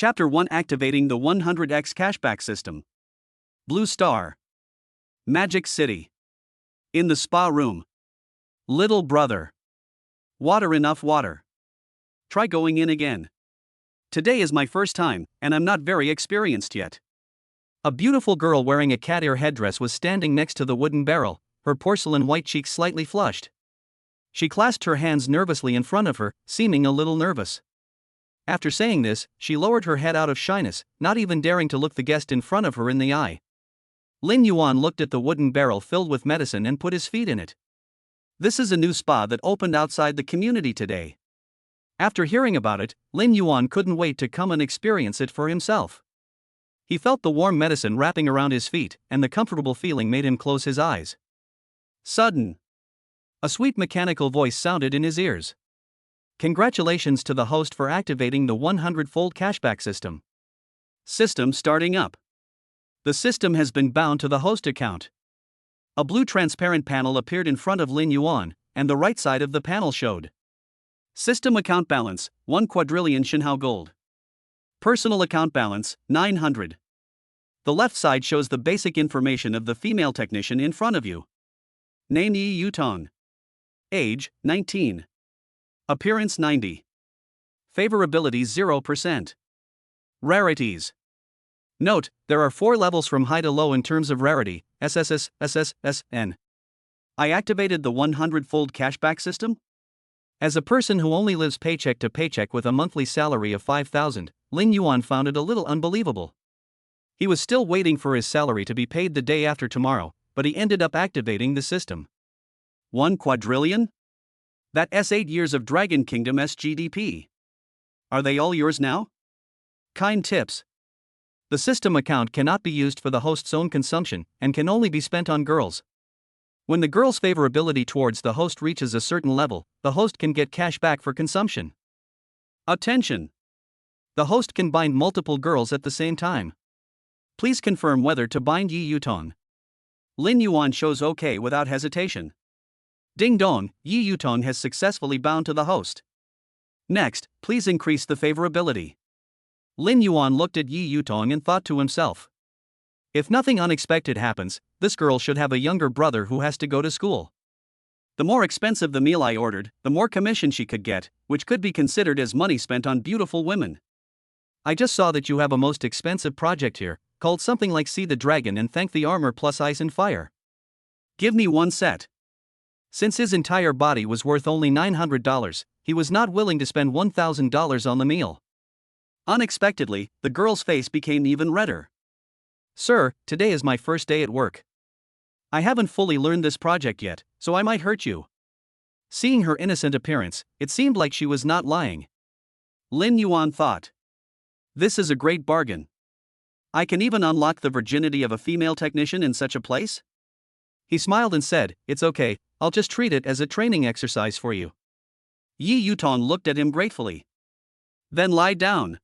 Chapter 1, Activating the 100x Cashback System. Blue Star. Magic City. In the spa room. Little brother. Water, enough water. Try going in again. Today is my first time, and I'm not very experienced yet. A beautiful girl wearing a cat ear headdress was standing next to the wooden barrel, her porcelain white cheeks slightly flushed. She clasped her hands nervously in front of her, seeming a little nervous. After saying this, she lowered her head out of shyness, not even daring to look the guest in front of her in the eye. Lin Yuan looked at the wooden barrel filled with medicine and put his feet in it. This is a new spa that opened outside the community today. After hearing about it, Lin Yuan couldn't wait to come and experience it for himself. He felt the warm medicine wrapping around his feet, and the comfortable feeling made him close his eyes. Sudden. A sweet mechanical voice sounded in his ears. Congratulations to the host for activating the 100-fold cashback system. System starting up. The system has been bound to the host account. A blue transparent panel appeared in front of Lin Yuan, and the right side of the panel showed. System account balance, 1 quadrillion Shinhao gold. Personal account balance, 900. The left side shows the basic information of the female technician in front of you. Name Yutong. Age, 19. Appearance 90. Favorability 0%. Rarities. Note, there are 4 levels from high to low in terms of rarity, SSS, SSS, N. I activated the 100-fold cashback system? As a person who only lives paycheck to paycheck with a monthly salary of 5,000, Lin Yuan found it a little unbelievable. He was still waiting for his salary to be paid the day after tomorrow, but he ended up activating the system. 1 quadrillion? That's 8 years of Dragon Kingdom's GDP. Are they all yours now? Kind tips. The system account cannot be used for the host's own consumption, and can only be spent on girls. When the girl's favorability towards the host reaches a certain level, the host can get cash back for consumption. Attention! The host can bind multiple girls at the same time. Please confirm whether to bind Yutong. Lin Yuan shows OK without hesitation. Ding dong, Yutong has successfully bound to the host. Next, please increase the favorability. Lin Yuan looked at Yutong and thought to himself. If nothing unexpected happens, this girl should have a younger brother who has to go to school. The more expensive the meal I ordered, the more commission she could get, which could be considered as money spent on beautiful women. I just saw that you have a most expensive project here, called something like See the Dragon and Thank the Armor plus Ice and Fire. Give me 1 set. Since his entire body was worth only $900, he was not willing to spend $1,000 on the meal. Unexpectedly, the girl's face became even redder. Sir, today is my first day at work. I haven't fully learned this project yet, so I might hurt you. Seeing her innocent appearance, it seemed like she was not lying. Lin Yuan thought. This is a great bargain. I can even unlock the virginity of a female technician in such a place? He smiled and said, It's okay, I'll just treat it as a training exercise for you. Yutong looked at him gratefully. Then lie down.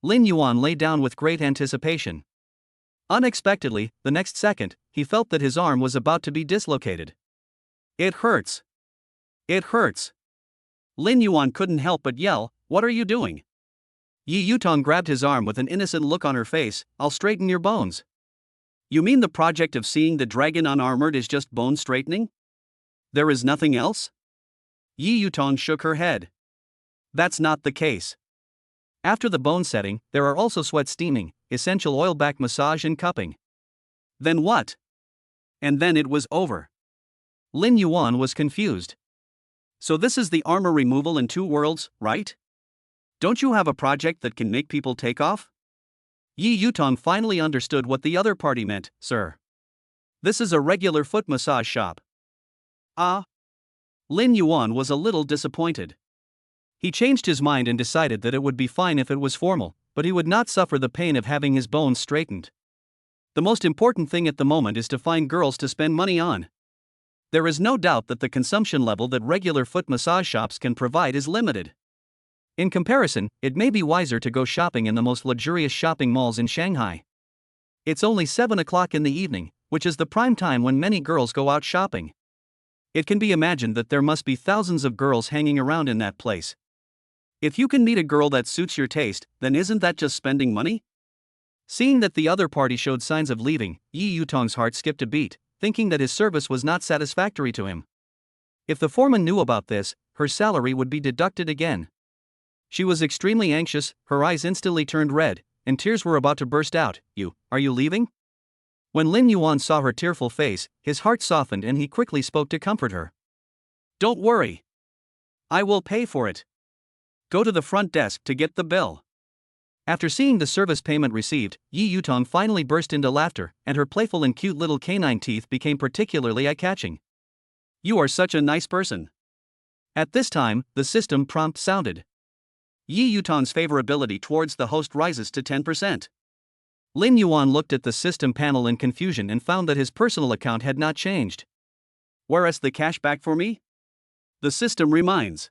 Lin Yuan lay down with great anticipation. Unexpectedly, the next second, he felt that his arm was about to be dislocated. It hurts. It hurts. Lin Yuan couldn't help but yell, What are you doing? Yutong grabbed his arm with an innocent look on her face, I'll straighten your bones. You mean the project of seeing the dragon unarmored is just bone straightening? There is nothing else? Yutong shook her head. That's not the case. After the bone setting, there are also sweat steaming, essential oil back massage and cupping. Then what? And then it was over. Lin Yuan was confused. So this is the armor removal in 2 worlds, right? Don't you have a project that can make people take off? Yutong finally understood what the other party meant, sir. This is a regular foot massage shop. Ah. Lin Yuan was a little disappointed. He changed his mind and decided that it would be fine if it was formal, but he would not suffer the pain of having his bones straightened. The most important thing at the moment is to find girls to spend money on. There is no doubt that the consumption level that regular foot massage shops can provide is limited. In comparison, it may be wiser to go shopping in the most luxurious shopping malls in Shanghai. It's only 7 o'clock in the evening, which is the prime time when many girls go out shopping. It can be imagined that there must be thousands of girls hanging around in that place. If you can meet a girl that suits your taste, then isn't that just spending money? Seeing that the other party showed signs of leaving, Yi Yutong's heart skipped a beat, thinking that his service was not satisfactory to him. If the foreman knew about this, her salary would be deducted again. She was extremely anxious, her eyes instantly turned red, and tears were about to burst out. Are you leaving? When Lin Yuan saw her tearful face, his heart softened and he quickly spoke to comfort her. Don't worry. I will pay for it. Go to the front desk to get the bill. After seeing the service payment received, Yi Yutong finally burst into laughter, and her playful and cute little canine teeth became particularly eye-catching. You are such a nice person. At this time, the system prompt sounded. Yi Yutong's favorability towards the host rises to 10%. Lin Yuan looked at the system panel in confusion and found that his personal account had not changed. Whereas the cashback for me? The system reminds.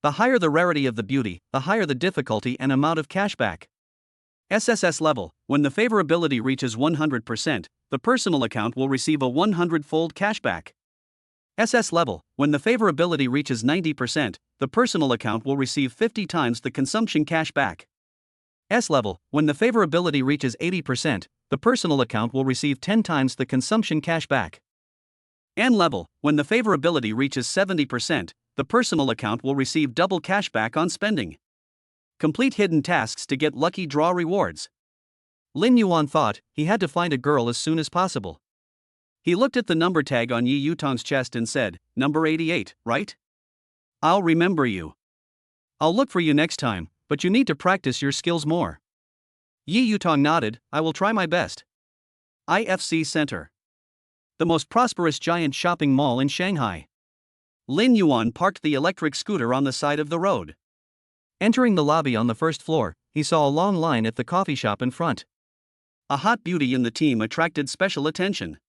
The higher the rarity of the beauty, the higher the difficulty and amount of cashback. SSS level, when the favorability reaches 100%, the personal account will receive a 100-fold cashback. SS level, when the favorability reaches 90%, the personal account will receive 50 times the consumption cashback. S level, when the favorability reaches 80%, the personal account will receive 10 times the consumption cashback. N level, when the favorability reaches 70%, the personal account will receive double cashback on spending. Complete hidden tasks to get lucky draw rewards. Lin Yuan thought he had to find a girl as soon as possible. He looked at the number tag on Yi Yutong's chest and said, "Number 88, right? I'll remember you. I'll look for you next time, but you need to practice your skills more." Yi Yutong nodded, "I will try my best." IFC Center. The most prosperous giant shopping mall in Shanghai. Lin Yuan parked the electric scooter on the side of the road. Entering the lobby on the first floor, he saw a long line at the coffee shop in front. A hot beauty in the team attracted special attention.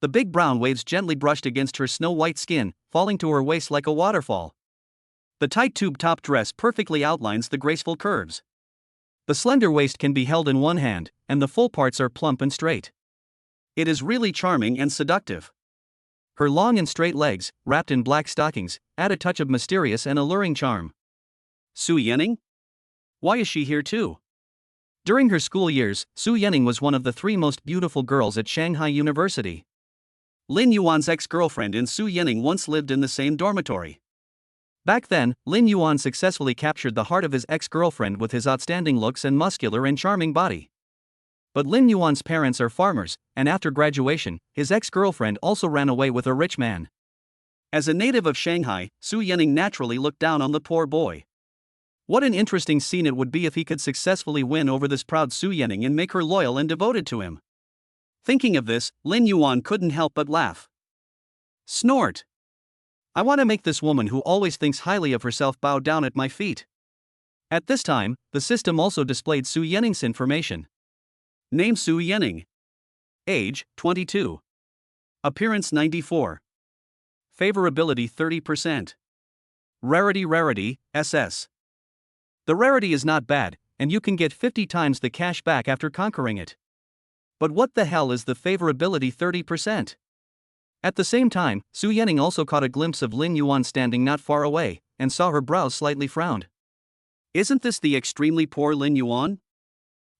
The big brown waves gently brushed against her snow-white skin, falling to her waist like a waterfall. The tight tube-top dress perfectly outlines the graceful curves. The slender waist can be held in one hand, and the full parts are plump and straight. It is really charming and seductive. Her long and straight legs, wrapped in black stockings, add a touch of mysterious and alluring charm. Su Yanning? Why is she here too? During her school years, Su Yanning was one of the 3 most beautiful girls at Shanghai University. Lin Yuan's ex-girlfriend and Su Yanning once lived in the same dormitory. Back then, Lin Yuan successfully captured the heart of his ex-girlfriend with his outstanding looks and muscular and charming body. But Lin Yuan's parents are farmers, and after graduation, his ex-girlfriend also ran away with a rich man. As a native of Shanghai, Su Yanning naturally looked down on the poor boy. What an interesting scene it would be if he could successfully win over this proud Su Yanning and make her loyal and devoted to him. Thinking of this, Lin Yuan couldn't help but laugh. Snort! I want to make this woman who always thinks highly of herself bow down at my feet. At this time, the system also displayed Su Yanning's information. Name Su Yanning. Age, 22. Appearance 94. Favorability 30%. Rarity, SS. The rarity is not bad, and you can get 50 times the cash back after conquering it. But what the hell is the favorability 30%? At the same time, Su Yanning also caught a glimpse of Lin Yuan standing not far away, and saw her brows slightly frowned. Isn't this the extremely poor Lin Yuan?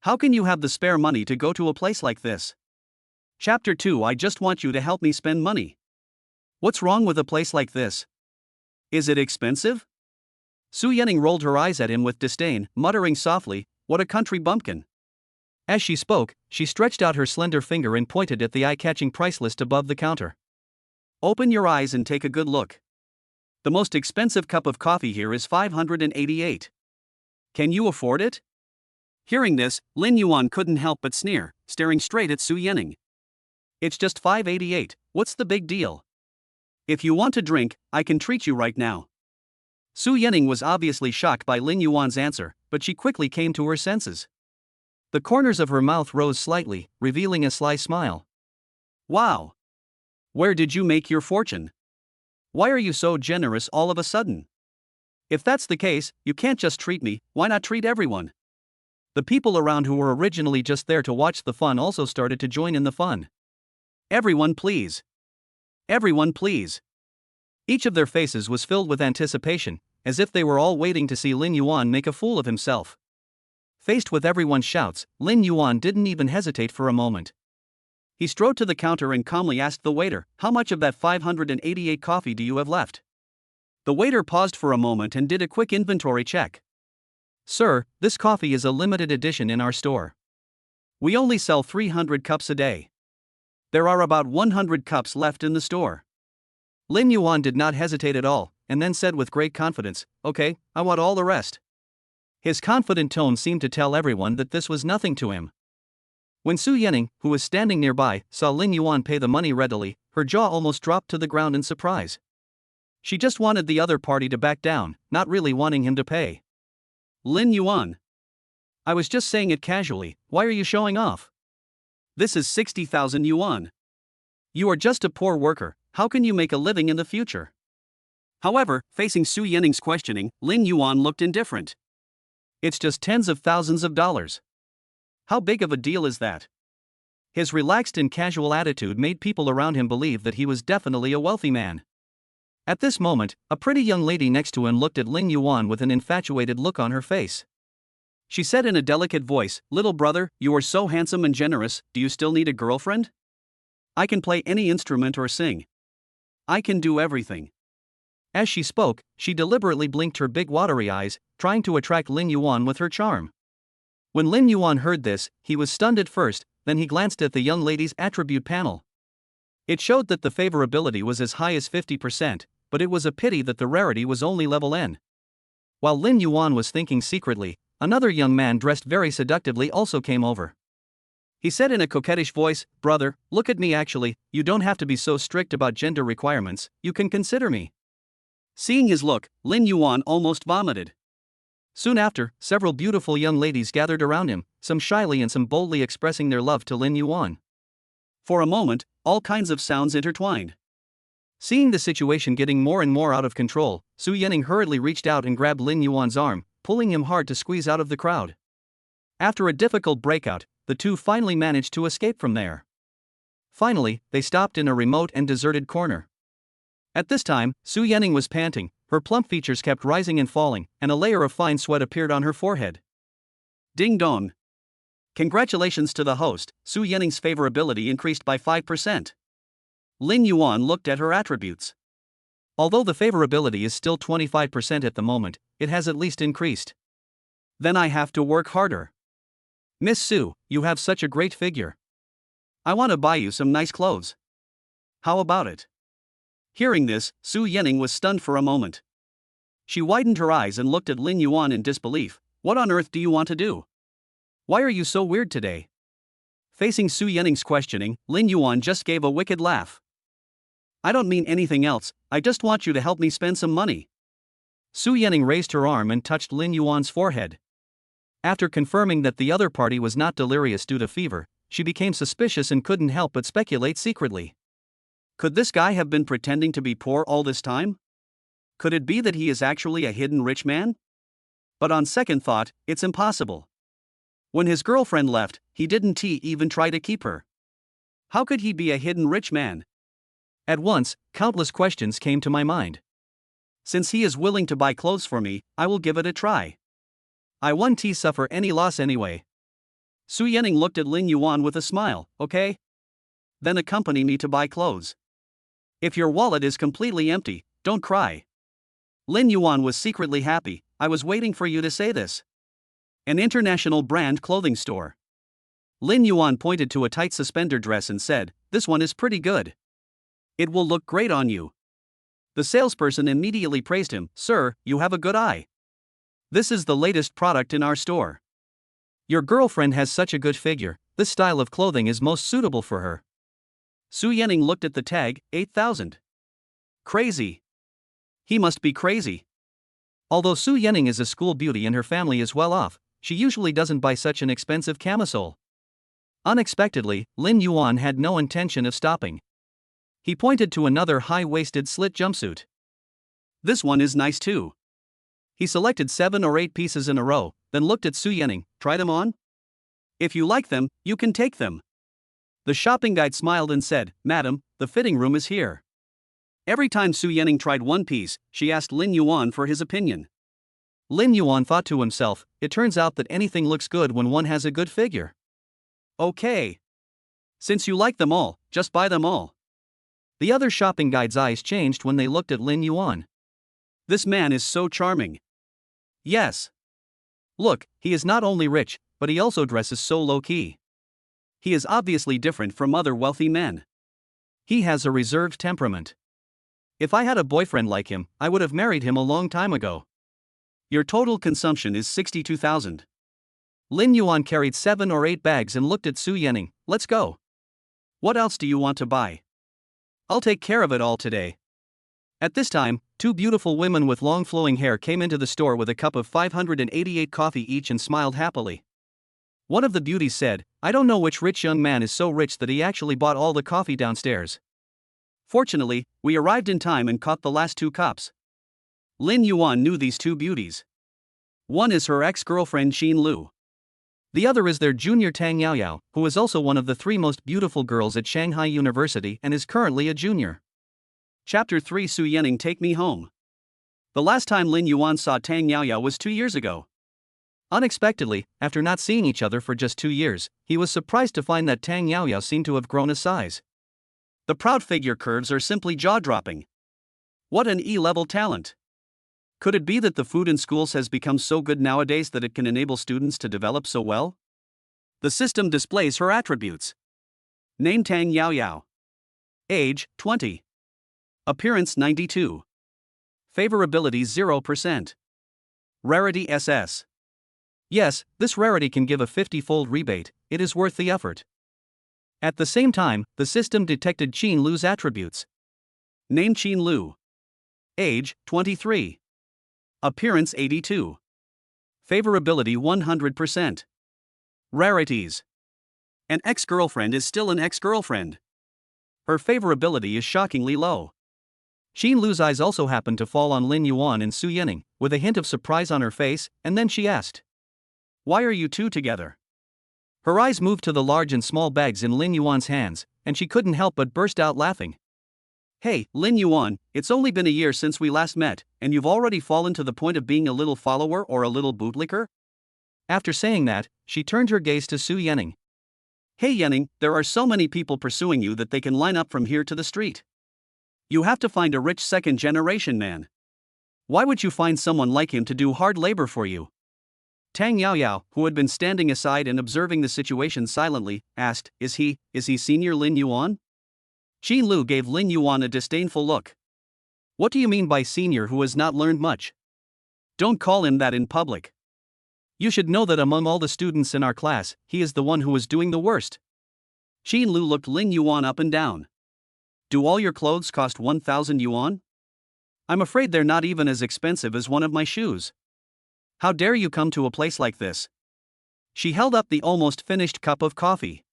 How can you have the spare money to go to a place like this? Chapter 2. I just want you to help me spend money. What's wrong with a place like this? Is it expensive? Su Yanning rolled her eyes at him with disdain, muttering softly, "What a country bumpkin." As she spoke, she stretched out her slender finger and pointed at the eye-catching price list above the counter. Open your eyes and take a good look. The most expensive cup of coffee here is 588. Can you afford it? Hearing this, Lin Yuan couldn't help but sneer, staring straight at Su Yanning. It's just 588, what's the big deal? If you want a drink, I can treat you right now. Su Yanning was obviously shocked by Lin Yuan's answer, but she quickly came to her senses. The corners of her mouth rose slightly, revealing a sly smile. Wow! Where did you make your fortune? Why are you so generous all of a sudden? If that's the case, you can't just treat me, why not treat everyone? The people around who were originally just there to watch the fun also started to join in the fun. Everyone please. Everyone please. Each of their faces was filled with anticipation, as if they were all waiting to see Lin Yuan make a fool of himself. Faced with everyone's shouts, Lin Yuan didn't even hesitate for a moment. He strode to the counter and calmly asked the waiter, "How much of that 588 coffee do you have left?" The waiter paused for a moment and did a quick inventory check. "Sir, this coffee is a limited edition in our store. We only sell 300 cups a day. There are about 100 cups left in the store." Lin Yuan did not hesitate at all, and then said with great confidence, "Okay, I want all the rest." His confident tone seemed to tell everyone that this was nothing to him. When Su Yening, who was standing nearby, saw Lin Yuan pay the money readily, her jaw almost dropped to the ground in surprise. She just wanted the other party to back down, not really wanting him to pay. "Lin Yuan. I was just saying it casually, why are you showing off? This is 60,000 yuan. You are just a poor worker, how can you make a living in the future?" However, facing Su Yening's questioning, Lin Yuan looked indifferent. "It's just tens of thousands of dollars. How big of a deal is that?" His relaxed and casual attitude made people around him believe that he was definitely a wealthy man. At this moment, a pretty young lady next to him looked at Lin Yuan with an infatuated look on her face. She said in a delicate voice, "Little brother, you are so handsome and generous, do you still need a girlfriend? I can play any instrument or sing. I can do everything." As she spoke, she deliberately blinked her big watery eyes, trying to attract Lin Yuan with her charm. When Lin Yuan heard this, he was stunned at first, then he glanced at the young lady's attribute panel. It showed that the favorability was as high as 50%, but it was a pity that the rarity was only level N. While Lin Yuan was thinking secretly, another young man dressed very seductively also came over. He said in a coquettish voice, "Brother, look at me actually, you don't have to be so strict about gender requirements, you can consider me." Seeing his look, Lin Yuan almost vomited. Soon after, several beautiful young ladies gathered around him, some shyly and some boldly expressing their love to Lin Yuan. For a moment, all kinds of sounds intertwined. Seeing the situation getting more and more out of control, Su Yening hurriedly reached out and grabbed Lin Yuan's arm, pulling him hard to squeeze out of the crowd. After a difficult breakout, the two finally managed to escape from there. Finally, they stopped in a remote and deserted corner. At this time, Su Yening was panting, her plump features kept rising and falling, and a layer of fine sweat appeared on her forehead. Ding dong. Congratulations to the host, Su Yening's favorability increased by 5%. Lin Yuan looked at her attributes. Although the favorability is still 25% at the moment, it has at least increased. Then I have to work harder. Miss Su, you have such a great figure. I want to buy you some nice clothes. How about it? Hearing this, Su Yening was stunned for a moment. She widened her eyes and looked at Lin Yuan in disbelief. What on earth do you want to do? Why are you so weird today? Facing Su Yening's questioning, Lin Yuan just gave a wicked laugh. I don't mean anything else, I just want you to help me spend some money. Su Yening raised her arm and touched Lin Yuan's forehead. After confirming that the other party was not delirious due to fever, she became suspicious and couldn't help but speculate secretly. Could this guy have been pretending to be poor all this time? Could it be that he is actually a hidden rich man? But on second thought, it's impossible. When his girlfriend left, he didn't even try to keep her. How could he be a hidden rich man? At once, countless questions came to my mind. Since he is willing to buy clothes for me, I will give it a try. I won't suffer any loss anyway. Su Yening looked at Lin Yuan with a smile. Okay? Then accompany me to buy clothes. If your wallet is completely empty, don't cry. Lin Yuan was secretly happy. I was waiting for you to say this. An international brand clothing store. Lin Yuan pointed to a tight suspender dress and said, "This one is pretty good. It will look great on you." The salesperson immediately praised him. "Sir, you have a good eye. This is the latest product in our store. Your girlfriend has such a good figure, this style of clothing is most suitable for her." Su Yening looked at the tag, 8,000. Crazy. He must be crazy. Although Su Yening is a school beauty and her family is well off, she usually doesn't buy such an expensive camisole. Unexpectedly, Lin Yuan had no intention of stopping. He pointed to another high-waisted slit jumpsuit. This one is nice too. He selected 7 or 8 pieces in a row, then looked at Su Yening. Try them on? If you like them, you can take them. The shopping guide smiled and said, "Madam, the fitting room is here." Every time Su Yening tried one piece, she asked Lin Yuan for his opinion. Lin Yuan thought to himself, it turns out that anything looks good when one has a good figure. Okay. Since you like them all, just buy them all. The other shopping guide's eyes changed when they looked at Lin Yuan. This man is so charming. Yes. Look, he is not only rich, but he also dresses so low-key. He is obviously different from other wealthy men. He has a reserved temperament. If I had a boyfriend like him, I would have married him a long time ago. Your total consumption is 62,000. Lin Yuan carried 7 or 8 bags and looked at Su Yening. Let's go. What else do you want to buy? I'll take care of it all today. At this time, 2 beautiful women with long flowing hair came into the store with a cup of 588 coffee each and smiled happily. One of the beauties said, I don't know which rich young man is so rich that he actually bought all the coffee downstairs. Fortunately, we arrived in time and caught the last 2 cups. Lin Yuan knew these 2 beauties. One is her ex-girlfriend Xin Lu. The other is their junior Tang Yaoyao, who is also one of the 3 most beautiful girls at Shanghai University and is currently a junior. Chapter 3 Su Yening Take Me Home. The last time Lin Yuan saw Tang Yaoyao was 2 years ago. Unexpectedly, after not seeing each other for just 2 years, he was surprised to find that Tang Yaoyao seemed to have grown a size. The proud figure curves are simply jaw-dropping. What an E-level talent! Could it be that the food in schools has become so good nowadays that it can enable students to develop so well? The system displays her attributes. Name Tang Yaoyao. Age, 20. Appearance 92. Favorability 0%. Rarity SS. Yes, this rarity can give a 50-fold rebate, it is worth the effort. At the same time, the system detected Qin Lu's attributes. Name Qin Lu. Age, 23. Appearance 82. Favorability 100%. Rarities. An ex-girlfriend is still an ex-girlfriend. Her favorability is shockingly low. Qin Lu's eyes also happened to fall on Lin Yuan and Su Yening, with a hint of surprise on her face, and then she asked, Why are you 2 together? Her eyes moved to the large and small bags in Lin Yuan's hands, and she couldn't help but burst out laughing. Hey, Lin Yuan, it's only been a year since we last met, and you've already fallen to the point of being a little follower or a little bootlicker? After saying that, she turned her gaze to Su Yening. Hey Yening, there are so many people pursuing you that they can line up from here to the street. You have to find a rich second-generation man. Why would you find someone like him to do hard labor for you? Tang Yaoyao, who had been standing aside and observing the situation silently, asked, Is he senior Lin Yuan? Qin Lu gave Lin Yuan a disdainful look. What do you mean by senior who has not learned much? Don't call him that in public. You should know that among all the students in our class, he is the one who is doing the worst. Qin Lu looked Lin Yuan up and down. Do all your clothes cost 1,000 yuan? I'm afraid they're not even as expensive as one of my shoes. How dare you come to a place like this? She held up the almost finished cup of coffee.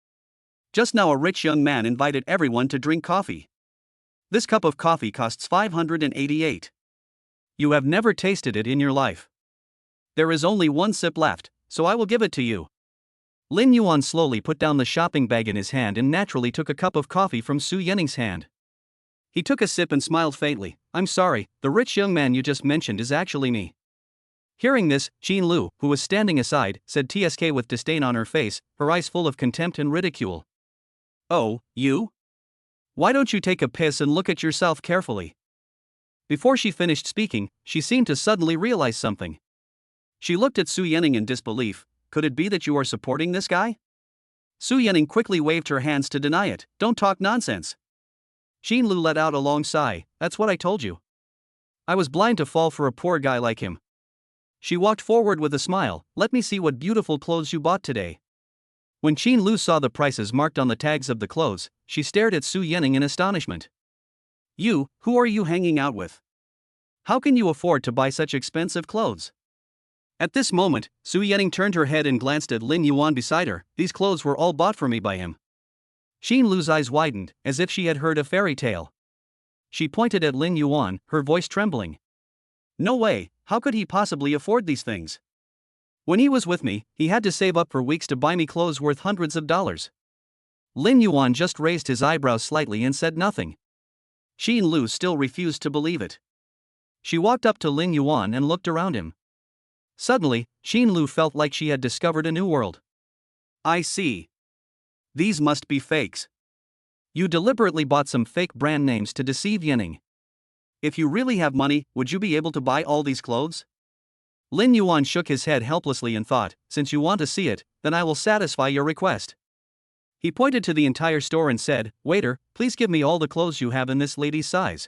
Just now a rich young man invited everyone to drink coffee. This cup of coffee costs 588. You have never tasted it in your life. There is only 1 sip left, so I will give it to you. Lin Yuan slowly put down the shopping bag in his hand and naturally took a cup of coffee from Su Yening's hand. He took a sip and smiled faintly. I'm sorry, the rich young man you just mentioned is actually me. Hearing this, Qin Lu, who was standing aside, said TSK with disdain on her face, her eyes full of contempt and ridicule. Oh, you? Why don't you take a piss and look at yourself carefully? Before she finished speaking, she seemed to suddenly realize something. She looked at Su Yening in disbelief. Could it be that you are supporting this guy? Su Yening quickly waved her hands to deny it. Don't talk nonsense. Qin Lu let out a long sigh. That's what I told you. I was blind to fall for a poor guy like him. She walked forward with a smile. Let me see what beautiful clothes you bought today. When Qin Lu saw the prices marked on the tags of the clothes, she stared at Su Yening in astonishment. You, who are you hanging out with? How can you afford to buy such expensive clothes? At this moment, Su Yening turned her head and glanced at Lin Yuan beside her. These clothes were all bought for me by him. Qin Lu's eyes widened, as if she had heard a fairy tale. She pointed at Lin Yuan, her voice trembling. No way, how could he possibly afford these things? When he was with me, he had to save up for weeks to buy me clothes worth hundreds of dollars. Lin Yuan just raised his eyebrows slightly and said nothing. Xin Lu still refused to believe it. She walked up to Lin Yuan and looked around him. Suddenly, Xin Lu felt like she had discovered a new world. I see. These must be fakes. You deliberately bought some fake brand names to deceive Yanning. If you really have money, would you be able to buy all these clothes? Lin Yuan shook his head helplessly and thought, since you want to see it, then I will satisfy your request. He pointed to the entire store and said, waiter, please give me all the clothes you have in this lady's size.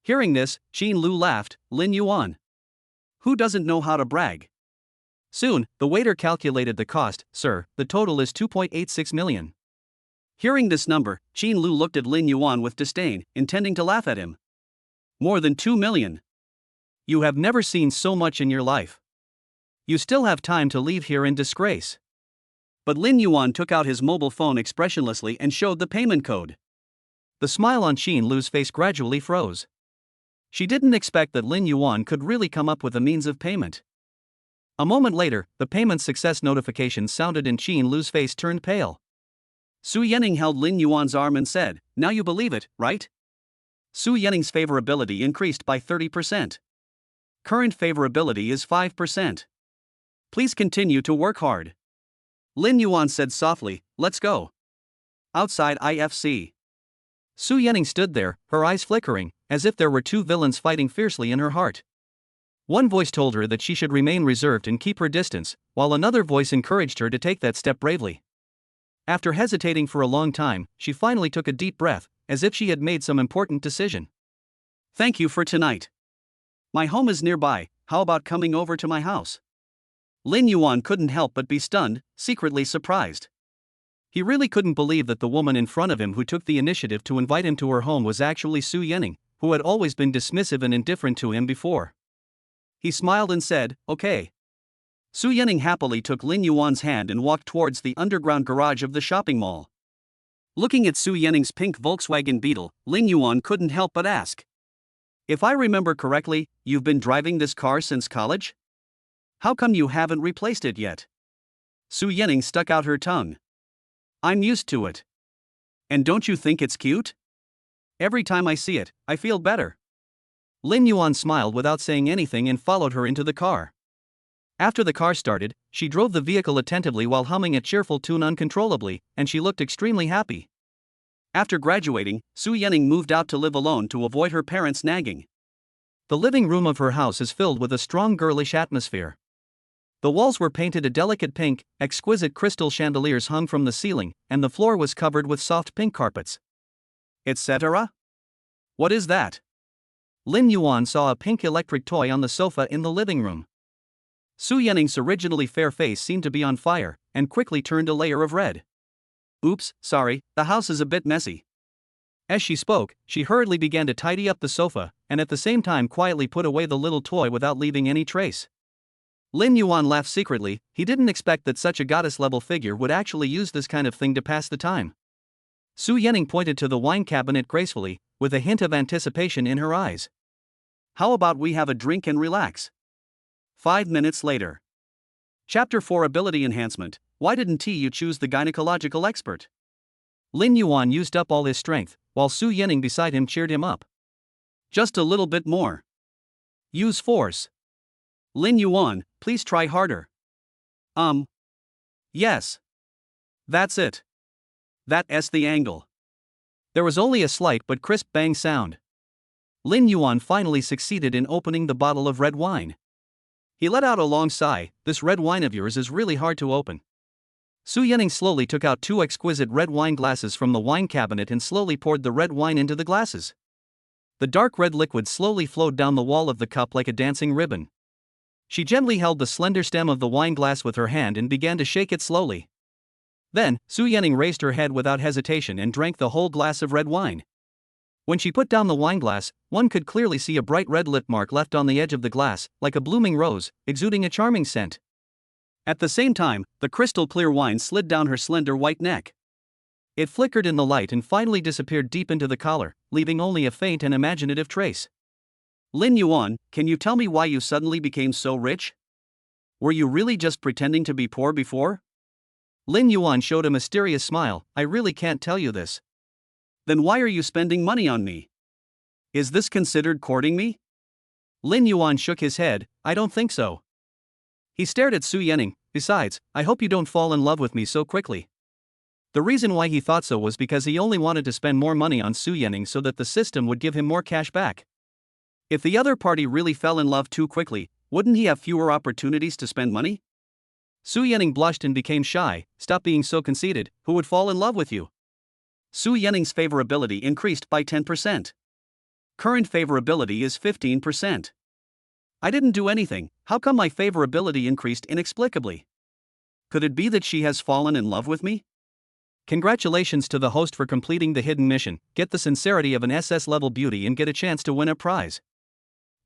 Hearing this, Xin Lu laughed. Lin Yuan, who doesn't know how to brag? Soon, the waiter calculated the cost. Sir, the total is 2.86 million. Hearing this number, Xin Lu looked at Lin Yuan with disdain, intending to laugh at him. More than 2 million. You have never seen so much in your life. You still have time to leave here in disgrace. But Lin Yuan took out his mobile phone expressionlessly and showed the payment code. The smile on Xin Lu's face gradually froze. She didn't expect that Lin Yuan could really come up with a means of payment. A moment later, the payment success notification sounded and Xin Lu's face turned pale. Su Yanning held Lin Yuan's arm and said, now you believe it, right? Su Yanning's favorability increased by 30%. Current favorability is 5%. Please continue to work hard. Lin Yuan said softly, let's go. Outside IFC. Su Yanning stood there, her eyes flickering, as if there were two villains fighting fiercely in her heart. One voice told her that she should remain reserved and keep her distance, while another voice encouraged her to take that step bravely. After hesitating for a long time, she finally took a deep breath, as if she had made some important decision. Thank you for tonight. My home is nearby, how about coming over to my house? Lin Yuan couldn't help but be stunned, secretly surprised. He really couldn't believe that the woman in front of him who took the initiative to invite him to her home was actually Su Yanning, who had always been dismissive and indifferent to him before. He smiled and said, okay. Su Yanning happily took Lin Yuan's hand and walked towards the underground garage of the shopping mall. Looking at Su Yanning's pink Volkswagen Beetle, Lin Yuan couldn't help but ask. If I remember correctly, you've been driving this car since college? How come you haven't replaced it yet? Su Yanning stuck out her tongue. I'm used to it. And don't you think it's cute? Every time I see it, I feel better. Lin Yuan smiled without saying anything and followed her into the car. After the car started, she drove the vehicle attentively while humming a cheerful tune uncontrollably, and she looked extremely happy. After graduating, Su Yanning moved out to live alone to avoid her parents' nagging. The living room of her house is filled with a strong girlish atmosphere. The walls were painted a delicate pink, exquisite crystal chandeliers hung from the ceiling, and the floor was covered with soft pink carpets. Etc.? What is that? Lin Yuan saw a pink electric toy on the sofa in the living room. Su Yanning's originally fair face seemed to be on fire, and quickly turned a layer of red. Oops, sorry, the house is a bit messy. As she spoke, she hurriedly began to tidy up the sofa, and at the same time quietly put away the little toy without leaving any trace. Lin Yuan laughed secretly. He didn't expect that such a goddess-level figure would actually use this kind of thing to pass the time. Su Yanning pointed to the wine cabinet gracefully, with a hint of anticipation in her eyes. How about we have a drink and relax? 5 minutes later. Chapter 4 Ability Enhancement. Why didn't you choose the gynecological expert? Lin Yuan used up all his strength, while Su Yanning beside him cheered him up. Just a little bit more. Use force. Lin Yuan, please try harder. Yes. That's it. That's the angle. There was only a slight but crisp bang sound. Lin Yuan finally succeeded in opening the bottle of red wine. He let out a long sigh. This red wine of yours is really hard to open. Su Yanning slowly took out 2 exquisite red wine glasses from the wine cabinet and slowly poured the red wine into the glasses. The dark red liquid slowly flowed down the wall of the cup like a dancing ribbon. She gently held the slender stem of the wine glass with her hand and began to shake it slowly. Then, Su Yanning raised her head without hesitation and drank the whole glass of red wine. When she put down the wine glass, one could clearly see a bright red lip mark left on the edge of the glass, like a blooming rose, exuding a charming scent. At the same time, the crystal clear wine slid down her slender white neck. It flickered in the light and finally disappeared deep into the collar, leaving only a faint and imaginative trace. Lin Yuan, can you tell me why you suddenly became so rich? Were you really just pretending to be poor before? Lin Yuan showed a mysterious smile. I really can't tell you this. Then why are you spending money on me? Is this considered courting me? Lin Yuan shook his head. I don't think so. He stared at Su Yanning. Besides, I hope you don't fall in love with me so quickly. The reason why he thought so was because he only wanted to spend more money on Su Yanning so that the system would give him more cash back. If the other party really fell in love too quickly, wouldn't he have fewer opportunities to spend money? Su Yanning blushed and became shy. Stop being so conceited. Who would fall in love with you? Su Yanning's favorability increased by 10%. Current favorability is 15%. I didn't do anything. How come my favorability increased inexplicably? Could it be that she has fallen in love with me? Congratulations to the host for completing the hidden mission. Get the sincerity of an SS-level beauty and get a chance to win a prize.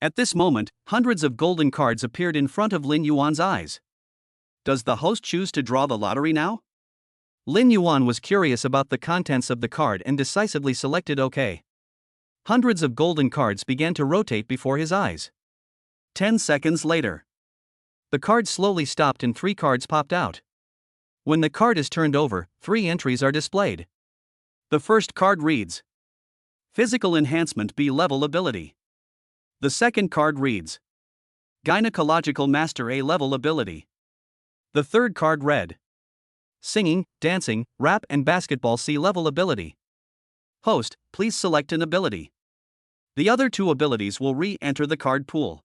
At this moment, hundreds of golden cards appeared in front of Lin Yuan's eyes. Does the host choose to draw the lottery now? Lin Yuan was curious about the contents of the card and decisively selected OK. Hundreds of golden cards began to rotate before his eyes. 10 seconds later, the card slowly stopped and 3 cards popped out. When the card is turned over, 3 entries are displayed. The first card reads, Physical Enhancement B level ability. The second card reads, Gynecological Master A level ability. The third card read, Singing, Dancing, Rap and Basketball C level ability. Host, please select an ability. The other 2 abilities will re-enter the card pool.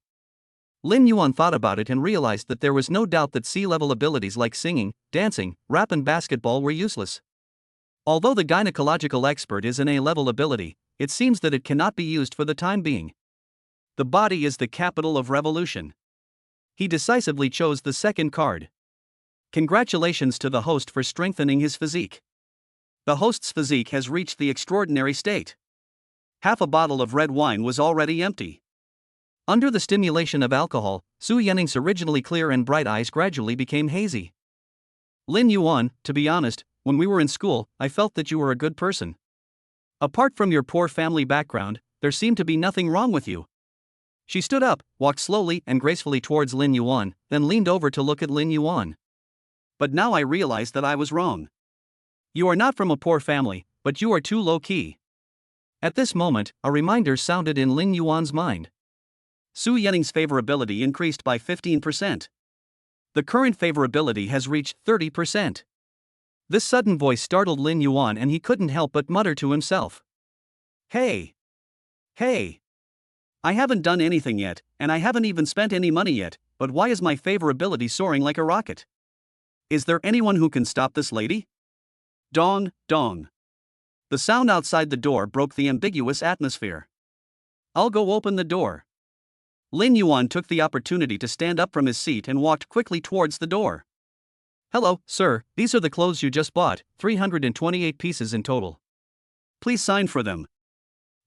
Lin Yuan thought about it and realized that there was no doubt that C-level abilities like singing, dancing, rap and basketball were useless. Although the gynecological expert is an A-level ability, it seems that it cannot be used for the time being. The body is the capital of revolution. He decisively chose the second card. Congratulations to the host for strengthening his physique. The host's physique has reached the extraordinary state. Half a bottle of red wine was already empty. Under the stimulation of alcohol, Su Yanning's originally clear and bright eyes gradually became hazy. Lin Yuan, to be honest, when we were in school, I felt that you were a good person. Apart from your poor family background, there seemed to be nothing wrong with you. She stood up, walked slowly and gracefully towards Lin Yuan, then leaned over to look at Lin Yuan. But now I realize that I was wrong. You are not from a poor family, but you are too low-key. At this moment, a reminder sounded in Lin Yuan's mind. Su Yanning's favorability increased by 15%. The current favorability has reached 30%. This sudden voice startled Lin Yuan and he couldn't help but mutter to himself. Hey! Hey! I haven't done anything yet, and I haven't even spent any money yet, but why is my favorability soaring like a rocket? Is there anyone who can stop this lady? Dong, dong. The sound outside the door broke the ambiguous atmosphere. I'll go open the door. Lin Yuan took the opportunity to stand up from his seat and walked quickly towards the door. Hello, sir, these are the clothes you just bought, 328 pieces in total. Please sign for them.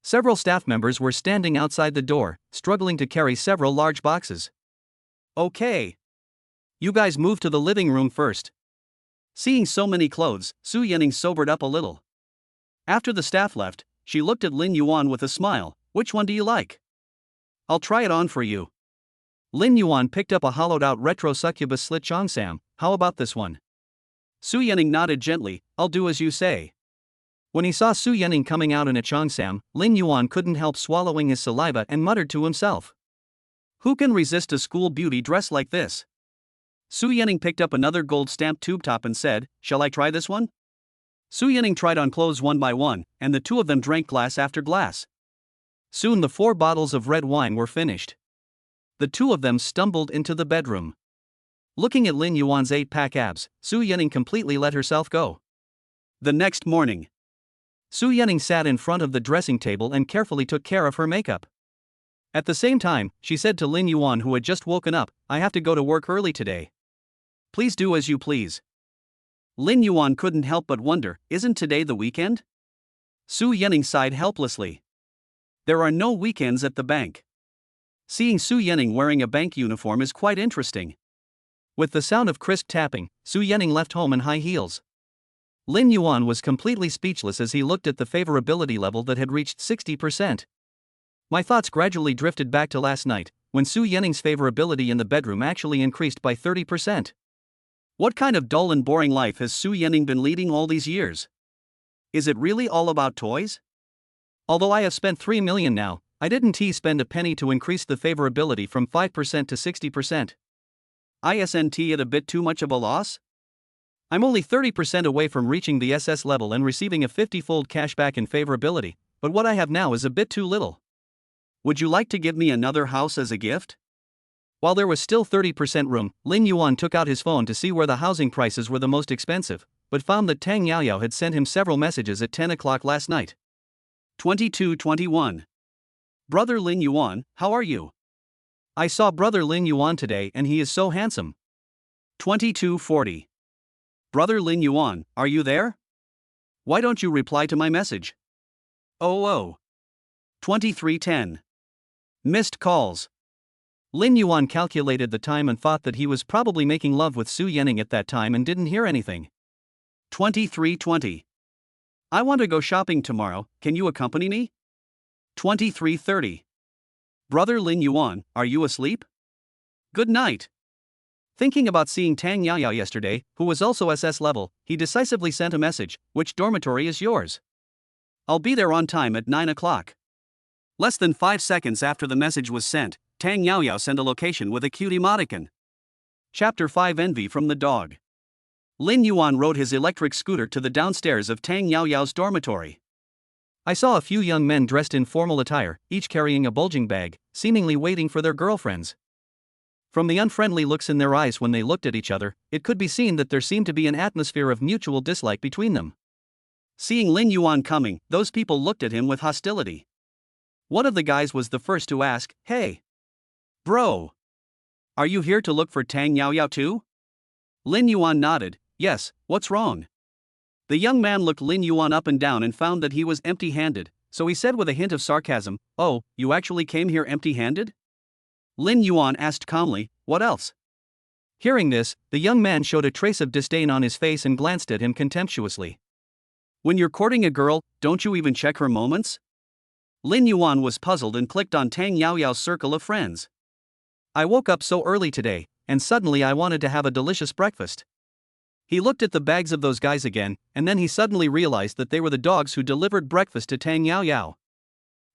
Several staff members were standing outside the door, struggling to carry several large boxes. Okay. You guys move to the living room first. Seeing so many clothes, Su Yanning sobered up a little. After the staff left, she looked at Lin Yuan with a smile. Which one do you like? I'll try it on for you. Lin Yuan picked up a hollowed-out retro succubus slit cheongsam. How about this one? Su Yanning nodded gently. I'll do as you say. When he saw Su Yanning coming out in a cheongsam, Lin Yuan couldn't help swallowing his saliva and muttered to himself. Who can resist a school beauty dressed like this? Su Yanning picked up another gold-stamped tube top and said, Shall I try this one? Su Yanning tried on clothes one by one, and the 2 of them drank glass after glass. Soon the 4 bottles of red wine were finished. The 2 of them stumbled into the bedroom. Looking at Lin Yuan's 8-pack abs, Su Yanning completely let herself go. The next morning, Su Yanning sat in front of the dressing table and carefully took care of her makeup. At the same time, she said to Lin Yuan, who had just woken up, I have to go to work early today. Please do as you please. Lin Yuan couldn't help but wonder, isn't today the weekend? Su Yanning sighed helplessly. There are no weekends at the bank. Seeing Su Yanning wearing a bank uniform is quite interesting. With the sound of crisp tapping, Su Yanning left home in high heels. Lin Yuan was completely speechless as he looked at the favorability level that had reached 60%. My thoughts gradually drifted back to last night, when Su Yanning's favorability in the bedroom actually increased by 30%. What kind of dull and boring life has Su Yanning been leading all these years? Is it really all about toys? Although I have spent 3 million now, I didn't spend a penny to increase the favorability from 5% to 60%. Isn't it a bit too much of a loss? I'm only 30% away from reaching the SS level and receiving a 50-fold cashback in favorability, but what I have now is a bit too little. Would you like to give me another house as a gift? While there was still 30% room, Lin Yuan took out his phone to see where the housing prices were the most expensive, but found that Tang Yaoyao had sent him several messages at 10 o'clock last night. 22:21. Brother Lin Yuan, how are you? I saw brother Lin Yuan today and he is so handsome. 22:40. Brother Lin Yuan, are you there? Why don't you reply to my message? Oh. 23:10. Missed calls. Lin Yuan calculated the time and thought that he was probably making love with Su Yening at that time and didn't hear anything. 23:20. I want to go shopping tomorrow, can you accompany me? 23:30. Brother Lin Yuan, are you asleep? Good night. Thinking about seeing Tang Yaoyao yesterday, who was also SS level, he decisively sent a message, which dormitory is yours? I'll be there on time at 9 o'clock. Less than 5 seconds after the message was sent, Tang Yaoyao sent a location with a cute emoticon. Chapter 5 Envy from the Dog. Lin Yuan rode his electric scooter to the downstairs of Tang Yaoyao's dormitory. I saw a few young men dressed in formal attire, each carrying a bulging bag, seemingly waiting for their girlfriends. From the unfriendly looks in their eyes when they looked at each other, it could be seen that there seemed to be an atmosphere of mutual dislike between them. Seeing Lin Yuan coming, those people looked at him with hostility. One of the guys was the first to ask, "Hey, bro, are you here to look for Tang Yaoyao too?" Lin Yuan nodded, "Yes, what's wrong?" The young man looked Lin Yuan up and down and found that he was empty-handed, so he said with a hint of sarcasm, "Oh, you actually came here empty-handed?" Lin Yuan asked calmly, "What else?" Hearing this, the young man showed a trace of disdain on his face and glanced at him contemptuously. "When you're courting a girl, don't you even check her moments?" Lin Yuan was puzzled and clicked on Tang Yaoyao's circle of friends. "I woke up so early today, and suddenly I wanted to have a delicious breakfast." He looked at the bags of those guys again, and then he suddenly realized that they were the dogs who delivered breakfast to Tang Yaoyao.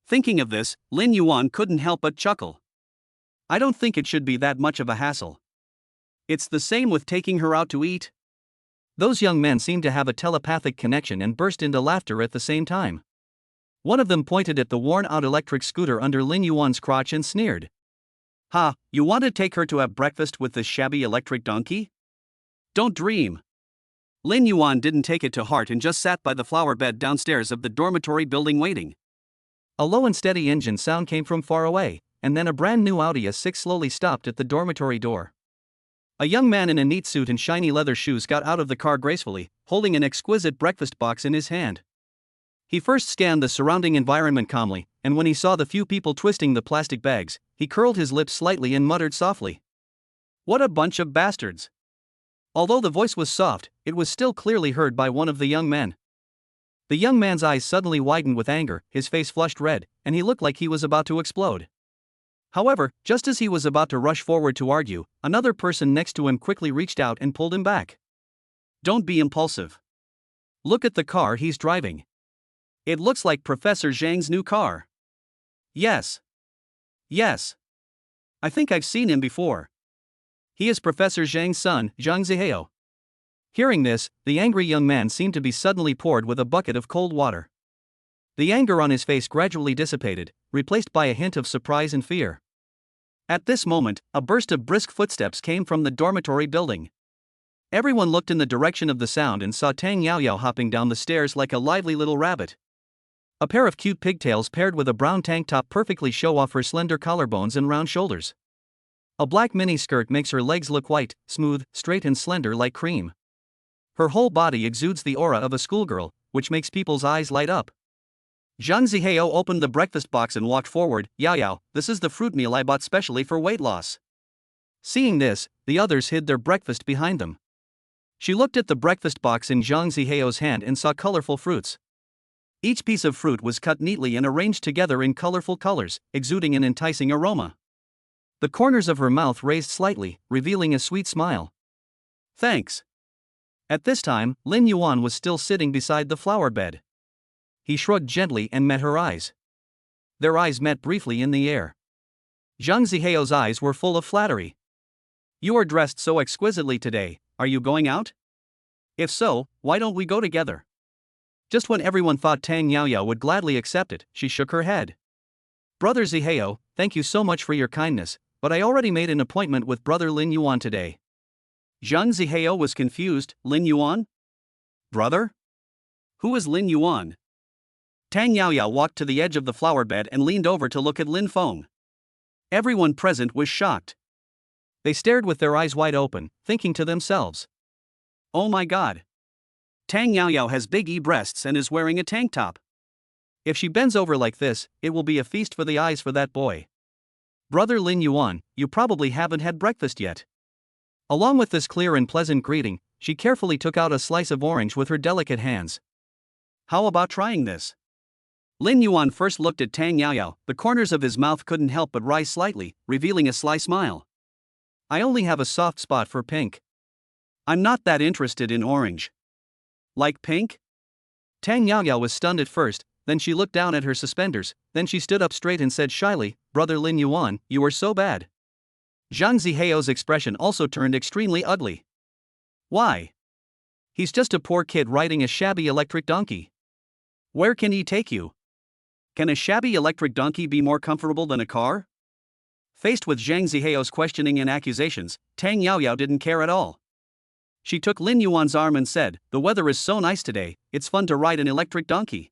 Thinking of this, Lin Yuan couldn't help but chuckle. I don't think it should be that much of a hassle. It's the same with taking her out to eat. Those young men seemed to have a telepathic connection and burst into laughter at the same time. One of them pointed at the worn-out electric scooter under Lin Yuan's crotch and sneered. "Ha, you want to take her to have breakfast with this shabby electric donkey? Don't dream." Lin Yuan didn't take it to heart and just sat by the flower bed downstairs of the dormitory building waiting. A low and steady engine sound came from far away, and then a brand new Audi S6 slowly stopped at the dormitory door. A young man in a neat suit and shiny leather shoes got out of the car gracefully, holding an exquisite breakfast box in his hand. He first scanned the surrounding environment calmly, and when he saw the few people twisting the plastic bags, he curled his lips slightly and muttered softly, "What a bunch of bastards." Although the voice was soft, it was still clearly heard by one of the young men. The young man's eyes suddenly widened with anger, his face flushed red, and he looked like he was about to explode. However, just as he was about to rush forward to argue, another person next to him quickly reached out and pulled him back. "Don't be impulsive. Look at the car he's driving. It looks like Professor Zhang's new car." Yes. I think I've seen him before. He is Professor Zhang's son, Zhang Zihao." Hearing this, the angry young man seemed to be suddenly poured with a bucket of cold water. The anger on his face gradually dissipated, replaced by a hint of surprise and fear. At this moment, a burst of brisk footsteps came from the dormitory building. Everyone looked in the direction of the sound and saw Tang Yaoyao hopping down the stairs like a lively little rabbit. A pair of cute pigtails paired with a brown tank top perfectly show off her slender collarbones and round shoulders. A black mini skirt makes her legs look white, smooth, straight and slender like cream. Her whole body exudes the aura of a schoolgirl, which makes people's eyes light up. Zhang Zihao opened the breakfast box and walked forward. "Yaoyao, this is the fruit meal I bought specially for weight loss." Seeing this, the others hid their breakfast behind them. She looked at the breakfast box in Zhang Zihao's hand and saw colorful fruits. Each piece of fruit was cut neatly and arranged together in colorful colors, exuding an enticing aroma. The corners of her mouth raised slightly, revealing a sweet smile. "Thanks." At this time, Lin Yuan was still sitting beside the flower bed. He shrugged gently and met her eyes. Their eyes met briefly in the air. Zhang Zihao's eyes were full of flattery. You are dressed so exquisitely today, are you going out? If so, why don't we go together? Just when everyone thought Tang Yaoyao would gladly accept it, she shook her head. Brother Zihao, thank you so much for your kindness, but I already made an appointment with Brother Lin Yuan today. Zhang Zihao was confused. Lin Yuan? Brother? Who is Lin Yuan? Tang Yaoyao walked to the edge of the flower bed and leaned over to look at Lin Feng. Everyone present was shocked. They stared with their eyes wide open, thinking to themselves. Oh my god. Tang Yaoyao has big breasts and is wearing a tank top. If she bends over like this, it will be a feast for the eyes for that boy. Brother Lin Yuan, you probably haven't had breakfast yet. Along with this clear and pleasant greeting, she carefully took out a slice of orange with her delicate hands. How about trying this? Lin Yuan first looked at Tang Yaoyao. The corners of his mouth couldn't help but rise slightly, revealing a sly smile. I only have a soft spot for pink. I'm not that interested in orange. Like pink? Tang Yaoyao was stunned at first, then she looked down at her suspenders, then she stood up straight and said shyly, Brother Lin Yuan, you are so bad. Zhang Zihao's expression also turned extremely ugly. Why? He's just a poor kid riding a shabby electric donkey. Where can he take you? Can a shabby electric donkey be more comfortable than a car? Faced with Zhang Zihao's questioning and accusations, Tang Yaoyao didn't care at all. She took Lin Yuan's arm and said, the weather is so nice today, it's fun to ride an electric donkey.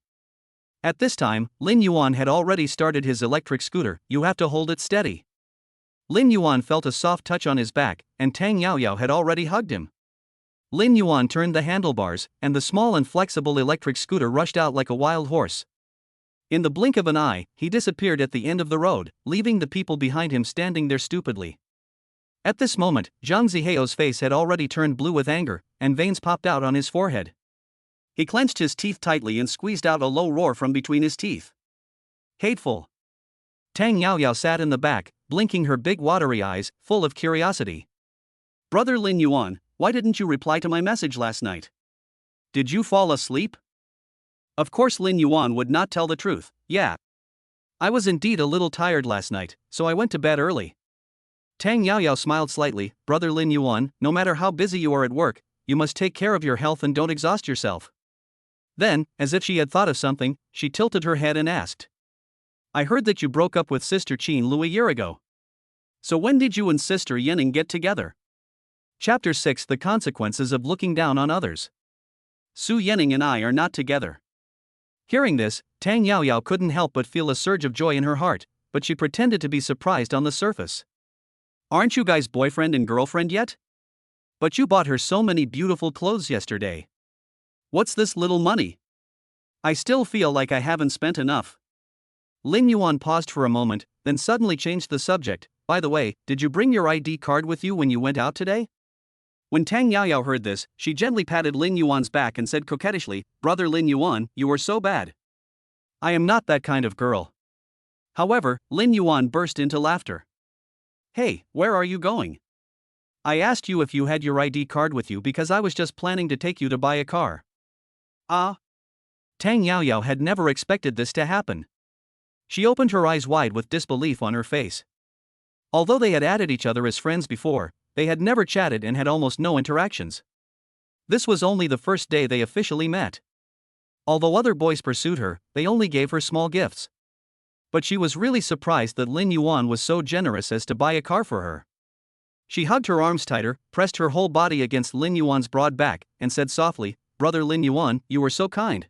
At this time, Lin Yuan had already started his electric scooter. You have to hold it steady. Lin Yuan felt a soft touch on his back, and Tang Yaoyao had already hugged him. Lin Yuan turned the handlebars, and the small and flexible electric scooter rushed out like a wild horse. In the blink of an eye, he disappeared at the end of the road, leaving the people behind him standing there stupidly. At this moment, Zhang Zihao's face had already turned blue with anger, and veins popped out on his forehead. He clenched his teeth tightly and squeezed out a low roar from between his teeth. Hateful. Tang Yaoyao sat in the back, blinking her big watery eyes, full of curiosity. Brother Lin Yuan, why didn't you reply to my message last night? Did you fall asleep? Of course Lin Yuan would not tell the truth. Yeah. I was indeed a little tired last night, so I went to bed early. Tang Yaoyao smiled slightly. Brother Lin Yuan, no matter how busy you are at work, you must take care of your health and don't exhaust yourself. Then, as if she had thought of something, she tilted her head and asked. I heard that you broke up with Sister Qin Lu a year ago. So when did you and Sister Yening get together? Chapter 6 The Consequences of Looking Down on Others. Su Yening and I are not together. Hearing this, Tang Yaoyao couldn't help but feel a surge of joy in her heart, but she pretended to be surprised on the surface. Aren't you guys boyfriend and girlfriend yet? But you bought her so many beautiful clothes yesterday. What's this little money? I still feel like I haven't spent enough. Lin Yuan paused for a moment, then suddenly changed the subject. By the way, did you bring your ID card with you when you went out today? When Tang Yaoyao heard this, she gently patted Lin Yuan's back and said coquettishly, Brother Lin Yuan, you are so bad. I am not that kind of girl. However, Lin Yuan burst into laughter. Hey, where are you going? I asked you if you had your ID card with you because I was just planning to take you to buy a car. Ah? Tang Yaoyao had never expected this to happen. She opened her eyes wide with disbelief on her face. Although they had added each other as friends before, they had never chatted and had almost no interactions. This was only the first day they officially met. Although other boys pursued her, they only gave her small gifts. But she was really surprised that Lin Yuan was so generous as to buy a car for her. She hugged her arms tighter, pressed her whole body against Lin Yuan's broad back, and said softly, Brother Lin Yuan, you were so kind.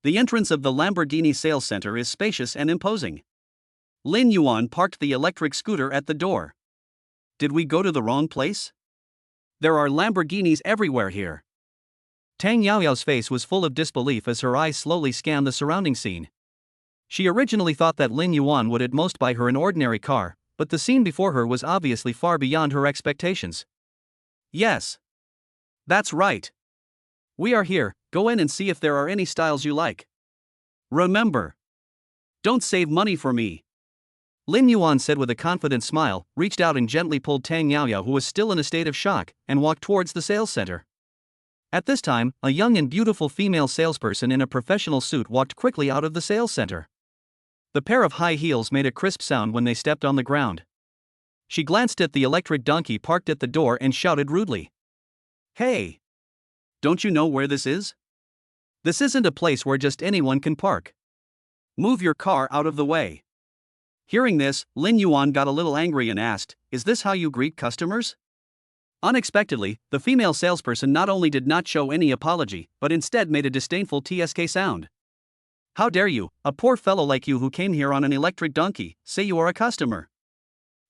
The entrance of the Lamborghini sales center is spacious and imposing. Lin Yuan parked the electric scooter at the door. Did we go to the wrong place? There are Lamborghinis everywhere here. Tang Yaoyao's face was full of disbelief as her eyes slowly scanned the surrounding scene. She originally thought that Lin Yuan would at most buy her an ordinary car, but the scene before her was obviously far beyond her expectations. Yes. That's right. We are here, go in and see if there are any styles you like. Remember. Don't save money for me. Lin Yuan said with a confident smile, reached out and gently pulled Tang Yaoyao, who was still in a state of shock, and walked towards the sales center. At this time, a young and beautiful female salesperson in a professional suit walked quickly out of the sales center. The pair of high heels made a crisp sound when they stepped on the ground. She glanced at the electric donkey parked at the door and shouted rudely, "Hey! Don't you know where this is? This isn't a place where just anyone can park. Move your car out of the way." Hearing this, Lin Yuan got a little angry and asked, "Is this how you greet customers?" Unexpectedly, the female salesperson not only did not show any apology, but instead made a disdainful TSK sound. "How dare you, a poor fellow like you who came here on an electric donkey, say you are a customer?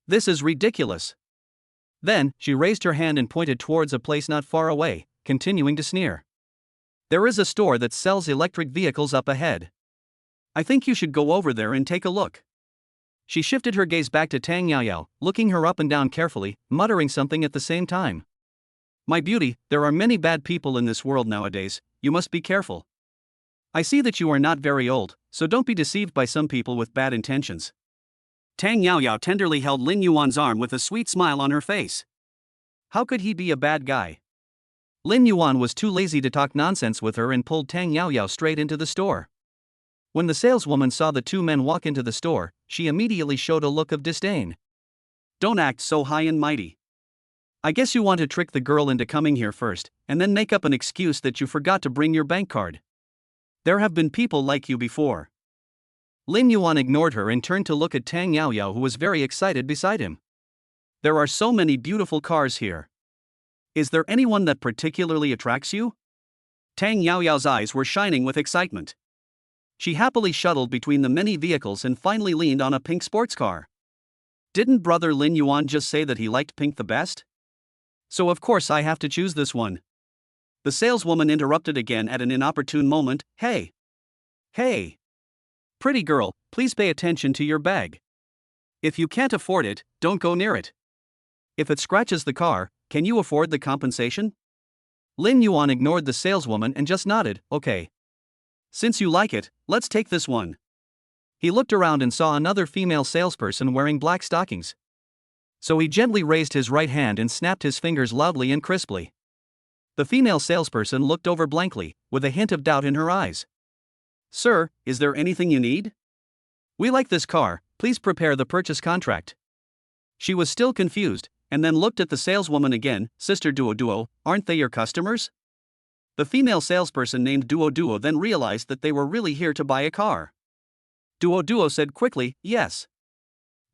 This is ridiculous." Then, she raised her hand and pointed towards a place not far away, continuing to sneer. "There is a store that sells electric vehicles up ahead. I think you should go over there and take a look." She shifted her gaze back to Tang Yaoyao, looking her up and down carefully, muttering something at the same time. "My beauty, there are many bad people in this world nowadays, you must be careful. I see that you are not very old, so don't be deceived by some people with bad intentions." Tang Yaoyao tenderly held Lin Yuan's arm with a sweet smile on her face. How could he be a bad guy? Lin Yuan was too lazy to talk nonsense with her and pulled Tang Yaoyao straight into the store. When the saleswoman saw the two men walk into the store, she immediately showed a look of disdain. "Don't act so high and mighty. I guess you want to trick the girl into coming here first, and then make up an excuse that you forgot to bring your bank card. There have been people like you before." Lin Yuan ignored her and turned to look at Tang Yaoyao, who was very excited beside him. "There are so many beautiful cars here. Is there anyone that particularly attracts you?" Tang Yaoyao's eyes were shining with excitement. She happily shuttled between the many vehicles and finally leaned on a pink sports car. Didn't brother Lin Yuan just say that he liked pink the best? So of course I have to choose this one. The saleswoman interrupted again at an inopportune moment. Hey! Hey! Pretty girl, please pay attention to your bag. If you can't afford it, don't go near it. If it scratches the car, can you afford the compensation?" Lin Yuan ignored the saleswoman and just nodded, "Okay. Since you like it, let's take this one." He looked around and saw another female salesperson wearing black stockings. So he gently raised his right hand and snapped his fingers loudly and crisply. The female salesperson looked over blankly, with a hint of doubt in her eyes. "Sir, is there anything you need? We like this car, please prepare the purchase contract." She was still confused, and then looked at the saleswoman again. "Sister Duo, aren't they your customers?" The female salesperson named Duo then realized that they were really here to buy a car. Duo said quickly, "Yes.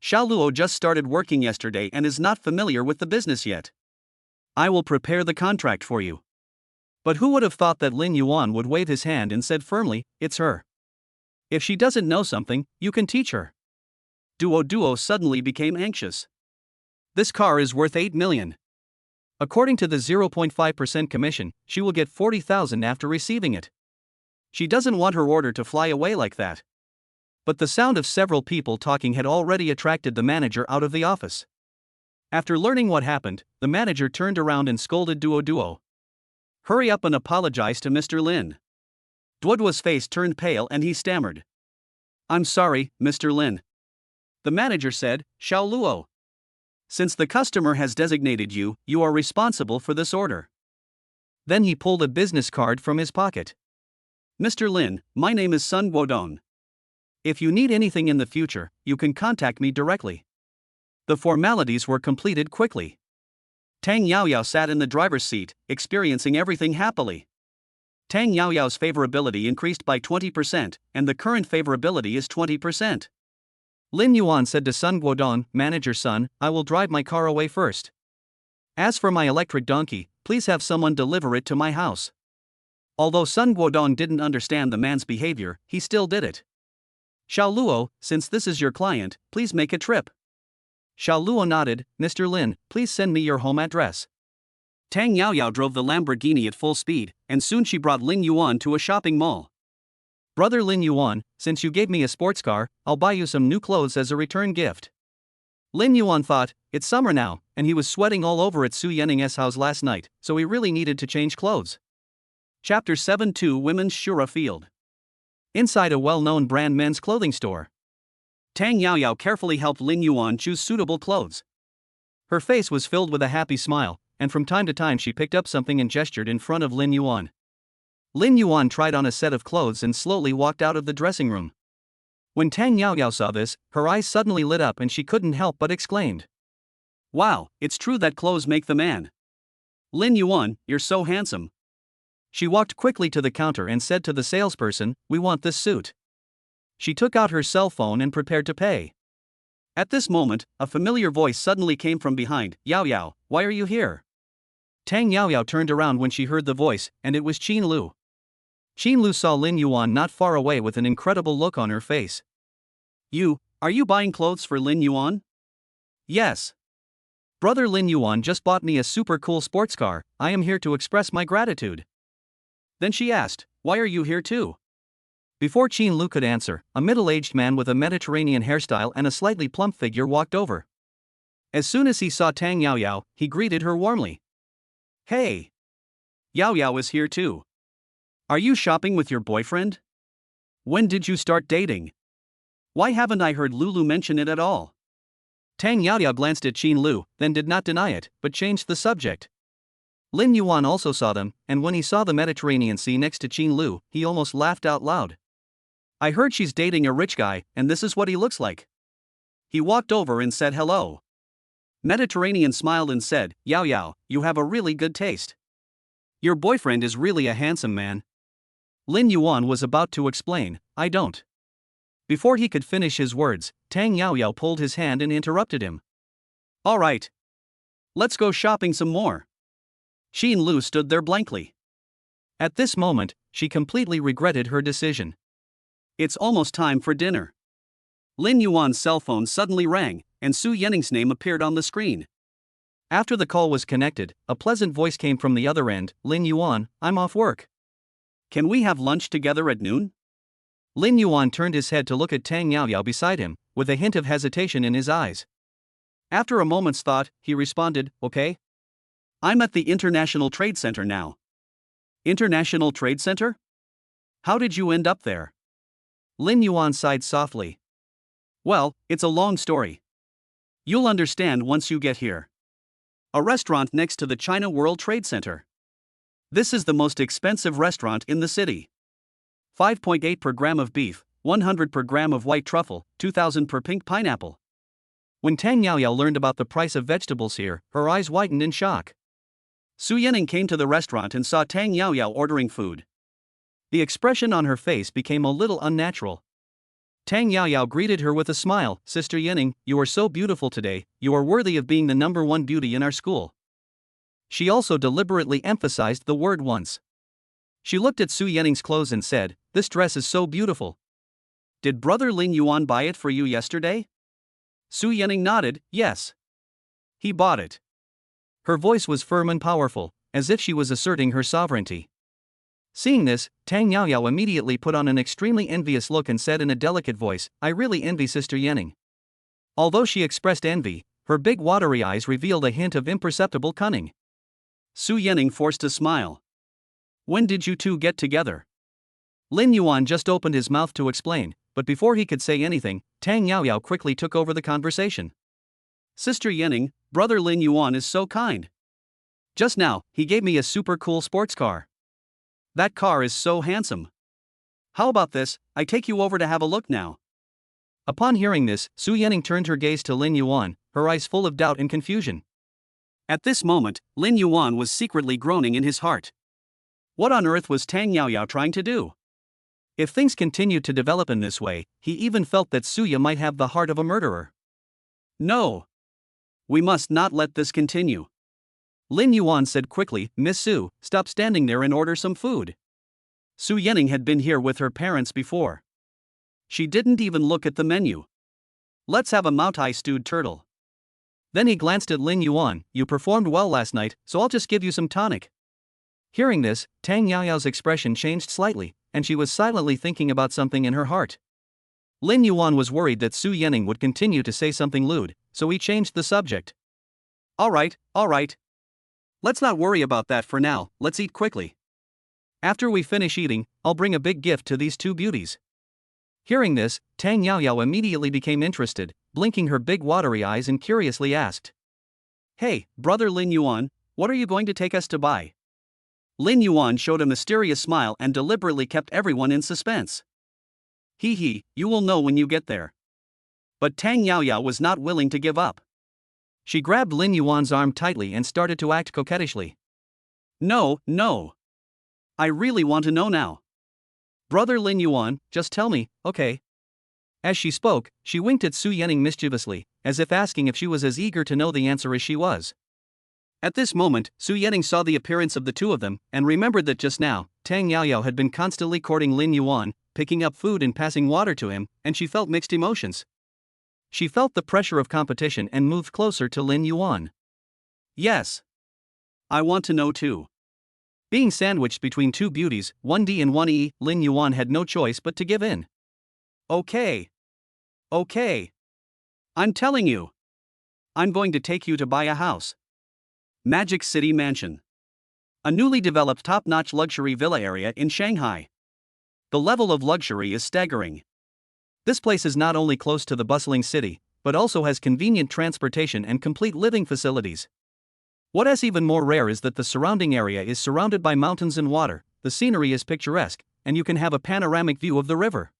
Luoluo just started working yesterday and is not familiar with the business yet. I will prepare the contract for you." But who would have thought that Lin Yuan would wave his hand and said firmly, "It's her. If she doesn't know something, you can teach her." Duo suddenly became anxious. "This car is worth 8 million. According to the 0.5% commission, she will get 40,000 after receiving it. She doesn't want her order to fly away like that." But the sound of several people talking had already attracted the manager out of the office. After learning what happened, the manager turned around and scolded Duo. "Hurry up and apologize to Mr. Lin." Duo's face turned pale and he stammered, "I'm sorry, Mr. Lin." The manager said, "Luoluo. Since the customer has designated you, you are responsible for this order." Then he pulled a business card from his pocket. "Mr. Lin, my name is Sun Guodong. If you need anything in the future, you can contact me directly." The formalities were completed quickly. Tang Yaoyao sat in the driver's seat, experiencing everything happily. Tang Yaoyao's favorability increased by 20%, and the current favorability is 20%. Lin Yuan said to Sun Guodong, "Manager Sun, I will drive my car away first. As for my electric donkey, please have someone deliver it to my house." Although Sun Guodong didn't understand the man's behavior, he still did it. "Luoluo, since this is your client, please make a trip." Luoluo nodded. "Mr. Lin, please send me your home address." Tang Yaoyao drove the Lamborghini at full speed, and soon she brought Lin Yuan to a shopping mall. "Brother Lin Yuan, since you gave me a sports car, I'll buy you some new clothes as a return gift." Lin Yuan thought, it's summer now, and he was sweating all over at Su Yening's house last night, so he really needed to change clothes. Chapter 7-2 Women's Shura Field. Inside a well-known brand men's clothing store, Tang Yaoyao carefully helped Lin Yuan choose suitable clothes. Her face was filled with a happy smile, and from time to time she picked up something and gestured in front of Lin Yuan. Lin Yuan tried on a set of clothes and slowly walked out of the dressing room. When Tang Yaoyao saw this, her eyes suddenly lit up and she couldn't help but exclaimed. Wow, it's true that clothes make the man. Lin Yuan, you're so handsome. She walked quickly to the counter and said to the salesperson, we want this suit. She took out her cell phone and prepared to pay. At this moment, a familiar voice suddenly came from behind. Yaoyao, why are you here? Tang Yaoyao turned around when she heard the voice, and it was Qin Lu. Qin Lu saw Lin Yuan not far away with an incredible look on her face. Are you buying clothes for Lin Yuan? Yes. Brother Lin Yuan just bought me a super cool sports car, I am here to express my gratitude. Then she asked, why are you here too? Before Qin Lu could answer, a middle-aged man with a Mediterranean hairstyle and a slightly plump figure walked over. As soon as he saw Tang Yaoyao, he greeted her warmly. Hey! Yaoyao is here too. Are you shopping with your boyfriend? When did you start dating? Why haven't I heard Luoluo mention it at all? Tang Yaoyao glanced at Qin Lu, then did not deny it, but changed the subject. Lin Yuan also saw them, and when he saw the Mediterranean Sea next to Qin Lu, he almost laughed out loud. I heard she's dating a rich guy, and this is what he looks like. He walked over and said hello. Mediterranean smiled and said, Yaoyao, you have a really good taste. Your boyfriend is really a handsome man. Lin Yuan was about to explain, I don't. Before he could finish his words, Tang Yaoyao pulled his hand and interrupted him. All right. Let's go shopping some more. Qin Lu stood there blankly. At this moment, she completely regretted her decision. It's almost time for dinner. Lin Yuan's cell phone suddenly rang, and Su Yening's name appeared on the screen. After the call was connected, a pleasant voice came from the other end. Lin Yuan, I'm off work. Can we have lunch together at noon? Lin Yuan turned his head to look at Tang Yaoyao beside him, with a hint of hesitation in his eyes. After a moment's thought, he responded, okay. I'm at the International Trade Center now. International Trade Center? How did you end up there? Lin Yuan sighed softly. Well, it's a long story. You'll understand once you get here. A restaurant next to the China World Trade Center. This is the most expensive restaurant in the city. 5.8 per gram of beef, 100 per gram of white truffle, 2,000 per pink pineapple. When Tang Yaoyao learned about the price of vegetables here, her eyes widened in shock. Su Yening came to the restaurant and saw Tang Yaoyao ordering food. The expression on her face became a little unnatural. Tang Yaoyao greeted her with a smile. Sister Yening, you are so beautiful today, you are worthy of being the #1 beauty in our school. She also deliberately emphasized the word once. She looked at Su Yening's clothes and said, this dress is so beautiful. Did brother Lin Yuan buy it for you yesterday? Su Yening nodded, yes. He bought it. Her voice was firm and powerful, as if she was asserting her sovereignty. Seeing this, Tang Yaoyao immediately put on an extremely envious look and said in a delicate voice, I really envy Sister Yening. Although she expressed envy, her big watery eyes revealed a hint of imperceptible cunning. Su Yening forced a smile. When did you two get together? Lin Yuan just opened his mouth to explain, but before he could say anything, Tang Yaoyao quickly took over the conversation. Sister Yening, brother Lin Yuan is so kind. Just now, he gave me a super cool sports car. That car is so handsome. How about this, I take you over to have a look now. Upon hearing this, Su Yening turned her gaze to Lin Yuan, her eyes full of doubt and confusion. At this moment, Lin Yuan was secretly groaning in his heart. What on earth was Tang Yaoyao trying to do? If things continued to develop in this way, he even felt that Suya might have the heart of a murderer. No. We must not let this continue. Lin Yuan said quickly, Miss Su, stop standing there and order some food. Su Yening had been here with her parents before. She didn't even look at the menu. Let's have a Maotai stewed turtle. Then he glanced at Lin Yuan, you performed well last night, so I'll just give you some tonic. Hearing this, Tang Yaoyao's expression changed slightly, and she was silently thinking about something in her heart. Lin Yuan was worried that Su Yening would continue to say something lewd, so he changed the subject. All right. Let's not worry about that for now, let's eat quickly. After we finish eating, I'll bring a big gift to these two beauties. Hearing this, Tang Yaoyao immediately became interested, blinking her big watery eyes and curiously asked. Hey, brother Lin Yuan, what are you going to take us to buy? Lin Yuan showed a mysterious smile and deliberately kept everyone in suspense. Hee hee, you will know when you get there. But Tang Yaoyao was not willing to give up. She grabbed Lin Yuan's arm tightly and started to act coquettishly. No, no. I really want to know now. Brother Lin Yuan, just tell me, okay? As she spoke, she winked at Su Yening mischievously, as if asking if she was as eager to know the answer as she was. At this moment, Su Yening saw the appearance of the two of them, and remembered that just now, Tang Yaoyao had been constantly courting Lin Yuan, picking up food and passing water to him, and she felt mixed emotions. She felt the pressure of competition and moved closer to Lin Yuan. Yes. I want to know too. Being sandwiched between two beauties, one D and one E, Lin Yuan had no choice but to give in. Okay. Okay. I'm telling you. I'm going to take you to buy a house. Magic City Mansion. A newly developed top-notch luxury villa area in Shanghai. The level of luxury is staggering. This place is not only close to the bustling city, but also has convenient transportation and complete living facilities. What is even more rare is that the surrounding area is surrounded by mountains and water, the scenery is picturesque, and you can have a panoramic view of the river.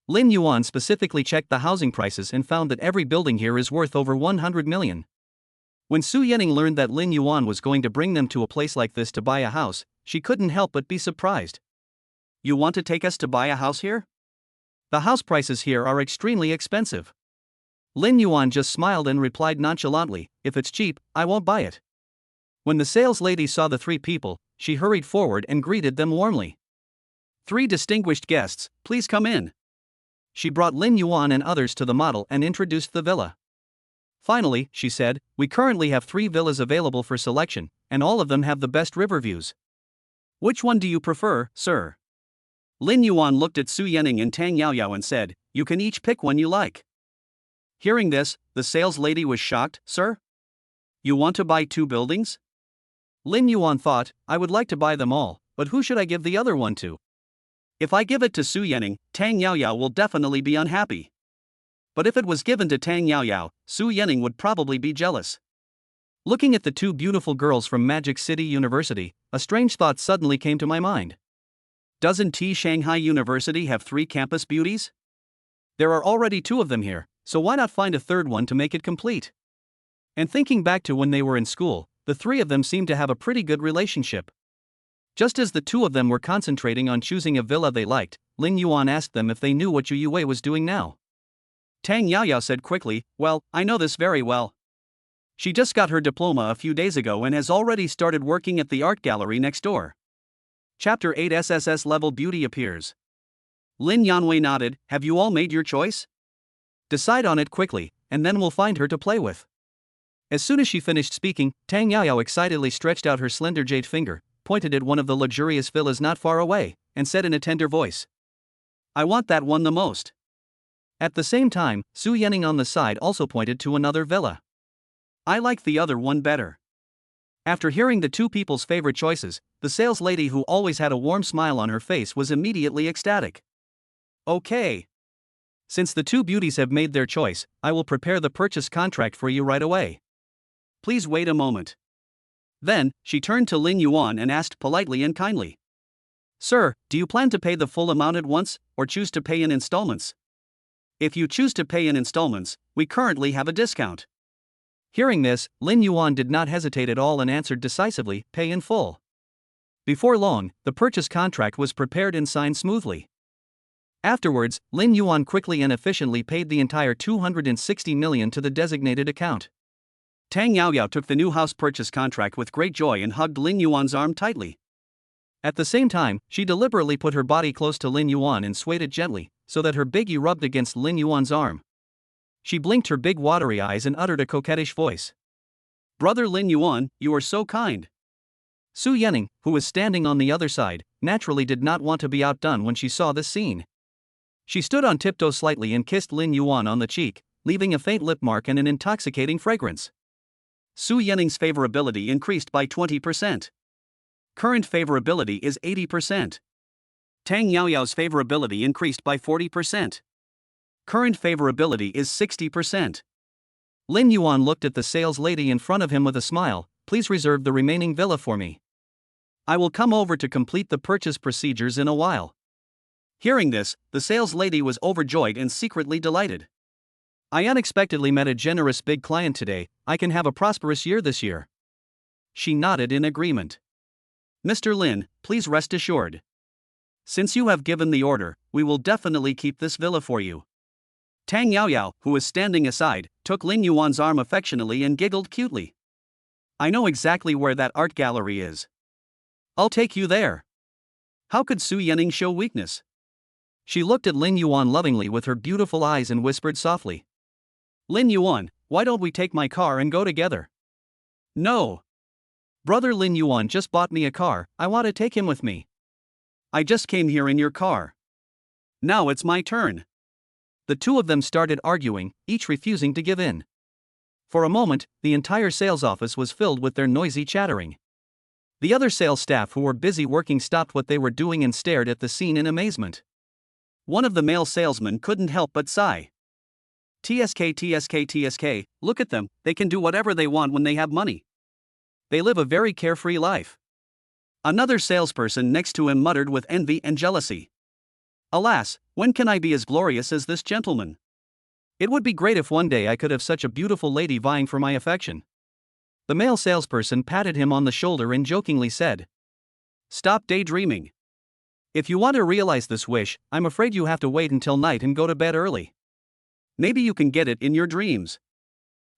Lin Yuan specifically checked the housing prices and found that every building here is worth over 100 million. When Su Yening learned that Lin Yuan was going to bring them to a place like this to buy a house, she couldn't help but be surprised. You want to take us to buy a house here? The house prices here are extremely expensive. Lin Yuan just smiled and replied nonchalantly, if it's cheap, I won't buy it. When the sales lady saw the three people, she hurried forward and greeted them warmly. 3 distinguished guests, please come in. She brought Lin Yuan and others to the model and introduced the villa. Finally, she said, we currently have 3 villas available for selection, and all of them have the best river views. Which one do you prefer, sir? Lin Yuan looked at Su Yening and Tang Yaoyao and said, you can each pick one you like. Hearing this, the sales lady was shocked. Sir? You want to buy 2 buildings? Lin Yuan thought, I would like to buy them all, but who should I give the other one to? If I give it to Su Yening, Tang Yaoyao will definitely be unhappy. But if it was given to Tang Yaoyao, Su Yening would probably be jealous. Looking at the 2 beautiful girls from Magic City University, a strange thought suddenly came to my mind. Doesn't Shanghai University have 3 campus beauties? There are already 2 of them here, so why not find a third one to make it complete? And thinking back to when they were in school, the 3 of them seemed to have a pretty good relationship. Just as the 2 of them were concentrating on choosing a villa they liked, Lin Yuan asked them if they knew what Yu Yaowei was doing now. Tang Yaoyao said quickly, well, I know this very well. She just got her diploma a few days ago and has already started working at the art gallery next door. Chapter 8 SSS Level Beauty appears. Lin Yaowei nodded, have you all made your choice? Decide on it quickly, and then we'll find her to play with. As soon as she finished speaking, Tang Yaoyao excitedly stretched out her slender jade finger, pointed at one of the luxurious villas not far away, and said in a tender voice, I want that one the most. At the same time, Su Yening on the side also pointed to another villa. I like the other one better. After hearing the 2 people's favorite choices, the sales lady who always had a warm smile on her face was immediately ecstatic. Okay. Since the 2 beauties have made their choice, I will prepare the purchase contract for you right away. Please wait a moment. Then, she turned to Lin Yuan and asked politely and kindly. Sir, do you plan to pay the full amount at once, or choose to pay in installments? If you choose to pay in installments, we currently have a discount. Hearing this, Lin Yuan did not hesitate at all and answered decisively, pay in full. Before long, the purchase contract was prepared and signed smoothly. Afterwards, Lin Yuan quickly and efficiently paid the entire 260 million to the designated account. Tang Yaoyao took the new house purchase contract with great joy and hugged Lin Yuan's arm tightly. At the same time, she deliberately put her body close to Lin Yuan and swayed it gently, so that her biggie rubbed against Lin Yuan's arm. She blinked her big watery eyes and uttered a coquettish voice. Brother Lin Yuan, you are so kind. Su Yening, who was standing on the other side, naturally did not want to be outdone when she saw this scene. She stood on tiptoe slightly and kissed Lin Yuan on the cheek, leaving a faint lip mark and an intoxicating fragrance. Su Yening's favorability increased by 20%. Current favorability is 80%. Tang Yaoyao's favorability increased by 40%. Current favorability is 60%. Lin Yuan looked at the sales lady in front of him with a smile, please reserve the remaining villa for me. I will come over to complete the purchase procedures in a while. Hearing this, the sales lady was overjoyed and secretly delighted. I unexpectedly met a generous big client today. I can have a prosperous year this year. She nodded in agreement. Mr. Lin, please rest assured. Since you have given the order, we will definitely keep this villa for you. Tang Yaoyao, who was standing aside, took Lin Yuan's arm affectionately and giggled cutely. I know exactly where that art gallery is. I'll take you there. How could Su Yanning show weakness? She looked at Lin Yuan lovingly with her beautiful eyes and whispered softly. Lin Yuan, why don't we take my car and go together? No. Brother Lin Yuan just bought me a car, I want to take him with me. I just came here in your car. Now it's my turn. The two of them started arguing, each refusing to give in. For a moment, the entire sales office was filled with their noisy chattering. The other sales staff who were busy working stopped what they were doing and stared at the scene in amazement. One of the male salesmen couldn't help but sigh. TSK, look at them, they can do whatever they want when they have money. They live a very carefree life. Another salesperson next to him muttered with envy and jealousy. Alas, when can I be as glorious as this gentleman? It would be great if one day I could have such a beautiful lady vying for my affection. The male salesperson patted him on the shoulder and jokingly said, Stop daydreaming. If you want to realize this wish, I'm afraid you have to wait until night and go to bed early. Maybe you can get it in your dreams.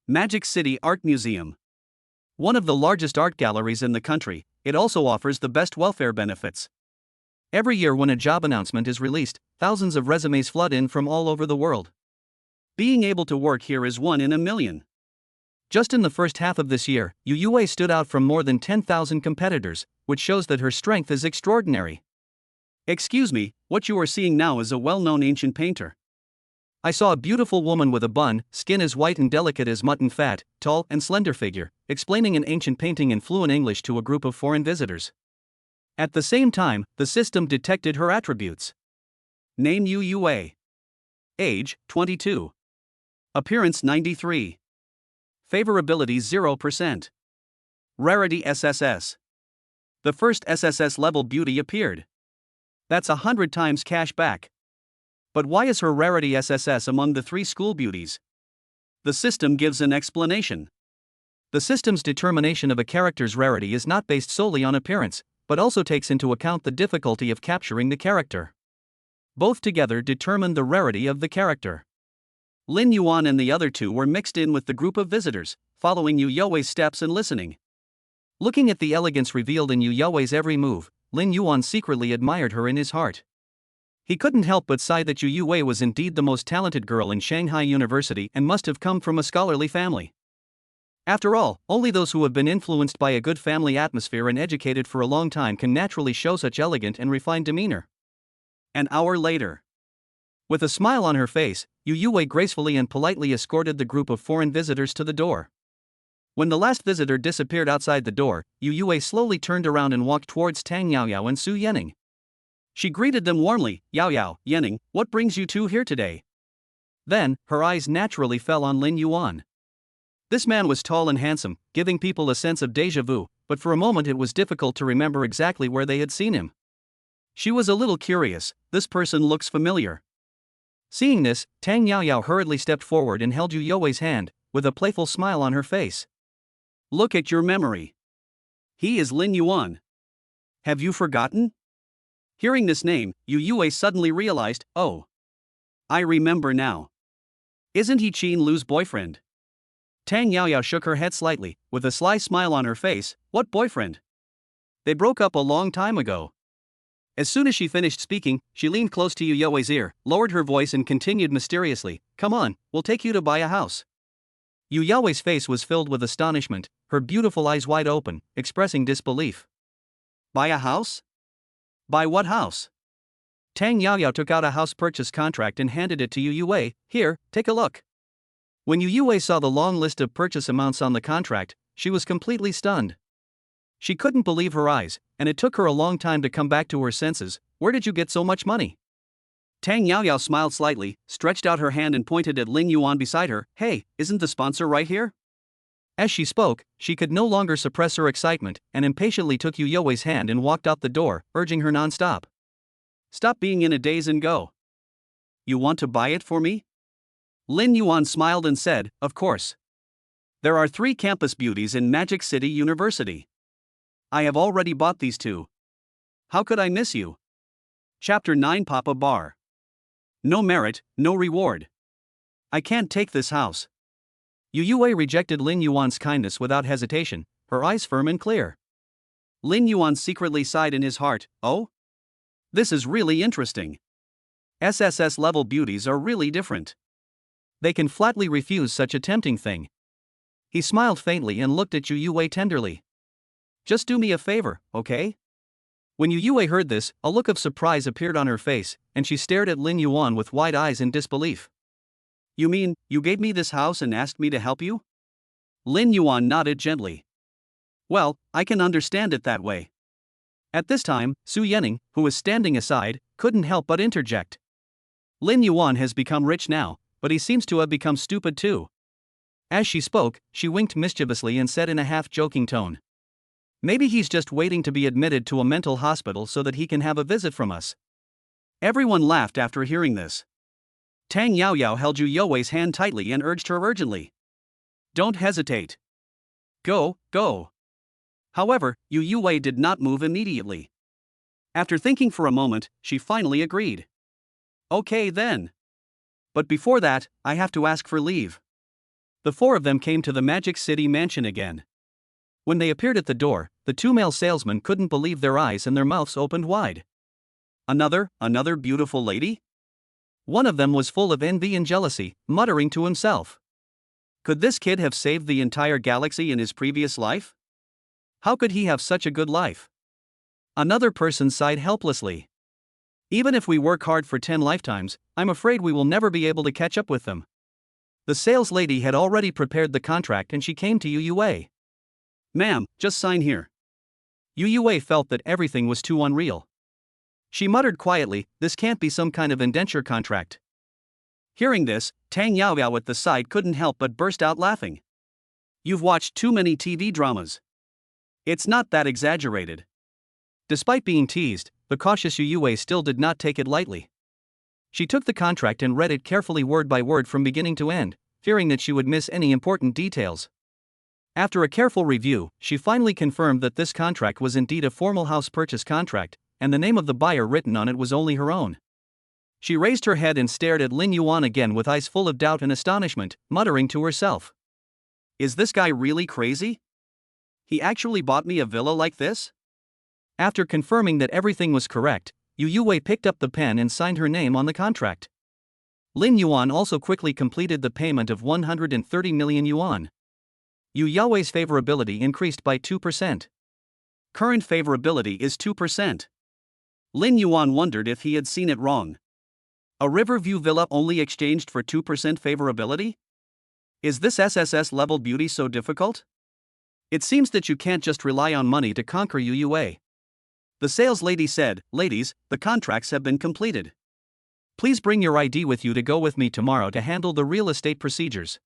Magic City Art Museum. One of the largest art galleries in the country, it also offers the best welfare benefits. Every year when a job announcement is released, thousands of resumes flood in from all over the world. Being able to work here is 1 in a million. Just in the first half of this year, Yu Yaowei stood out from more than 10,000 competitors, which shows that her strength is extraordinary. Excuse me, what you are seeing now is a well-known ancient painter. I saw a beautiful woman with a bun, skin as white and delicate as mutton fat, tall and slender figure, explaining an ancient painting in fluent English to a group of foreign visitors. At the same time, the system detected her attributes. Name Yu Yaowei. Age, 22. Appearance 93. Favorability 0%. Rarity SSS. The first SSS level beauty appeared. That's 100 times cashback. But why is her rarity SSS among the 3 school beauties? The system gives an explanation. The system's determination of a character's rarity is not based solely on appearance, but also takes into account the difficulty of capturing the character. Both together determine the rarity of the character. Lin Yuan and the other two were mixed in with the group of visitors, following Yu Yaowei's steps and listening. Looking at the elegance revealed in Yu Yaowei's every move, Lin Yuan secretly admired her in his heart. He couldn't help but sigh that Yu Yaowei was indeed the most talented girl in Shanghai University and must have come from a scholarly family. After all, only those who have been influenced by a good family atmosphere and educated for a long time can naturally show such elegant and refined demeanor. An hour later. With a smile on her face, Yu Yaowei gracefully and politely escorted the group of foreign visitors to the door. When the last visitor disappeared outside the door, Yu Yaowei slowly turned around and walked towards Tang Yaoyao and Su Yanning. She greeted them warmly. Yaoyao, Yanning, what brings you two here today? Then, her eyes naturally fell on Lin Yuan. This man was tall and handsome, giving people a sense of déjà vu, but for a moment it was difficult to remember exactly where they had seen him. She was a little curious, this person looks familiar. Seeing this, Tang Yaoyao hurriedly stepped forward and held Yu Yaowei's hand, with a playful smile on her face. Look at your memory. He is Lin Yuan. Have you forgotten? Hearing this name, Yu Yaowei suddenly realized, oh. I remember now. Isn't he Qin Lu's boyfriend? Tang Yaoyao shook her head slightly, with a sly smile on her face. What boyfriend? They broke up a long time ago. As soon as she finished speaking, she leaned close to Yu Yaowei's ear, lowered her voice and continued mysteriously, come on, we'll take you to buy a house. Yu Yaowei's face was filled with astonishment, her beautiful eyes wide open, expressing disbelief. Buy a house? Buy what house? Tang Yaoyao took out a house purchase contract and handed it to Yu Yaowei. Here, take a look. When Yu Yaowei saw the long list of purchase amounts on the contract, she was completely stunned. She couldn't believe her eyes, and it took her a long time to come back to her senses. Where did you get so much money? Tang Yaoyao smiled slightly, stretched out her hand and pointed at Lin Yuan beside her. Hey, isn't the sponsor right here? As she spoke, she could no longer suppress her excitement and impatiently took Yu Yaowei's hand and walked out the door, urging her non-stop. Stop being in a daze and go. You want to buy it for me? Lin Yuan smiled and said, of course. There are 3 campus beauties in Magic City University. I have already bought these 2. How could I miss you? Chapter 9 Papa Bar. No merit, no reward. I can't take this house. Yu Yaowei rejected Lin Yuan's kindness without hesitation, her eyes firm and clear. Lin Yuan secretly sighed in his heart, oh? This is really interesting. SSS level beauties are really different. They can flatly refuse such a tempting thing. He smiled faintly and looked at Yu Yaowei tenderly. Just do me a favor, okay? When Yu Yaowei heard this, a look of surprise appeared on her face, and she stared at Lin Yuan with wide eyes in disbelief. You mean, you gave me this house and asked me to help you? Lin Yuan nodded gently. Well, I can understand it that way. At this time, Su Yening, who was standing aside, couldn't help but interject. Lin Yuan has become rich now, but he seems to have become stupid too. As she spoke, she winked mischievously and said in a half-joking tone. Maybe he's just waiting to be admitted to a mental hospital so that he can have a visit from us. Everyone laughed after hearing this. Tang Yaoyao held Yu Yaowei's hand tightly and urged her urgently. Don't hesitate. Go, go. However, Yu Yaowei did not move immediately. After thinking for a moment, she finally agreed. Okay then. But before that, I have to ask for leave. The 4 of them came to the Magic City mansion again. When they appeared at the door, the 2 male salesmen couldn't believe their eyes and their mouths opened wide. Another beautiful lady? One of them was full of envy and jealousy, muttering to himself. Could this kid have saved the entire galaxy in his previous life? How could he have such a good life? Another person sighed helplessly. Even if we work hard for 10 lifetimes, I'm afraid we will never be able to catch up with them. The sales lady had already prepared the contract and she came to Yu Yaowei. Ma'am, just sign here. Yu Yaowei felt that everything was too unreal. She muttered quietly, this can't be some kind of indenture contract. Hearing this, Tang Yaoyao at the side couldn't help but burst out laughing. You've watched too many TV dramas. It's not that exaggerated. Despite being teased, the cautious Yu Yaowei still did not take it lightly. She took the contract and read it carefully word by word from beginning to end, fearing that she would miss any important details. After a careful review, she finally confirmed that this contract was indeed a formal house purchase contract, and the name of the buyer written on it was only her own. She raised her head and stared at Lin Yuan again with eyes full of doubt and astonishment, muttering to herself. Is this guy really crazy? He actually bought me a villa like this? After confirming that everything was correct, Yu Yaowei picked up the pen and signed her name on the contract. Lin Yuan also quickly completed the payment of 130 million yuan. Yu Yaowei's favorability increased by 2%. Current favorability is 2%. Lin Yuan wondered if he had seen it wrong. A Riverview villa only exchanged for 2% favorability? Is this SSS level beauty so difficult? It seems that you can't just rely on money to conquer Yu Yaowei. The sales lady said, ladies, the contracts have been completed. Please bring your ID with you to go with me tomorrow to handle the real estate procedures.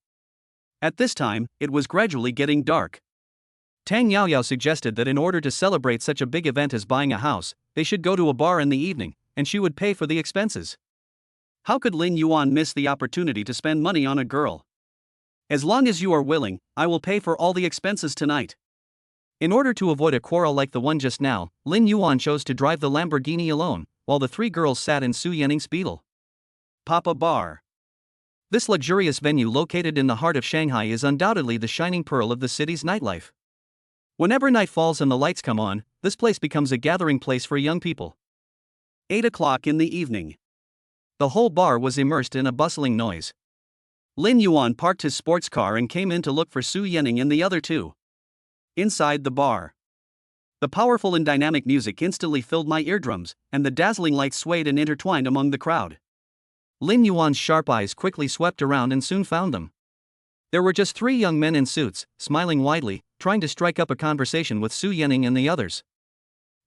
At this time, it was gradually getting dark. Tang Yaoyao suggested that in order to celebrate such a big event as buying a house, they should go to a bar in the evening, and she would pay for the expenses. How could Lin Yuan miss the opportunity to spend money on a girl? As long as you are willing, I will pay for all the expenses tonight. In order to avoid a quarrel like the one just now, Lin Yuan chose to drive the Lamborghini alone, while the 3 girls sat in Su Yening's Beetle. Papa Bar. This luxurious venue located in the heart of Shanghai is undoubtedly the shining pearl of the city's nightlife. Whenever night falls and the lights come on, this place becomes a gathering place for young people. 8 o'clock in the evening. The whole bar was immersed in a bustling noise. Lin Yuan parked his sports car and came in to look for Su Yening and the other 2. Inside the bar, the powerful and dynamic music instantly filled my eardrums, and the dazzling lights swayed and intertwined among the crowd. Lin Yuan's sharp eyes quickly swept around and soon found them. There were just 3 young men in suits, smiling widely, trying to strike up a conversation with Su Yening and the others.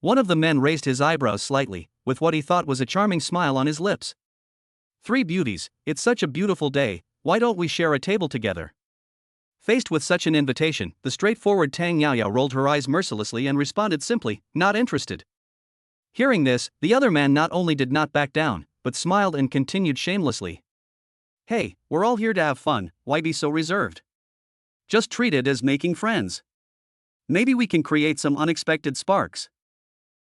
One of the men raised his eyebrows slightly, with what he thought was a charming smile on his lips. 3 beauties, it's such a beautiful day, why don't we share a table together? Faced with such an invitation, the straightforward Tang Yaoyao rolled her eyes mercilessly and responded simply, "Not interested." Hearing this, the other man not only did not back down, but smiled and continued shamelessly. Hey, we're all here to have fun, why be so reserved? Just treat it as making friends. Maybe we can create some unexpected sparks.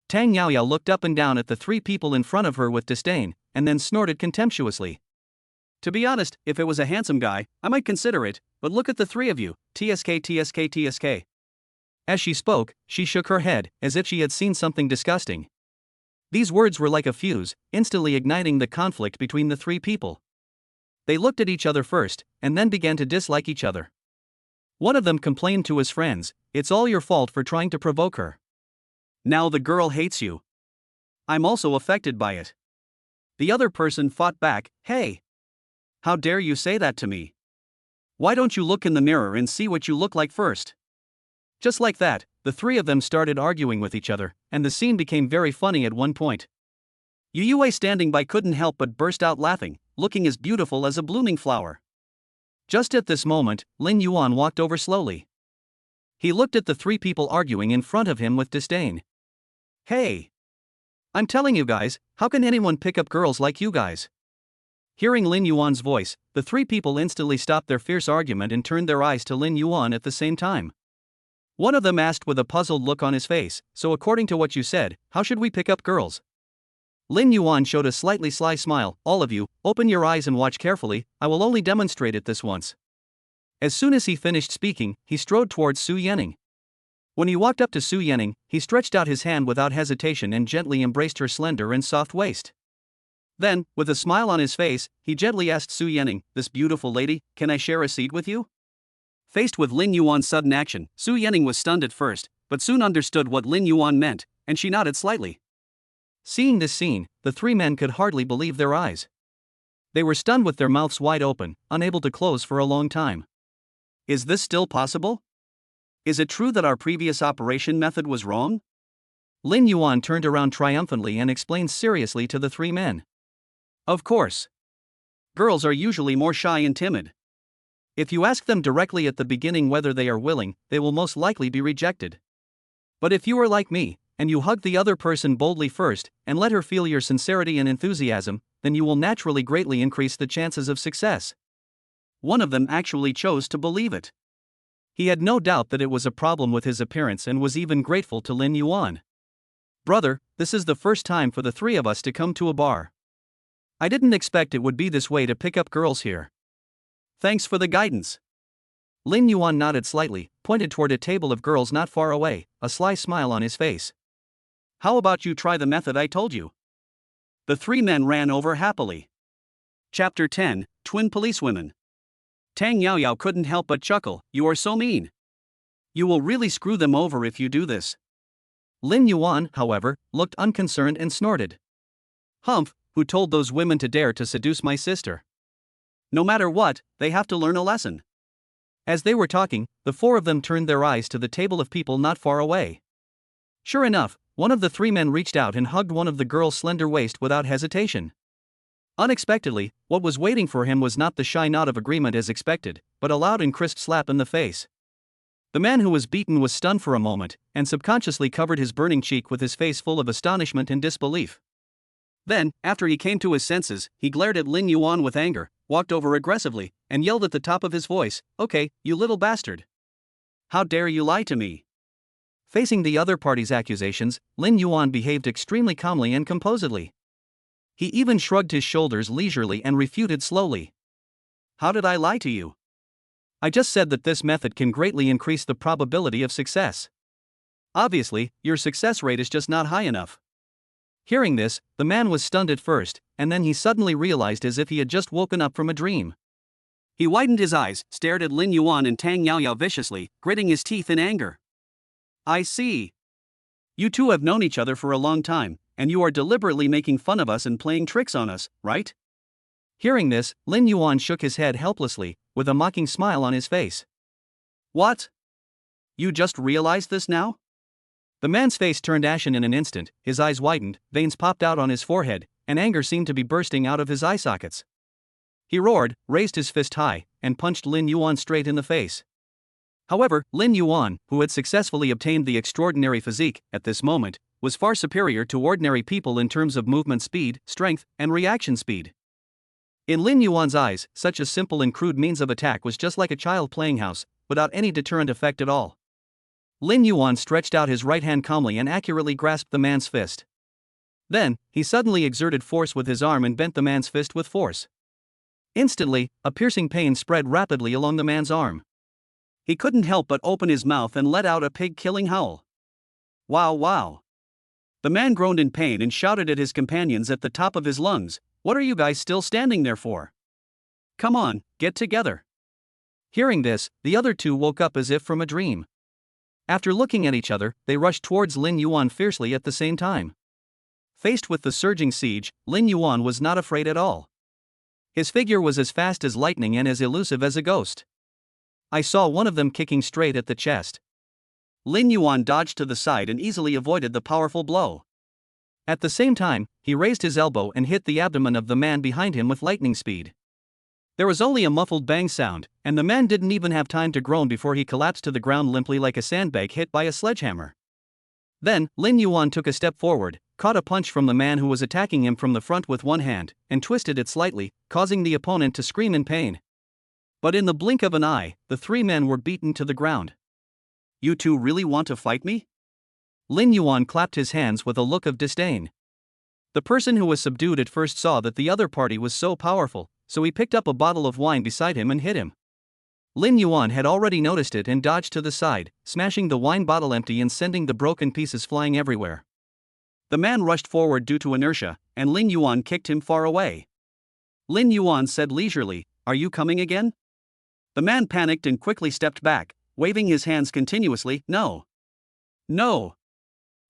Tang Yaoyao looked up and down at the three people in front of her with disdain, and then snorted contemptuously. To be honest, if it was a handsome guy, I might consider it, but look at the three of you, TSK TSK TSK. As she spoke, she shook her head, as if she had seen something disgusting. These words were like a fuse, instantly igniting the conflict between the three people. They looked at each other first, and then began to dislike each other. One of them complained to his friends, "It's all your fault for trying to provoke her. Now the girl hates you. I'm also affected by it." The other person fought back, "Hey! How dare you say that to me? Why don't you look in the mirror and see what you look like first?" Just like that, the three of them started arguing with each other, and the scene became very funny at one point. Yu Yaowei standing by couldn't help but burst out laughing, looking as beautiful as a blooming flower. Just at this moment, Lin Yuan walked over slowly. He looked at the three people arguing in front of him with disdain. "Hey! I'm telling you guys, how can anyone pick up girls like you guys?" Hearing Lin Yuan's voice, the three people instantly stopped their fierce argument and turned their eyes to Lin Yuan at the same time. One of them asked with a puzzled look on his face, "So according to what you said, how should we pick up girls?" Lin Yuan showed a slightly sly smile. "All of you, open your eyes and watch carefully, I will only demonstrate it this once." As soon as he finished speaking, he strode towards Su Yanning. When he walked up to Su Yanning, he stretched out his hand without hesitation and gently embraced her slender and soft waist. Then, with a smile on his face, he gently asked Su Yanning, "This beautiful lady, can I share a seat with you?" Faced with Lin Yuan's sudden action, Su Yanning was stunned at first, but soon understood what Lin Yuan meant, and she nodded slightly. Seeing this scene, the three men could hardly believe their eyes. They were stunned with their mouths wide open, unable to close for a long time. Is this still possible? Is it true that our previous operation method was wrong? Lin Yuan turned around triumphantly and explained seriously to the three men. Of course. Girls are usually more shy and timid. If you ask them directly at the beginning whether they are willing, they will most likely be rejected. But if you are like me, and you hug the other person boldly first, and let her feel your sincerity and enthusiasm, then you will naturally greatly increase the chances of success. One of them actually chose to believe it. He had no doubt that it was a problem with his appearance and was even grateful to Lin Yuan. "Brother, this is the first time for the three of us to come to a bar. I didn't expect it would be this way to pick up girls here. Thanks for the guidance." Lin Yuan nodded slightly, pointed toward a table of girls not far away, a sly smile on his face. "How about you try the method I told you?" The three men ran over happily. Chapter 10, Twin Policewomen. Tang Yaoyao couldn't help but chuckle, "You are so mean. You will really screw them over if you do this." Lin Yuan, however, looked unconcerned and snorted. "Humph, who told those women to dare to seduce my sister? No matter what, they have to learn a lesson." As they were talking, the four of them turned their eyes to the table of people not far away. Sure enough, one of the three men reached out and hugged one of the girl's slender waist without hesitation. Unexpectedly, what was waiting for him was not the shy nod of agreement as expected, but a loud and crisp slap in the face. The man who was beaten was stunned for a moment, and subconsciously covered his burning cheek with his face full of astonishment and disbelief. Then, after he came to his senses, he glared at Lin Yuan with anger, walked over aggressively, and yelled at the top of his voice, "Okay, you little bastard. How dare you lie to me?" Facing the other party's accusations, Lin Yuan behaved extremely calmly and composedly. He even shrugged his shoulders leisurely and refuted slowly. "How did I lie to you? I just said that this method can greatly increase the probability of success. Obviously, your success rate is just not high enough." Hearing this, the man was stunned at first, and then he suddenly realized as if he had just woken up from a dream. He widened his eyes, stared at Lin Yuan and Tang Yaoyao viciously, gritting his teeth in anger. "I see. You two have known each other for a long time, and you are deliberately making fun of us and playing tricks on us, right?" Hearing this, Lin Yuan shook his head helplessly, with a mocking smile on his face. "What? You just realized this now?" The man's face turned ashen in an instant, his eyes widened, veins popped out on his forehead, and anger seemed to be bursting out of his eye sockets. He roared, raised his fist high, and punched Lin Yuan straight in the face. However, Lin Yuan, who had successfully obtained the extraordinary physique at this moment, was far superior to ordinary people in terms of movement speed, strength, and reaction speed. In Lin Yuan's eyes, such a simple and crude means of attack was just like a child playing house, without any deterrent effect at all. Lin Yuan stretched out his right hand calmly and accurately grasped the man's fist. Then, he suddenly exerted force with his arm and bent the man's fist with force. Instantly, a piercing pain spread rapidly along the man's arm. He couldn't help but open his mouth and let out a pig-killing howl. Wow, wow. The man groaned in pain and shouted at his companions at the top of his lungs, "What are you guys still standing there for? Come on, get together." Hearing this, the other two woke up as if from a dream. After looking at each other, they rushed towards Lin Yuan fiercely at the same time. Faced with the surging siege, Lin Yuan was not afraid at all. His figure was as fast as lightning and as elusive as a ghost. I saw one of them kicking straight at the chest. Lin Yuan dodged to the side and easily avoided the powerful blow. At the same time, he raised his elbow and hit the abdomen of the man behind him with lightning speed. There was only a muffled bang sound, and the man didn't even have time to groan before he collapsed to the ground limply like a sandbag hit by a sledgehammer. Then, Lin Yuan took a step forward, caught a punch from the man who was attacking him from the front with one hand, and twisted it slightly, causing the opponent to scream in pain. But in the blink of an eye, the three men were beaten to the ground. "You two really want to fight me?" Lin Yuan clapped his hands with a look of disdain. The person who was subdued at first saw that the other party was so powerful, so he picked up a bottle of wine beside him and hit him. Lin Yuan had already noticed it and dodged to the side, smashing the wine bottle empty and sending the broken pieces flying everywhere. The man rushed forward due to inertia, and Lin Yuan kicked him far away. Lin Yuan said leisurely, "Are you coming again?" The man panicked and quickly stepped back, waving his hands continuously, "No. No.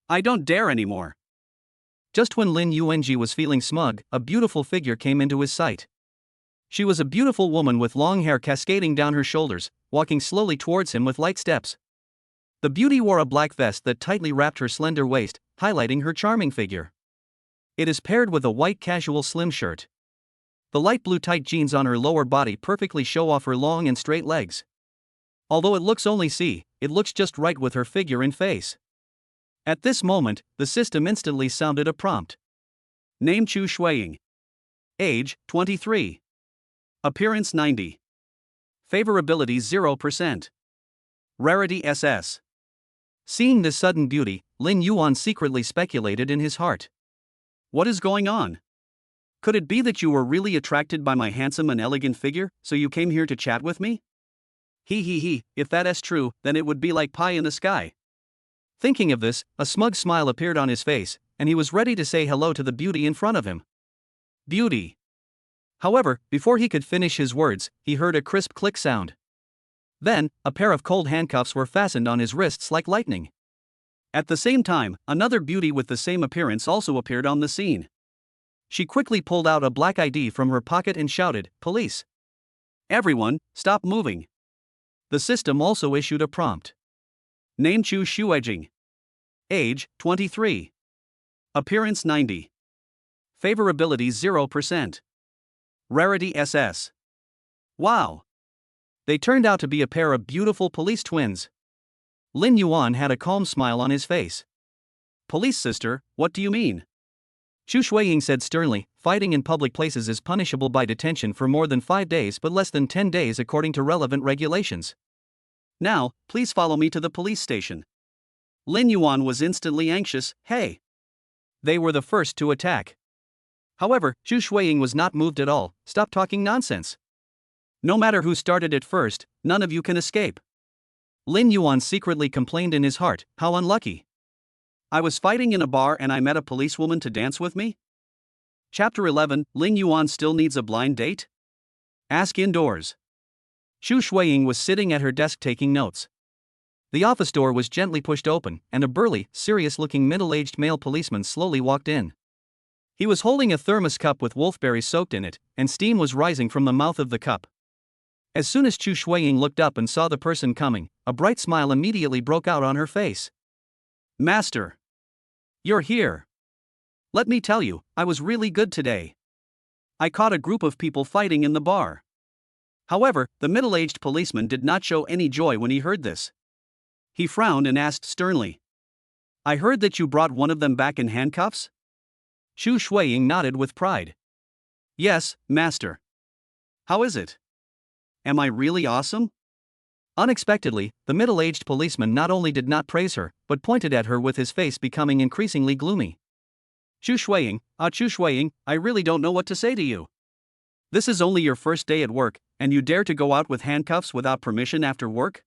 I don't dare anymore." Just when Lin Yuanji was feeling smug, a beautiful figure came into his sight. She was a beautiful woman with long hair cascading down her shoulders, walking slowly towards him with light steps. The beauty wore a black vest that tightly wrapped her slender waist, highlighting her charming figure. It is paired with a white casual slim shirt. The light blue tight jeans on her lower body perfectly show off her long and straight legs. Although it looks only it looks just right with her figure and face. At this moment, the system instantly sounded a prompt. Name Chu Shuiying. Age, 23. Appearance 90. Favorability 0%. Rarity SS. Seeing this sudden beauty, Lin Yuan secretly speculated in his heart. What is going on? Could it be that you were really attracted by my handsome and elegant figure, so you came here to chat with me? He, if that is true, then it would be like pie in the sky. Thinking of this, a smug smile appeared on his face, and he was ready to say hello to the beauty in front of him. Beauty. However, before he could finish his words, he heard a crisp click sound. Then, a pair of cold handcuffs were fastened on his wrists like lightning. At the same time, another beauty with the same appearance also appeared on the scene. She quickly pulled out a black ID from her pocket and shouted, "Police! Everyone, stop moving." The system also issued a prompt. Name Chu Shuijing. Age, 23. Appearance 90. Favorability 0%. Rarity SS. Wow. They turned out to be a pair of beautiful police twins. Lin Yuan had a calm smile on his face. "Police sister, what do you mean?" Chu Shuiying said sternly, "Fighting in public places is punishable by detention for more than 5 days but less than 10 days according to relevant regulations. Now, please follow me to the police station." Lin Yuan was instantly anxious. Hey! They were the first to attack. However, Chu Shuiying was not moved at all. "Stop talking nonsense. No matter who started it first, none of you can escape." Lin Yuan secretly complained in his heart, "How unlucky. I was fighting in a bar and I met a policewoman to dance with me?" Chapter 11, Lin Yuan still needs a blind date? Ask indoors. Chu Shuiying was sitting at her desk taking notes. The office door was gently pushed open, and a burly, serious-looking middle-aged male policeman slowly walked in. He was holding a thermos cup with wolfberries soaked in it, and steam was rising from the mouth of the cup. As soon as Chu Shuiying looked up and saw the person coming, a bright smile immediately broke out on her face. "Master! You're here. Let me tell you, I was really good today. I caught a group of people fighting in the bar. However, the middle-aged policeman did not show any joy when he heard this. He frowned and asked sternly, "I heard that you brought one of them back in handcuffs?" Xu Shuiying nodded with pride. "Yes, master." "How is it? Am I really awesome?" Unexpectedly, the middle-aged policeman not only did not praise her, but pointed at her with his face becoming increasingly gloomy. "Xu Shuiying, I really don't know what to say to you. This is only your first day at work, and you dare to go out with handcuffs without permission after work?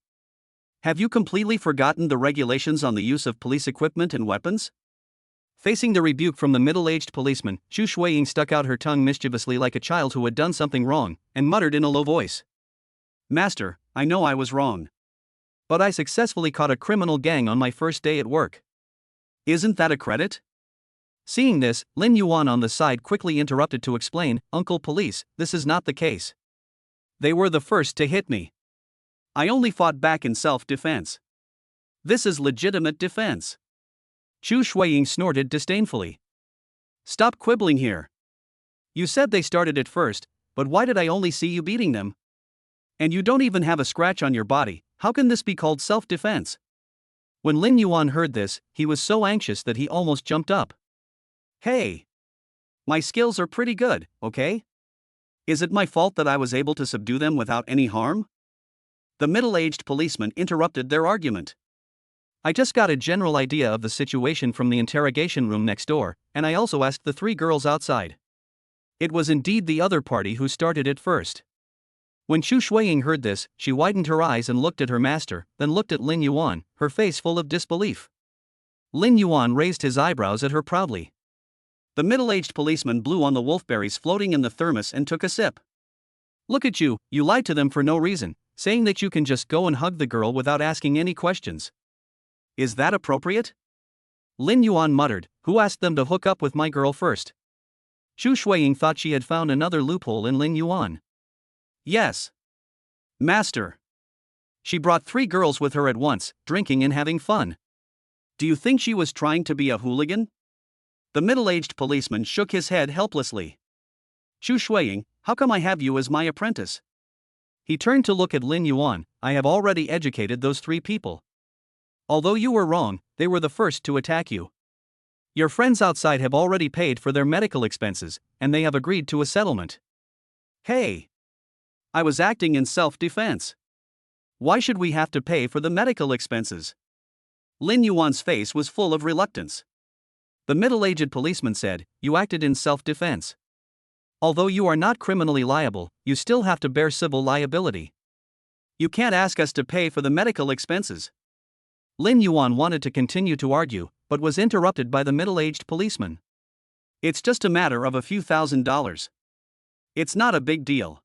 Have you completely forgotten the regulations on the use of police equipment and weapons?" Facing the rebuke from the middle-aged policeman, Xu Shuiying stuck out her tongue mischievously like a child who had done something wrong, and muttered in a low voice, "Master, I know I was wrong. But I successfully caught a criminal gang on my first day at work. Isn't that a credit?" Seeing this, Lin Yuan on the side quickly interrupted to explain, "Uncle Police, this is not the case. They were the first to hit me. I only fought back in self-defense. This is legitimate defense." Xu Shuiying snorted disdainfully. "Stop quibbling here. You said they started it first, but why did I only see you beating them? And you don't even have a scratch on your body, how can this be called self-defense?" When Lin Yuan heard this, he was so anxious that he almost jumped up. "Hey! My skills are pretty good, okay? Is it my fault that I was able to subdue them without any harm?" The middle-aged policeman interrupted their argument. "I just got a general idea of the situation from the interrogation room next door, and I also asked the three girls outside. It was indeed the other party who started it first." When Xu Shuiying heard this, she widened her eyes and looked at her master, then looked at Lin Yuan, her face full of disbelief. Lin Yuan raised his eyebrows at her proudly. The middle-aged policeman blew on the wolfberries floating in the thermos and took a sip. "Look at you, you lied to them for no reason, saying that you can just go and hug the girl without asking any questions. Is that appropriate?" Lin Yuan muttered, "Who asked them to hook up with my girl first?" Xu Shuiying thought she had found another loophole in Lin Yuan. "Yes, master. She brought 3 girls with her at once, drinking and having fun. Do you think she was trying to be a hooligan?" The middle-aged policeman shook his head helplessly. "Xu Shuiying, how come I have you as my apprentice?" He turned to look at Lin Yuan. "I have already educated those 3 people. Although you were wrong, they were the first to attack you. Your friends outside have already paid for their medical expenses, and they have agreed to a settlement." "Hey! I was acting in self-defense. Why should we have to pay for the medical expenses?" Lin Yuan's face was full of reluctance. The middle-aged policeman said, "You acted in self-defense. Although you are not criminally liable, you still have to bear civil liability. You can't ask us to pay for the medical expenses." Lin Yuan wanted to continue to argue, but was interrupted by the middle-aged policeman. "It's just a matter of a few $1,000s. It's not a big deal.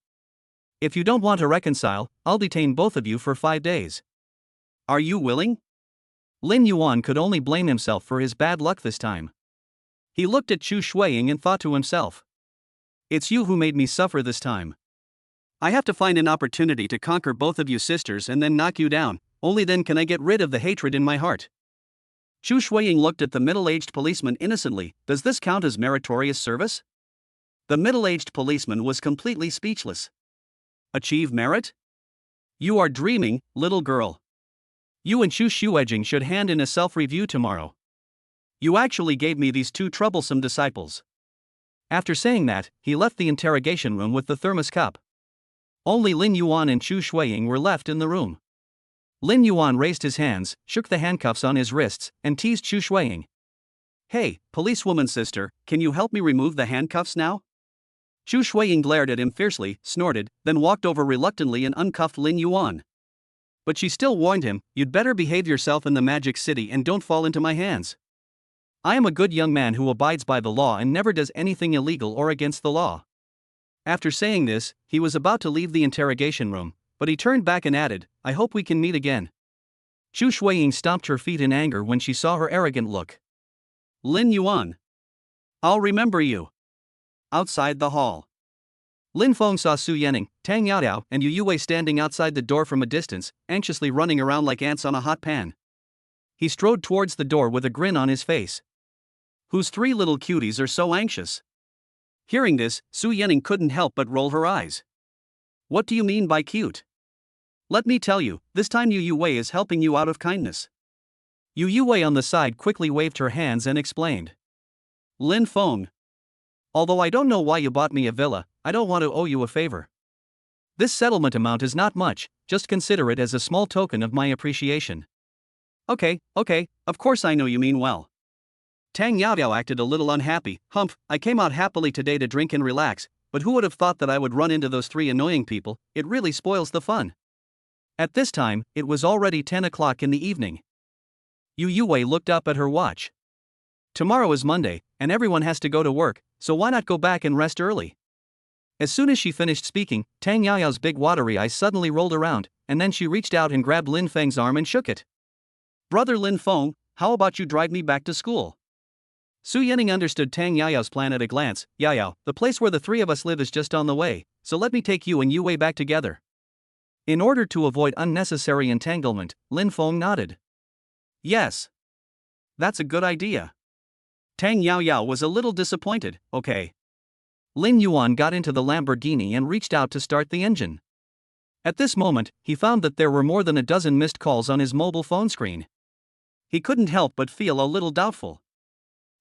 If you don't want to reconcile, I'll detain both of you for 5 days. Are you willing?" Lin Yuan could only blame himself for his bad luck this time. He looked at Xu Shuiying and thought to himself, "It's you who made me suffer this time. I have to find an opportunity to conquer both of you sisters and then knock you down, only then can I get rid of the hatred in my heart." Xu Shuiying looked at the middle-aged policeman innocently. "Does this count as meritorious service?" The middle-aged policeman was completely speechless. "Achieve merit? You are dreaming, little girl. You and Xu Shuijing should hand in a self-review tomorrow. You actually gave me these 2 troublesome disciples." After saying that, he left the interrogation room with the thermos cup. Only Lin Yuan and Xu Shuiying were left in the room. Lin Yuan raised his hands, shook the handcuffs on his wrists, and teased Xu Shuiying. "Hey, policewoman sister, can you help me remove the handcuffs now?" Xu Shuiying glared at him fiercely, snorted, then walked over reluctantly and uncuffed Lin Yuan. But she still warned him, "You'd better behave yourself in the Magic City and don't fall into my hands. I am a good young man who abides by the law and never does anything illegal or against the law." After saying this, he was about to leave the interrogation room, but he turned back and added, "I hope we can meet again." Xu Shuiying stomped her feet in anger when she saw her arrogant look. "Lin Yuan. I'll remember you." Outside the hall, Lin Feng saw Su Yanning, Tang Yaoyao, and Yu Yaowei standing outside the door from a distance, anxiously running around like ants on a hot pan. He strode towards the door with a grin on his face. "Whose 3 little cuties are so anxious?" Hearing this, Su Yanning couldn't help but roll her eyes. What do you mean by cute? Let me tell you, this time Yu Yaowei is helping you out of kindness. Yu Yaowei on the side quickly waved her hands and explained. Lin Feng. Although I don't know why you bought me a villa, I don't want to owe you a favor. This settlement amount is not much, just consider it as a small token of my appreciation. Okay, of course I know you mean well. Tang Yaoyao acted a little unhappy. Humph, I came out happily today to drink and relax, but who would have thought that I would run into those three annoying people? It really spoils the fun. At this time, it was already 10 o'clock in the evening. Yu Yaowei looked up at her watch. Tomorrow is Monday, and everyone has to go to work, so why not go back and rest early? As soon as she finished speaking, Tang Yaoyao's big watery eyes suddenly rolled around, and then she reached out and grabbed Lin Feng's arm and shook it. Brother Lin Feng, how about you drive me back to school? Su Yanning understood Tang Yaoyao's plan at a glance. Yaoyao, the place where the three of us live is just on the way, so let me take you and Yu Yaowei back together. In order to avoid unnecessary entanglement, Lin Feng nodded. Yes. That's a good idea. Tang Yaoyao was a little disappointed. Okay. Lin Yuan got into the Lamborghini and reached out to start the engine. At this moment, he found that there were more than a dozen missed calls on his mobile phone screen. He couldn't help but feel a little doubtful.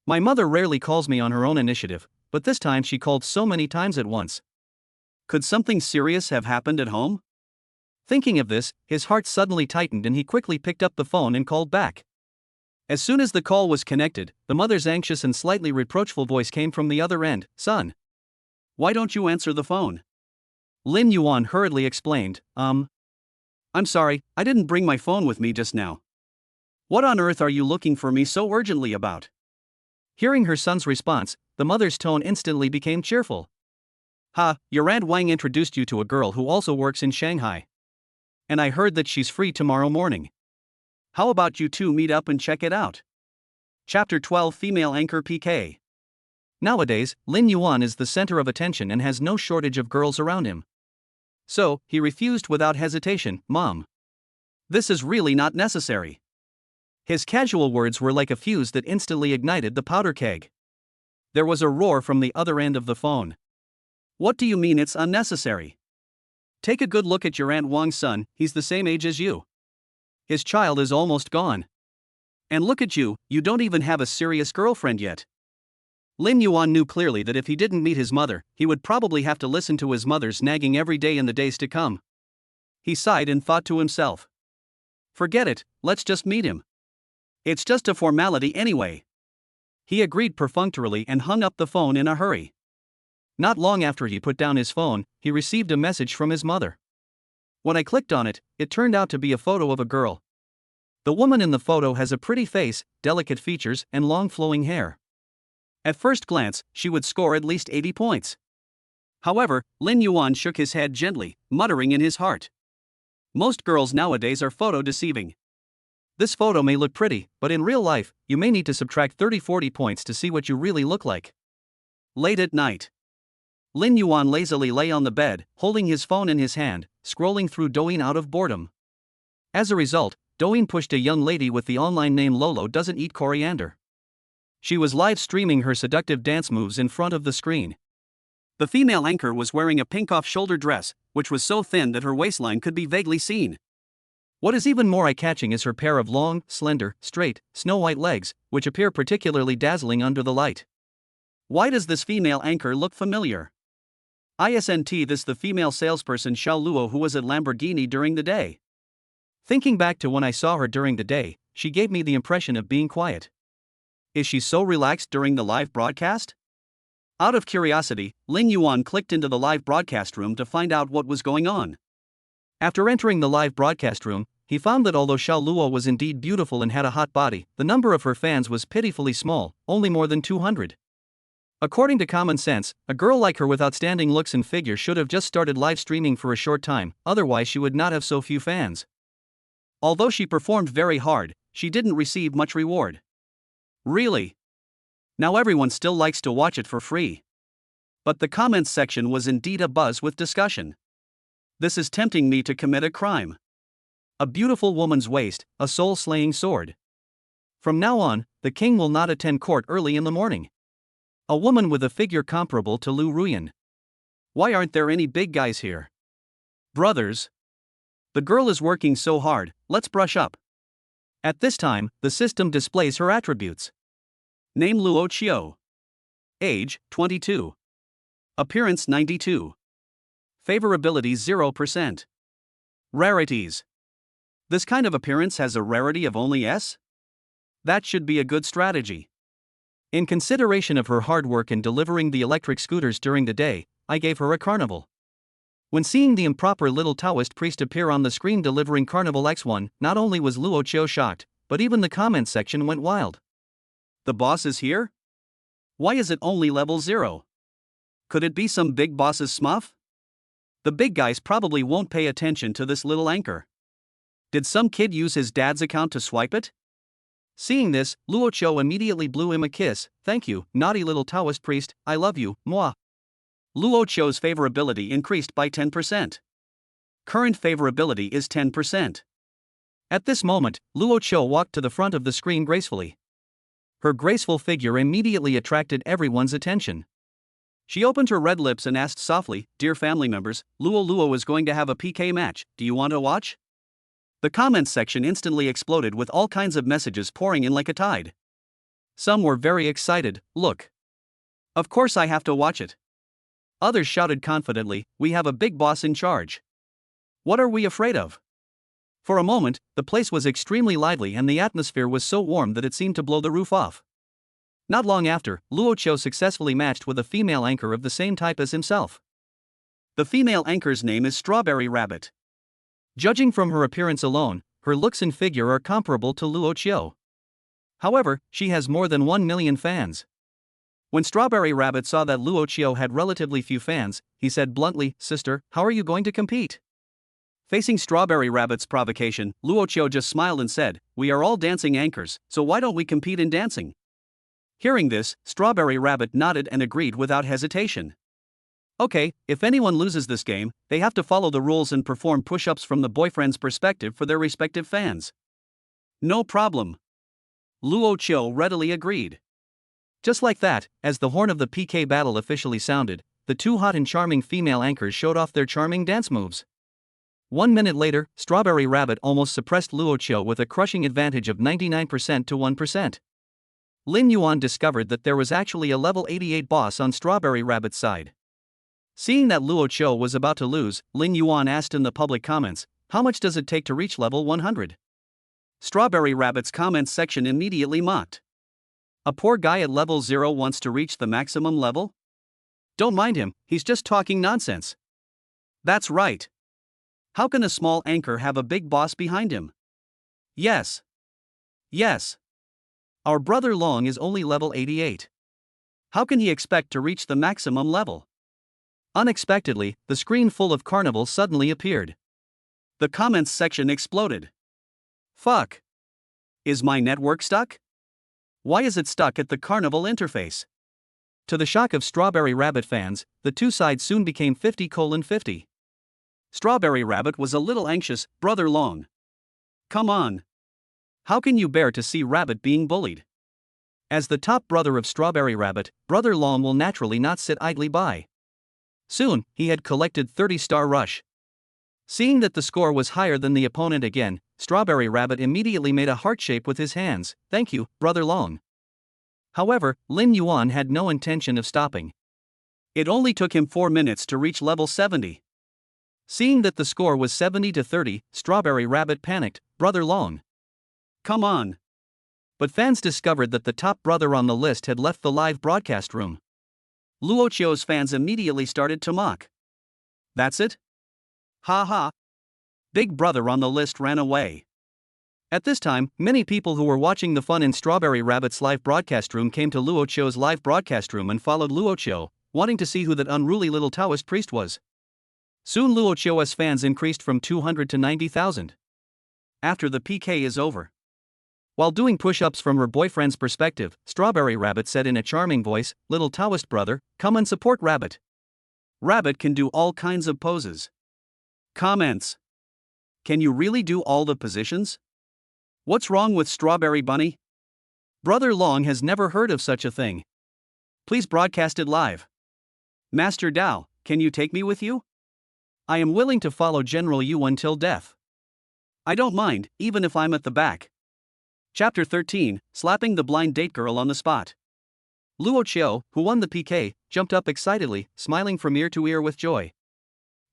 My mother rarely calls me on her own initiative, but this time she called so many times at once. Could something serious have happened at home? Thinking of this, his heart suddenly tightened and he quickly picked up the phone and called back. As soon as the call was connected, the mother's anxious and slightly reproachful voice came from the other end. Son. Why don't you answer the phone? Lin Yuan hurriedly explained, I'm sorry, I didn't bring my phone with me just now. What on earth are you looking for me so urgently about? Hearing her son's response, the mother's tone instantly became cheerful. Your Aunt Wang introduced you to a girl who also works in Shanghai. And I heard that she's free tomorrow morning. How about you two meet up and check it out? Chapter 12 Female Anchor PK. Nowadays, Lin Yuan is the center of attention and has no shortage of girls around him. So, he refused without hesitation, Mom. This is really not necessary. His casual words were like a fuse that instantly ignited the powder keg. There was a roar from the other end of the phone. What do you mean it's unnecessary? Take a good look at your Aunt Wang's son, he's the same age as you. His child is almost gone. And look at you, you don't even have a serious girlfriend yet. Lin Yuan knew clearly that if he didn't meet his mother, he would probably have to listen to his mother's nagging every day in the days to come. He sighed and thought to himself. Forget it, let's just meet him. It's just a formality anyway. He agreed perfunctorily and hung up the phone in a hurry. Not long after he put down his phone, he received a message from his mother. When I clicked on it, it turned out to be a photo of a girl. The woman in the photo has a pretty face, delicate features, and long flowing hair. At first glance, she would score at least 80 points. However, Lin Yuan shook his head gently, muttering in his heart. Most girls nowadays are photo deceiving. This photo may look pretty, but in real life, you may need to subtract 30-40 points to see what you really look like. Late at night, Lin Yuan lazily lay on the bed, holding his phone in his hand, scrolling through Douyin out of boredom. As a result, Douyin pushed a young lady with the online name Luoluo doesn't eat coriander. She was live streaming her seductive dance moves in front of the screen. The female anchor was wearing a pink off-shoulder dress, which was so thin that her waistline could be vaguely seen. What is even more eye-catching is her pair of long, slender, straight, snow-white legs, which appear particularly dazzling under the light. Why does this female anchor look familiar? Isn't this the female salesperson Luoluo who was at Lamborghini during the day? Thinking back to when I saw her during the day, she gave me the impression of being quiet. Is she so relaxed during the live broadcast? Out of curiosity, Lin Yuan clicked into the live broadcast room to find out what was going on. After entering the live broadcast room, he found that although Luoluo was indeed beautiful and had a hot body, the number of her fans was pitifully small, only more than 200. According to common sense, a girl like her with outstanding looks and figure should have just started live streaming for a short time, otherwise she would not have so few fans. Although she performed very hard, she didn't receive much reward. Really? Now everyone still likes to watch it for free. But the comments section was indeed abuzz with discussion. This is tempting me to commit a crime. A beautiful woman's waist, a soul-slaying sword. From now on, the king will not attend court early in the morning. A woman with a figure comparable to Lu Ruyan. Why aren't there any big guys here? Brothers. The girl is working so hard, let's brush up. At this time, the system displays her attributes. Name Luoluo. Age, 22. Appearance 92. Favorability 0%. Rarities. This kind of appearance has a rarity of only S? That should be a good strategy. In consideration of her hard work in delivering the electric scooters during the day, I gave her a carnival. When seeing the improper little Taoist priest appear on the screen delivering Carnival X1, not only was Luoluo shocked, but even the comment section went wild. The boss is here? Why is it only level 0? Could it be some big boss's smuff? The big guys probably won't pay attention to this little anchor. Did some kid use his dad's account to swipe it? Seeing this, Luoluo immediately blew him a kiss. Thank you, naughty little Taoist priest, I love you, moi. Luoluo's favorability increased by 10%. Current favorability is 10%. At this moment, Luoluo walked to the front of the screen gracefully. Her graceful figure immediately attracted everyone's attention. She opened her red lips and asked softly, "Dear family members, Luoluo is going to have a PK match, do you want to watch?" The comments section instantly exploded with all kinds of messages pouring in like a tide. Some were very excited, look. Of course I have to watch it. Others shouted confidently, we have a big boss in charge. What are we afraid of? For a moment, the place was extremely lively and the atmosphere was so warm that it seemed to blow the roof off. Not long after, Luoluo successfully matched with a female anchor of the same type as himself. The female anchor's name is Strawberry Rabbit. Judging from her appearance alone, her looks and figure are comparable to Luoluo. However, she has more than 1 million fans. When Strawberry Rabbit saw that Luoluo had relatively few fans, he said bluntly, "Sister, how are you going to compete?" Facing Strawberry Rabbit's provocation, Luoluo just smiled and said, "We are all dancing anchors, so why don't we compete in dancing?" Hearing this, Strawberry Rabbit nodded and agreed without hesitation. Okay, if anyone loses this game, they have to follow the rules and perform push-ups from the boyfriend's perspective for their respective fans. No problem. Luoluo readily agreed. Just like that, as the horn of the PK battle officially sounded, the two hot and charming female anchors showed off their charming dance moves. 1 minute later, Strawberry Rabbit almost suppressed Luoluo with a crushing advantage of 99% to 1%. Lin Yuan discovered that there was actually a level 88 boss on Strawberry Rabbit's side. Seeing that Luoluo was about to lose, Lin Yuan asked in the public comments, "How much does it take to reach level 100? Strawberry Rabbit's comments section immediately mocked. A poor guy at level 0 wants to reach the maximum level? Don't mind him, he's just talking nonsense. That's right. How can a small anchor have a big boss behind him? Yes. Yes. Our brother Long is only level 88. How can he expect to reach the maximum level? Unexpectedly, the screen full of Carnival suddenly appeared. The comments section exploded. Fuck. Is my network stuck? Why is it stuck at the Carnival interface? To the shock of Strawberry Rabbit fans, the two sides soon became 50:50. Strawberry Rabbit was a little anxious, Brother Long. Come on. How can you bear to see Rabbit being bullied? As the top brother of Strawberry Rabbit, Brother Long will naturally not sit idly by. Soon, he had collected 30-star rush. Seeing that the score was higher than the opponent again, Strawberry Rabbit immediately made a heart shape with his hands. Thank you, Brother Long. However, Lin Yuan had no intention of stopping. It only took him 4 minutes to reach level 70. Seeing that the score was 70-30, Strawberry Rabbit panicked, Brother Long. Come on. But fans discovered that the top brother on the list had left the live broadcast room. Luoluo's fans immediately started to mock. That's it? Ha ha. Big brother on the list ran away. At this time, many people who were watching the fun in Strawberry Rabbit's live broadcast room came to Luoluo's live broadcast room and followed Luoluo, wanting to see who that unruly little Taoist priest was. Soon Luoluo's fans increased from 200 to 90,000. After the PK is over. While doing push-ups from her boyfriend's perspective, Strawberry Rabbit said in a charming voice, "Little Taoist brother, come and support Rabbit. Rabbit can do all kinds of poses." Comments. Can you really do all the positions? What's wrong with Strawberry Bunny? Brother Long has never heard of such a thing. Please broadcast it live. Master Dao, can you take me with you? I am willing to follow General Yu until death. I don't mind, even if I'm at the back. Chapter 13, Slapping the Blind Date Girl on the Spot. Luoluo, who won the PK, jumped up excitedly, smiling from ear to ear with joy.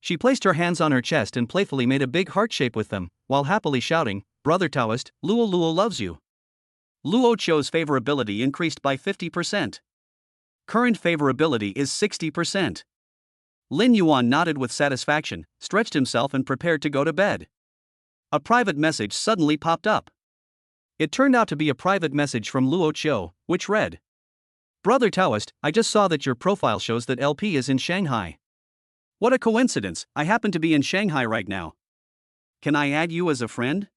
She placed her hands on her chest and playfully made a big heart shape with them, while happily shouting, "Brother Taoist, Luoluo loves you." Luoluo's favorability increased by 50%. Current favorability is 60%. Lin Yuan nodded with satisfaction, stretched himself and prepared to go to bed. A private message suddenly popped up. It turned out to be a private message from Luoluo, which read, "Brother Taoist, I just saw that your profile shows that LP is in Shanghai. What a coincidence, I happen to be in Shanghai right now. Can I add you as a friend?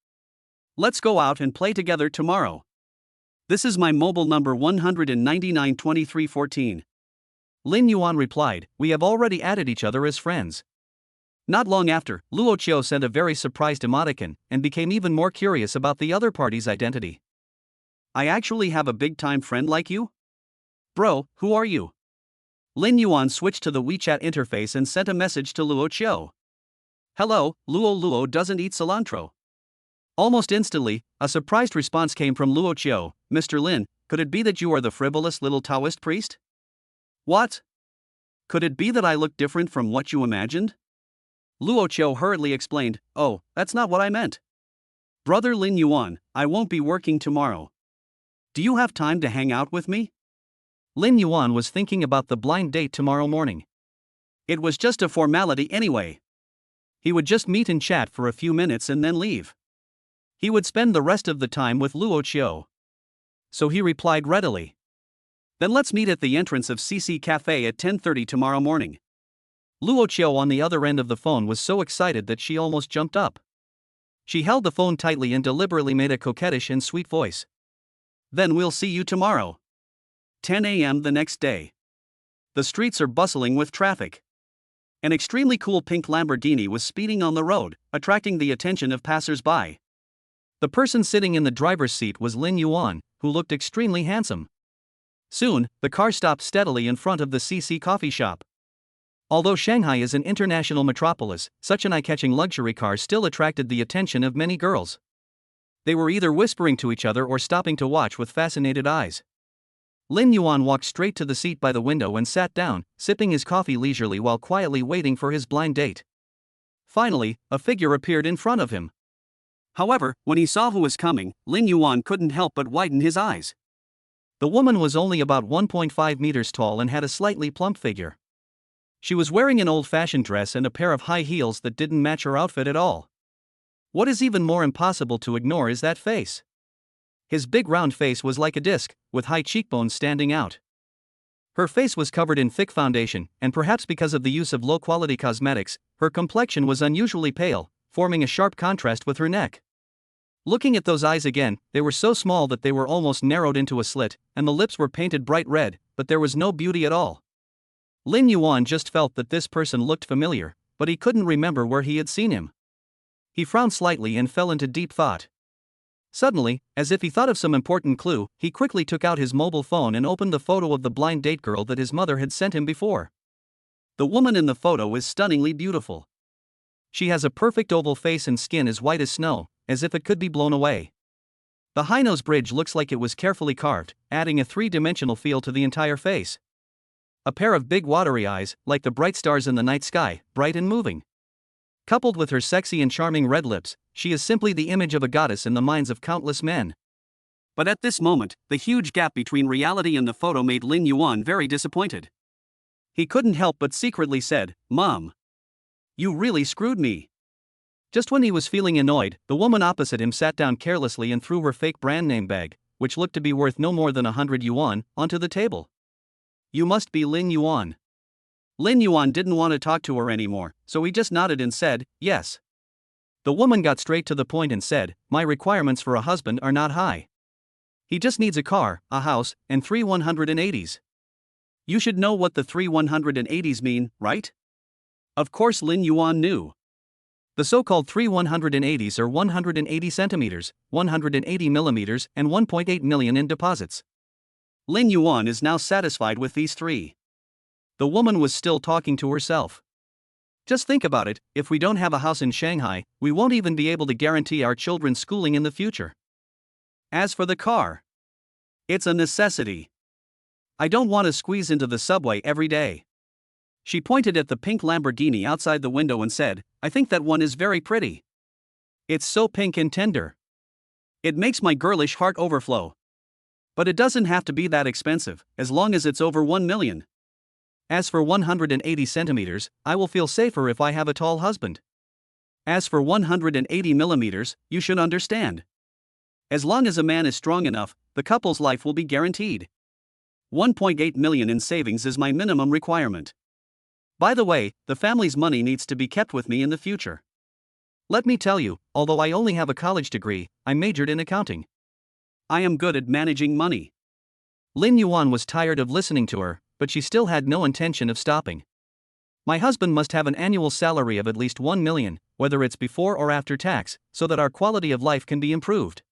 Let's go out and play together tomorrow. This is my mobile number 1992314. Lin Yuan replied, "We have already added each other as friends." Not long after, Luoluo sent a very surprised emoticon and became even more curious about the other party's identity. I actually have a big-time friend like you? Bro, who are you? Lin Yuan switched to the WeChat interface and sent a message to Luoluo. Hello, Luoluo doesn't eat cilantro. Almost instantly, a surprised response came from Luoluo. Mr. Lin, could it be that you are the frivolous little Taoist priest? What? Could it be that I look different from what you imagined? Luoluo hurriedly explained, oh, that's not what I meant. Brother Lin Yuan, I won't be working tomorrow. Do you have time to hang out with me? Lin Yuan was thinking about the blind date tomorrow morning. It was just a formality anyway. He would just meet and chat for a few minutes and then leave. He would spend the rest of the time with Luoluo. So he replied readily. Then let's meet at the entrance of CC Cafe at 10:30 tomorrow morning. Luoluo on the other end of the phone was so excited that she almost jumped up. She held the phone tightly and deliberately made a coquettish and sweet voice. Then we'll see you tomorrow. 10 a.m. the next day. The streets are bustling with traffic. An extremely cool pink Lamborghini was speeding on the road, attracting the attention of passers-by. The person sitting in the driver's seat was Lin Yuan, who looked extremely handsome. Soon, the car stopped steadily in front of the CC coffee shop. Although Shanghai is an international metropolis, such an eye-catching luxury car still attracted the attention of many girls. They were either whispering to each other or stopping to watch with fascinated eyes. Lin Yuan walked straight to the seat by the window and sat down, sipping his coffee leisurely while quietly waiting for his blind date. Finally, a figure appeared in front of him. However, when he saw who was coming, Lin Yuan couldn't help but widen his eyes. The woman was only about 1.5 meters tall and had a slightly plump figure. She was wearing an old-fashioned dress and a pair of high heels that didn't match her outfit at all. What is even more impossible to ignore is that face. His big round face was like a disc, with high cheekbones standing out. Her face was covered in thick foundation, and perhaps because of the use of low-quality cosmetics, her complexion was unusually pale, forming a sharp contrast with her neck. Looking at those eyes again, they were so small that they were almost narrowed into a slit, and the lips were painted bright red, but there was no beauty at all. Lin Yuan just felt that this person looked familiar, but he couldn't remember where he had seen him. He frowned slightly and fell into deep thought. Suddenly, as if he thought of some important clue, he quickly took out his mobile phone and opened the photo of the blind date girl that his mother had sent him before. The woman in the photo is stunningly beautiful. She has a perfect oval face and skin as white as snow, as if it could be blown away. The high nose bridge looks like it was carefully carved, adding a three-dimensional feel to the entire face. A pair of big watery eyes, like the bright stars in the night sky, bright and moving. Coupled with her sexy and charming red lips, she is simply the image of a goddess in the minds of countless men. But at this moment, the huge gap between reality and the photo made Lin Yuan very disappointed. He couldn't help but secretly said, "Mom, you really screwed me." Just when he was feeling annoyed, the woman opposite him sat down carelessly and threw her fake brand name bag, which looked to be worth no more than 100 yuan, onto the table. You must be Lin Yuan. Lin Yuan didn't want to talk to her anymore, so he just nodded and said, yes. The woman got straight to the point and said, my requirements for a husband are not high. He just needs a car, a house, and 3 180s. You should know what the 3 180s mean, right? Of course Lin Yuan knew. The so-called 3 180s are 180 centimeters, 180 millimeters, and 1.8 million in deposits. Lin Yuan is now satisfied with these three. The woman was still talking to herself. Just think about it, if we don't have a house in Shanghai, we won't even be able to guarantee our children's schooling in the future. As for the car, it's a necessity. I don't want to squeeze into the subway every day. She pointed at the pink Lamborghini outside the window and said, I think that one is very pretty. It's so pink and tender. It makes my girlish heart overflow. But it doesn't have to be that expensive, as long as it's over 1 million. As for 180 centimeters, I will feel safer if I have a tall husband. As for 180 millimeters, you should understand. As long as a man is strong enough, the couple's life will be guaranteed. 1.8 million in savings is my minimum requirement. By the way, the family's money needs to be kept with me in the future. Let me tell you, although I only have a college degree, I majored in accounting. I am good at managing money. Lin Yuan was tired of listening to her, but she still had no intention of stopping. My husband must have an annual salary of at least 1 million, whether it's before or after tax, so that our quality of life can be improved.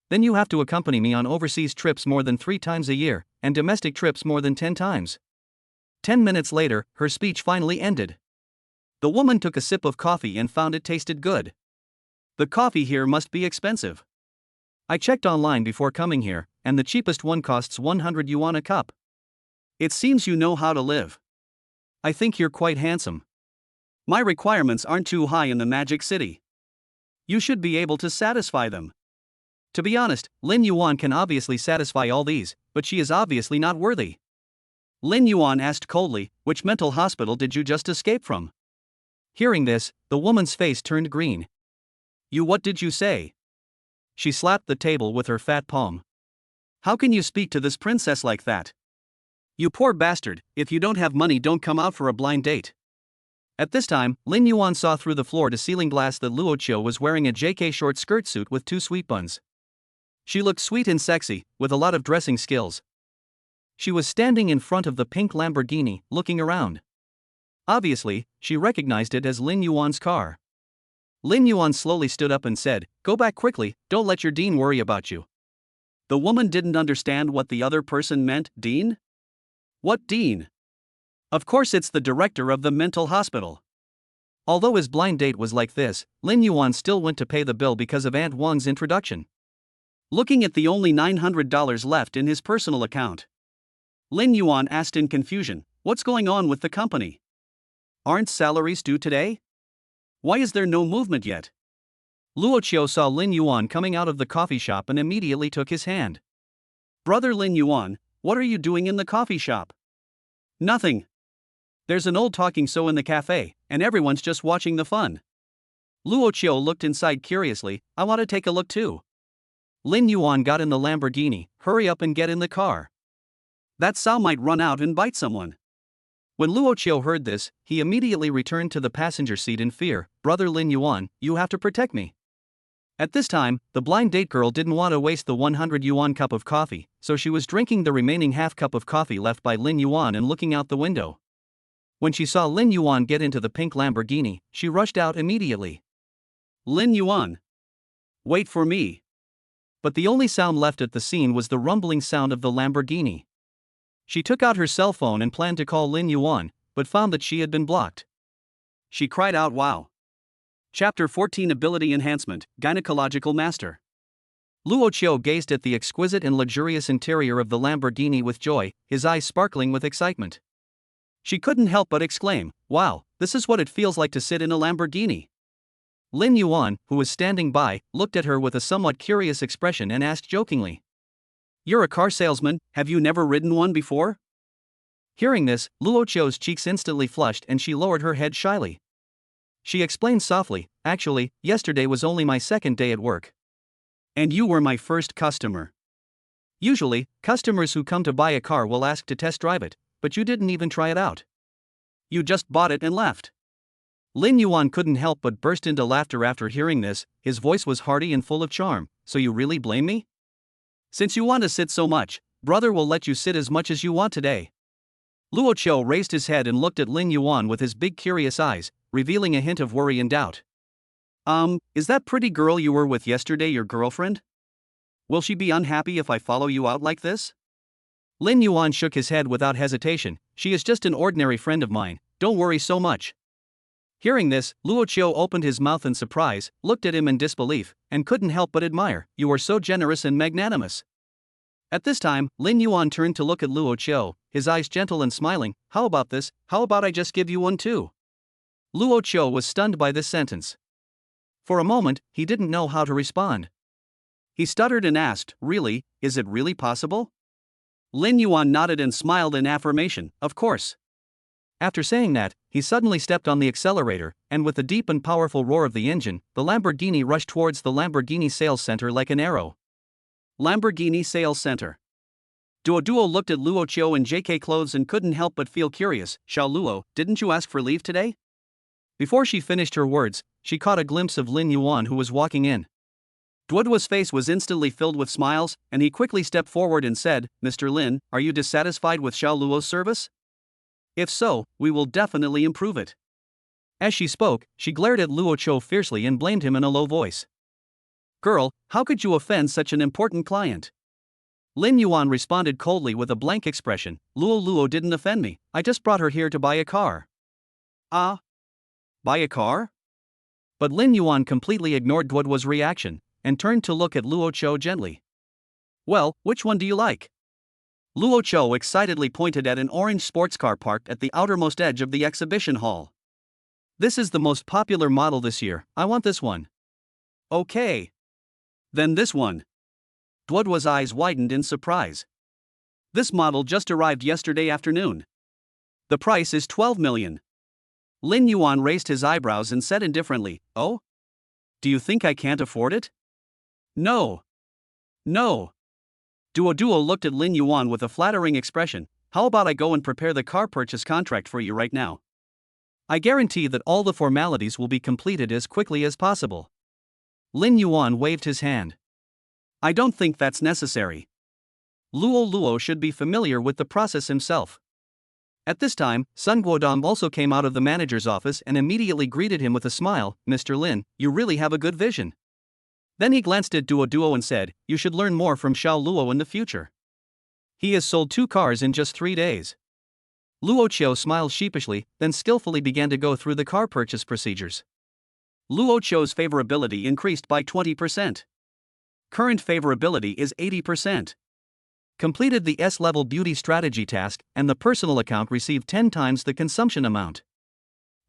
Then you have to accompany me on overseas trips more than 3 times a year, and domestic trips more than 10 times. 10 minutes later, her speech finally ended. The woman took a sip of coffee and found it tasted good. The coffee here must be expensive. I checked online before coming here, and the cheapest one costs 100 yuan a cup. It seems you know how to live. I think you're quite handsome. My requirements aren't too high in the Magic City. You should be able to satisfy them. To be honest, Lin Yuan can obviously satisfy all these, but she is obviously not worthy. Lin Yuan asked coldly, which mental hospital did you just escape from? Hearing this, the woman's face turned green. What did you say? She slapped the table with her fat palm. How can you speak to this princess like that? You poor bastard, if you don't have money, don't come out for a blind date. At this time, Lin Yuan saw through the floor-to-ceiling glass that Luoluo was wearing a JK short skirt suit with 2 sweet buns. She looked sweet and sexy, with a lot of dressing skills. She was standing in front of the pink Lamborghini, looking around. Obviously, she recognized it as Lin Yuan's car. Lin Yuan slowly stood up and said, Go back quickly, don't let your dean worry about you. The woman didn't understand what the other person meant. Dean? What dean? Of course it's the director of the mental hospital. Although his blind date was like this, Lin Yuan still went to pay the bill because of Aunt Wang's introduction. Looking at the only $900 left in his personal account, Lin Yuan asked in confusion, What's going on with the company? Aren't salaries due today? Why is there no movement yet? Luoluo saw Lin Yuan coming out of the coffee shop and immediately took his hand. Brother Lin Yuan, what are you doing in the coffee shop? Nothing. There's an old talking so in the cafe, and everyone's just watching the fun. Luoluo looked inside curiously. I want to take a look too. Lin Yuan got in the Lamborghini. Hurry up and get in the car. That sow might run out and bite someone. When Luoluo heard this, he immediately returned to the passenger seat in fear. Brother Lin Yuan, you have to protect me. At this time, the blind date girl didn't want to waste the 100 yuan cup of coffee, so she was drinking the remaining half cup of coffee left by Lin Yuan and looking out the window. When she saw Lin Yuan get into the pink Lamborghini, she rushed out immediately. Lin Yuan, wait for me. But the only sound left at the scene was the rumbling sound of the Lamborghini. She took out her cell phone and planned to call Lin Yuan, but found that she had been blocked. She cried out, wow. Chapter 14 Ability Enhancement, Gynecological Master. Luoluo gazed at the exquisite and luxurious interior of the Lamborghini with joy, his eyes sparkling with excitement. She couldn't help but exclaim, wow, this is what it feels like to sit in a Lamborghini. Lin Yuan, who was standing by, looked at her with a somewhat curious expression and asked jokingly, You're a car salesman, have you never ridden one before? Hearing this, Luoluo's cheeks instantly flushed and she lowered her head shyly. She explained softly, actually, yesterday was only my second day at work. And you were my first customer. Usually, customers who come to buy a car will ask to test drive it, but you didn't even try it out. You just bought it and left. Lin Yuan couldn't help but burst into laughter after hearing this. His voice was hearty and full of charm. So you really blame me? Since you want to sit so much, brother will let you sit as much as you want today. Luoluo raised his head and looked at Lin Yuan with his big curious eyes, revealing a hint of worry and doubt. Is that pretty girl you were with yesterday your girlfriend? Will she be unhappy if I follow you out like this? Lin Yuan shook his head without hesitation. She is just an ordinary friend of mine, don't worry so much. Hearing this, Luoluo opened his mouth in surprise, looked at him in disbelief, and couldn't help but admire. You are so generous and magnanimous. At this time, Lin Yuan turned to look at Luoluo, his eyes gentle and smiling. How about this? How about I just give you one too? Luoluo was stunned by this sentence. For a moment, he didn't know how to respond. He stuttered and asked, really, is it really possible? Lin Yuan nodded and smiled in affirmation, of course. After saying that, he suddenly stepped on the accelerator, and with the deep and powerful roar of the engine, the Lamborghini rushed towards the Lamborghini sales center like an arrow. Lamborghini Sales Center. Duo looked at Luoluo in JK clothes and couldn't help but feel curious. Luoluo, didn't you ask for leave today? Before she finished her words, she caught a glimpse of Lin Yuan who was walking in. Duoduo's face was instantly filled with smiles, and he quickly stepped forward and said, Mr. Lin, are you dissatisfied with Luoluo's service? If so, we will definitely improve it. As she spoke, she glared at Luoluo fiercely and blamed him in a low voice. Girl, how could you offend such an important client? Lin Yuan responded coldly with a blank expression. Luoluo didn't offend me, I just brought her here to buy a car. Ah? Buy a car? But Lin Yuan completely ignored Duoduo's reaction, and turned to look at Luoluo gently. Well, which one do you like? Luoluo excitedly pointed at an orange sports car parked at the outermost edge of the exhibition hall. This is the most popular model this year, I want this one. Okay. Then this one. Duoduo's eyes widened in surprise. This model just arrived yesterday afternoon. The price is 12 million. Lin Yuan raised his eyebrows and said indifferently, Oh? Do you think I can't afford it? No. No. Duo looked at Lin Yuan with a flattering expression. How about I go and prepare the car purchase contract for you right now? I guarantee that all the formalities will be completed as quickly as possible. Lin Yuan waved his hand. I don't think that's necessary. Luoluo should be familiar with the process himself. At this time, Sun Guodong also came out of the manager's office and immediately greeted him with a smile. Mr. Lin, you really have a good vision. Then he glanced at Duo and said, you should learn more from Luoluo in the future. He has sold 2 cars in just 3 days. Luoluo smiled sheepishly, then skillfully began to go through the car purchase procedures. Luoluo's favorability increased by 20%. Current favorability is 80%. Completed the S-level beauty strategy task, and the personal account received 10 times the consumption amount.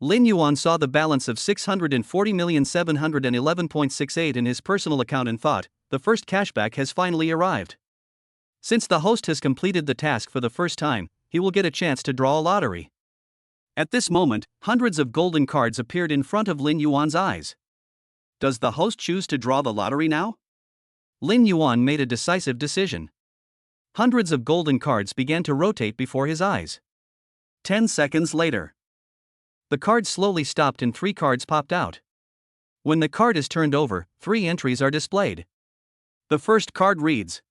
Lin Yuan saw the balance of 640,711.68 in his personal account and thought, the first cashback has finally arrived. Since the host has completed the task for the first time, he will get a chance to draw a lottery. At this moment, hundreds of golden cards appeared in front of Lin Yuan's eyes. Does the host choose to draw the lottery now? Lin Yuan made a decisive decision. Hundreds of golden cards began to rotate before his eyes. 10 seconds later, the cards slowly stopped and 3 cards popped out. When the card is turned over, 3 entries are displayed. The first card reads,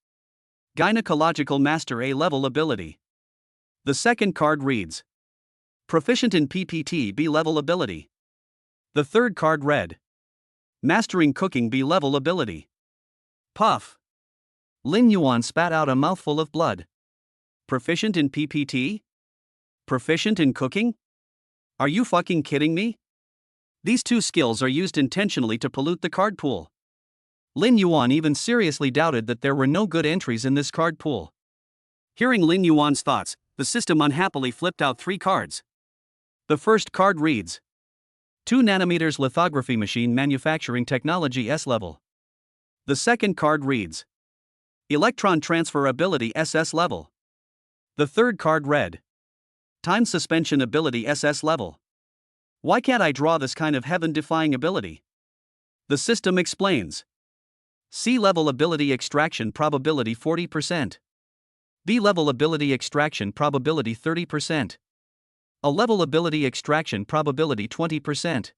Gynecological Master A-level ability. The second card reads, Proficient in PPT B-level ability. The third card read, Mastering Cooking B-level ability. Puff. Lin Yuan spat out a mouthful of blood. Proficient in PPT? Proficient in cooking? Are you fucking kidding me? These 2 skills are used intentionally to pollute the card pool. Lin Yuan even seriously doubted that there were no good entries in this card pool. Hearing Lin Yuan's thoughts, the system unhappily flipped out 3 cards. The first card reads, 2 nanometers lithography machine manufacturing technology S-level. The second card reads, Electron transfer ability SS level. The third card read, Time suspension ability SS level. Why can't I draw this kind of heaven-defying ability? The system explains. C-level ability extraction probability 40%. B-level ability extraction probability 30%. A-level ability extraction probability 20%.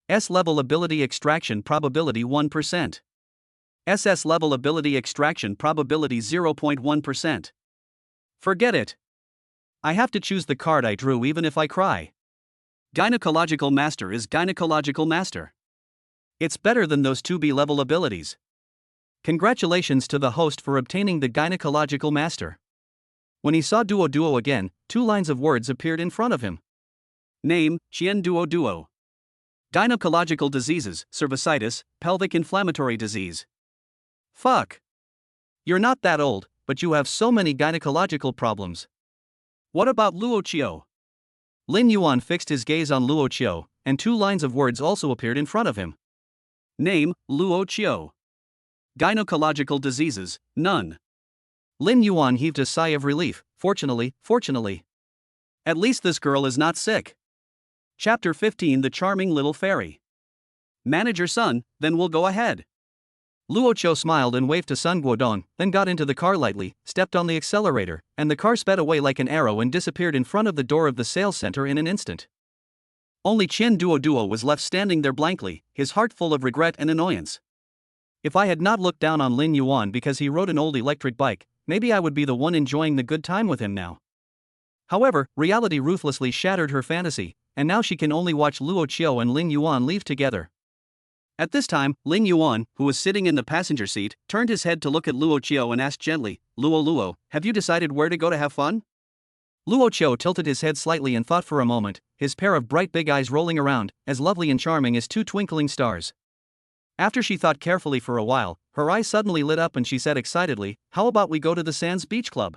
S-level ability extraction probability 1%. SS-level ability extraction probability 0.1%. Forget it. I have to choose the card I drew even if I cry. Gynecological Master is Gynecological Master. It's better than those 2 B-level abilities. Congratulations to the host for obtaining the Gynecological Master. When he saw Duo again, 2 lines of words appeared in front of him. Name, Qian Duo. Gynecological diseases, cervicitis, pelvic inflammatory disease. Fuck. You're not that old, but you have so many gynecological problems. What about Luoluo? Lin Yuan fixed his gaze on Luoluo, and two lines of words also appeared in front of him. Name, Luoluo. Gynecological diseases, none. Lin Yuan heaved a sigh of relief. Fortunately. At least this girl is not sick. Chapter 15 The Charming Little Fairy. Manager Sun, then we'll go ahead. Luoluo smiled and waved to Sun Guodong, then got into the car lightly, stepped on the accelerator, and the car sped away like an arrow and disappeared in front of the door of the sales center in an instant. Only Qian Duo was left standing there blankly, his heart full of regret and annoyance. If I had not looked down on Lin Yuan because he rode an old electric bike, maybe I would be the one enjoying the good time with him now. However, reality ruthlessly shattered her fantasy, and now she can only watch Luoluo and Lin Yuan leave together. At this time, Lin Yuan, who was sitting in the passenger seat, turned his head to look at Luoluo and asked gently, Luoluo, have you decided where to go to have fun? Luoluo tilted his head slightly and thought for a moment, his pair of bright big eyes rolling around, as lovely and charming as two twinkling stars. After she thought carefully for a while, her eyes suddenly lit up and she said excitedly, how about we go to the Sands Beach Club?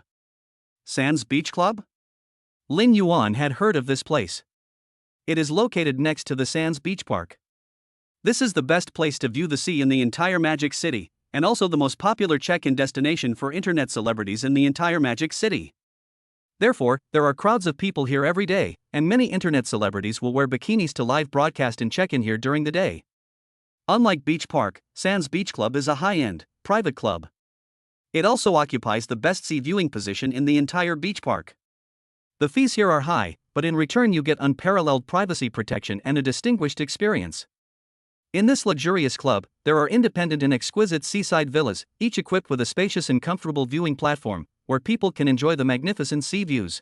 Sands Beach Club? Lin Yuan had heard of this place. It is located next to the Sands Beach Park. This is the best place to view the sea in the entire Magic City, and also the most popular check-in destination for internet celebrities in the entire Magic City. Therefore, there are crowds of people here every day, and many internet celebrities will wear bikinis to live broadcast and check in here during the day. Unlike Beach Park, Sands Beach Club is a high-end, private club. It also occupies the best sea viewing position in the entire beach park. The fees here are high, but in return you get unparalleled privacy protection and a distinguished experience. In this luxurious club, there are independent and exquisite seaside villas, each equipped with a spacious and comfortable viewing platform, where people can enjoy the magnificent sea views.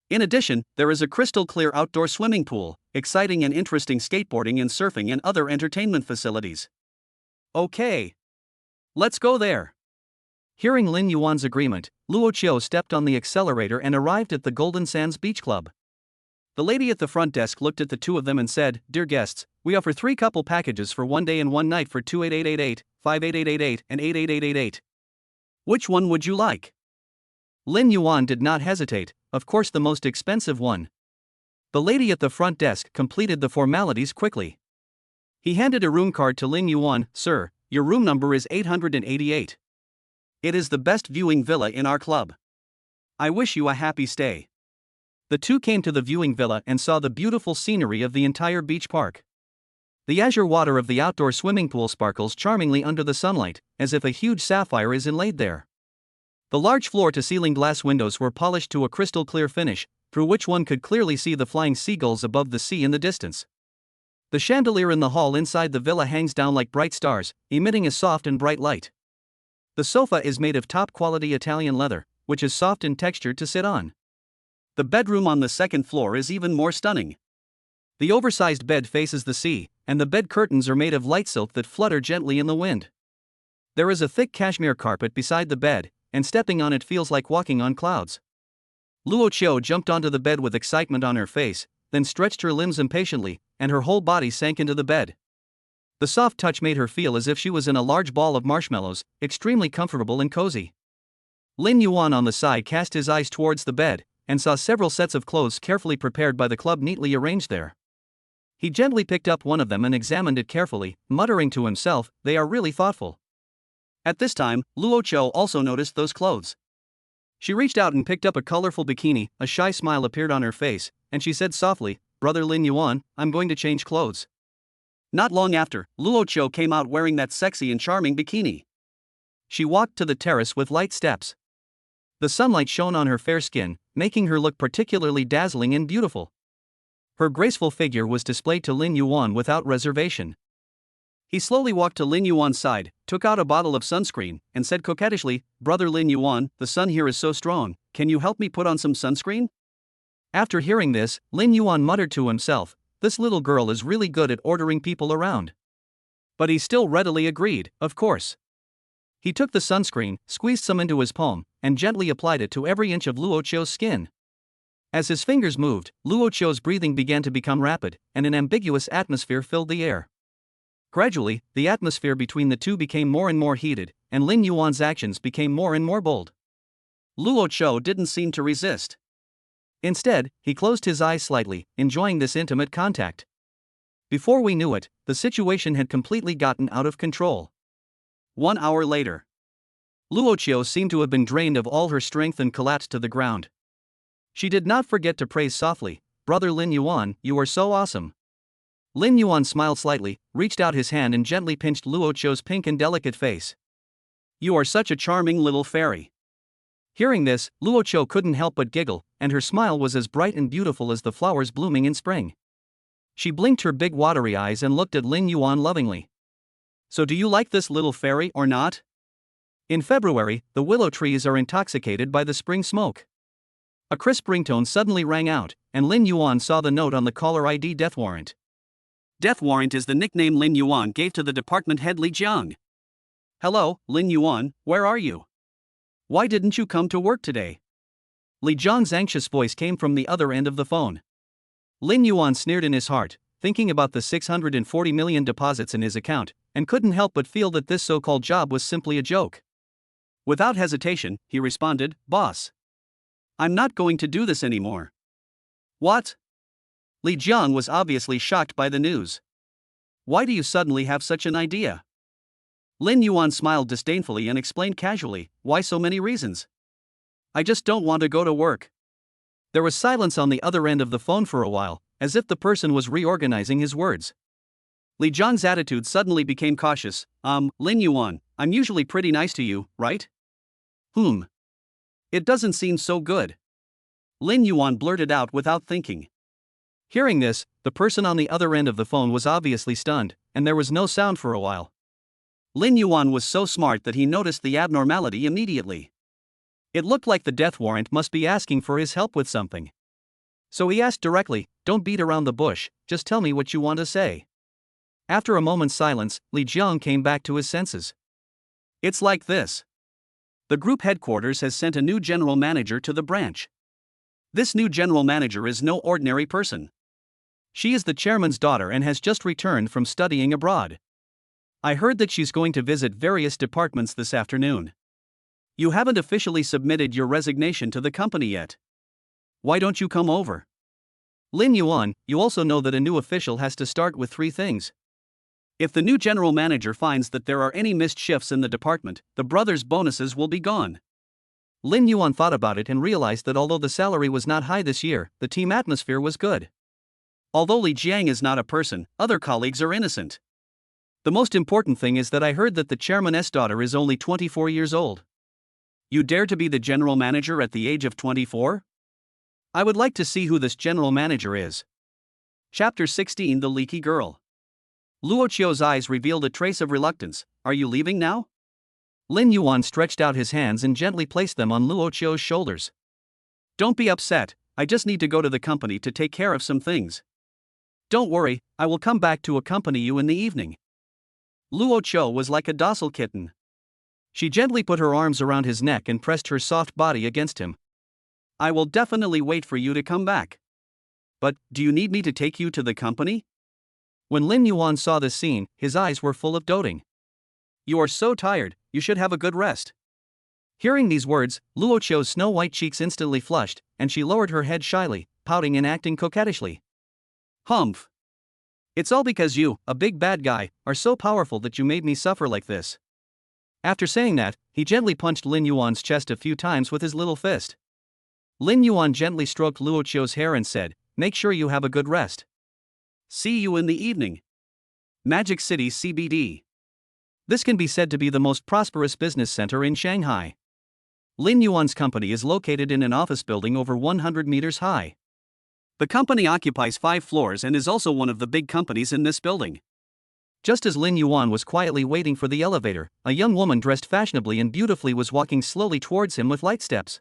In addition, there is a crystal-clear outdoor swimming pool, exciting and interesting skateboarding and surfing and other entertainment facilities. Okay. Let's go there. Hearing Lin Yuan's agreement, Luoluo stepped on the accelerator and arrived at the Golden Sands Beach Club. The lady at the front desk looked at the two of them and said, Dear guests, we offer 3 couple packages for 1 day and 1 night for 28888, 58888, and 88888. Which one would you like? Lin Yuan did not hesitate, of course the most expensive one. The lady at the front desk completed the formalities quickly. He handed a room card to Lin Yuan. Sir, your room number is 888. It is the best viewing villa in our club. I wish you a happy stay. The two came to the viewing villa and saw the beautiful scenery of the entire beach park. The azure water of the outdoor swimming pool sparkles charmingly under the sunlight, as if a huge sapphire is inlaid there. The large floor-to-ceiling glass windows were polished to a crystal-clear finish, through which one could clearly see the flying seagulls above the sea in the distance. The chandelier in the hall inside the villa hangs down like bright stars, emitting a soft and bright light. The sofa is made of top-quality Italian leather, which is soft in texture to sit on. The bedroom on the second floor is even more stunning. The oversized bed faces the sea, and the bed curtains are made of light silk that flutter gently in the wind. There is a thick cashmere carpet beside the bed, and stepping on it feels like walking on clouds. Luoluo jumped onto the bed with excitement on her face, then stretched her limbs impatiently, and her whole body sank into the bed. The soft touch made her feel as if she was in a large ball of marshmallows, extremely comfortable and cozy. Lin Yuan on the side cast his eyes towards the bed, and saw several sets of clothes carefully prepared by the club neatly arranged there. He gently picked up one of them and examined it carefully, muttering to himself, they are really thoughtful. At this time, Luoluo also noticed those clothes. She reached out and picked up a colorful bikini, a shy smile appeared on her face, and she said softly, Brother Lin Yuan, I'm going to change clothes. Not long after, Luoluo came out wearing that sexy and charming bikini. She walked to the terrace with light steps. The sunlight shone on her fair skin, making her look particularly dazzling and beautiful. Her graceful figure was displayed to Lin Yuan without reservation. He slowly walked to Lin Yuan's side, took out a bottle of sunscreen, and said coquettishly, Brother Lin Yuan, the sun here is so strong, can you help me put on some sunscreen? After hearing this, Lin Yuan muttered to himself, this little girl is really good at ordering people around. But he still readily agreed, of course. He took the sunscreen, squeezed some into his palm, and gently applied it to every inch of Luoluo's skin. As his fingers moved, Luoluo's breathing began to become rapid, and an ambiguous atmosphere filled the air. Gradually, the atmosphere between the two became more and more heated, and Lin Yuan's actions became more and more bold. Luoluo didn't seem to resist. Instead, he closed his eyes slightly, enjoying this intimate contact. Before we knew it, the situation had completely gotten out of control. 1 hour later, Luoluo seemed to have been drained of all her strength and collapsed to the ground. She did not forget to praise softly, "Brother Lin Yuan, you are so awesome." Lin Yuan smiled slightly, reached out his hand and gently pinched Luoluo's pink and delicate face. "You are such a charming little fairy." Hearing this, Luoluo couldn't help but giggle, and her smile was as bright and beautiful as the flowers blooming in spring. She blinked her big watery eyes and looked at Lin Yuan lovingly. "So do you like this little fairy or not?" In February, the willow trees are intoxicated by the spring smoke. A crisp ringtone suddenly rang out, and Lin Yuan saw the note on the caller ID death warrant. Death warrant is the nickname Lin Yuan gave to the department head Li Jiang. "Hello, Lin Yuan, where are you? Why didn't you come to work today?" Li Jiang's anxious voice came from the other end of the phone. Lin Yuan sneered in his heart, thinking about the 640 million deposits in his account, and couldn't help but feel that this so-called job was simply a joke. Without hesitation, he responded, "Boss, I'm not going to do this anymore." "What?" Li Jiang was obviously shocked by the news. "Why do you suddenly have such an idea?" Lin Yuan smiled disdainfully and explained casually, "Why so many reasons? I just don't want to go to work." There was silence on the other end of the phone for a while, as if the person was reorganizing his words. Li Jiang's attitude suddenly became cautious. Lin Yuan, I'm usually pretty nice to you, right?" It doesn't seem so good." Lin Yuan blurted out without thinking. Hearing this, the person on the other end of the phone was obviously stunned, and there was no sound for a while. Lin Yuan was so smart that he noticed the abnormality immediately. It looked like the death warrant must be asking for his help with something. So he asked directly, "Don't beat around the bush, just tell me what you want to say." After a moment's silence, Li Jiang came back to his senses. "It's like this. The group headquarters has sent a new general manager to the branch. This new general manager is no ordinary person. She is the chairman's daughter and has just returned from studying abroad. I heard that she's going to visit various departments this afternoon. You haven't officially submitted your resignation to the company yet. Why don't you come over?" Lin Yuan, you also know that a new official has to start with 3 things. If the new general manager finds that there are any missed shifts in the department, the brothers' bonuses will be gone. Lin Yuan thought about it and realized that although the salary was not high this year, the team atmosphere was good. Although Li Jiang is not a person, other colleagues are innocent. The most important thing is that I heard that the chairman's daughter is only 24 years old. You dare to be the general manager at the age of 24? I would like to see who this general manager is. Chapter 16: The Leaky Girl. Luoluo's eyes revealed a trace of reluctance. "Are you leaving now?" Lin Yuan stretched out his hands and gently placed them on Luoluo's shoulders. "Don't be upset, I just need to go to the company to take care of some things. Don't worry, I will come back to accompany you in the evening." Luoluo was like a docile kitten. She gently put her arms around his neck and pressed her soft body against him. "I will definitely wait for you to come back. But, do you need me to take you to the company?" When Lin Yuan saw this scene, his eyes were full of doting. "You are so tired, you should have a good rest." Hearing these words, Luoluo's snow-white cheeks instantly flushed, and she lowered her head shyly, pouting and acting coquettishly. "Humph. It's all because you, a big bad guy, are so powerful that you made me suffer like this." After saying that, he gently punched Lin Yuan's chest a few times with his little fist. Lin Yuan gently stroked Luoluo's hair and said, "Make sure you have a good rest. See you in the evening." Magic City CBD. This can be said to be the most prosperous business center in Shanghai. Lin Yuan's company is located in an office building over 100 meters high. The company occupies 5 floors and is also one of the big companies in this building. Just as Lin Yuan was quietly waiting for the elevator, a young woman dressed fashionably and beautifully was walking slowly towards him with light steps.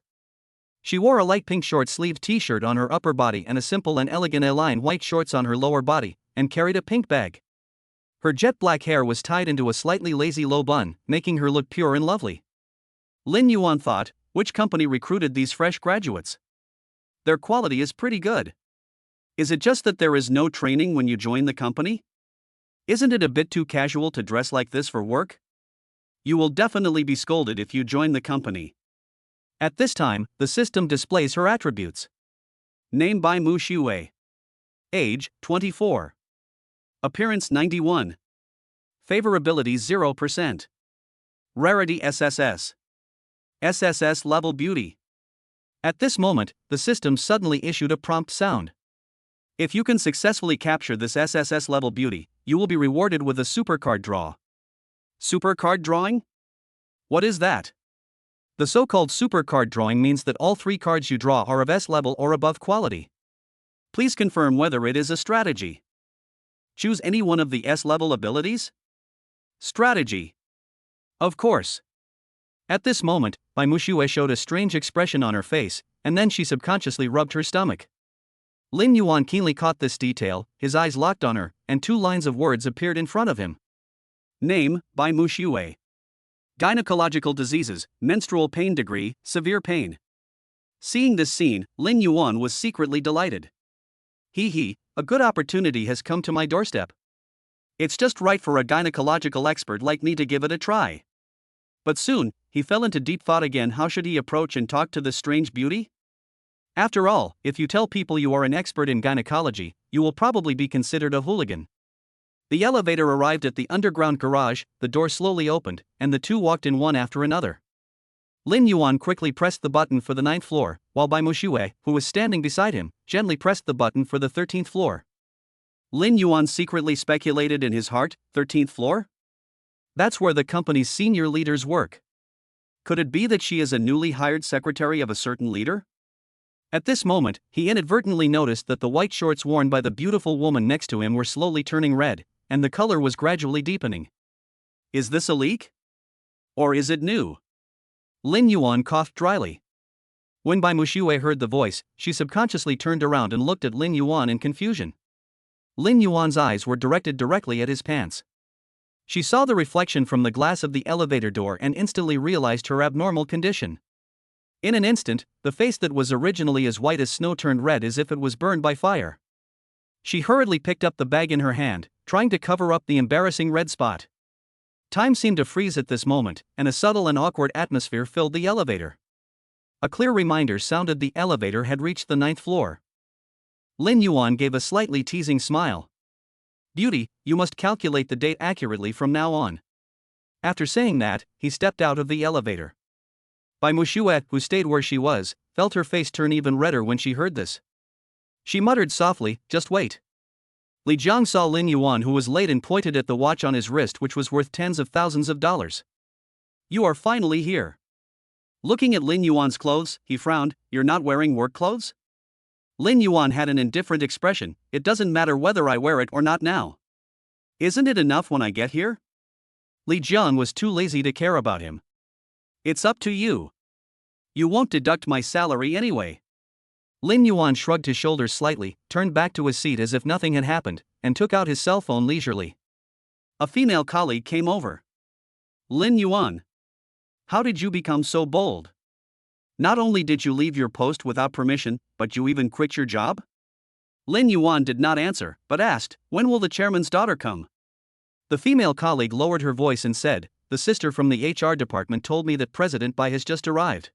She wore a light pink short-sleeved t-shirt on her upper body and a simple and elegant A-line white shorts on her lower body, and carried a pink bag. Her jet black hair was tied into a slightly lazy low bun, making her look pure and lovely. Lin Yuan thought, which company recruited these fresh graduates? Their quality is pretty good. Is it just that there is no training when you join the company? Isn't it a bit too casual to dress like this for work? You will definitely be scolded if you join the company. At this time, the system displays her attributes. Name by Mushu. Age, 24. Appearance 91. Favorability 0%. Rarity SSS. SSS level beauty. At this moment, the system suddenly issued a prompt sound. If you can successfully capture this SSS level beauty, you will be rewarded with a supercard draw. Supercard drawing? What is that? The so-called supercard drawing means that all 3 cards you draw are of S level or above quality. Please confirm whether it is a strategy. Choose any one of the S level abilities? Strategy. Of course. At this moment, Mushu showed a strange expression on her face, and then she subconsciously rubbed her stomach. Lin Yuan keenly caught this detail, his eyes locked on her, and 2 lines of words appeared in front of him. Name by Mushu. Gynecological diseases, menstrual pain degree, severe pain. Seeing this scene, Lin Yuan was secretly delighted. A good opportunity has come to my doorstep. It's just right for a gynecological expert like me to give it a try. But soon, he fell into deep thought again. How should he approach and talk to this strange beauty? After all, if you tell people you are an expert in gynecology, you will probably be considered a hooligan. The elevator arrived at the underground garage, the door slowly opened, and the 2 walked in one after another. Lin Yuan quickly pressed the button for the 9th floor, while Mushu, who was standing beside him, gently pressed the button for the 13th floor. Lin Yuan secretly speculated in his heart, 13th floor? That's where the company's senior leaders work. Could it be that she is a newly hired secretary of a certain leader? At this moment, he inadvertently noticed that the white shorts worn by the beautiful woman next to him were slowly turning red, and the color was gradually deepening. Is this a leak? Or is it new? Lin Yuan coughed dryly. When Mushu heard the voice, she subconsciously turned around and looked at Lin Yuan in confusion. Lin Yuan's eyes were directed directly at his pants. She saw the reflection from the glass of the elevator door and instantly realized her abnormal condition. In an instant, the face that was originally as white as snow turned red as if it was burned by fire. She hurriedly picked up the bag in her hand, trying to cover up the embarrassing red spot. Time seemed to freeze at this moment, and a subtle and awkward atmosphere filled the elevator. A clear reminder sounded. The elevator had reached the 9th floor. Lin Yuan gave a slightly teasing smile. Beauty, you must calculate the date accurately from now on. After saying that, he stepped out of the elevator. Mushu, who stayed where she was, felt her face turn even redder when she heard this. She muttered softly, just wait. Li Jiang saw Lin Yuan, who was late, and pointed at the watch on his wrist, which was worth tens of thousands of dollars. You are finally here. Looking at Lin Yuan's clothes, he frowned. You're not wearing work clothes? Lin Yuan had an indifferent expression. It doesn't matter whether I wear it or not now. Isn't it enough when I get here? Li Jiang was too lazy to care about him. It's up to you. You won't deduct my salary anyway. Lin Yuan shrugged his shoulders slightly, turned back to his seat as if nothing had happened, and took out his cell phone leisurely. A female colleague came over. Lin Yuan. How did you become so bold? Not only did you leave your post without permission, but you even quit your job? Lin Yuan did not answer, but asked, when will the chairman's daughter come? The female colleague lowered her voice and said, the sister from the HR department told me that President Bai has just arrived.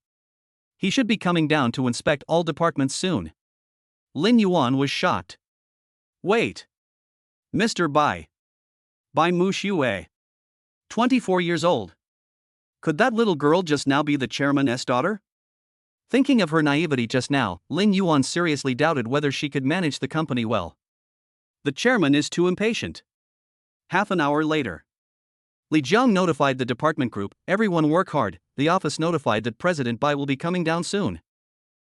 He should be coming down to inspect all departments soon. Lin Yuan was shocked. Wait. Mr. Bai. Bai Mushu. 24 years old. Could that little girl just now be the chairman's daughter? Thinking of her naivety just now, Lin Yuan seriously doubted whether she could manage the company well. The chairman is too impatient. Half an hour later. Li Jiang notified the department group, everyone work hard. The office notified that President Bai will be coming down soon.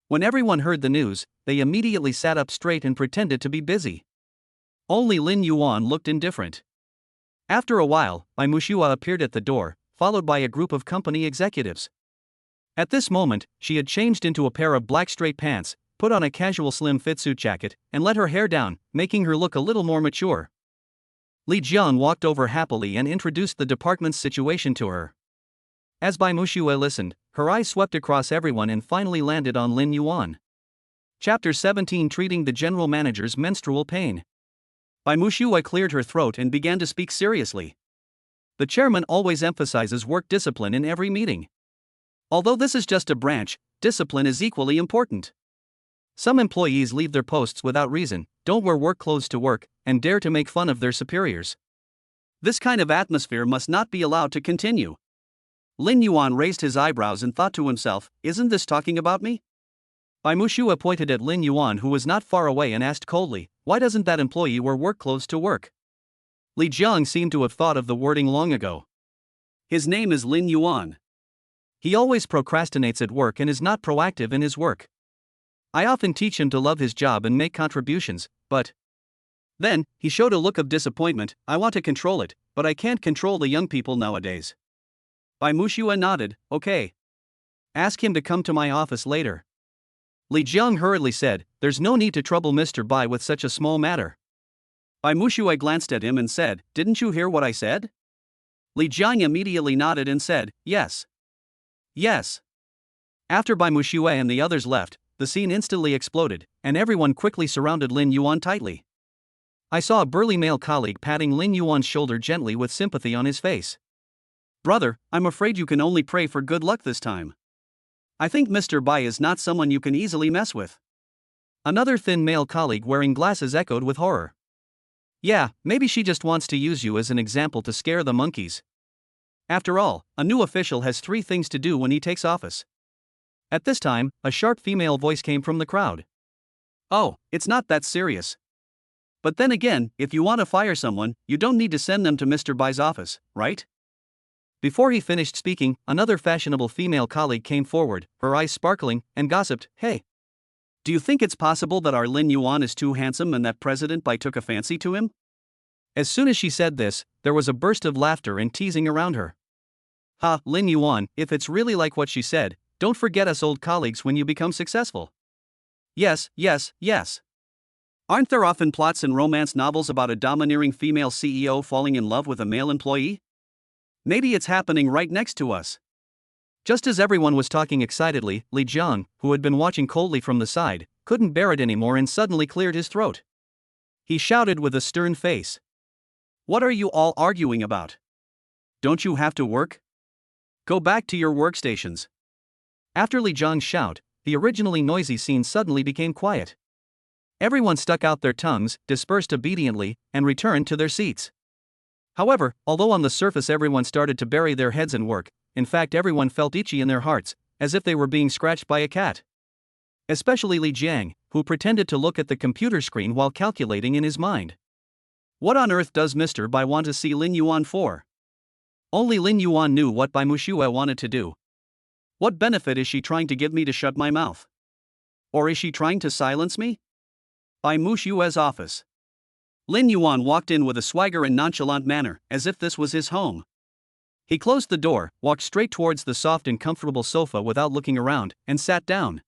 When everyone heard the news, they immediately sat up straight and pretended to be busy. Only Lin Yuan looked indifferent. After a while, Mushu appeared at the door, followed by a group of company executives. At this moment, she had changed into a pair of black straight pants, put on a casual slim fit suit jacket, and let her hair down, making her look a little more mature. Li Jiang walked over happily and introduced the department's situation to her. As Mushu listened, her eyes swept across everyone and finally landed on Lin Yuan. Chapter 17, Treating the General Manager's Menstrual Pain. By Mushu cleared her throat and began to speak seriously. The chairman always emphasizes work discipline in every meeting. Although this is just a branch, discipline is equally important. Some employees leave their posts without reason, don't wear work clothes to work, and dare to make fun of their superiors. This kind of atmosphere must not be allowed to continue. Lin Yuan raised his eyebrows and thought to himself, isn't this talking about me? Bai Mushu pointed at Lin Yuan, who was not far away, and asked coldly, why doesn't that employee wear work clothes to work? Li Jiang seemed to have thought of the wording long ago. His name is Lin Yuan. He always procrastinates at work and is not proactive in his work. I often teach him to love his job and make contributions, but... Then, he showed a look of disappointment. I want to control it, but I can't control the young people nowadays. Bai Mushu nodded, okay. Ask him to come to my office later. Li Jiang hurriedly said, there's no need to trouble Mr. Bai with such a small matter. Bai Mushu glanced at him and said, didn't you hear what I said? Li Jiang immediately nodded and said, yes. Yes. After Bai Mushu and the others left, the scene instantly exploded, and everyone quickly surrounded Lin Yuan tightly. I saw a burly male colleague patting Lin Yuan's shoulder gently with sympathy on his face. Brother, I'm afraid you can only pray for good luck this time. I think Mr. Bai is not someone you can easily mess with. Another thin male colleague wearing glasses echoed with horror. Yeah, maybe she just wants to use you as an example to scare the monkeys. After all, a new official has 3 things to do when he takes office. At this time, a sharp female voice came from the crowd. Oh, it's not that serious. But then again, if you want to fire someone, you don't need to send them to Mr. Bai's office, right? Before he finished speaking, another fashionable female colleague came forward, her eyes sparkling, and gossiped, hey. Do you think it's possible that our Lin Yuan is too handsome and that President Bai took a fancy to him? As soon as she said this, there was a burst of laughter and teasing around her. Ha, Lin Yuan, if it's really like what she said, don't forget us old colleagues when you become successful. Yes, yes, yes. Aren't there often plots in romance novels about a domineering female CEO falling in love with a male employee? Maybe it's happening right next to us. Just as everyone was talking excitedly, Li Jiang, who had been watching coldly from the side, couldn't bear it anymore and suddenly cleared his throat. He shouted with a stern face. What are you all arguing about? Don't you have to work? Go back to your workstations. After Li Jiang's shout, the originally noisy scene suddenly became quiet. Everyone stuck out their tongues, dispersed obediently, and returned to their seats. However, although on the surface everyone started to bury their heads in work, in fact everyone felt itchy in their hearts, as if they were being scratched by a cat. Especially Li Jiang, who pretended to look at the computer screen while calculating in his mind. What on earth does Mr. Bai want to see Lin Yuan for? Only Lin Yuan knew what Bai Mushu wanted to do. What benefit is she trying to give me to shut my mouth? Or is she trying to silence me? Bai Mushu's office. Lin Yuan walked in with a swagger and nonchalant manner, as if this was his home. He closed the door, walked straight towards the soft and comfortable sofa without looking around, and sat down.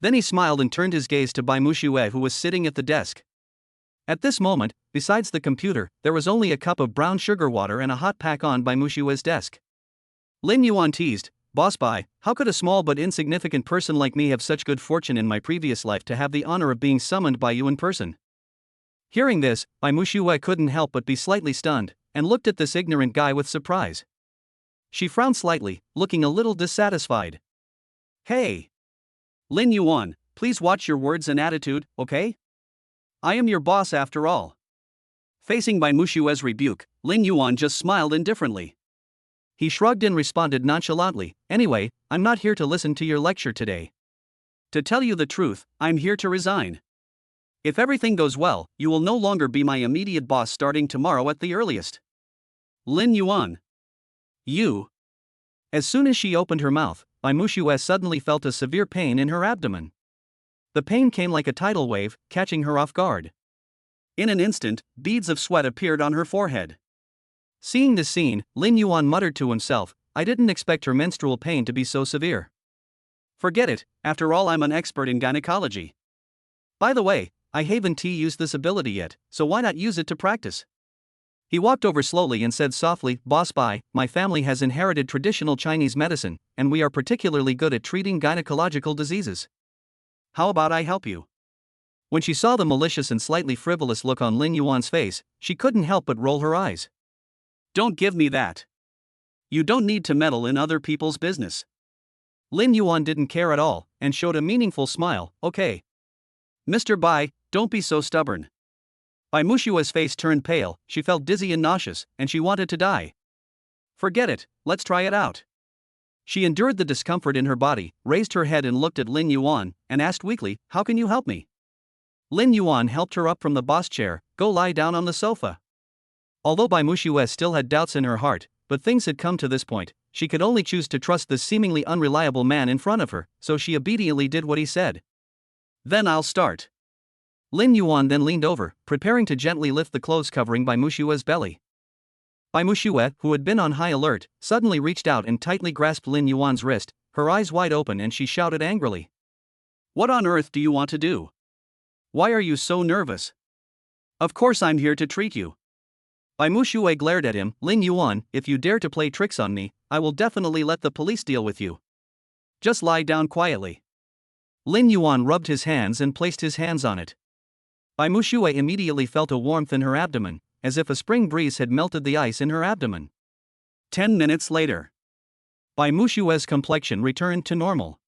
Then he smiled and turned his gaze to Bai Mushu, who was sitting at the desk. At this moment, besides the computer, there was only a cup of brown sugar water and a hot pack on Bai Mushu's desk. Lin Yuan teased, Boss Bai, how could a small but insignificant person like me have such good fortune in my previous life to have the honor of being summoned by you in person? Hearing this, Bai Mushu couldn't help but be slightly stunned, and looked at this ignorant guy with surprise. She frowned slightly, looking a little dissatisfied. Hey! Lin Yuan, please watch your words and attitude, okay? I am your boss after all. Facing Bai Mushu's rebuke, Lin Yuan just smiled indifferently. He shrugged and responded nonchalantly, anyway, I'm not here to listen to your lecture today. To tell you the truth, I'm here to resign. If everything goes well, you will no longer be my immediate boss starting tomorrow at the earliest. Lin Yuan. You. As soon as she opened her mouth, Bai Mushu suddenly felt a severe pain in her abdomen. The pain came like a tidal wave, catching her off guard. In an instant, beads of sweat appeared on her forehead. Seeing this scene, Lin Yuan muttered to himself, I didn't expect her menstrual pain to be so severe. Forget it, after all I'm an expert in gynecology. By the way, I haven't used this ability yet, so why not use it to practice? He walked over slowly and said softly, Boss Bai, my family has inherited traditional Chinese medicine, and we are particularly good at treating gynecological diseases. how about I help you? When she saw the malicious and slightly frivolous look on Lin Yuan's face, she couldn't help but roll her eyes. Don't give me that. You don't need to meddle in other people's business. Lin Yuan didn't care at all, and showed a meaningful smile. Okay. Mr. Bai, don't be so stubborn. Bai Mushua's face turned pale, she felt dizzy and nauseous, and she wanted to die. Forget it, let's try it out. She endured the discomfort in her body, raised her head and looked at Lin Yuan, and asked weakly, how can you help me? Lin Yuan helped her up from the boss chair. Go lie down on the sofa. Although Bai Mushue still had doubts in her heart, but things had come to this point, she could only choose to trust this seemingly unreliable man in front of her, so she obediently did what he said. Then I'll start. Lin Yuan then leaned over, preparing to gently lift the clothes covering Bai Mushue's belly. Bai Mushue, who had been on high alert, suddenly reached out and tightly grasped Lin Yuan's wrist, her eyes wide open, and she shouted angrily. What on earth do you want to do? Why are you so nervous? Of course I'm here to treat you. Bai Mushue glared at him. Lin Yuan, if you dare to play tricks on me, I will definitely let the police deal with you. Just lie down quietly. Lin Yuan rubbed his hands and placed his hands on it. Bai Mushue immediately felt a warmth in her abdomen, as if a spring breeze had melted the ice in her abdomen. 10 minutes later. Bai Mushue's complexion returned to normal.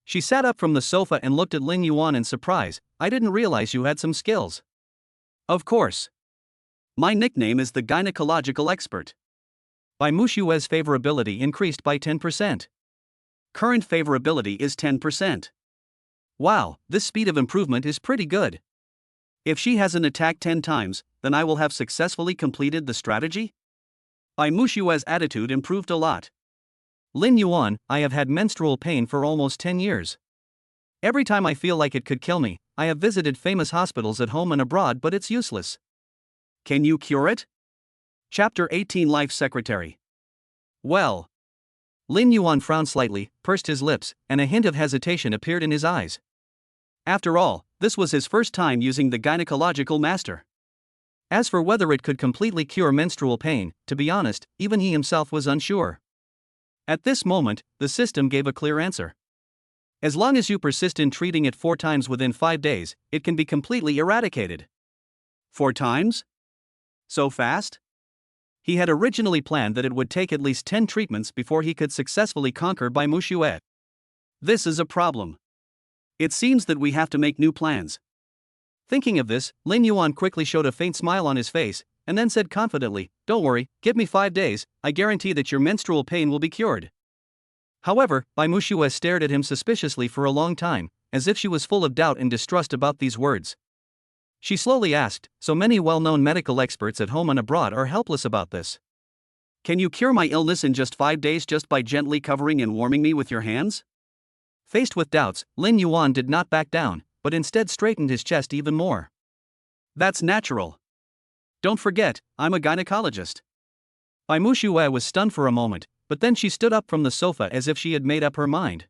She sat up from the sofa and looked at Lin Yuan in surprise. I didn't realize you had some skills. Of course. My nickname is the gynecological expert. Bai Mushue's favorability increased by 10%. Current favorability is 10%. Wow, this speed of improvement is pretty good. If she hasn't attacked 10 times, then I will have successfully completed the strategy? Bai Mushue's attitude improved a lot. Lin Yuan, I have had menstrual pain for almost 10 years. Every time I feel like it could kill me, I have visited famous hospitals at home and abroad, but it's useless. Can you cure it? Chapter 18 Life Secretary. Well. Lin Yuan frowned slightly, pursed his lips, and a hint of hesitation appeared in his eyes. After all, this was his first time using the gynecological master. As for whether it could completely cure menstrual pain, to be honest, even he himself was unsure. At this moment, the system gave a clear answer. As long as you persist in treating it 4 times within 5 days, it can be completely eradicated. 4 times? So fast? He had originally planned that it would take at least 10 treatments before he could successfully conquer Bai Mushue. This is a problem. It seems that we have to make new plans. Thinking of this, Lin Yuan quickly showed a faint smile on his face, and then said confidently, don't worry, give me 5 days, I guarantee that your menstrual pain will be cured. However, Bai Mushue stared at him suspiciously for a long time, as if she was full of doubt and distrust about these words. She slowly asked, so many well-known medical experts at home and abroad are helpless about this. Can you cure my illness in just 5 days just by gently covering and warming me with your hands? Faced with doubts, Lin Yuan did not back down, but instead straightened his chest even more. That's natural. Don't forget, I'm a gynecologist. Bai Mushue was stunned for a moment, but then she stood up from the sofa as if she had made up her mind.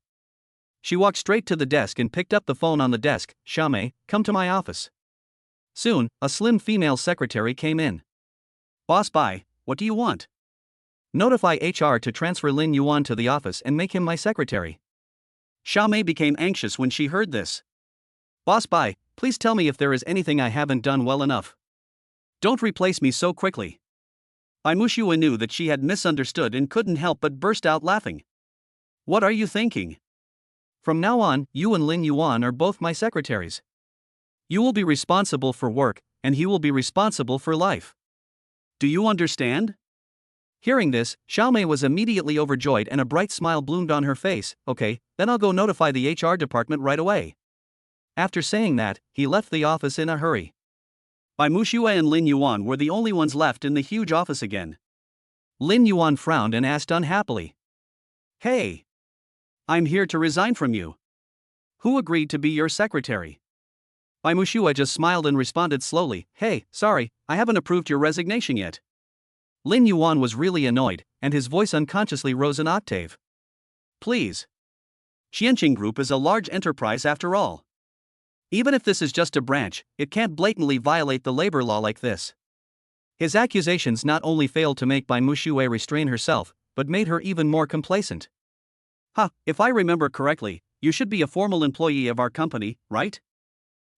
She walked straight to the desk and picked up the phone on the desk. Xiaomei, come to my office. Soon, a slim female secretary came in. Boss Bai, what do you want? Notify HR to transfer Lin Yuan to the office and make him my secretary. Xiaomei became anxious when she heard this. Boss Bai, please tell me if there is anything I haven't done well enough. Don't replace me so quickly. Bai Mushue knew that she had misunderstood and couldn't help but burst out laughing. What are you thinking? From now on, you and Lin Yuan are both my secretaries. You will be responsible for work, and he will be responsible for life. Do you understand? Hearing this, Xiaomei was immediately overjoyed and a bright smile bloomed on her face. Okay, then I'll go notify the HR department right away. After saying that, he left the office in a hurry. Bai Mushue and Lin Yuan were the only ones left in the huge office again. Lin Yuan frowned and asked unhappily. Hey! I'm here to resign from you. Who agreed to be your secretary? Bai Mushue just smiled and responded slowly, hey, sorry, I haven't approved your resignation yet. Lin Yuan was really annoyed, and his voice unconsciously rose an octave. Please. Xianqing Group is a large enterprise after all. Even if this is just a branch, it can't blatantly violate the labor law like this. His accusations not only failed to make Bai Mushue restrain herself, but made her even more complacent. If I remember correctly, You should be a formal employee of our company, right?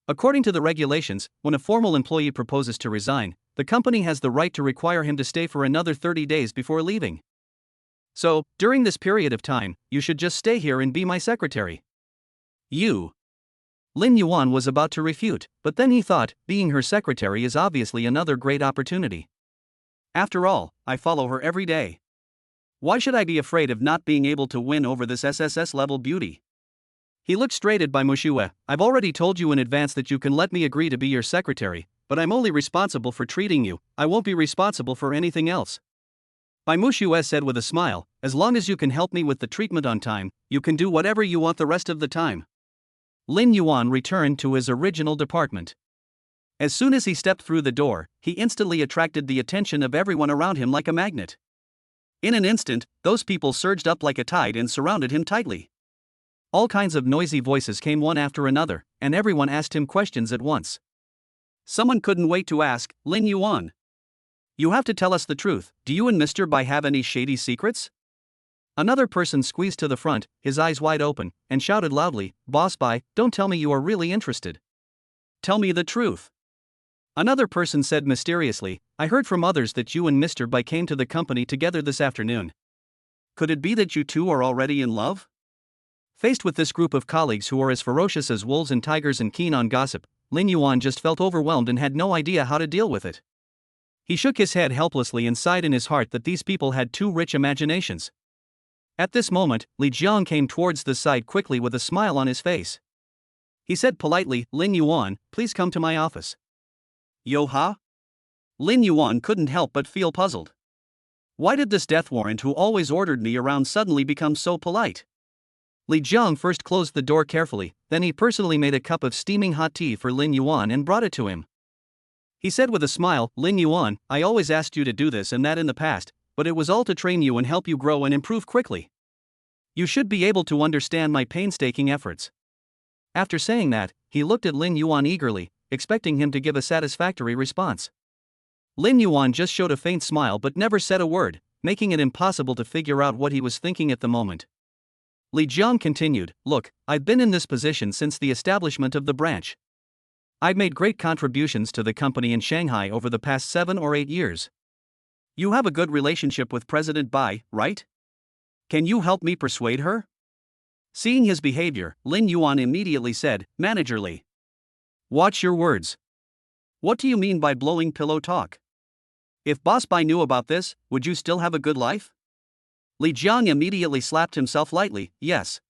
According to the regulations, when a formal employee proposes to resign, the company has the right to require him to stay for another 30 days before leaving. So, during this period of time, you should just stay here and be my secretary. Lin Yuan was about to refute, but then he thought, being her secretary is obviously another great opportunity. After all, I follow her every day. Why should I be afraid of not being able to win over this SSS level beauty? He looked straight at Mushu. I've already told you in advance that you can let me agree to be your secretary, but I'm only responsible for treating you, I won't be responsible for anything else. Mushu said with a smile, as long as you can help me with the treatment on time, you can do whatever you want the rest of the time. Lin Yuan returned to his original department. As soon as he stepped through the door, he instantly attracted the attention of everyone around him like a magnet. In an instant, those people surged up like a tide and surrounded him tightly. All kinds of noisy voices came one after another, and everyone asked him questions at once. Someone couldn't wait to ask, Lin Yuan, you have to tell us the truth, do you and Mr. Bai have any shady secrets? Another person squeezed to the front, his eyes wide open, and shouted loudly, Boss Bai, don't tell me you are really interested. Tell me the truth. Another person said mysteriously, I heard from others that you and Mr. Bai came to the company together this afternoon. Could it be that you two are already in love? Faced with this group of colleagues who are as ferocious as wolves and tigers and keen on gossip, Lin Yuan just felt overwhelmed and had no idea how to deal with it. He shook his head helplessly and sighed in his heart that these people had too rich imaginations. At this moment, Li Jiang came towards the side quickly with a smile on his face. He said politely, Lin Yuan, please come to my office. Yo-ha? Lin Yuan couldn't help but feel puzzled. Why did this death warrant who always ordered me around suddenly become so polite? Li Jiang first closed the door carefully, then he personally made a cup of steaming hot tea for Lin Yuan and brought it to him. He said with a smile, Lin Yuan, I always asked you to do this and that in the past, but it was all to train you and help you grow and improve quickly. You should be able to understand my painstaking efforts. After saying that, he looked at Lin Yuan eagerly, expecting him to give a satisfactory response. Lin Yuan just showed a faint smile but never said a word, making it impossible to figure out what he was thinking at the moment. Li Jiang continued, look, I've been in this position since the establishment of the branch. I've made great contributions to the company in Shanghai over the past 7 or 8 years. You have a good relationship with President Bai, right? Can you help me persuade her? Seeing his behavior, Lin Yuan immediately said, managerly. Watch your words. What do you mean by blowing pillow talk? If Boss Bai knew about this, would you still have a good life? Li Jiang immediately slapped himself lightly, yes.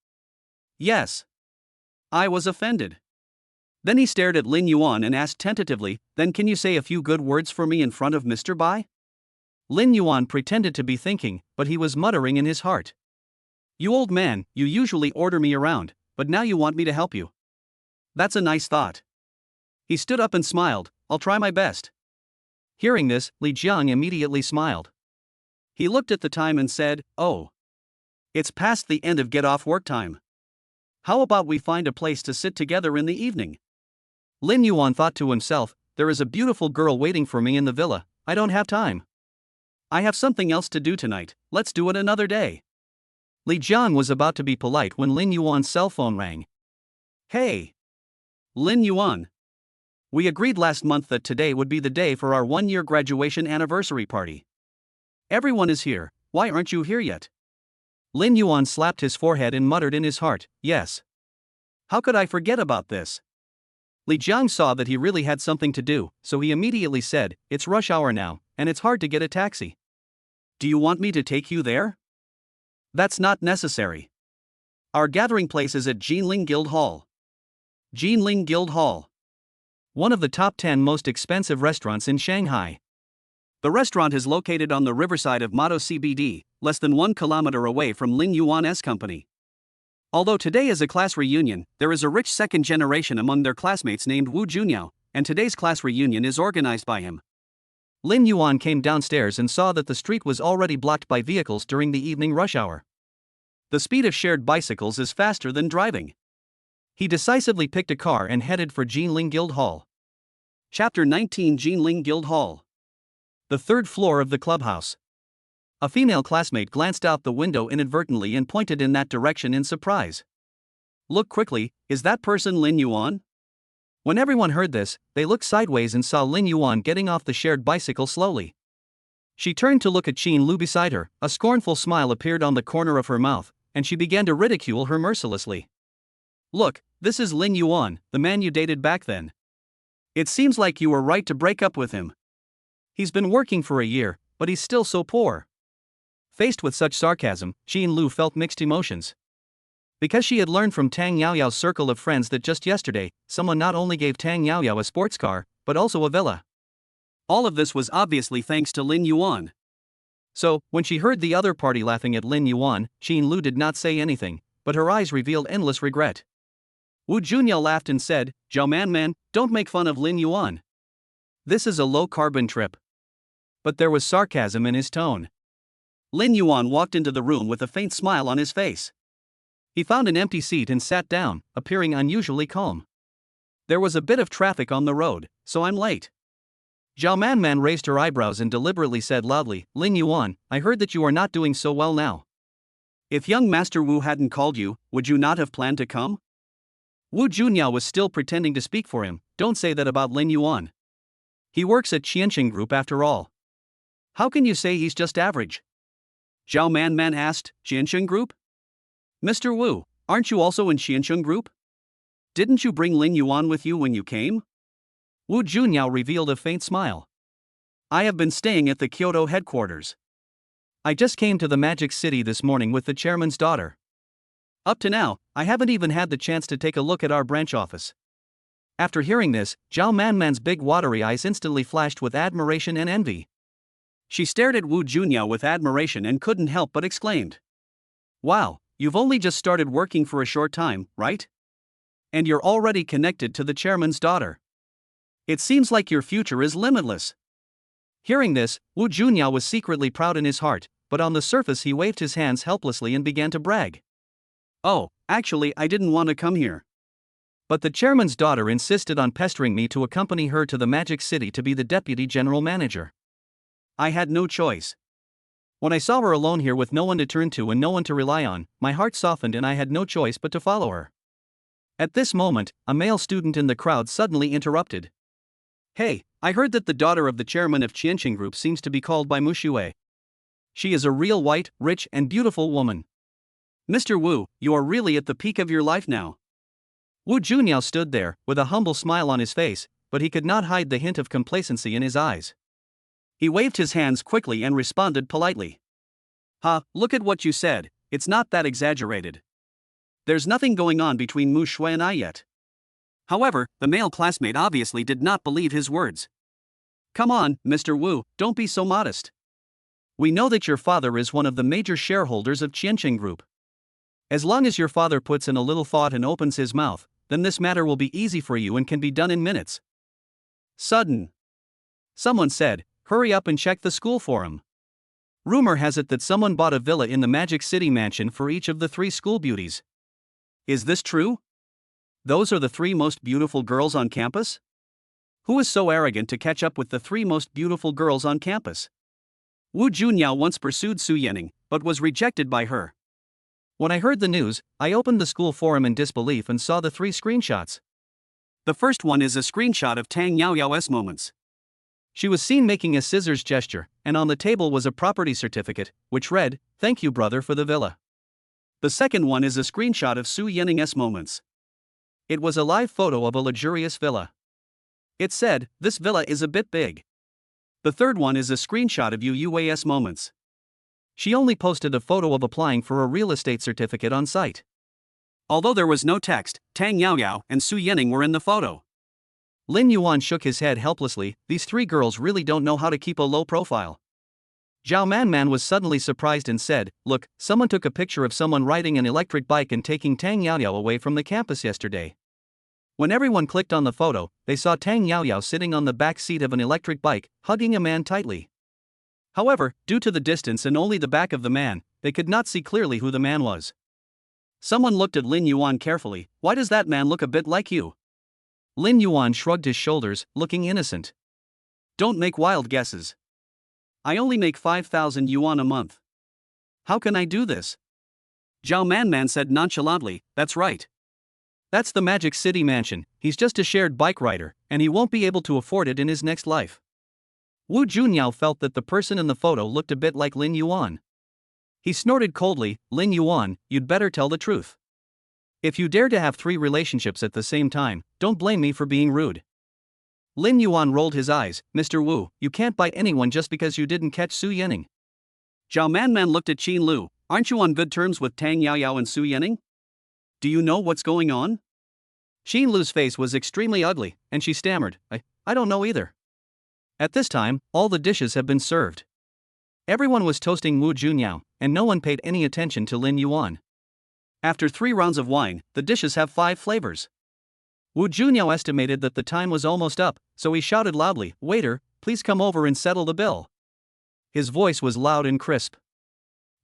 Yes. I was offended. Then he stared at Lin Yuan and asked tentatively, then can you say a few good words for me in front of Mr. Bai? Lin Yuan pretended to be thinking, but he was muttering in his heart. You old man, you usually order me around, but now you want me to help you. That's a nice thought. He stood up and smiled, I'll try my best. Hearing this, Li Jiang immediately smiled. He looked at the time and said, oh. It's past the end of get-off work time. How about we find a place to sit together in the evening? Lin Yuan thought to himself, there is a beautiful girl waiting for me in the villa, I don't have time. I have something else to do tonight, let's do it another day. Li Jiang was about to be polite when Lin Yuan's cell phone rang. Hey! Lin Yuan. We agreed last month that today would be the day for our 1-year graduation anniversary party. Everyone is here, why aren't you here yet? Lin Yuan slapped his forehead and muttered in his heart, yes. How could I forget about this? Li Jiang saw that he really had something to do, so he immediately said, it's rush hour now, and it's hard to get a taxi. Do you want me to take you there? That's not necessary. Our gathering place is at Jinling Guild Hall. Jinling Guild Hall. One of the top 10 most expensive restaurants in Shanghai. The restaurant is located on the riverside of Mato CBD, less than 1 kilometer away from Lin Yuan's company. Although today is a class reunion, there is a rich second generation among their classmates named Wu Junyao, and today's class reunion is organized by him. Lin Yuan came downstairs and saw that the street was already blocked by vehicles during the evening rush hour. The speed of shared bicycles is faster than driving. He decisively picked a car and headed for Jinling Guild Hall. Chapter 19 Jinling Guild Hall. The third floor of the clubhouse. A female classmate glanced out the window inadvertently and pointed in that direction in surprise. Look quickly, is that person Lin Yuan? When everyone heard this, they looked sideways and saw Lin Yuan getting off the shared bicycle slowly. She turned to look at Qin Lu beside her, a scornful smile appeared on the corner of her mouth, and she began to ridicule her mercilessly. Look, this is Lin Yuan, the man you dated back then. It seems like you were right to break up with him. He's been working for a year, but he's still so poor. Faced with such sarcasm, Qin Lu felt mixed emotions. Because she had learned from Tang Yaoyao's circle of friends that just yesterday, someone not only gave Tang Yaoyao a sports car, but also a villa. All of this was obviously thanks to Lin Yuan. So, when she heard the other party laughing at Lin Yuan, Qin Lu did not say anything, but her eyes revealed endless regret. Wu Junyao laughed and said, Zhao Man, don't make fun of Lin Yuan. This is a low-carbon trip. But there was sarcasm in his tone. Lin Yuan walked into the room with a faint smile on his face. He found an empty seat and sat down, appearing unusually calm. There was a bit of traffic on the road, so I'm late. Zhao Man raised her eyebrows and deliberately said loudly, Lin Yuan, I heard that you are not doing so well now. If young Master Wu hadn't called you, would you not have planned to come? Wu Junyao was still pretending to speak for him. Don't say that about Lin Yuan. He works at Qianqing Group after all. How can you say he's just average? Zhao Man asked, Qianqing Group? Mr. Wu, aren't you also in Qianqing Group? Didn't you bring Lin Yuan with you when you came? Wu Junyao revealed a faint smile. I have been staying at the Kyoto headquarters. I just came to the Magic City this morning with the chairman's daughter. Up to now, I haven't even had the chance to take a look at our branch office. After hearing this, Zhao Man's big watery eyes instantly flashed with admiration and envy. She stared at Wu Junyao with admiration and couldn't help but exclaimed. Wow, you've only just started working for a short time, right? And you're already connected to the chairman's daughter. It seems like your future is limitless. Hearing this, Wu Junyao was secretly proud in his heart, but on the surface he waved his hands helplessly and began to brag. Oh, actually I didn't want to come here. But the chairman's daughter insisted on pestering me to accompany her to the Magic City to be the deputy general manager. I had no choice. When I saw her alone here with no one to turn to and no one to rely on, my heart softened and I had no choice but to follow her. At this moment, a male student in the crowd suddenly interrupted. Hey, I heard that the daughter of the chairman of Qianqing Group seems to be called by Mushu. She is a real white, rich and beautiful woman. Mr. Wu, you are really at the peak of your life now. Wu Junyao stood there, with a humble smile on his face, but he could not hide the hint of complacency in his eyes. He waved his hands quickly and responded politely. Look at what you said, it's not that exaggerated. There's nothing going on between Mu Shui and I yet. However, the male classmate obviously did not believe his words. Come on, Mr. Wu, don't be so modest. We know that your father is one of the major shareholders of Qianqing Group. As long as your father puts in a little thought and opens his mouth, then this matter will be easy for you and can be done in minutes. Sudden. Someone said, hurry up and check the school for him. Rumor has it that someone bought a villa in the Magic City mansion for each of the 3 school beauties. Is this true? Those are the 3 most beautiful girls on campus? Who is so arrogant to catch up with the 3 most beautiful girls on campus? Wu Junyao once pursued Su Yanning, but was rejected by her. When I heard the news, I opened the school forum in disbelief and saw the 3 screenshots. The first one is a screenshot of Tang Yaoyao's moments. She was seen making a scissors gesture, and on the table was a property certificate, which read, "Thank you brother for the villa." The second one is a screenshot of Su Yanning's moments. It was a live photo of a luxurious villa. It said, "This villa is a bit big." The third one is a screenshot of Yu Yaowei's moments. She only posted a photo of applying for a real estate certificate on site. Although there was no text, Tang Yaoyao and Su Yanning were in the photo. Lin Yuan shook his head helplessly. These 3 girls really don't know how to keep a low profile. Zhao Man was suddenly surprised and said, look, someone took a picture of someone riding an electric bike and taking Tang Yaoyao away from the campus yesterday. When everyone clicked on the photo, they saw Tang Yaoyao sitting on the back seat of an electric bike, hugging a man tightly. However, due to the distance and only the back of the man, they could not see clearly who the man was. Someone looked at Lin Yuan carefully. Why does that man look a bit like you? Lin Yuan shrugged his shoulders, looking innocent. Don't make wild guesses. I only make 5,000 yuan a month. How can I do this? Zhao Man said nonchalantly, that's right. That's the Magic City mansion. He's just a shared bike rider, and he won't be able to afford it in his next life. Wu Junyao felt that the person in the photo looked a bit like Lin Yuan. He snorted coldly, "Lin Yuan, you'd better tell the truth. If you dare to have 3 relationships at the same time, don't blame me for being rude." Lin Yuan rolled his eyes, "Mr. Wu, you can't buy anyone just because you didn't catch Su Yanning." Zhao Manman looked at Qin Lu. "Aren't you on good terms with Tang Yaoyao and Su Yanning? Do you know what's going on?" Qin Lu's face was extremely ugly, and she stammered, I don't know either." At this time, all the dishes have been served. Everyone was toasting Wu Junyao, and no one paid any attention to Lin Yuan. After 3 rounds of wine, the dishes have 5 flavors. Wu Junyao estimated that the time was almost up, so he shouted loudly, "Waiter, please come over and settle the bill." His voice was loud and crisp.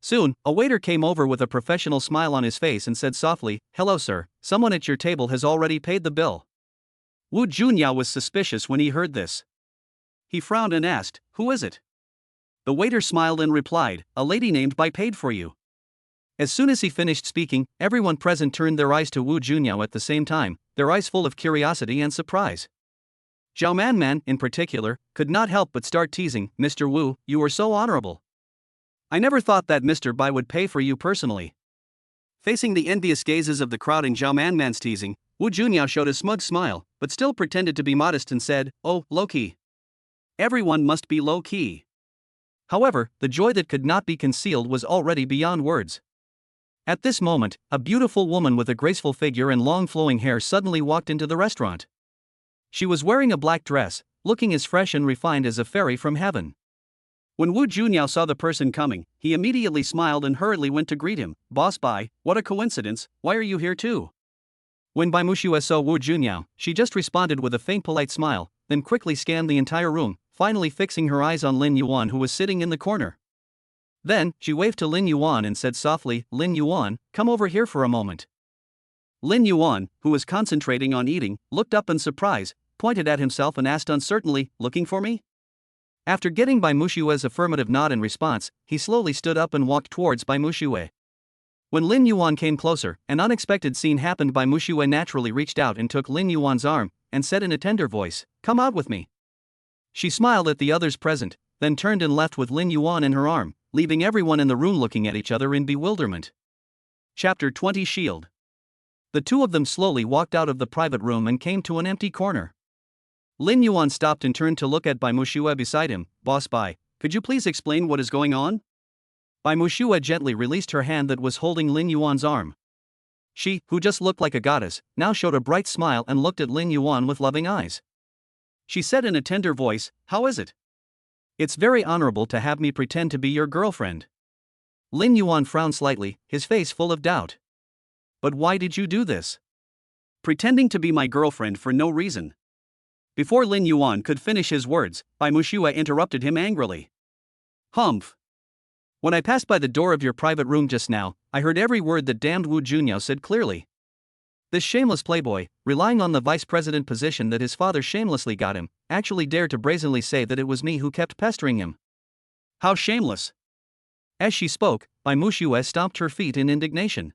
Soon, a waiter came over with a professional smile on his face and said softly, "Hello sir, someone at your table has already paid the bill." Wu Junyao was suspicious when he heard this. He frowned and asked, "Who is it?" The waiter smiled and replied, "A lady named Bai paid for you." As soon as he finished speaking, everyone present turned their eyes to Wu Junyao at the same time, their eyes full of curiosity and surprise. Zhao Manman, in particular, could not help but start teasing, "Mr. Wu, you are so honorable. I never thought that Mr. Bai would pay for you personally." Facing the envious gazes of the crowd and Zhao Manman's teasing, Wu Junyao showed a smug smile, but still pretended to be modest and said, "Oh, low-key. Everyone must be low-key." However, the joy that could not be concealed was already beyond words. At this moment, a beautiful woman with a graceful figure and long flowing hair suddenly walked into the restaurant. She was wearing a black dress, looking as fresh and refined as a fairy from heaven. When Wu Junyao saw the person coming, he immediately smiled and hurriedly went to greet him. "Boss Bai, what a coincidence, why are you here too?" When Bai Mushu saw Wu Junyao, she just responded with a faint polite smile, then quickly scanned the entire room, finally fixing her eyes on Lin Yuan who was sitting in the corner. Then, she waved to Lin Yuan and said softly, "Lin Yuan, come over here for a moment." Lin Yuan, who was concentrating on eating, looked up in surprise, pointed at himself and asked uncertainly, "Looking for me?" After getting Bai Mushue's affirmative nod in response, he slowly stood up and walked towards Bai Mushue. When Lin Yuan came closer, an unexpected scene happened. Bai Mushue naturally reached out and took Lin Yuan's arm, and said in a tender voice, "Come out with me." She smiled at the others present, then turned and left with Lin Yuan in her arm, leaving everyone in the room looking at each other in bewilderment. Chapter 20 Shield. The two of them slowly walked out of the private room and came to an empty corner. Lin Yuan stopped and turned to look at Bai Mushue beside him. "Boss Bai, could you please explain what is going on?" Bai Mushue gently released her hand that was holding Lin Yuan's arm. She, who just looked like a goddess, now showed a bright smile and looked at Lin Yuan with loving eyes. She said in a tender voice, "How is it?" "It's very honorable to have me pretend to be your girlfriend." Lin Yuan frowned slightly, his face full of doubt. "But why did you do this?" "Pretending to be my girlfriend for no reason." Before Lin Yuan could finish his words, Bai Mushue interrupted him angrily. "Humph. When I passed by the door of your private room just now, I heard every word that damned Wu Junyao said clearly. This shameless playboy, relying on the vice president position that his father shamelessly got him, actually dared to brazenly say that it was me who kept pestering him." "How shameless?" As she spoke, Bai Mushue stomped her feet in indignation.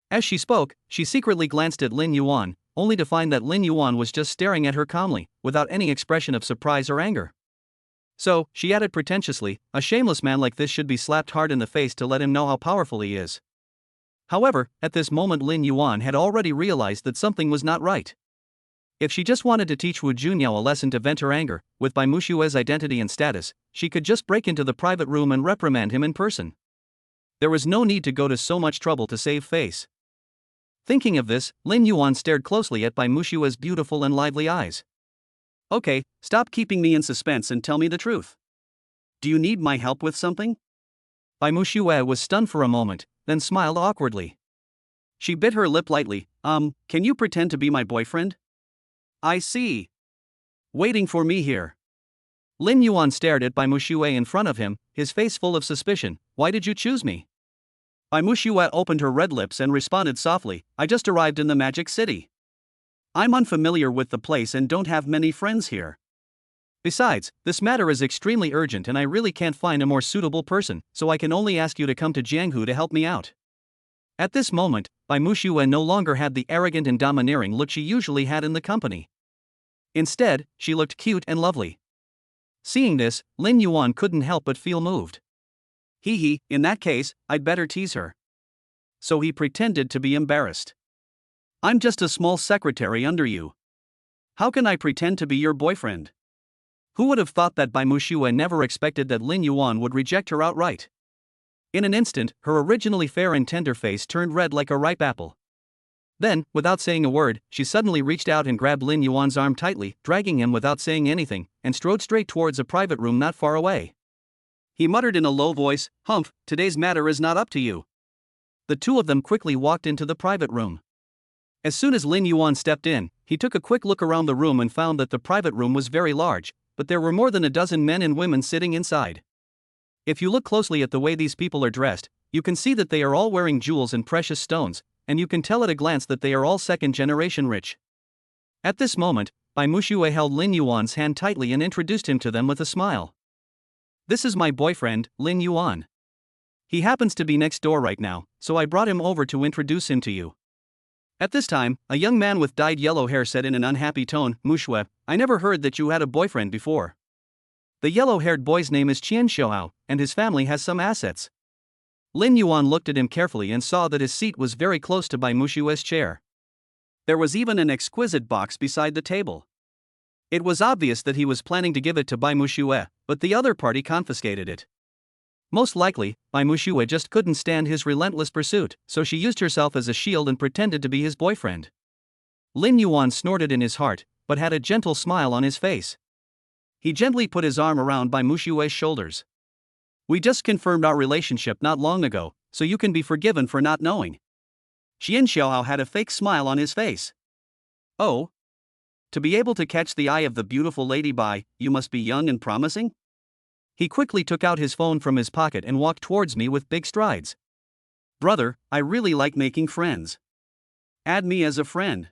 As she spoke, she secretly glanced at Lin Yuan, only to find that Lin Yuan was just staring at her calmly, without any expression of surprise or anger. So, she added pretentiously, "A shameless man like this should be slapped hard in the face to let him know how powerful he is." However, at this moment Lin Yuan had already realized that something was not right. If she just wanted to teach Wu Junyao a lesson to vent her anger, with Bai Mushue's identity and status, she could just break into the private room and reprimand him in person. There was no need to go to so much trouble to save face. Thinking of this, Lin Yuan stared closely at Bai Mushue's beautiful and lively eyes. "Okay, stop keeping me in suspense and tell me the truth. Do you need my help with something?" Bai Mushue was stunned for a moment, then smiled awkwardly. She bit her lip lightly. Can you pretend to be my boyfriend?" "I see. Waiting for me here." Lin Yuan stared at Bai Mushue in front of him, his face full of suspicion. "Why did you choose me?" Bai Mushue opened her red lips and responded softly, "I just arrived in the Magic City. I'm unfamiliar with the place and don't have many friends here. Besides, this matter is extremely urgent and I really can't find a more suitable person, so I can only ask you to come to Jianghu to help me out." At this moment, Bai Mushu no longer had the arrogant and domineering look she usually had in the company. Instead, she looked cute and lovely. Seeing this, Lin Yuan couldn't help but feel moved. Hee, in that case, I'd better tease her. So he pretended to be embarrassed. I'm just a small secretary under you. How can I pretend to be your boyfriend? Who would have thought that Bai Mushu never expected that Lin Yuan would reject her outright? In an instant, her originally fair and tender face turned red like a ripe apple. Then, without saying a word, she suddenly reached out and grabbed Lin Yuan's arm tightly, dragging him without saying anything, and strode straight towards a private room not far away. He muttered in a low voice, "Humph, today's matter is not up to you." The two of them quickly walked into the private room. As soon as Lin Yuan stepped in, he took a quick look around the room and found that the private room was very large, but there were more than a dozen men and women sitting inside. If you look closely at the way these people are dressed, you can see that they are all wearing jewels and precious stones, and you can tell at a glance that they are all second-generation rich. At this moment, Bai Mushu held Lin Yuan's hand tightly and introduced him to them with a smile. "This is my boyfriend, Lin Yuan. He happens to be next door right now, so I brought him over to introduce him to you." At this time, a young man with dyed yellow hair said in an unhappy tone, "Mushu, I never heard that you had a boyfriend before." The yellow-haired boy's name is Qian Xiaohao, and his family has some assets. Lin Yuan looked at him carefully and saw that his seat was very close to Bai Mushu's chair. There was even an exquisite box beside the table. It was obvious that he was planning to give it to Bai Mushu, but the other party confiscated it. Most likely, Bai Mushu just couldn't stand his relentless pursuit, so she used herself as a shield and pretended to be his boyfriend. Lin Yuan snorted in his heart, but had a gentle smile on his face. He gently put his arm around Bai Mushu's shoulders. "We just confirmed our relationship not long ago, so you can be forgiven for not knowing." Qian Xiaohao had a fake smile on his face. "Oh? To be able to catch the eye of the beautiful lady Bai, you must be young and promising?" He quickly took out his phone from his pocket and walked towards me with big strides. "Brother, I really like making friends. Add me as a friend."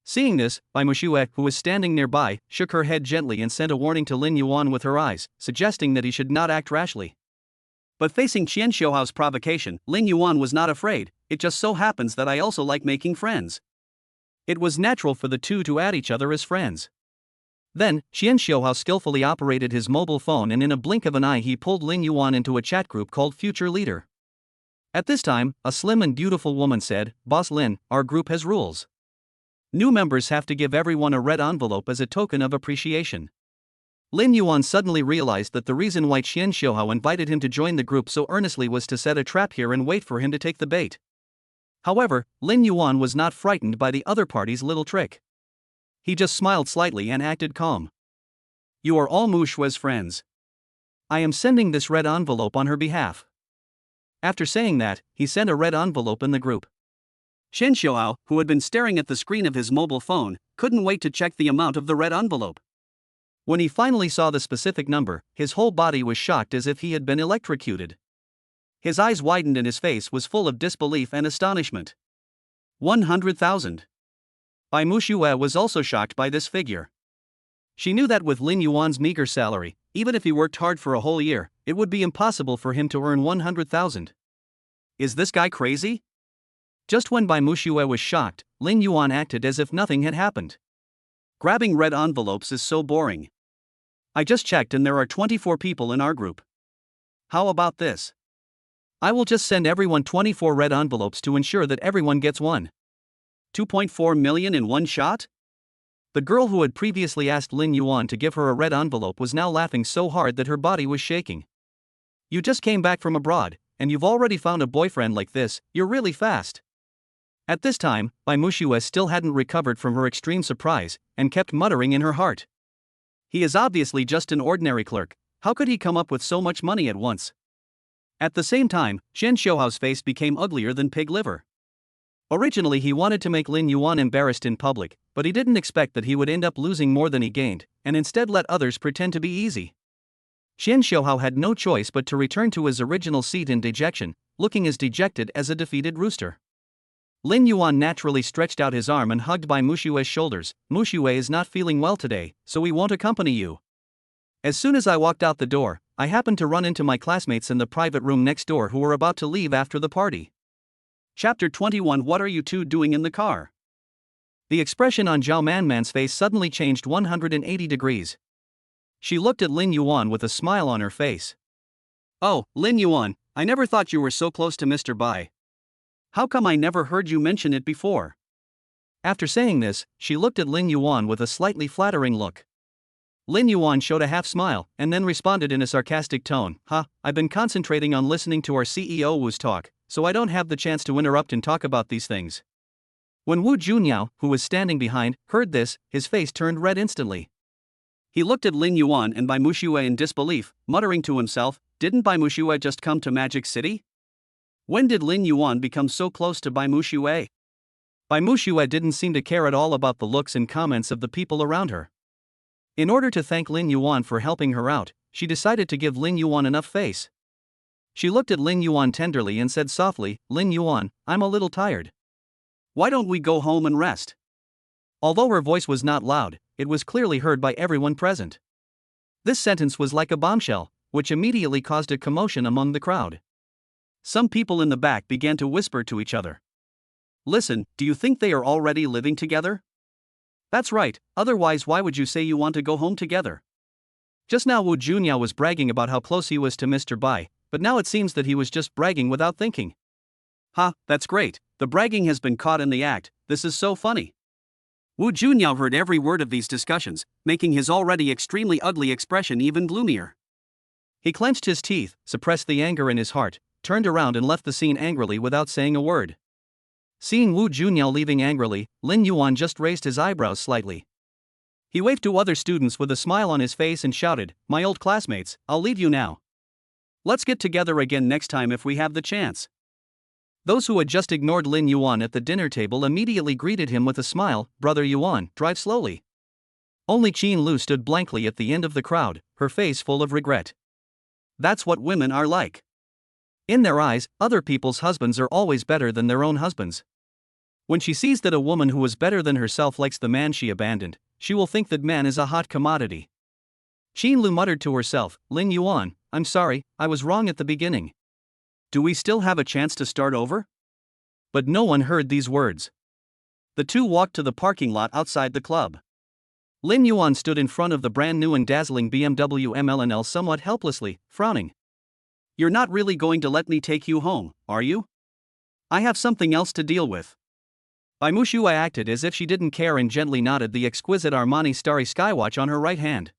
Seeing this, Bai Mushu, who was standing nearby, shook her head gently and sent a warning to Lin Yuan with her eyes, suggesting that he should not act rashly. But facing Qian Xiaohao's provocation, Lin Yuan was not afraid. "It just so happens that I also like making friends." It was natural for the two to add each other as friends. Then, Qian Xiaohao skillfully operated his mobile phone and in a blink of an eye he pulled Lin Yuan into a chat group called Future Leader. At this time, a slim and beautiful woman said, "Boss Lin, our group has rules. New members have to give everyone a red envelope as a token of appreciation." Lin Yuan suddenly realized that the reason why Qian Xiaohao invited him to join the group so earnestly was to set a trap here and wait for him to take the bait. However, Lin Yuan was not frightened by the other party's little trick. He just smiled slightly and acted calm. "You are all Mushu's friends. I am sending this red envelope on her behalf." After saying that, he sent a red envelope in the group. Qian Xiaohao, who had been staring at the screen of his mobile phone, couldn't wait to check the amount of the red envelope. When he finally saw the specific number, his whole body was shocked as if he had been electrocuted. His eyes widened and his face was full of disbelief and astonishment. 100,000. Bai Mushu was also shocked by this figure. She knew that with Lin Yuan's meager salary, even if he worked hard for a whole year, it would be impossible for him to earn 100,000. Is this guy crazy? Just when Bai Mushu was shocked, Lin Yuan acted as if nothing had happened. "Grabbing red envelopes is so boring. I just checked and there are 24 people in our group. How about this? I will just send everyone 24 red envelopes to ensure that everyone gets one. 2.4 million in one shot?" The girl who had previously asked Lin Yuan to give her a red envelope was now laughing so hard that her body was shaking. "You just came back from abroad, and you've already found a boyfriend like this, you're really fast." At this time, Bai Mushu still hadn't recovered from her extreme surprise, and kept muttering in her heart. "He is obviously just an ordinary clerk, how could he come up with so much money at once?" At the same time, Qian Xiaohao's face became uglier than pig liver. Originally he wanted to make Lin Yuan embarrassed in public, but he didn't expect that he would end up losing more than he gained, and instead let others pretend to be easy. Qian Xiaohao had no choice but to return to his original seat in dejection, looking as dejected as a defeated rooster. Lin Yuan naturally stretched out his arm and hugged Bai Mushu's shoulders. "Mushu is not feeling well today, so we won't accompany you." As soon as I walked out the door, I happened to run into my classmates in the private room next door who were about to leave after the party. Chapter 21. What are you two doing in the car? The expression on Zhao Manman's face suddenly changed 180 degrees. She looked at Lin Yuan with a smile on her face. Oh, Lin Yuan, I never thought you were so close to Mr. Bai. How come I never heard you mention it before? After saying this, she looked at Lin Yuan with a slightly flattering look. Lin Yuan showed a half smile and then responded in a sarcastic tone, I've been concentrating on listening to our CEO Wu's talk, so I don't have the chance to interrupt and talk about these things. When Wu Junyao, who was standing behind, heard this, his face turned red instantly. He looked at Lin Yuan and Bai Mushu in disbelief, muttering to himself, didn't Bai Mushu just come to Magic City? When did Lin Yuan become so close to Bai Mushu? Bai Mushu didn't seem to care at all about the looks and comments of the people around her. In order to thank Lin Yuan for helping her out, she decided to give Lin Yuan enough face. She looked at Lin Yuan tenderly and said softly, Lin Yuan, I'm a little tired. Why don't we go home and rest? Although her voice was not loud, it was clearly heard by everyone present. This sentence was like a bombshell, which immediately caused a commotion among the crowd. Some people in the back began to whisper to each other. Listen, do you think they are already living together? That's right, otherwise why would you say you want to go home together? Just now Wu Junyao was bragging about how close he was to Mr. Bai, but now it seems that he was just bragging without thinking. That's great, the bragging has been caught in the act, this is so funny. Wu Junyao heard every word of these discussions, making his already extremely ugly expression even gloomier. He clenched his teeth, suppressed the anger in his heart, turned around and left the scene angrily without saying a word. Seeing Wu Junyao leaving angrily, Lin Yuan just raised his eyebrows slightly. He waved to other students with a smile on his face and shouted, My old classmates, I'll leave you now. Let's get together again next time if we have the chance. Those who had just ignored Lin Yuan at the dinner table immediately greeted him with a smile, Brother Yuan, drive slowly. Only Qin Lu stood blankly at the end of the crowd, her face full of regret. That's what women are like. In their eyes, other people's husbands are always better than their own husbands. When she sees that a woman who is better than herself likes the man she abandoned, she will think that man is a hot commodity. Qin Lu muttered to herself, Lin Yuan, I'm sorry, I was wrong at the beginning. Do we still have a chance to start over? But no one heard these words. The two walked to the parking lot outside the club. Lin Yuan stood in front of the brand new and dazzling BMW MLNL somewhat helplessly, frowning. You're not really going to let me take you home, are you? I have something else to deal with. Bai Mushu acted as if she didn't care and gently nodded the exquisite Armani Starry Skywatch on her right hand.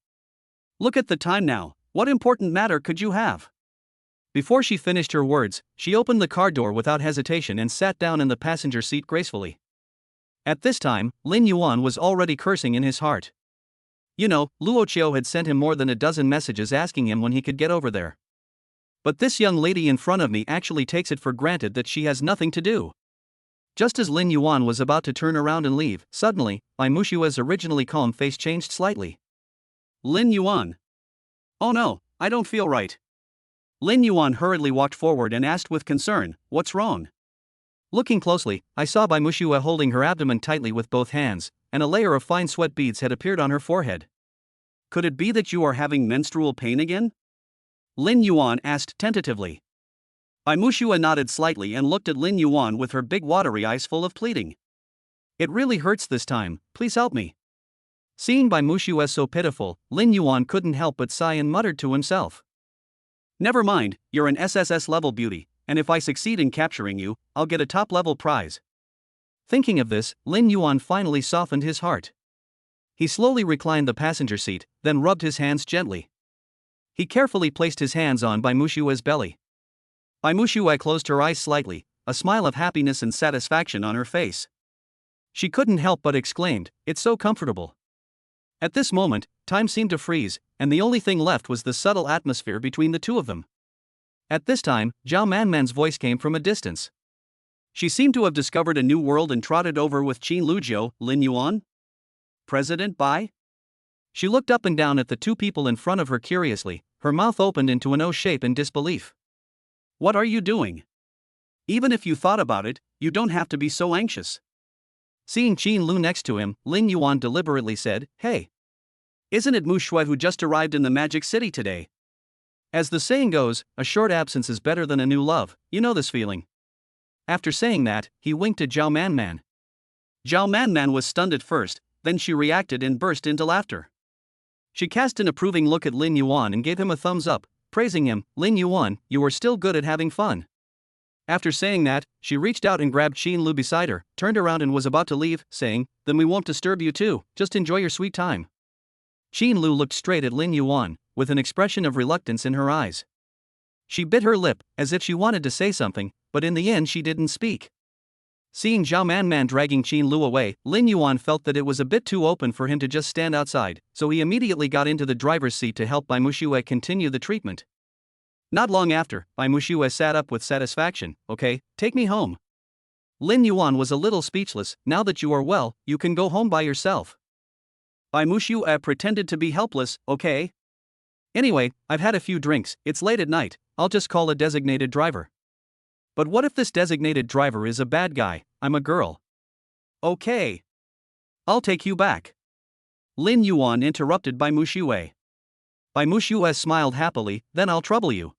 Look at the time now, what important matter could you have? Before she finished her words, she opened the car door without hesitation and sat down in the passenger seat gracefully. At this time, Lin Yuan was already cursing in his heart. Luoluo had sent him more than a dozen messages asking him when he could get over there. But this young lady in front of me actually takes it for granted that she has nothing to do. Just as Lin Yuan was about to turn around and leave, suddenly, Bai Mushu's originally calm face changed slightly. Lin Yuan. Oh no, I don't feel right. Lin Yuan hurriedly walked forward and asked with concern, what's wrong? Looking closely, I saw Bai Mushu holding her abdomen tightly with both hands, and a layer of fine sweat beads had appeared on her forehead. Could it be that you are having menstrual pain again? Lin Yuan asked tentatively. Bai Mushu nodded slightly and looked at Lin Yuan with her big watery eyes full of pleading. It really hurts this time, please help me. Seeing Bai Mushu as so pitiful, Lin Yuan couldn't help but sigh and muttered to himself. Never mind, you're an SSS level beauty, and if I succeed in capturing you, I'll get a top level prize. Thinking of this, Lin Yuan finally softened his heart. He slowly reclined the passenger seat, then rubbed his hands gently. He carefully placed his hands on Bai Mushu's belly. Bai Mushu closed her eyes slightly, a smile of happiness and satisfaction on her face. She couldn't help but exclaimed, it's so comfortable. At this moment, time seemed to freeze, and the only thing left was the subtle atmosphere between the two of them. At this time, Zhao Manman's voice came from a distance. She seemed to have discovered a new world and trotted over with Qin Luoluo, Lin Yuan? President Bai? She looked up and down at the two people in front of her curiously, her mouth opened into an O shape in disbelief. What are you doing? Even if you thought about it, you don't have to be so anxious. Seeing Qin Lu next to him, Lin Yuan deliberately said, Hey. Isn't it Mushu who just arrived in the Magic City today? As the saying goes, a short absence is better than a new love, you know this feeling. After saying that, he winked at Zhao Manman. Zhao Manman was stunned at first, then she reacted and burst into laughter. She cast an approving look at Lin Yuan and gave him a thumbs up, praising him. Lin Yuan, you are still good at having fun. After saying that, she reached out and grabbed Qin Lu beside her, turned around and was about to leave, saying, then we won't disturb you too, just enjoy your sweet time. Qin Lu looked straight at Lin Yuan, with an expression of reluctance in her eyes. She bit her lip, as if she wanted to say something, but in the end she didn't speak. Seeing Zhao Manman dragging Qin Lu away, Lin Yuan felt that it was a bit too open for him to just stand outside, so he immediately got into the driver's seat to help Bai Mushu continue the treatment. Not long after, Bai Mushu sat up with satisfaction. Okay, take me home. Lin Yuan was a little speechless. Now that you are well, you can go home by yourself. Bai Mushu pretended to be helpless. Okay. Anyway, I've had a few drinks, it's late at night, I'll just call a designated driver. But what if this designated driver is a bad guy? I'm a girl. Okay. I'll take you back. Lin Yuan interrupted Bai Mushu. Bai Mushu smiled happily. Then I'll trouble you.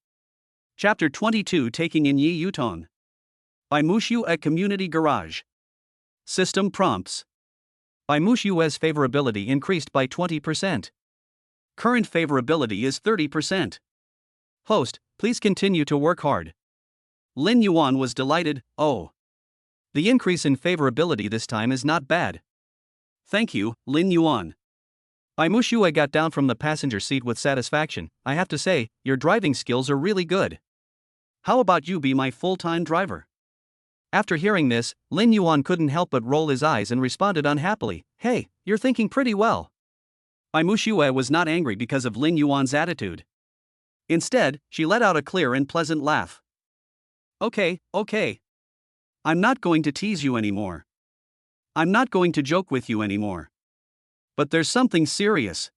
Chapter 22, Taking in Yi Yutong. Bai Mushu Community Garage. System prompts. Bai Mushu's favorability increased by 20%. Current favorability is 30%. Host, please continue to work hard. Lin Yuan was delighted. Oh. The increase in favorability this time is not bad. Thank you, Lin Yuan. Bai Mushu got down from the passenger seat with satisfaction. I have to say, your driving skills are really good. How about you be my full-time driver? After hearing this, Lin Yuan couldn't help but roll his eyes and responded unhappily. Hey, you're thinking pretty well. Bai Mushu was not angry because of Lin Yuan's attitude. Instead, she let out a clear and pleasant laugh. Okay. I'm not going to tease you anymore. I'm not going to joke with you anymore. But there's something serious.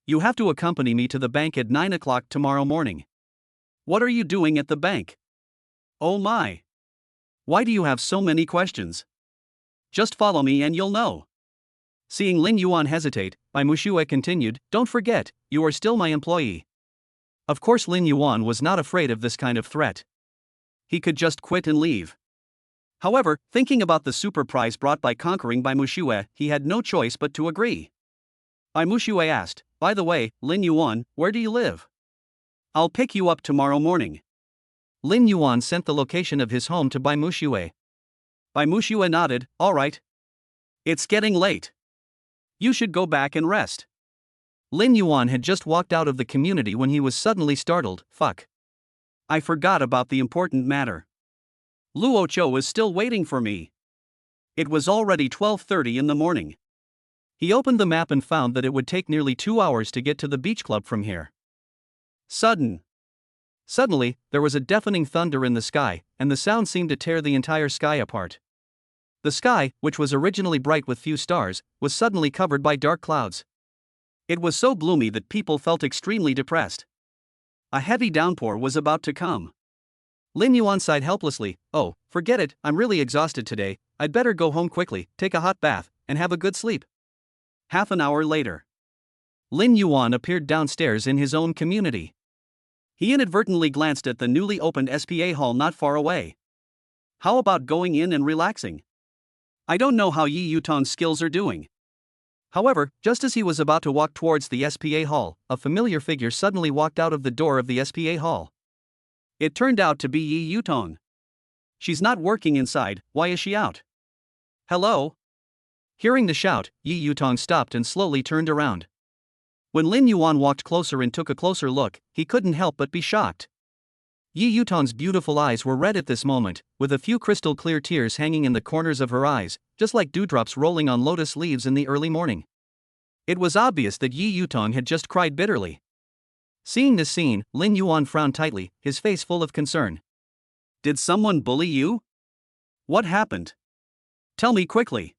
You have to accompany me to the bank at 9 o'clock tomorrow morning. What are you doing at the bank? Oh my. Why do you have so many questions? Just follow me and you'll know. Seeing Lin Yuan hesitate, Bai Mushu continued, don't forget, you are still my employee. Of course Lin Yuan was not afraid of this kind of threat. He could just quit and leave. However, thinking about the super prize brought by conquering Bai Mushu, he had no choice but to agree. Bai Mushu asked, by the way, Lin Yuan, where do you live? I'll pick you up tomorrow morning. Lin Yuan sent the location of his home to Bai Mushu. Bai Mushu nodded, all right. It's getting late. You should go back and rest. Lin Yuan had just walked out of the community when he was suddenly startled. Fuck. I forgot about the important matter. Luoluo is still waiting for me. It was already 12:30 in the morning. He opened the map and found that it would take nearly 2 hours to get to the beach club from here. Suddenly, there was a deafening thunder in the sky, and the sound seemed to tear the entire sky apart. The sky, which was originally bright with few stars, was suddenly covered by dark clouds. It was so gloomy that people felt extremely depressed. A heavy downpour was about to come. Lin Yuan sighed helplessly. Oh, forget it, I'm really exhausted today, I'd better go home quickly, take a hot bath, and have a good sleep. Half an hour later, Lin Yuan appeared downstairs in his own community. He inadvertently glanced at the newly opened SPA hall not far away. How about going in and relaxing? I don't know how Yi Yutong's skills are doing. However, just as he was about to walk towards the SPA hall, a familiar figure suddenly walked out of the door of the SPA hall. It turned out to be Yi Yutong. She's not working inside, why is she out? Hello? Hearing the shout, Yi Yutong stopped and slowly turned around. When Lin Yuan walked closer and took a closer look, he couldn't help but be shocked. Yi Yutong's beautiful eyes were red at this moment, with a few crystal clear tears hanging in the corners of her eyes, just like dewdrops rolling on lotus leaves in the early morning. It was obvious that Yi Yutong had just cried bitterly. Seeing this scene, Lin Yuan frowned tightly, his face full of concern. Did someone bully you? What happened? Tell me quickly.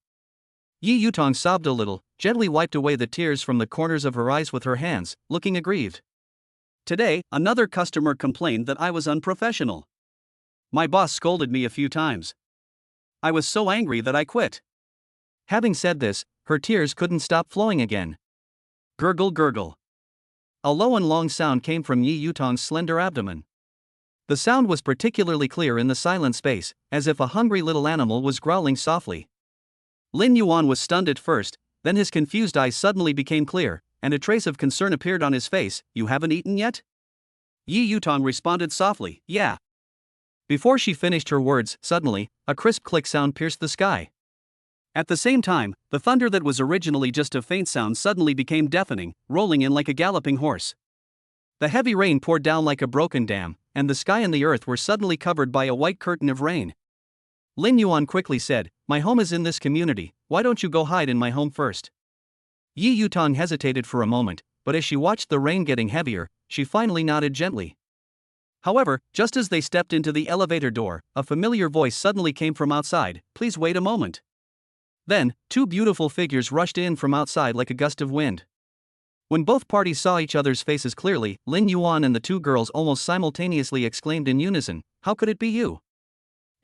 Yi Yutong sobbed a little, gently wiped away the tears from the corners of her eyes with her hands, looking aggrieved. Today, another customer complained that I was unprofessional. My boss scolded me a few times. I was so angry that I quit. Having said this, her tears couldn't stop flowing again. Gurgle gurgle. A low and long sound came from Yi Yutong's slender abdomen. The sound was particularly clear in the silent space, as if a hungry little animal was growling softly. Lin Yuan was stunned at first, then his confused eyes suddenly became clear, and a trace of concern appeared on his face. You haven't eaten yet? Yi Yutong responded softly, yeah. Before she finished her words, suddenly, a crisp click sound pierced the sky. At the same time, the thunder that was originally just a faint sound suddenly became deafening, rolling in like a galloping horse. The heavy rain poured down like a broken dam, and the sky and the earth were suddenly covered by a white curtain of rain. Lin Yuan quickly said, "My home is in this community, why don't you go hide in my home first?" Yi Yutong hesitated for a moment, but as she watched the rain getting heavier, she finally nodded gently. However, just as they stepped into the elevator door, a familiar voice suddenly came from outside, "Please wait a moment." Then, two beautiful figures rushed in from outside like a gust of wind. When both parties saw each other's faces clearly, Lin Yuan and the two girls almost simultaneously exclaimed in unison, "How could it be you?"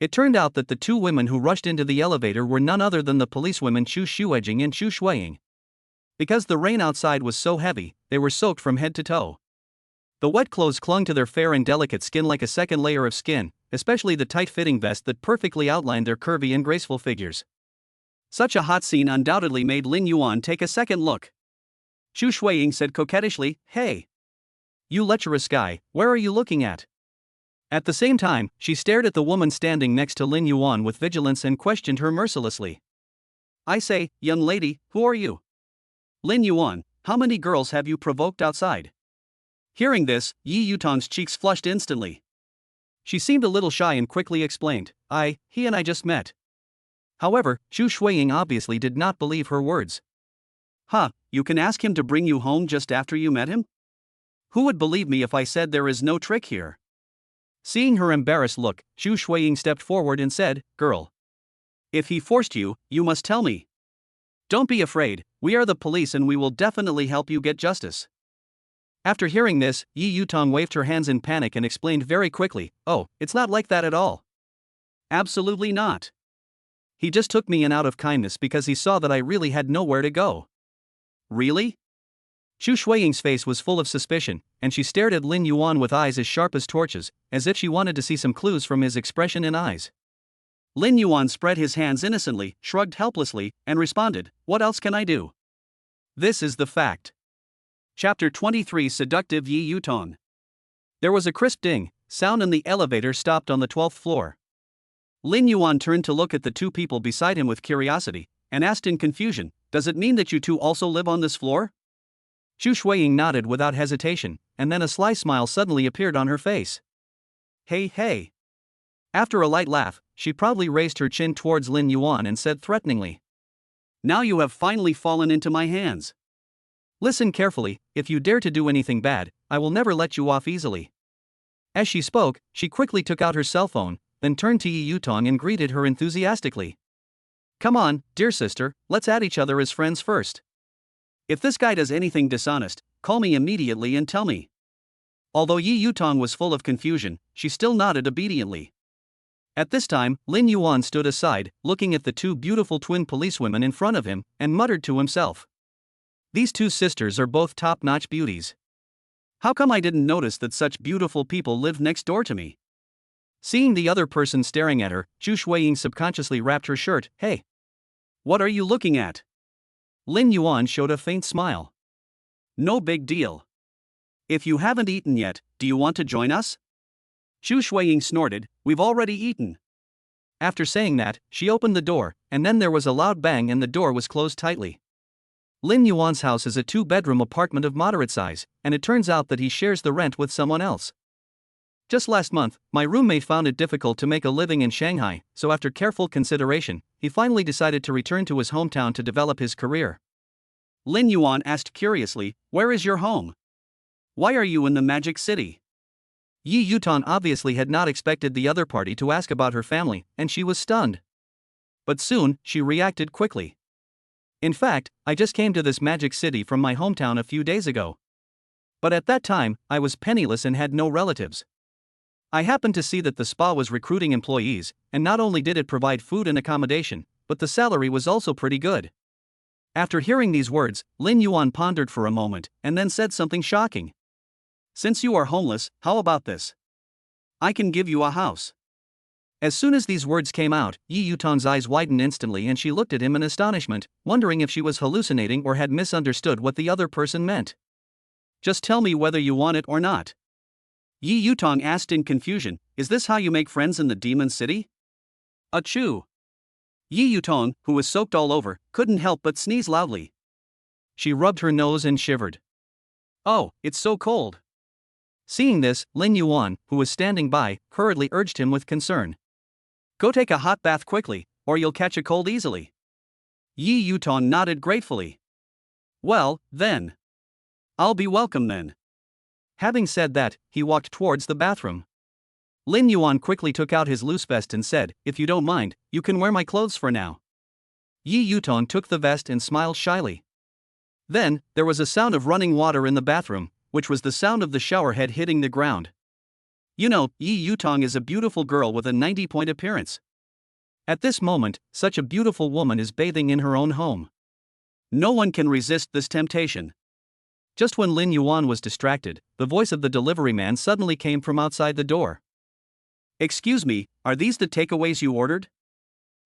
It turned out that the two women who rushed into the elevator were none other than the policewomen Chu Shuejing and Chu Shuiying. Because the rain outside was so heavy, they were soaked from head to toe. The wet clothes clung to their fair and delicate skin like a second layer of skin, especially the tight-fitting vest that perfectly outlined their curvy and graceful figures. Such a hot scene undoubtedly made Lin Yuan take a second look. Chu Shuiying said coquettishly, "Hey, you lecherous guy, where are you looking at?" At the same time, she stared at the woman standing next to Lin Yuan with vigilance and questioned her mercilessly. "I say, young lady, who are you? Lin Yuan, how many girls have you provoked outside?" Hearing this, Yi Yutong's cheeks flushed instantly. She seemed a little shy and quickly explained, he and I just met." However, Chu Shuiying obviously did not believe her words. "Huh, you can ask him to bring you home just after you met him? Who would believe me if I said there is no trick here?" Seeing her embarrassed look, Chu Shuiying stepped forward and said, "Girl, if he forced you, you must tell me. Don't be afraid, we are the police and we will definitely help you get justice." After hearing this, Yi Yutong waved her hands in panic and explained very quickly, "Oh, it's not like that at all. Absolutely not. He just took me in out of kindness because he saw that I really had nowhere to go." "Really?" Chu Shuiying's face was full of suspicion, and she stared at Lin Yuan with eyes as sharp as torches, as if she wanted to see some clues from his expression and eyes. Lin Yuan spread his hands innocently, shrugged helplessly, and responded, "What else can I do? This is the fact." Chapter 23 Seductive Yi Yutong. There was a crisp ding sound and the elevator stopped on the 12th floor. Lin Yuan turned to look at the two people beside him with curiosity, and asked in confusion, "Does it mean that you two also live on this floor?" Chu Shuiying nodded without hesitation, and then a sly smile suddenly appeared on her face. Hey. After a light laugh, she proudly raised her chin towards Lin Yuan and said threateningly, "Now you have finally fallen into my hands. Listen carefully, if you dare to do anything bad, I will never let you off easily." As she spoke, she quickly took out her cell phone, then turned to Yi Yutong and greeted her enthusiastically. "Come on, dear sister, let's add each other as friends first. If this guy does anything dishonest, call me immediately and tell me." Although Yi Yutong was full of confusion, she still nodded obediently. At this time, Lin Yuan stood aside, looking at the two beautiful twin policewomen in front of him, and muttered to himself, "These two sisters are both top-notch beauties. How come I didn't notice that such beautiful people lived next door to me?" Seeing the other person staring at her, Chu Shuiying subconsciously wrapped her shirt. "Hey, what are you looking at?" Lin Yuan showed a faint smile. "No big deal. If you haven't eaten yet, do you want to join us?" Chu Shuiying snorted, "We've already eaten." After saying that, she opened the door, and then there was a loud bang and the door was closed tightly. Lin Yuan's house is a two-bedroom apartment of moderate size, and it turns out that he shares the rent with someone else. Just last month, my roommate found it difficult to make a living in Shanghai, so after careful consideration, he finally decided to return to his hometown to develop his career. Lin Yuan asked curiously, "Where is your home? Why are you in the Magic City?" Yi Yutong obviously had not expected the other party to ask about her family, and she was stunned. But soon, she reacted quickly. "In fact, I just came to this Magic City from my hometown a few days ago. But at that time, I was penniless and had no relatives. I happened to see that the spa was recruiting employees, and not only did it provide food and accommodation, but the salary was also pretty good." After hearing these words, Lin Yuan pondered for a moment, and then said something shocking. "Since you are homeless, how about this? I can give you a house. As soon as these words came out, Yutong's eyes widened instantly and she looked at him in astonishment, wondering if she was hallucinating or had misunderstood what the other person meant. Just tell me whether you want it or not. Yutong asked in confusion, is this how you make friends in the Demon City? Achoo! Yutong, who was soaked all over, couldn't help but sneeze loudly. She rubbed her nose and shivered. Oh, it's so cold. Seeing this, Lin Yuan, who was standing by, hurriedly urged him with concern. Go take a hot bath quickly, or you'll catch a cold easily. Yutong nodded gratefully. Well, then. I'll be welcome then. Having said that, he walked towards the bathroom. Lin Yuan quickly took out his loose vest and said, if you don't mind, you can wear my clothes for now. Yutong took the vest and smiled shyly. Then, there was a sound of running water in the bathroom, which was the sound of the shower head hitting the ground. You know, Yutong is a beautiful girl with a 90-point appearance. At this moment, such a beautiful woman is bathing in her own home. No one can resist this temptation. Just when Lin Yuan was distracted, the voice of the delivery man suddenly came from outside the door. Excuse me, are these the takeaways you ordered?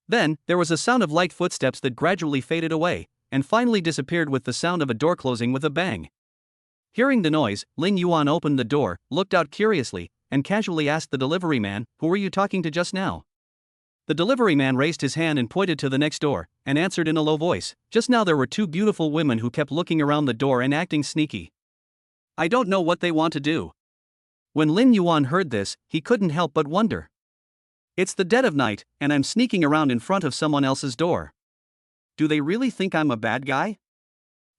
Then, there was a sound of light footsteps that gradually faded away, and finally disappeared with the sound of a door closing with a bang. Hearing the noise, Lin Yuan opened the door, looked out curiously, and casually asked the delivery man, who were you talking to just now? The delivery man raised his hand and pointed to the next door, and answered in a low voice, just now there were two beautiful women who kept looking around the door and acting sneaky. I don't know what they want to do. When Lin Yuan heard this, he couldn't help but wonder. It's the dead of night, and I'm sneaking around in front of someone else's door. Do they really think I'm a bad guy?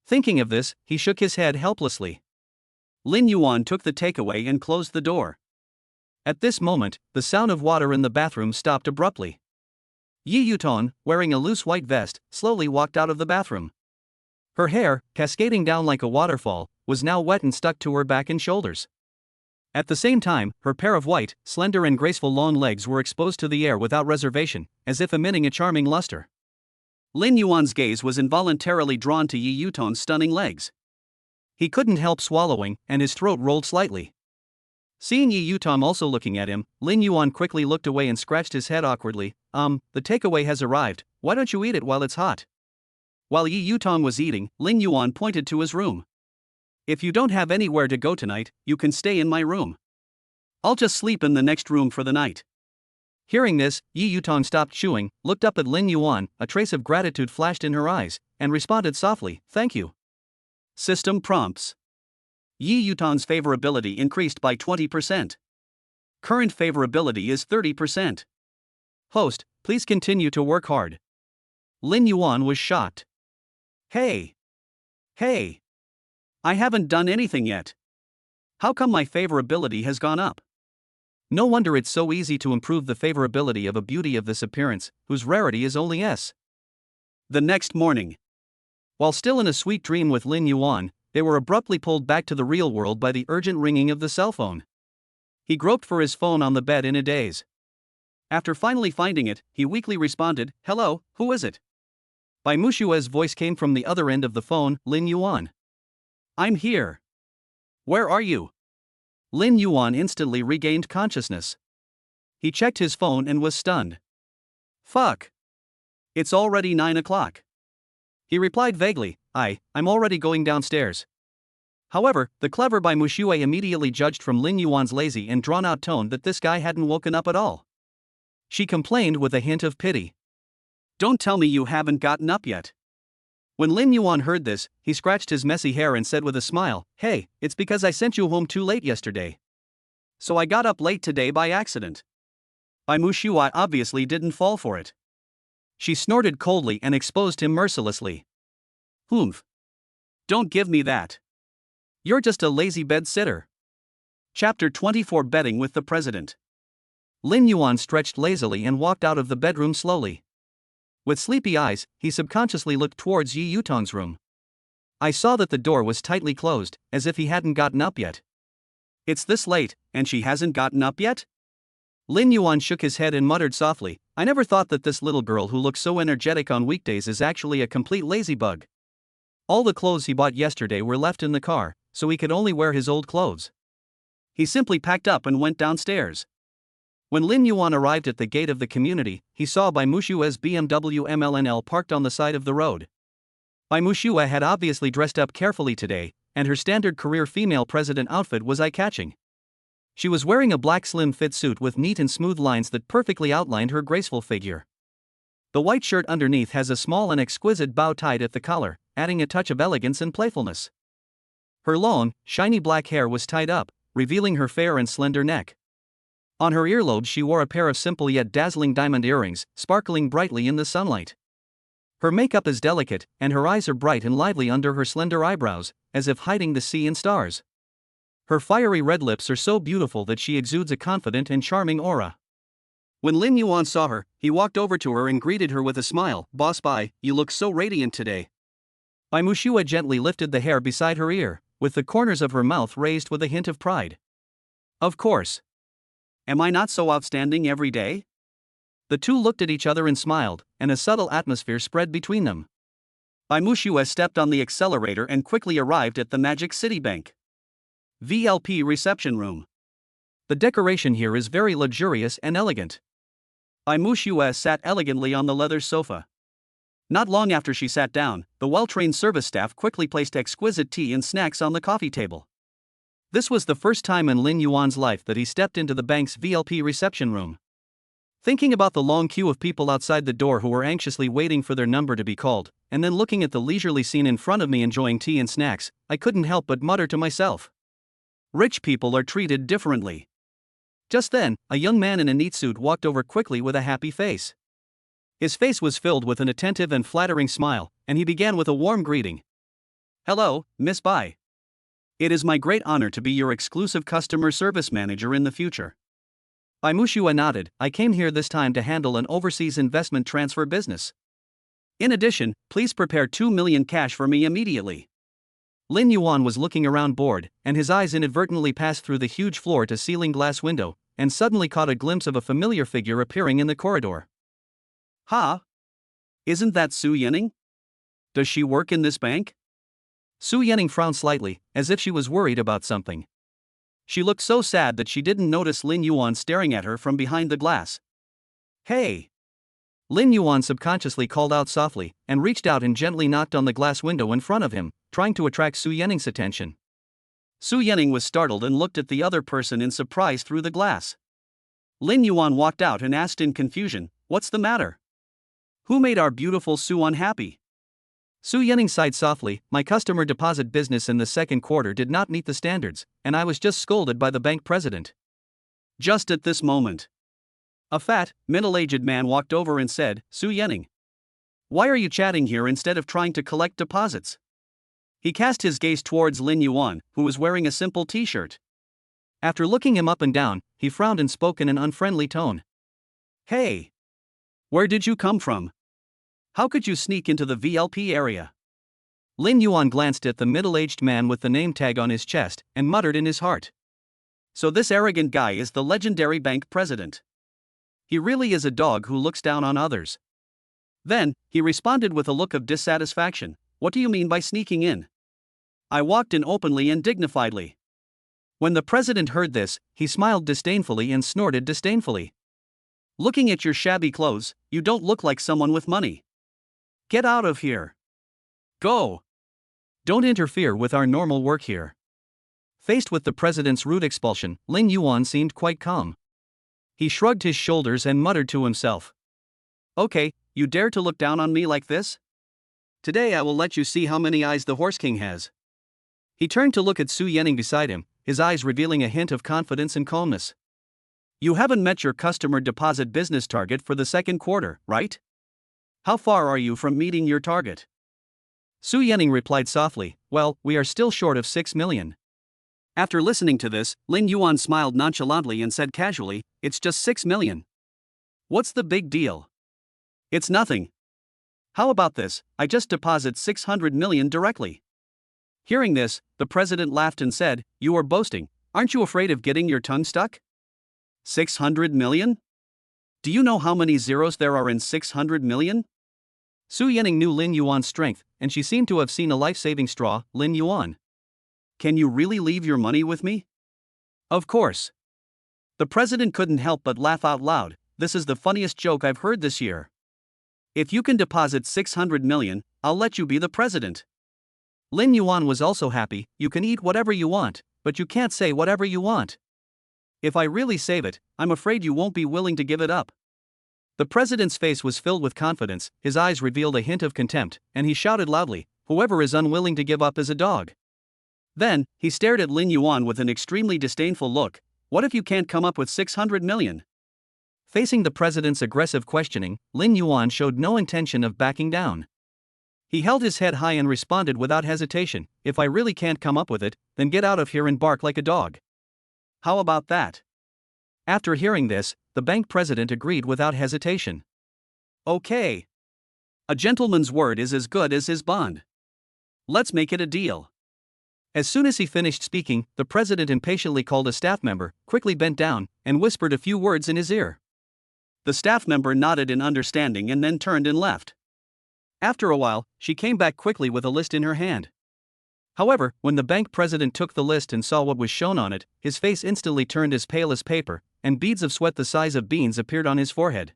Thinking of this, he shook his head helplessly. Lin Yuan took the takeaway and closed the door. At this moment, the sound of water in the bathroom stopped abruptly. Yutong, wearing a loose white vest, slowly walked out of the bathroom. Her hair, cascading down like a waterfall, was now wet and stuck to her back and shoulders. At the same time, her pair of white, slender and graceful long legs were exposed to the air without reservation, as if emitting a charming luster. Lin Yuan's gaze was involuntarily drawn to Yutong's stunning legs. He couldn't help swallowing, and his throat rolled slightly. Seeing Yutong also looking at him, Lin Yuan quickly looked away and scratched his head awkwardly. The takeaway has arrived, why don't you eat it while it's hot? While Yutong was eating, Lin Yuan pointed to his room. If you don't have anywhere to go tonight, you can stay in my room. I'll just sleep in the next room for the night. Hearing this, Yutong stopped chewing, looked up at Lin Yuan, a trace of gratitude flashed in her eyes, and responded softly, thank you. System prompts. Yutong's favorability increased by 20%. Current favorability is 30%. Host, please continue to work hard. Lin Yuan was shocked. Hey! I haven't done anything yet. How come my favorability has gone up? No wonder it's so easy to improve the favorability of a beauty of this appearance, whose rarity is only S. The next morning. While still in a sweet dream with Lin Yuan, they were abruptly pulled back to the real world by the urgent ringing of the cell phone. He groped for his phone on the bed in a daze. After finally finding it, he weakly responded, hello, who is it? By Mushu's voice came from the other end of the phone, Lin Yuan. I'm here. Where are you? Lin Yuan instantly regained consciousness. He checked his phone and was stunned. Fuck. It's already 9 o'clock. He replied vaguely, I'm already going downstairs. However, the clever Bai Mushu immediately judged from Lin Yuan's lazy and drawn-out tone that this guy hadn't woken up at all. She complained with a hint of pity. Don't tell me you haven't gotten up yet. When Lin Yuan heard this, he scratched his messy hair and said with a smile, hey, it's because I sent you home too late yesterday. So I got up late today by accident. Bai Mushu obviously didn't fall for it. She snorted coldly and exposed him mercilessly. Humph. Don't give me that. You're just a lazy bed-sitter. Chapter 24 Betting with the President. Lin Yuan stretched lazily and walked out of the bedroom slowly. With sleepy eyes, he subconsciously looked towards Yutong's room. I saw that the door was tightly closed, as if he hadn't gotten up yet. It's this late, and she hasn't gotten up yet? Lin Yuan shook his head and muttered softly, I never thought that this little girl who looks so energetic on weekdays is actually a complete lasybug. All the clothes he bought yesterday were left in the car, so he could only wear his old clothes. He simply packed up and went downstairs. When Lin Yuan arrived at the gate of the community, he saw Bai Mushu's BMW MLNL parked on the side of the road. Bai Mushu had obviously dressed up carefully today, and her standard career female president outfit was eye-catching. She was wearing a black slim-fit suit with neat and smooth lines that perfectly outlined her graceful figure. The white shirt underneath has a small and exquisite bow tied at the collar, adding a touch of elegance and playfulness. Her long, shiny black hair was tied up, revealing her fair and slender neck. On her earlobes she wore a pair of simple yet dazzling diamond earrings, sparkling brightly in the sunlight. Her makeup is delicate, and her eyes are bright and lively under her slender eyebrows, as if hiding the sea and stars. Her fiery red lips are so beautiful that she exudes a confident and charming aura. When Lin Yuan saw her, he walked over to her and greeted her with a smile. "Boss Bai, you look so radiant today." Bai Mushu gently lifted the hair beside her ear, with the corners of her mouth raised with a hint of pride. "Of course. Am I not so outstanding every day?" The two looked at each other and smiled, and a subtle atmosphere spread between them. Bai Mushu stepped on the accelerator and quickly arrived at the Magic City Bank VLP reception room. The decoration here is very luxurious and elegant. Bai Mushu sat elegantly on the leather sofa. Not long after she sat down, the well-trained service staff quickly placed exquisite tea and snacks on the coffee table. This was the first time in Lin Yuan's life that he stepped into the bank's VLP reception room. Thinking about the long queue of people outside the door who were anxiously waiting for their number to be called, and then looking at the leisurely scene in front of me enjoying tea and snacks, I couldn't help but mutter to myself. Rich people are treated differently. Just then, a young man in a neat suit walked over quickly with a happy face. His face was filled with an attentive and flattering smile, and he began with a warm greeting. "Hello, Miss Bai. It is my great honor to be your exclusive customer service manager in the future." Bai Mushu nodded. "I came here this time to handle an overseas investment transfer business. In addition, please prepare 2 million cash for me immediately." Lin Yuan was looking around bored, and his eyes inadvertently passed through the huge floor-to-ceiling glass window, and suddenly caught a glimpse of a familiar figure appearing in the corridor. "Ha! Isn't that Su Yanning? Does she work in this bank?" Su Yanning frowned slightly, as if she was worried about something. She looked so sad that she didn't notice Lin Yuan staring at her from behind the glass. "Hey!" Lin Yuan subconsciously called out softly, and reached out and gently knocked on the glass window in front of him, trying to attract Su Yanning's attention. Su Yanning was startled and looked at the other person in surprise through the glass. Lin Yuan walked out and asked in confusion, "What's the matter? Who made our beautiful Su unhappy?" Su Yanning sighed softly. "My customer deposit business in the second quarter did not meet the standards, and I was just scolded by the bank president." Just at this moment, a fat, middle-aged man walked over and said, "Su Yanning, why are you chatting here instead of trying to collect deposits?" He cast his gaze towards Lin Yuan, who was wearing a simple t-shirt. After looking him up and down, he frowned and spoke in an unfriendly tone. "Hey! Where did you come from? How could you sneak into the VLP area?" Lin Yuan glanced at the middle-aged man with the name tag on his chest, and muttered in his heart. So this arrogant guy is the legendary bank president. He really is a dog who looks down on others. Then, he responded with a look of dissatisfaction. "What do you mean by sneaking in?" I walked in openly and dignifiedly. When the president heard this, he smiled disdainfully and snorted disdainfully. "Looking at your shabby clothes, you don't look like someone with money. Get out of here. Go. Don't interfere with our normal work here." Faced with the president's rude expulsion, Lin Yuan seemed quite calm. He shrugged his shoulders and muttered to himself. "Okay, you dare to look down on me like this? Today I will let you see how many eyes the Horse King has." He turned to look at Su Yanning beside him, his eyes revealing a hint of confidence and calmness. "You haven't met your customer deposit business target for the second quarter, right? How far are you from meeting your target?" Su Yanning replied softly, "Well, we are still short of 6 million. After listening to this, Lin Yuan smiled nonchalantly and said casually, "It's just 6 million. What's the big deal? It's nothing. How about this, I just deposit 600 million directly." Hearing this, the president laughed and said, "You are boasting, aren't you afraid of getting your tongue stuck? 600 million? Do you know how many zeros there are in 600 million? Su Yanning knew Lin Yuan's strength, and she seemed to have seen a life-saving straw. "Lin Yuan, can you really leave your money with me?" "Of course. The president couldn't help but laugh out loud. This is the funniest joke I've heard this year. If you can deposit 600 million, I'll let you be the president. Lin Yuan was also happy. You can eat whatever you want, but you can't say whatever you want. If I really save it, I'm afraid you won't be willing to give it up. The president's face was filled with confidence, his eyes revealed a hint of contempt, and he shouted loudly, "Whoever is unwilling to give up is a dog." Then, he stared at Lin Yuan with an extremely disdainful look. What if you can't come up with 600 million? Facing the president's aggressive questioning, Lin Yuan showed no intention of backing down. He held his head high and responded without hesitation, "If I really can't come up with it, then get out of here and bark like a dog." How about that? After hearing this, the bank president agreed without hesitation. Okay. A gentleman's word is as good as his bond. Let's make it a deal. As soon as he finished speaking, the president impatiently called a staff member, quickly bent down, and whispered a few words in his ear. The staff member nodded in understanding and then turned and left. After a while, she came back quickly with a list in her hand. However, when the bank president took the list and saw what was shown on it, his face instantly turned as pale as paper, and beads of sweat the size of beans appeared on his forehead.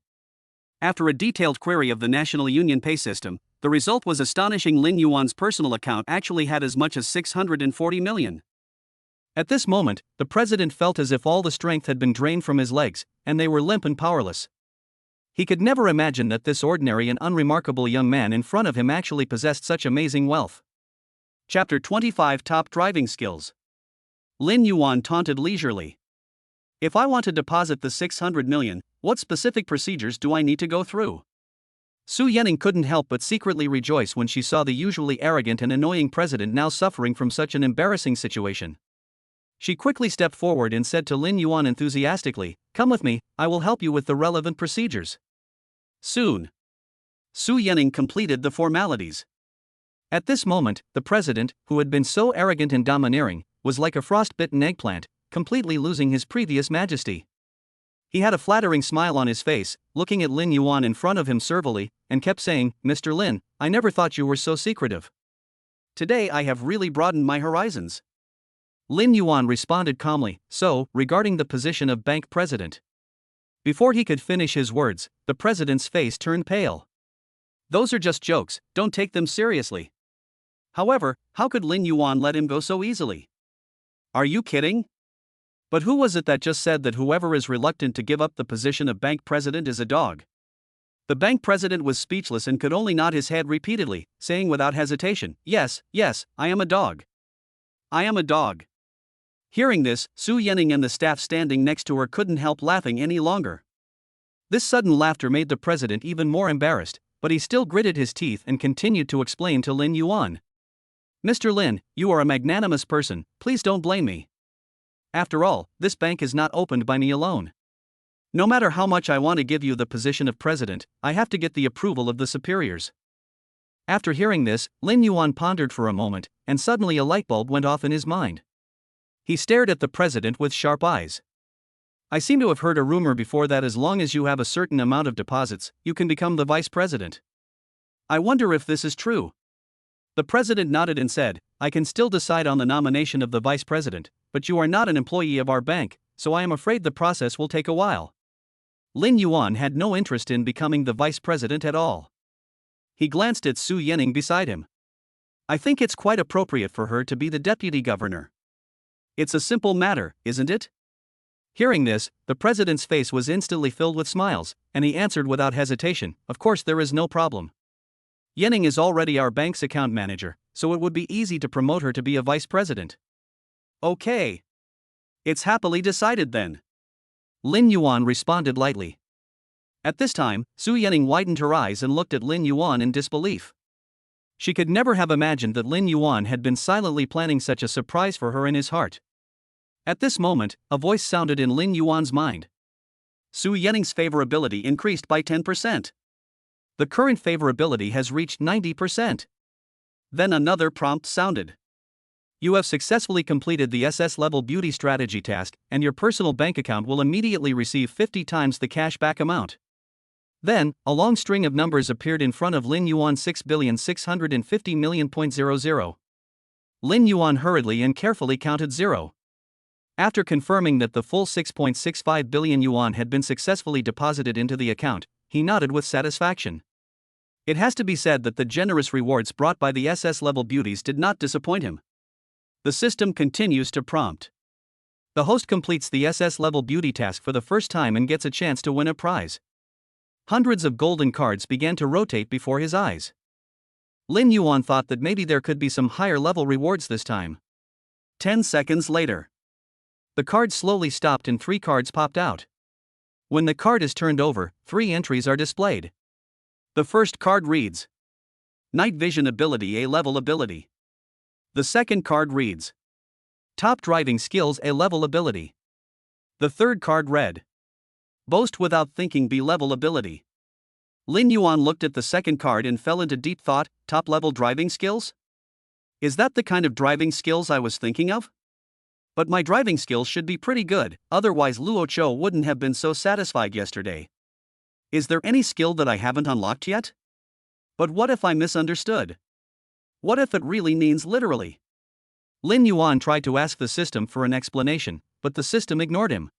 After a detailed query of the National Union Pay system, the result was astonishing. Lin Yuan's personal account actually had as much as 640 million. At this moment, the president felt as if all the strength had been drained from his legs, and they were limp and powerless. He could never imagine that this ordinary and unremarkable young man in front of him actually possessed such amazing wealth. Chapter 25 Top Driving Skills. Lin Yuan taunted leisurely. If I want to deposit the 600 million, what specific procedures do I need to go through? Su Yanning couldn't help but secretly rejoice when she saw the usually arrogant and annoying president now suffering from such an embarrassing situation. She quickly stepped forward and said to Lin Yuan enthusiastically, "Come with me, I will help you with the relevant procedures." Soon, Su Yanning completed the formalities. At this moment, the president, who had been so arrogant and domineering, was like a frost-bitten eggplant, completely losing his previous majesty. He had a flattering smile on his face, looking at Lin Yuan in front of him servilely, and kept saying, "Mr. Lin, I never thought you were so secretive. Today I have really broadened my horizons." Lin Yuan responded calmly, "So, regarding the position of bank president." Before he could finish his words, the president's face turned pale. Those are just jokes, don't take them seriously. However, how could Lin Yuan let him go so easily? Are you kidding? But who was it that just said that whoever is reluctant to give up the position of bank president is a dog? The bank president was speechless and could only nod his head repeatedly, saying without hesitation, "Yes, yes, I am a dog. I am a dog." Hearing this, Su Yanning and the staff standing next to her couldn't help laughing any longer. This sudden laughter made the president even more embarrassed, but he still gritted his teeth and continued to explain to Lin Yuan. "Mr. Lin, you are a magnanimous person, please don't blame me. After all, this bank is not opened by me alone. No matter how much I want to give you the position of president, I have to get the approval of the superiors." After hearing this, Lin Yuan pondered for a moment, and suddenly a light bulb went off in his mind. He stared at the president with sharp eyes. "I seem to have heard a rumor before that as long as you have a certain amount of deposits, you can become the vice president. I wonder if this is true." The president nodded and said, "I can still decide on the nomination of the vice president, but you are not an employee of our bank, so I am afraid the process will take a while." Lin Yuan had no interest in becoming the vice president at all. He glanced at Su Yanning beside him. "I think it's quite appropriate for her to be the deputy governor. It's a simple matter, isn't it?" Hearing this, the president's face was instantly filled with smiles, and he answered without hesitation, "Of course there is no problem. Yanning is already our bank's account manager, so it would be easy to promote her to be a vice president." "Okay. It's happily decided then," Lin Yuan responded lightly. At this time, Su Yanning widened her eyes and looked at Lin Yuan in disbelief. She could never have imagined that Lin Yuan had been silently planning such a surprise for her in his heart. At this moment, a voice sounded in Lin Yuan's mind. Su Yanning's favorability increased by 10%. The current favorability has reached 90%. Then another prompt sounded. You have successfully completed the SS-level beauty strategy task, and your personal bank account will immediately receive 50 times the cashback amount. Then, a long string of numbers appeared in front of Lin Yuan. 6,650,000,000.00. Lin Yuan hurriedly and carefully counted 0. After confirming that the full 6.65 billion yuan had been successfully deposited into the account, he nodded with satisfaction. It has to be said that the generous rewards brought by the SS-level beauties did not disappoint him. The system continues to prompt. The host completes the SS-level beauty task for the first time and gets a chance to win a prize. Hundreds of golden cards began to rotate before his eyes. Lin Yuan thought that maybe there could be some higher-level rewards this time. 10 seconds later. The card slowly stopped and 3 cards popped out. When the card is turned over, 3 entries are displayed. The first card reads Night Vision Ability A-level ability. The second card reads Top Driving Skills A-level ability. The third card read Boast Without Thinking B-level ability. Lin Yuan looked at the second card and fell into deep thought. Top-level driving skills? Is that the kind of driving skills I was thinking of? But my driving skills should be pretty good, otherwise Luoluo wouldn't have been so satisfied yesterday. Is there any skill that I haven't unlocked yet? But what if I misunderstood? What if it really means literally? Lin Yuan tried to ask the system for an explanation, but the system ignored him.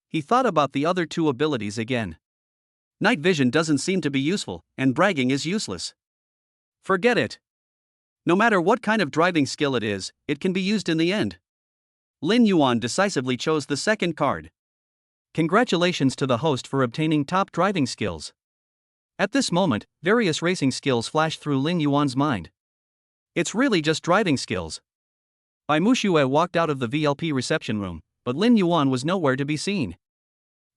He thought about the other 2 abilities again. Night vision doesn't seem to be useful, and bragging is useless. Forget it. No matter what kind of driving skill it is, it can be used in the end. Lin Yuan decisively chose the second card. Congratulations to the host for obtaining top driving skills. At this moment, various racing skills flashed through Lin Yuan's mind. It's really just driving skills. Mushu walked out of the VLP reception room, but Lin Yuan was nowhere to be seen.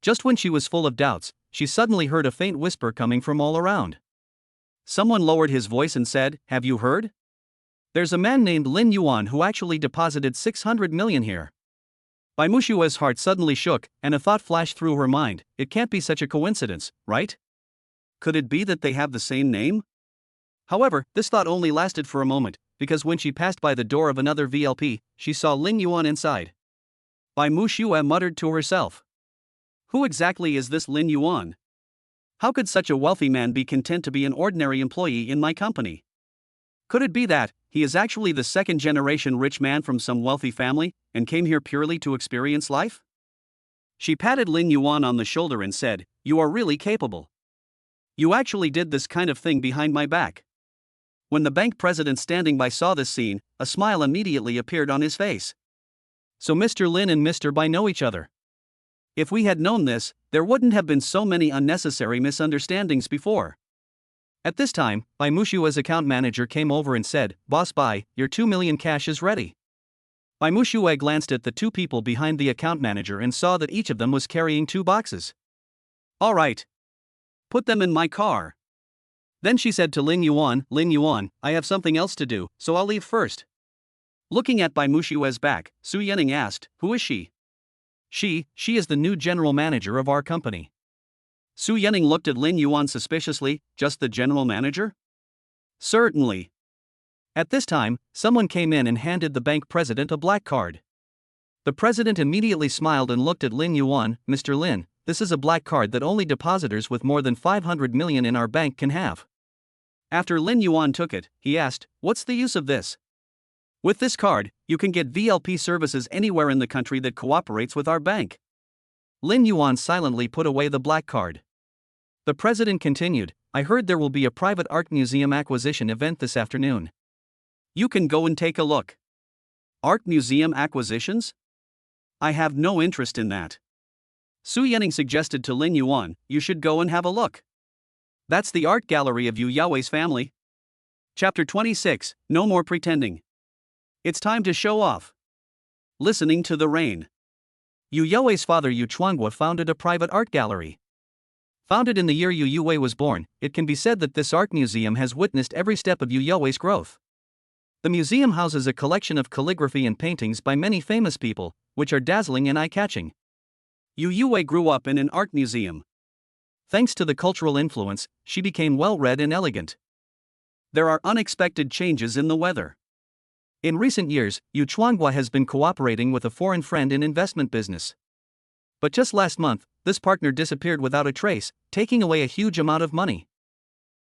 Just when she was full of doubts, she suddenly heard a faint whisper coming from all around. Someone lowered his voice and said, "Have you heard? There's a man named Lin Yuan who actually deposited 600 million here." Mushu's heart suddenly shook, and a thought flashed through her mind. It can't be such a coincidence, right? Could it be that they have the same name? However, this thought only lasted for a moment, because when she passed by the door of another VLP, she saw Lin Yuan inside. Mushu muttered to herself. Who exactly is this Lin Yuan? How could such a wealthy man be content to be an ordinary employee in my company? Could it be that he is actually the second-generation rich man from some wealthy family, and came here purely to experience life? She patted Lin Yuan on the shoulder and said, "You are really capable. You actually did this kind of thing behind my back." When the bank president standing by saw this scene, a smile immediately appeared on his face. So Mr. Lin and Mr. Bai know each other. If we had known this, there wouldn't have been so many unnecessary misunderstandings before. At this time, Mushu's account manager came over and said, "Boss Bai, your 2 million cash is ready." Mushu glanced at the 2 people behind the account manager and saw that each of them was carrying 2 boxes. "All right. Put them in my car." Then she said to Lin Yuan, "Lin Yuan, I have something else to do, so I'll leave first." Looking at Mushu's back, Su Yening asked, "Who is she?" She is the new general manager of our company." Su Yening looked at Lin Yuan suspiciously. "Just the general manager?" "Certainly." At this time, someone came in and handed the bank president a black card. The president immediately smiled and looked at Lin Yuan. "Mr. Lin, this is a black card that only depositors with more than 500 million in our bank can have." After Lin Yuan took it, he asked, "What's the use of this?" "With this card, you can get VLP services anywhere in the country that cooperates with our bank." Lin Yuan silently put away the black card. The president continued, "I heard there will be a private art museum acquisition event this afternoon. You can go and take a look." "Art museum acquisitions? I have no interest in that." Su Yening suggested to Lin Yuan, "You should go and have a look. That's the art gallery of Yu Yaowei's family." Chapter 26, No More Pretending. It's time to show off. Listening to the rain. Yu Yaowei's father Yu Chuanghua founded a private art gallery. Founded in the year Yu Yaowei was born, it can be said that this art museum has witnessed every step of Yu Yaowei's growth. The museum houses a collection of calligraphy and paintings by many famous people, which are dazzling and eye-catching. Yu Yaowei grew up in an art museum. Thanks to the cultural influence, she became well-read and elegant. There are unexpected changes in the weather. In recent years, Yu Chuanghua has been cooperating with a foreign friend in investment business. But just last month, this partner disappeared without a trace, taking away a huge amount of money.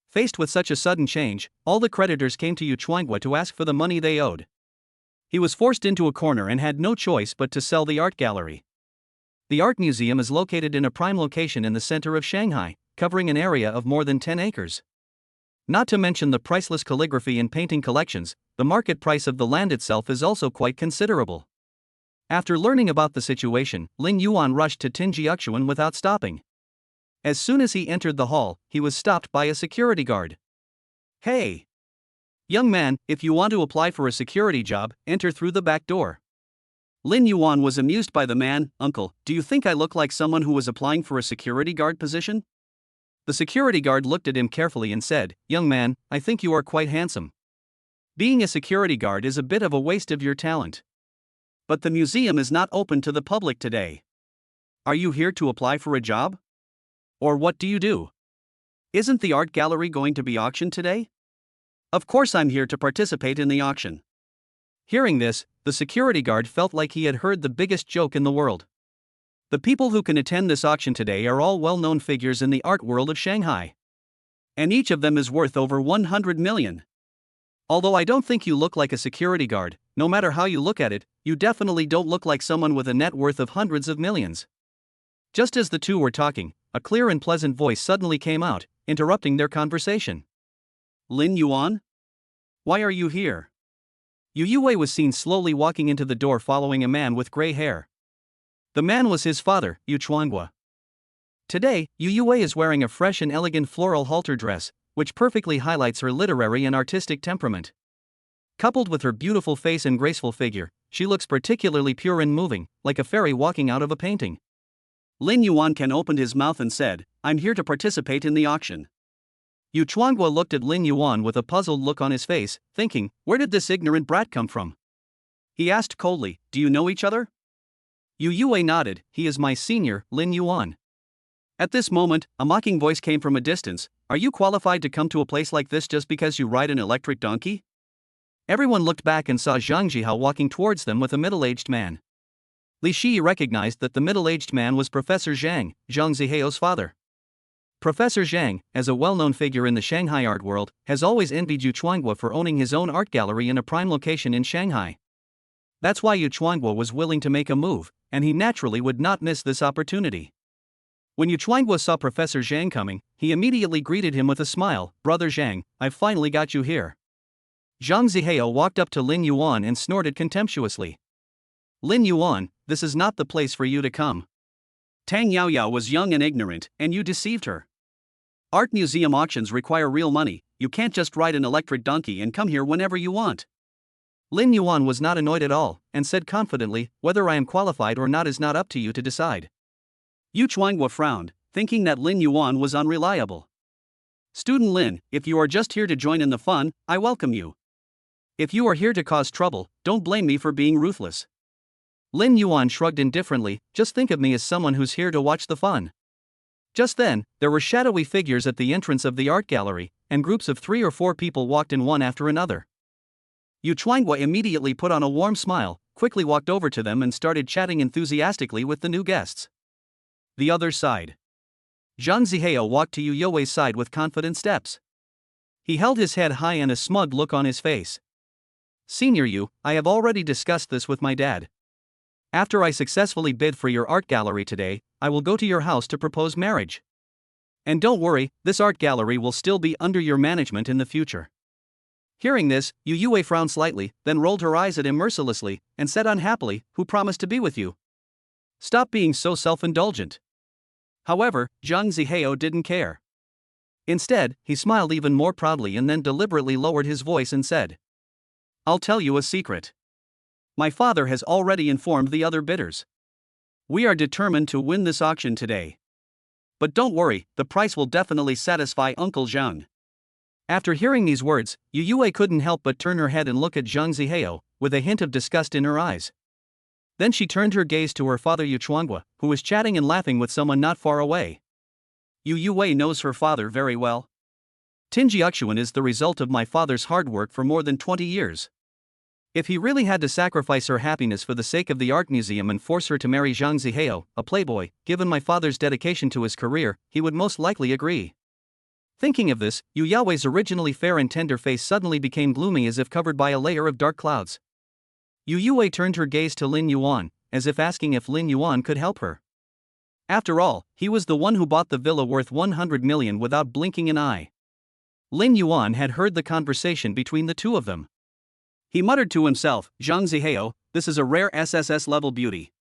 Faced with such a sudden change, all the creditors came to Yu Chuanghua to ask for the money they owed. He was forced into a corner and had no choice but to sell the art gallery. The art museum is located in a prime location in the center of Shanghai, covering an area of more than 10 acres. Not to mention the priceless calligraphy and painting collections, the market price of the land itself is also quite considerable. After learning about the situation, Lin Yuan rushed to Tang Yaoyao without stopping. As soon as he entered the hall, he was stopped by a security guard. "Hey! Young man, if you want to apply for a security job, enter through the back door." Lin Yuan was amused by the man. "Uncle, do you think I look like someone who was applying for a security guard position?" The security guard looked at him carefully and said, "Young man, I think you are quite handsome. Being a security guard is a bit of a waste of your talent. But the museum is not open to the public today. Are you here to apply for a job? Or what do you do? Isn't the art gallery going to be auctioned today?" "Of course I'm here to participate in the auction." Hearing this, the security guard felt like he had heard the biggest joke in the world. The people who can attend this auction today are all well-known figures in the art world of Shanghai. And each of them is worth over 100 million. Although I don't think you look like a security guard, no matter how you look at it, you definitely don't look like someone with a net worth of hundreds of millions. Just as the two were talking, a clear and pleasant voice suddenly came out, interrupting their conversation. "Lin Yuan? Why are you here?" Yu Yaowei was seen slowly walking into the door following a man with gray hair. The man was his father, Yu Chuanghua. Today, Yu Yaowei is wearing a fresh and elegant floral halter dress, which perfectly highlights her literary and artistic temperament. Coupled with her beautiful face and graceful figure, she looks particularly pure and moving, like a fairy walking out of a painting. Lin Yuan opened his mouth and said, "I'm here to participate in the auction." Yu Chuanghua looked at Lin Yuan with a puzzled look on his face, thinking, where did this ignorant brat come from? He asked coldly, "Do you know each other?" Yu Yaowei nodded. "He is my senior, Lin Yuan." At this moment, a mocking voice came from a distance. "Are you qualified to come to a place like this just because you ride an electric donkey?" Everyone looked back and saw Zhang Zhihao walking towards them with a middle-aged man. Li Shi recognized that the middle-aged man was Professor Zhang, Zhang Zihao's father. Professor Zhang, as a well-known figure in the Shanghai art world, has always envied Yu Chuanghua for owning his own art gallery in a prime location in Shanghai. That's why Yu Chuanghua was willing to make a move, and he naturally would not miss this opportunity. When Yu Chuanghua saw Professor Zhang coming, he immediately greeted him with a smile. "Brother Zhang, I've finally got you here." Zhang Zihao walked up to Lin Yuan and snorted contemptuously. "Lin Yuan, this is not the place for you to come. Tang Yaoyao was young and ignorant, and you deceived her. Art museum auctions require real money, you can't just ride an electric donkey and come here whenever you want." Lin Yuan was not annoyed at all, and said confidently, "Whether I am qualified or not is not up to you to decide." Yu Chuanghua frowned, thinking that Lin Yuan was unreliable. "Student Lin, if you are just here to join in the fun, I welcome you. If you are here to cause trouble, don't blame me for being ruthless." Lin Yuan shrugged indifferently. "Just think of me as someone who's here to watch the fun." Just then, there were shadowy figures at the entrance of the art gallery, and groups of 3 or 4 people walked in one after another. Yu Chuanghua immediately put on a warm smile, quickly walked over to them and started chatting enthusiastically with the new guests. The other side. Zhang Zihao walked to Yu Yaowei's side with confident steps. He held his head high and a smug look on his face. "Senior Yu, I have already discussed this with my dad. After I successfully bid for your art gallery today, I will go to your house to propose marriage. And don't worry, this art gallery will still be under your management in the future." Hearing this, Yu Yaowei frowned slightly, then rolled her eyes at him mercilessly, and said unhappily, "Who promised to be with you? Stop being so self-indulgent." However, Zhang Zihao didn't care. Instead, he smiled even more proudly and then deliberately lowered his voice and said, "I'll tell you a secret. My father has already informed the other bidders. We are determined to win this auction today. But don't worry, the price will definitely satisfy Uncle Zhang." After hearing these words, Yu Yaowei couldn't help but turn her head and look at Zhang Zihao, with a hint of disgust in her eyes. Then she turned her gaze to her father Yu Chuanghua, who was chatting and laughing with someone not far away. Yu Yaowei knows her father very well. Tang Yaoyao is the result of my father's hard work for more than 20 years. If he really had to sacrifice her happiness for the sake of the art museum and force her to marry Zhang Zihao, a playboy, given my father's dedication to his career, he would most likely agree. Thinking of this, Yu Yaowei's originally fair and tender face suddenly became gloomy as if covered by a layer of dark clouds. Yu Yaowei turned her gaze to Lin Yuan, as if asking if Lin Yuan could help her. After all, he was the one who bought the villa worth 100 million without blinking an eye. Lin Yuan had heard the conversation between the two of them. He muttered to himself, "Zhang Zihao, this is a rare SSS-level beauty.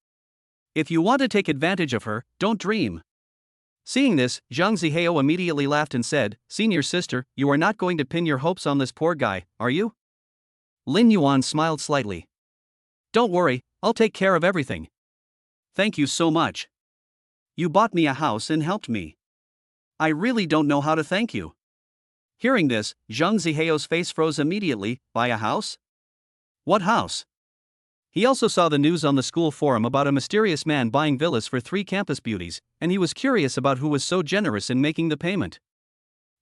If you want to take advantage of her, don't dream." Seeing this, Zhang Zihao immediately laughed and said, "Senior sister, you are not going to pin your hopes on this poor guy, are you?" Lin Yuan smiled slightly. "Don't worry, I'll take care of everything." "Thank you so much. You bought me a house and helped me. I really don't know how to thank you." Hearing this, Zhang Zihao's face froze immediately. Buy a house? What house? He also saw the news on the school forum about a mysterious man buying villas for 3 campus beauties, and he was curious about who was so generous in making the payment.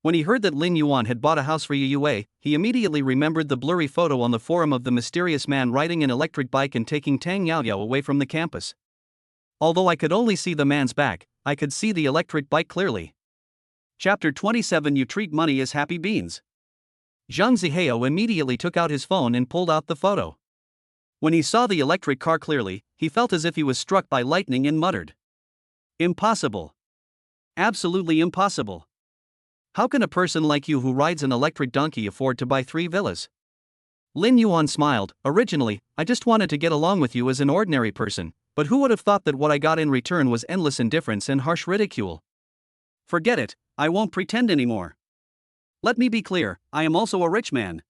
When he heard that Lin Yuan had bought a house for Yu Yaowei, he immediately remembered the blurry photo on the forum of the mysterious man riding an electric bike and taking Tang Yaoyao away from the campus. Although I could only see the man's back, I could see the electric bike clearly. Chapter 27. You treat money as happy beans. Zhang Zihao immediately took out his phone and pulled out the photo. When he saw the electric car clearly, he felt as if he was struck by lightning and muttered, "Impossible. Absolutely impossible. How can a person like you who rides an electric donkey afford to buy 3 villas?" Lin Yuan smiled. "Originally, I just wanted to get along with you as an ordinary person, but who would have thought that what I got in return was endless indifference and harsh ridicule? Forget it, I won't pretend anymore. Let me be clear, I am also a rich man."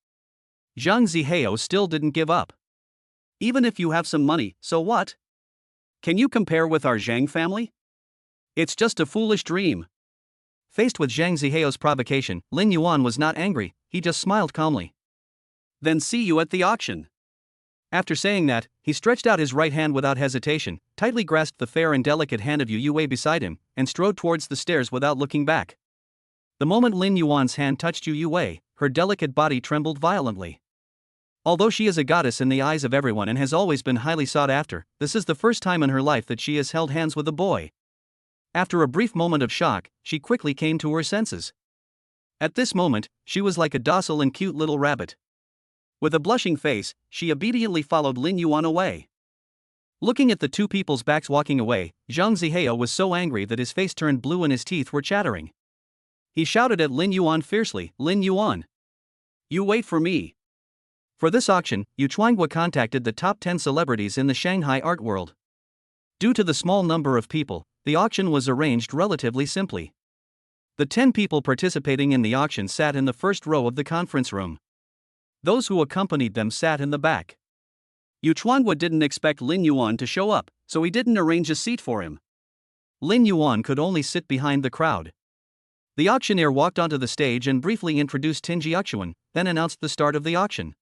Zhang Zihao still didn't give up. "Even if you have some money, so what? Can you compare with our Zhang family? It's just a foolish dream." Faced with Zhang Zihao's provocation, Lin Yuan was not angry, he just smiled calmly. "Then see you at the auction." After saying that, he stretched out his right hand without hesitation, tightly grasped the fair and delicate hand of Yu Yaowei beside him, and strode towards the stairs without looking back. The moment Lin Yuan's hand touched Yu Yaowei, her delicate body trembled violently. Although she is a goddess in the eyes of everyone and has always been highly sought after, this is the first time in her life that she has held hands with a boy. After a brief moment of shock, she quickly came to her senses. At this moment, she was like a docile and cute little rabbit. With a blushing face, she obediently followed Lin Yuan away. Looking at the two people's backs walking away, Zhang Zihao was so angry that his face turned blue and his teeth were chattering. He shouted at Lin Yuan fiercely, "Lin Yuan! You wait for me!" For this auction, Yu Chuanghua contacted the top 10 celebrities in the Shanghai art world. Due to the small number of people, the auction was arranged relatively simply. The 10 people participating in the auction sat in the first row of the conference room. Those who accompanied them sat in the back. Yu Chuanghua didn't expect Lin Yuan to show up, so he didn't arrange a seat for him. Lin Yuan could only sit behind the crowd. The auctioneer walked onto the stage and briefly introduced Tinji Yuxuan, then announced the start of the auction.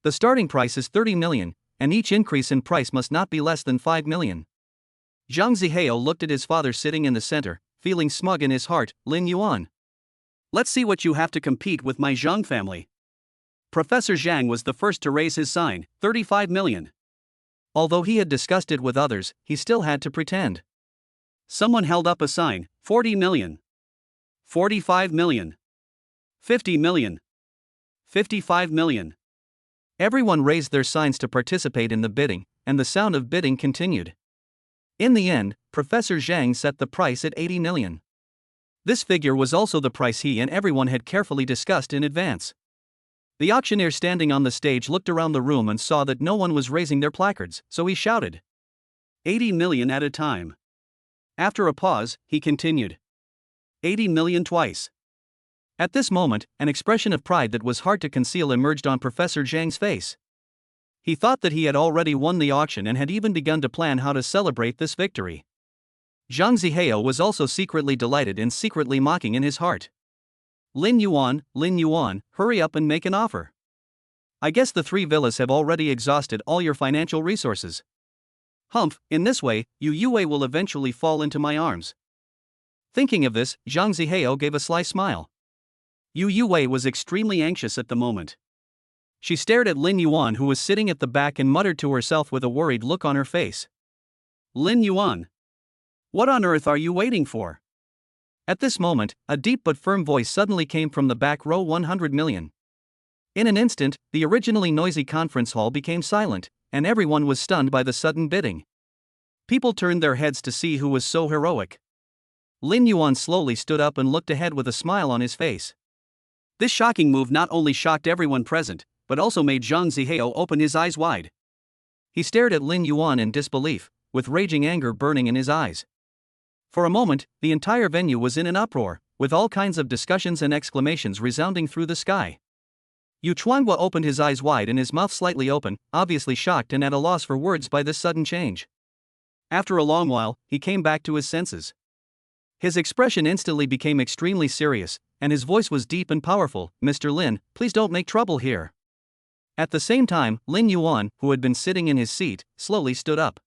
The starting price is 30 million, and each increase in price must not be less than 5 million. Zhang Zihao looked at his father sitting in the center, feeling smug in his heart. "Lin Yuan, let's see what you have to compete with my Zhang family." Professor Zhang was the first to raise his sign, 35 million. Although he had discussed it with others, he still had to pretend. Someone held up a sign, 40 million. 45 million. 50 million. 55 million. Everyone raised their signs to participate in the bidding, and the sound of bidding continued. In the end, Professor Zhang set the price at 80 million. This figure was also the price he and everyone had carefully discussed in advance. The auctioneer standing on the stage looked around the room and saw that no one was raising their placards, so he shouted, 80 million at a time. After a pause, he continued, 80 million twice. At this moment, an expression of pride that was hard to conceal emerged on Professor Zhang's face. He thought that he had already won the auction and had even begun to plan how to celebrate this victory. Zhang Zihao was also secretly delighted and secretly mocking in his heart. Lin Yuan, hurry up and make an offer. I guess the 3 villas have already exhausted all your financial resources. Humph, in this way, Yu Yaowei will eventually fall into my arms. Thinking of this, Zhang Zihao gave a sly smile. Yu Yaowei was extremely anxious at the moment. She stared at Lin Yuan, who was sitting at the back, and muttered to herself with a worried look on her face. Lin Yuan, what on earth are you waiting for? At this moment, a deep but firm voice suddenly came from the back row. 100 million. In an instant, the originally noisy conference hall became silent, and everyone was stunned by the sudden bidding. People turned their heads to see who was so heroic. Lin Yuan slowly stood up and looked ahead with a smile on his face. This shocking move not only shocked everyone present, but also made Zhang Zihao open his eyes wide. He stared at Lin Yuan in disbelief, with raging anger burning in his eyes. For a moment, the entire venue was in an uproar, with all kinds of discussions and exclamations resounding through the sky. Yu Chuanghua opened his eyes wide and his mouth slightly open, obviously shocked and at a loss for words by this sudden change. After a long while, he came back to his senses. His expression instantly became extremely serious, and his voice was deep and powerful. "Mr. Lin, please don't make trouble here." At the same time, Lin Yuan, who had been sitting in his seat, slowly stood up.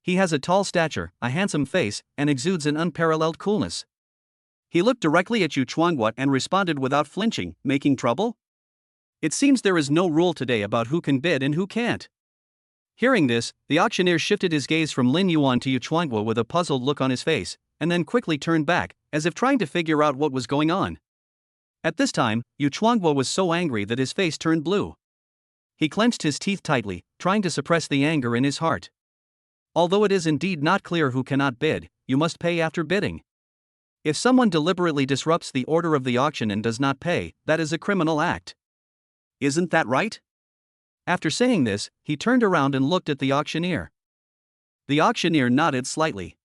He has a tall stature, a handsome face, and exudes an unparalleled coolness. He looked directly at Yu Chuanghua and responded without flinching, "Making trouble? It seems there is no rule today about who can bid and who can't." Hearing this, the auctioneer shifted his gaze from Lin Yuan to Yu Chuanghua with a puzzled look on his face, and then quickly turned back, as if trying to figure out what was going on. At this time, Yu Chuanghua was so angry that his face turned blue. He clenched his teeth tightly, trying to suppress the anger in his heart. Although it is indeed not clear who cannot bid, you must pay after bidding. If someone deliberately disrupts the order of the auction and does not pay, that is a criminal act. Isn't that right? After saying this, he turned around and looked at the auctioneer. The auctioneer nodded slightly.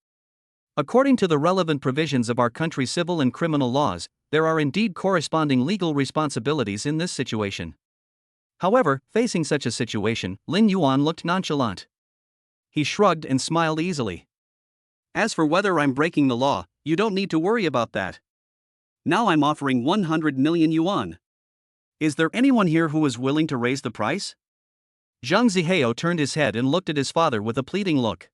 According to the relevant provisions of our country's civil and criminal laws, there are indeed corresponding legal responsibilities in this situation. However, facing such a situation, Lin Yuan looked nonchalant. He shrugged and smiled easily. "As for whether I'm breaking the law, you don't need to worry about that. Now I'm offering 100 million yuan. Is there anyone here who is willing to raise the price?" Zhang Zihao turned his head and looked at his father with a pleading look.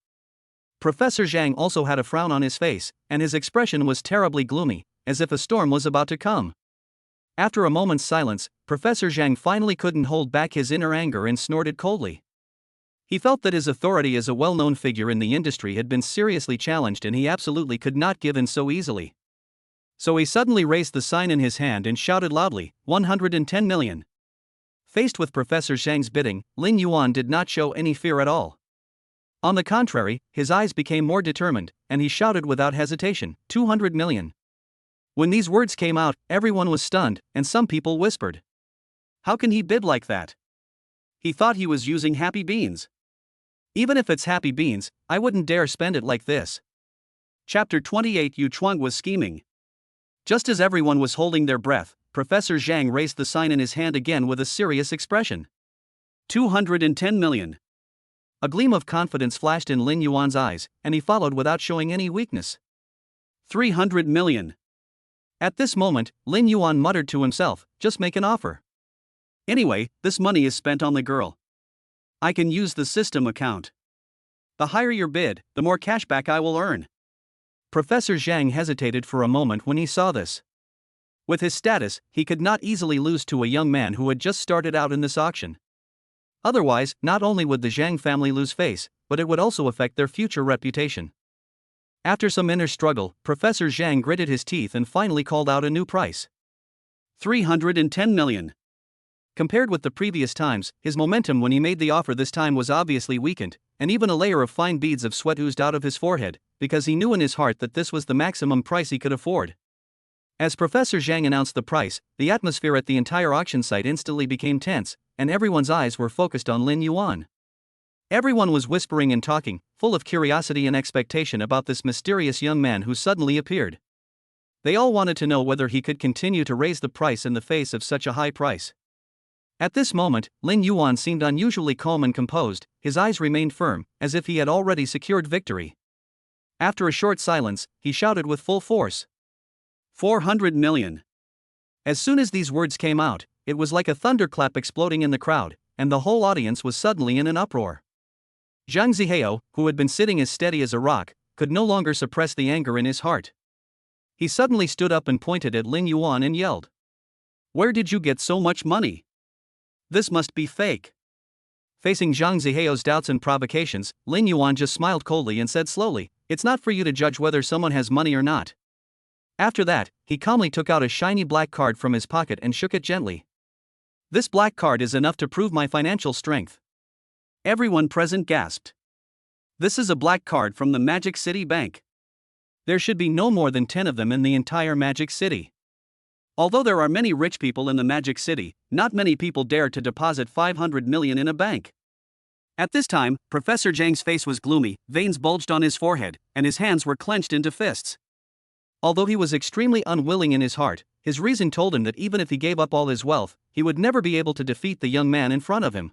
Professor Zhang also had a frown on his face, and his expression was terribly gloomy, as if a storm was about to come. After a moment's silence, Professor Zhang finally couldn't hold back his inner anger and snorted coldly. He felt that his authority as a well-known figure in the industry had been seriously challenged and he absolutely could not give in so easily. So he suddenly raised the sign in his hand and shouted loudly, 110 million. Faced with Professor Zhang's bidding, Lin Yuan did not show any fear at all. On the contrary, his eyes became more determined, and he shouted without hesitation, 200 million. When these words came out, everyone was stunned, and some people whispered, "How can he bid like that? He thought he was using happy beans. Even if it's happy beans, I wouldn't dare spend it like this." Chapter 28. Yu Chuang was scheming. Just as everyone was holding their breath, Professor Zhang raised the sign in his hand again with a serious expression. 210 million. A gleam of confidence flashed in Lin Yuan's eyes, and he followed without showing any weakness. 300 million. At this moment, Lin Yuan muttered to himself, "Just make an offer. Anyway, this money is spent on the girl. I can use the system account. The higher your bid, the more cashback I will earn." Professor Zhang hesitated for a moment when he saw this. With his status, he could not easily lose to a young man who had just started out in this auction. Otherwise, not only would the Zhang family lose face, but it would also affect their future reputation. After some inner struggle, Professor Zhang gritted his teeth and finally called out a new price. 310 million. Compared with the previous times, his momentum when he made the offer this time was obviously weakened, and even a layer of fine beads of sweat oozed out of his forehead, because he knew in his heart that this was the maximum price he could afford. As Professor Zhang announced the price, the atmosphere at the entire auction site instantly became tense, and everyone's eyes were focused on Lin Yuan. Everyone was whispering and talking, full of curiosity and expectation about this mysterious young man who suddenly appeared. They all wanted to know whether he could continue to raise the price in the face of such a high price. At this moment, Lin Yuan seemed unusually calm and composed, his eyes remained firm, as if he had already secured victory. After a short silence, he shouted with full force, 400 million. As soon as these words came out, it was like a thunderclap exploding in the crowd, and the whole audience was suddenly in an uproar. Zhang Zihao, who had been sitting as steady as a rock, could no longer suppress the anger in his heart. He suddenly stood up and pointed at Lin Yuan and yelled, "Where did you get so much money? This must be fake." Facing Zhang Zihao's doubts and provocations, Lin Yuan just smiled coldly and said slowly, "It's not for you to judge whether someone has money or not." After that, he calmly took out a shiny black card from his pocket and shook it gently. "This black card is enough to prove my financial strength. Everyone present gasped. This is a black card from the Magic City Bank. There should be no more than 10 of them in the entire Magic City. Although there are many rich people in the Magic City, not many people dare to deposit 500 million in a bank. At this time, Professor Zhang's face was gloomy, veins bulged on his forehead, and his hands were clenched into fists. Although he was extremely unwilling in his heart, his reason told him that even if he gave up all his wealth, he would never be able to defeat the young man in front of him.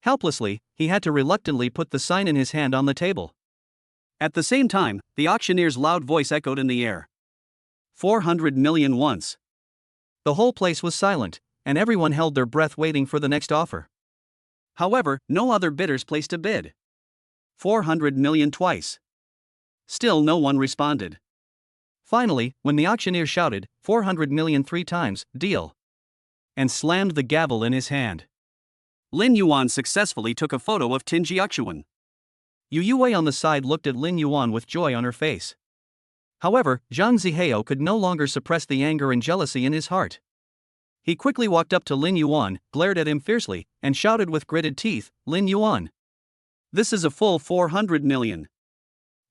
Helplessly, he had to reluctantly put the sign in his hand on the table. At the same time, the auctioneer's loud voice echoed in the air. 400 million once. The whole place was silent, and everyone held their breath waiting for the next offer. However, no other bidders placed a bid. 400 million twice. Still no one responded. Finally, when the auctioneer shouted, 400 million 3 times, deal, and slammed the gavel in his hand, Lin Yuan successfully took a photo of Tang Yaoyao. Yu Yaowei on the side looked at Lin Yuan with joy on her face. However, Zhang Zihaio could no longer suppress the anger and jealousy in his heart. He quickly walked up to Lin Yuan, glared at him fiercely, and shouted with gritted teeth, Lin Yuan, this is a full 400 million.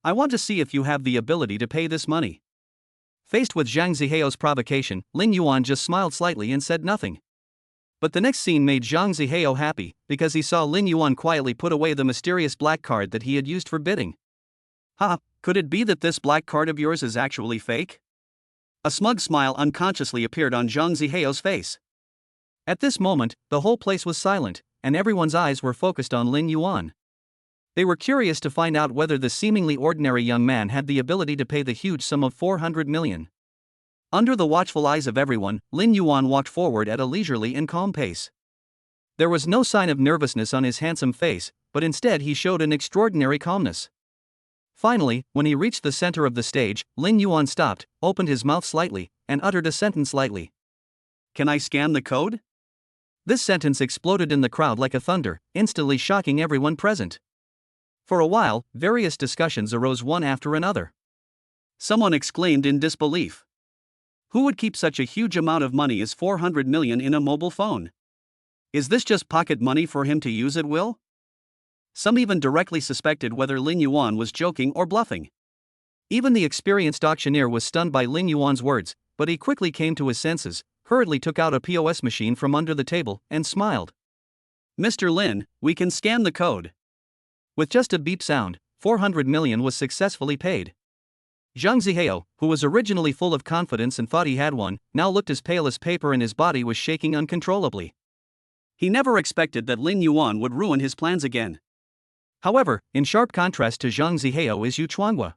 I want to see if you have the ability to pay this money. Faced with Zhang Zihaio's provocation, Lin Yuan just smiled slightly and said nothing. But the next scene made Zhang Zihaio happy, because he saw Lin Yuan quietly put away the mysterious black card that he had used for bidding. Ha, could it be that this black card of yours is actually fake? A smug smile unconsciously appeared on Zhang Zihaio's face. At this moment, the whole place was silent, and everyone's eyes were focused on Lin Yuan. They were curious to find out whether the seemingly ordinary young man had the ability to pay the huge sum of 400 million. Under the watchful eyes of everyone, Lin Yuan walked forward at a leisurely and calm pace. There was no sign of nervousness on his handsome face, but instead he showed an extraordinary calmness. Finally, when he reached the center of the stage, Lin Yuan stopped, opened his mouth slightly, and uttered a sentence lightly. Can I scan the code? This sentence exploded in the crowd like a thunder, instantly shocking everyone present. For a while, various discussions arose one after another. Someone exclaimed in disbelief. Who would keep such a huge amount of money as 400 million in a mobile phone? Is this just pocket money for him to use at will? Some even directly suspected whether Lin Yuan was joking or bluffing. Even the experienced auctioneer was stunned by Lin Yuan's words, but he quickly came to his senses, hurriedly took out a POS machine from under the table, and smiled. Mr. Lin, we can scan the code. With just a beep sound, 400 million was successfully paid. Zhang Zihaio, who was originally full of confidence and thought he had won, now looked as pale as paper and his body was shaking uncontrollably. He never expected that Lin Yuan would ruin his plans again. However, in sharp contrast to Zhang Zihaio is Yu Chuanghua.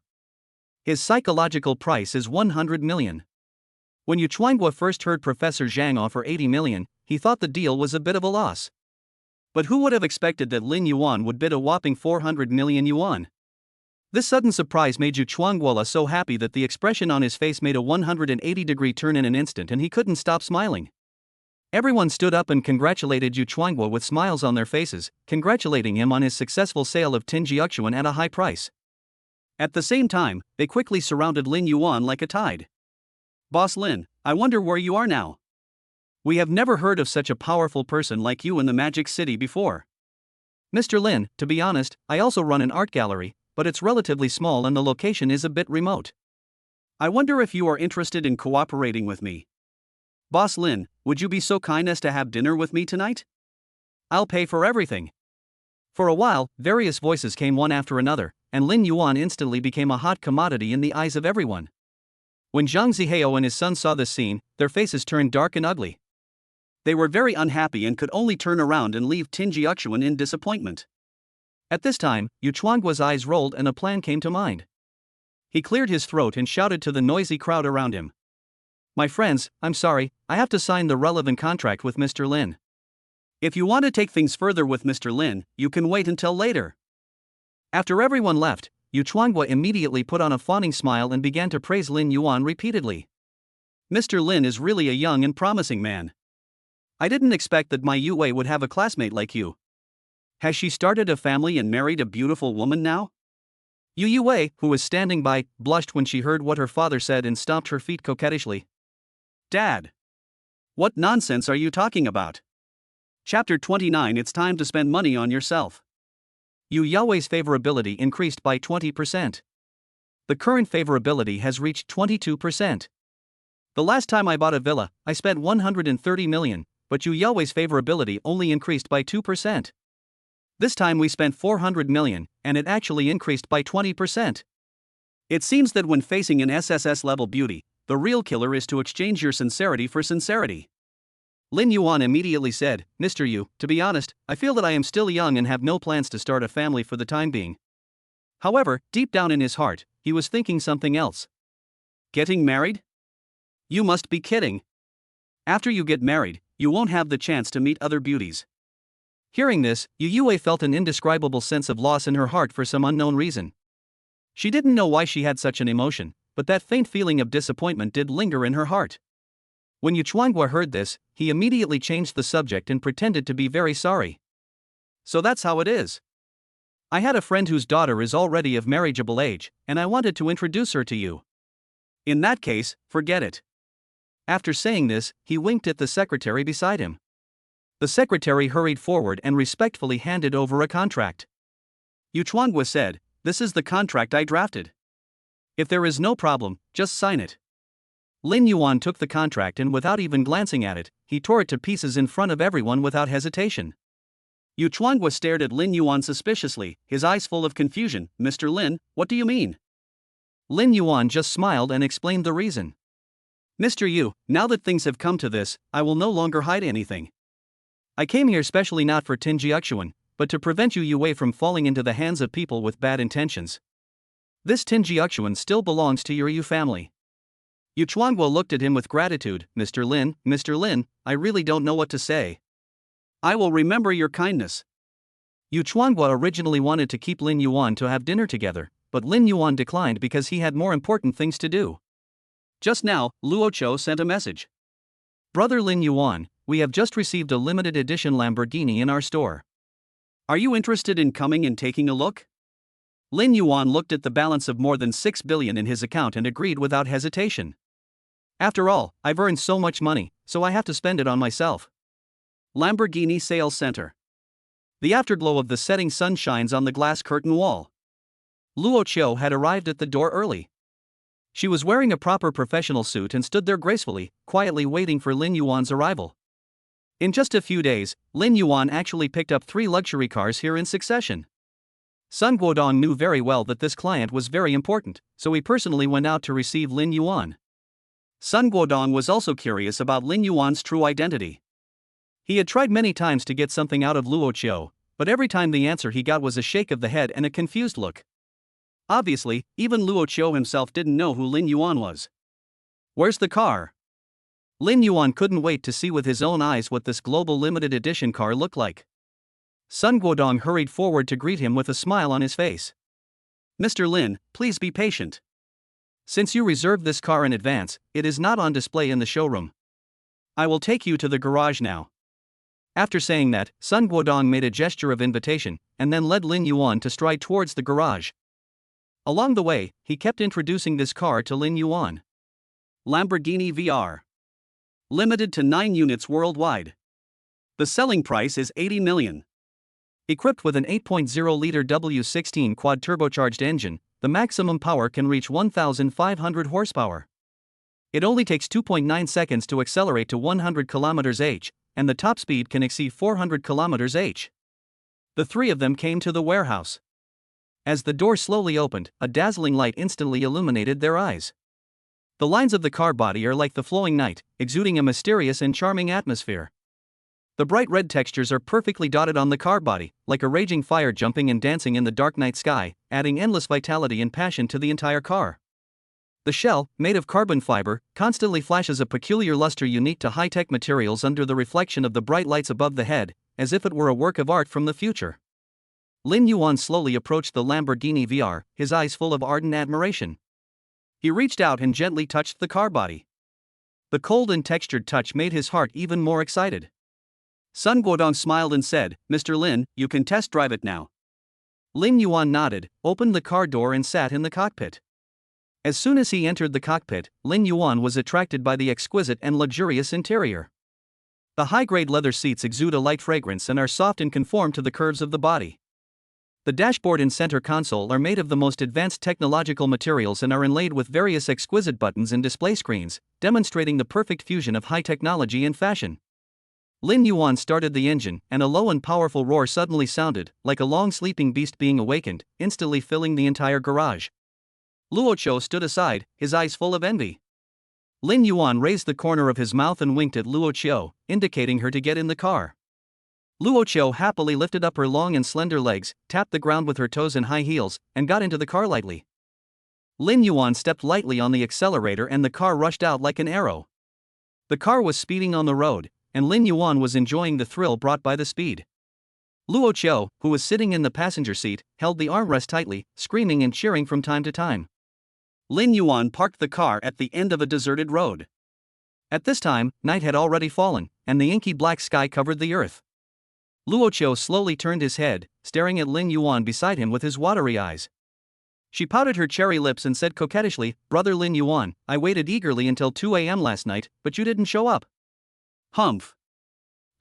His psychological price is 100 million. When Yu Chuanghua first heard Professor Zhang offer 80 million, he thought the deal was a bit of a loss. But who would have expected that Lin Yuan would bid a whopping 400 million yuan? This sudden surprise made Yu Chuanghua so happy that the expression on his face made a 180-degree turn in an instant and he couldn't stop smiling. Everyone stood up and congratulated Yu Chuanghua with smiles on their faces, congratulating him on his successful sale of Tang Yaoyao at a high price. At the same time, they quickly surrounded Lin Yuan like a tide. Boss Lin, I wonder where you are now. We have never heard of such a powerful person like you in the Magic City before. Mr. Lin, to be honest, I also run an art gallery, but it's relatively small and the location is a bit remote. I wonder if you are interested in cooperating with me. Boss Lin, would you be so kind as to have dinner with me tonight? I'll pay for everything. For a while, various voices came one after another, and Lin Yuan instantly became a hot commodity in the eyes of everyone. When Zhang Zihaio and his son saw this scene, their faces turned dark and ugly. They were very unhappy and could only turn around and leave Tang Yaoyao in disappointment. At this time, Yu Chuanghua's eyes rolled and a plan came to mind. He cleared his throat and shouted to the noisy crowd around him. My friends, I'm sorry, I have to sign the relevant contract with Mr. Lin. If you want to take things further with Mr. Lin, you can wait until later. After everyone left, Yu Chuanghua immediately put on a fawning smile and began to praise Lin Yuan repeatedly. Mr. Lin is really a young and promising man. I didn't expect that my Yaowei would have a classmate like you. Has she started a family and married a beautiful woman now? Yu Yaowei, who was standing by, blushed when she heard what her father said and stomped her feet coquettishly. Dad! What nonsense are you talking about? Chapter 29. It's time to spend money on yourself. Yu Yaowei's favorability increased by 20%. The current favorability has reached 22%. The last time I bought a villa, I spent 130 million, but Yu Yaowei's favorability only increased by 2%. This time we spent 400 million, and it actually increased by 20%. It seems that when facing an SSS level beauty, the real killer is to exchange your sincerity for sincerity. Lin Yuan immediately said, Mr. Yu, to be honest, I feel that I am still young and have no plans to start a family for the time being. However, deep down in his heart, he was thinking something else. Getting married? You must be kidding. After you get married, you won't have the chance to meet other beauties. Hearing this, Yu Yaowei felt an indescribable sense of loss in her heart for some unknown reason. She didn't know why she had such an emotion, but that faint feeling of disappointment did linger in her heart. When Yu Chuanghua heard this, he immediately changed the subject and pretended to be very sorry. So that's how it is. I had a friend whose daughter is already of marriageable age, and I wanted to introduce her to you. In that case, forget it. After saying this, he winked at the secretary beside him. The secretary hurried forward and respectfully handed over a contract. Yu Chuanghua said, "This is the contract I drafted. If there is no problem, just sign it." Lin Yuan took the contract and without even glancing at it, he tore it to pieces in front of everyone without hesitation. Yu Chuanghua stared at Lin Yuan suspiciously, his eyes full of confusion. "Mr. Lin, what do you mean?" Lin Yuan just smiled and explained the reason. "Mr. Yu, now that things have come to this, I will no longer hide anything. I came here specially not for Tin Jiuxuan, but to prevent Yu Yaowei from falling into the hands of people with bad intentions. This Tin Jiuxuan still belongs to your Yu family." Yu Chuanghua looked at him with gratitude. Mr. Lin, I really don't know what to say. I will remember your kindness." Yu Chuanghua originally wanted to keep Lin Yuan to have dinner together, but Lin Yuan declined because he had more important things to do. Just now, Luoluo sent a message. Brother Lin Yuan, we have just received a limited edition Lamborghini in our store. Are you interested in coming and taking a look? Lin Yuan looked at the balance of more than 6 billion in his account and agreed without hesitation. After all, I've earned so much money, so I have to spend it on myself. Lamborghini Sales Center. The afterglow of the setting sun shines on the glass curtain wall. Luoluo had arrived at the door early. She was wearing a proper professional suit and stood there gracefully, quietly waiting for Lin Yuan's arrival. In just a few days, Lin Yuan actually picked up 3 luxury cars here in succession. Sun Guodong knew very well that this client was very important, so he personally went out to receive Lin Yuan. Sun Guodong was also curious about Lin Yuan's true identity. He had tried many times to get something out of Luoluo, but every time the answer he got was a shake of the head and a confused look. Obviously, even Luoluo himself didn't know who Lin Yuan was. "Where's the car?" Lin Yuan couldn't wait to see with his own eyes what this global limited edition car looked like. Sun Guodong hurried forward to greet him with a smile on his face. "Mr. Lin, please be patient. Since you reserved this car in advance, it is not on display in the showroom. I will take you to the garage now." After saying that, Sun Guodong made a gesture of invitation, and then led Lin Yuan to stride towards the garage. Along the way, he kept introducing this car to Lin Yuan. Lamborghini VR. Limited to 9 units worldwide. The selling price is 80 million. Equipped with an 8.0-liter W16 quad-turbocharged engine, the maximum power can reach 1,500 horsepower. It only takes 2.9 seconds to accelerate to 100 km/h, and the top speed can exceed 400 km/h. The 3 of them came to the warehouse. As the door slowly opened, a dazzling light instantly illuminated their eyes. The lines of the car body are like the flowing night, exuding a mysterious and charming atmosphere. The bright red textures are perfectly dotted on the car body, like a raging fire jumping and dancing in the dark night sky, adding endless vitality and passion to the entire car. The shell, made of carbon fiber, constantly flashes a peculiar luster unique to high-tech materials under the reflection of the bright lights above the head, as if it were a work of art from the future. Lin Yuan slowly approached the Lamborghini VR, his eyes full of ardent admiration. He reached out and gently touched the car body. The cold and textured touch made his heart even more excited. Sun Guodong smiled and said, "Mr. Lin, you can test drive it now." Lin Yuan nodded, opened the car door and sat in the cockpit. As soon as he entered the cockpit, Lin Yuan was attracted by the exquisite and luxurious interior. The high-grade leather seats exude a light fragrance and are soft and conform to the curves of the body. The dashboard and center console are made of the most advanced technological materials and are inlaid with various exquisite buttons and display screens, demonstrating the perfect fusion of high technology and fashian. Lin Yuan started the engine, and a low and powerful roar suddenly sounded, like a long sleeping beast being awakened, instantly filling the entire garage. Luoluo stood aside, his eyes full of envy. Lin Yuan raised the corner of his mouth and winked at Luoluo, indicating her to get in the car. Luoluo happily lifted up her long and slender legs, tapped the ground with her toes and high heels, and got into the car lightly. Lin Yuan stepped lightly on the accelerator and the car rushed out like an arrow. The car was speeding on the road, and Lin Yuan was enjoying the thrill brought by the speed. Luoluo, who was sitting in the passenger seat, held the armrest tightly, screaming and cheering from time to time. Lin Yuan parked the car at the end of a deserted road. At this time, night had already fallen, and the inky black sky covered the earth. Luoluo slowly turned his head, staring at Lin Yuan beside him with his watery eyes. She pouted her cherry lips and said coquettishly, "Brother Lin Yuan, I waited eagerly until 2 a.m. last night, but you didn't show up." Humph.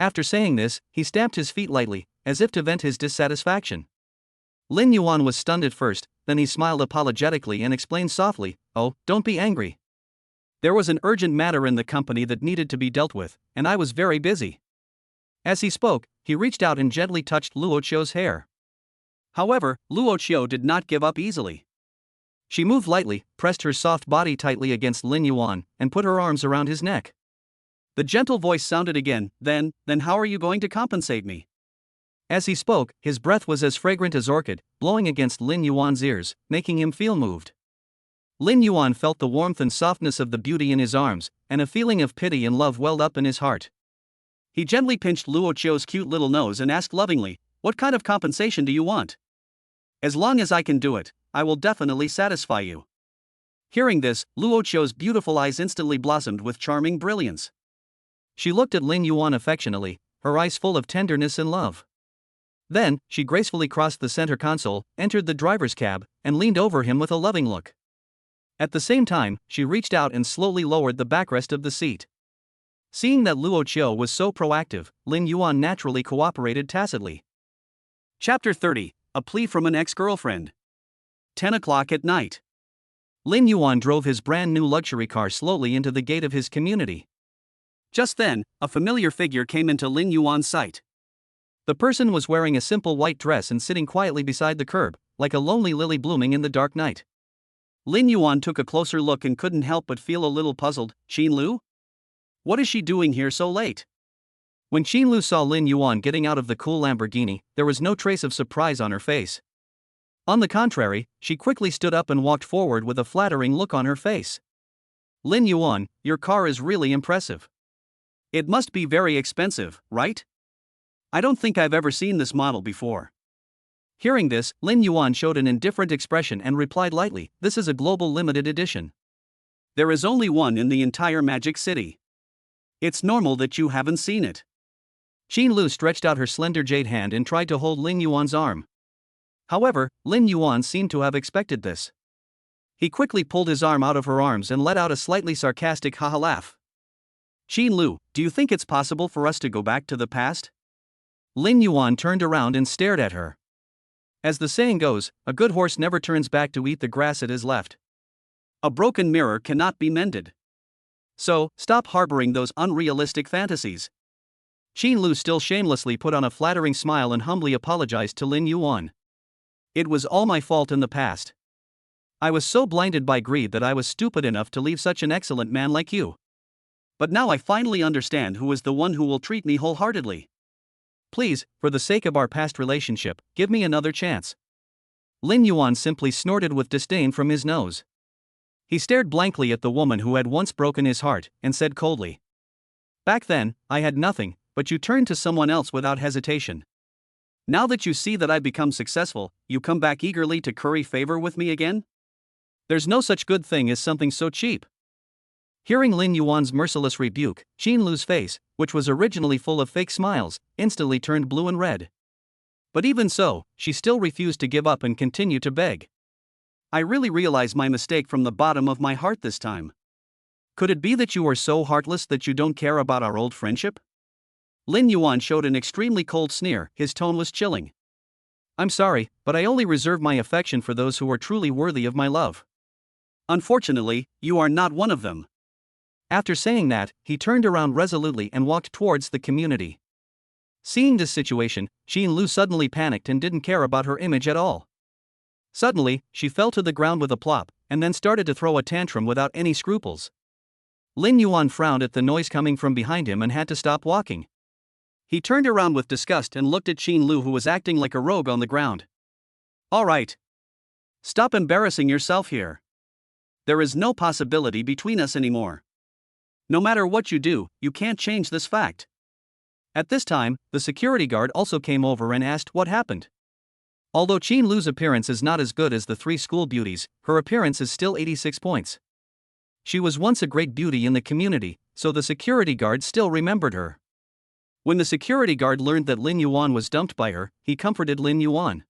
After saying this, he stamped his feet lightly, as if to vent his dissatisfaction. Lin Yuan was stunned at first, then he smiled apologetically and explained softly, "Oh, don't be angry. There was an urgent matter in the company that needed to be dealt with, and I was very busy." As he spoke, he reached out and gently touched Luoluo's hair. However, Luoluo did not give up easily. She moved lightly, pressed her soft body tightly against Lin Yuan, and put her arms around his neck. The gentle voice sounded again, then how are you going to compensate me?" As he spoke, his breath was as fragrant as orchid, blowing against Lin Yuan's ears, making him feel moved. Lin Yuan felt the warmth and softness of the beauty in his arms, and a feeling of pity and love welled up in his heart. He gently pinched Luoluo's cute little nose and asked lovingly, "What kind of compensation do you want? As long as I can do it, I will definitely satisfy you." Hearing this, Luoluo's beautiful eyes instantly blossomed with charming brilliance. She looked at Lin Yuan affectionately, her eyes full of tenderness and love. Then, she gracefully crossed the center console, entered the driver's cab, and leaned over him with a loving look. At the same time, she reached out and slowly lowered the backrest of the seat. Seeing that Luoluo was so proactive, Lin Yuan naturally cooperated tacitly. Chapter 30, A Plea from an Ex-Girlfriend. 10 o'clock at night. Lin Yuan drove his brand new luxury car slowly into the gate of his community. Just then, a familiar figure came into Lin Yuan's sight. The person was wearing a simple white dress and sitting quietly beside the curb, like a lonely lily blooming in the dark night. Lin Yuan took a closer look and couldn't help but feel a little puzzled. Lu? What is she doing here so late? When Lu saw Lin Yuan getting out of the cool Lamborghini, there was no trace of surprise on her face. On the contrary, she quickly stood up and walked forward with a flattering look on her face. "Lin Yuan, your car is really impressive. It must be very expensive, right? I don't think I've ever seen this model before." Hearing this, Lin Yuan showed an indifferent expression and replied lightly, "This is a global limited edition. There is only one in the entire Magic City. It's normal that you haven't seen it." Lu stretched out her slender jade hand and tried to hold Lin Yuan's arm. However, Lin Yuan seemed to have expected this. He quickly pulled his arm out of her arms and let out a slightly sarcastic haha laugh. Lu, do you think it's possible for us to go back to the past?" Lin Yuan turned around and stared at her. As the saying goes, a good horse never turns back to eat the grass it has left. A broken mirror cannot be mended. So, stop harboring those unrealistic fantasies. Lu still shamelessly put on a flattering smile and humbly apologized to Lin Yuan. "It was all my fault in the past. I was so blinded by greed that I was stupid enough to leave such an excellent man like you. But now I finally understand who is the one who will treat me wholeheartedly. Please, for the sake of our past relationship, give me another chance." Lin Yuan simply snorted with disdain from his nose. He stared blankly at the woman who had once broken his heart, and said coldly, "Back then, I had nothing, but you turned to someone else without hesitation. Now that you see that I've become successful, you come back eagerly to curry favor with me again? There's no such good thing as something so cheap." Hearing Lin Yuan's merciless rebuke, Lu's face, which was originally full of fake smiles, instantly turned blue and red. But even so, she still refused to give up and continued to beg. "I really realize my mistake from the bottom of my heart this time. Could it be that you are so heartless that you don't care about our old friendship?" Lin Yuan showed an extremely cold sneer, his tone was chilling. I'm sorry, but I only reserve my affection for those who are truly worthy of my love. Unfortunately, you are not one of them. After saying that, he turned around resolutely and walked towards the community. Seeing this situation, Jean Lu suddenly panicked and didn't care about her image at all. Suddenly, she fell to the ground with a plop, and then started to throw a tantrum without any scruples. Lin Yuan frowned at the noise coming from behind him and had to stop walking. He turned around with disgust and looked at Jean Lu, who was acting like a rogue on the ground. All right. Stop embarrassing yourself here. There is no possibility between us anymore. No matter what you do, you can't change this fact. At this time, the security guard also came over and asked what happened. Although Jean Lu's appearance is not as good as the three school beauties, her appearance is still 86 points. She was once a great beauty in the community, so the security guard still remembered her. When the security guard learned that Lin Yuan was dumped by her, he comforted Lin Yuan.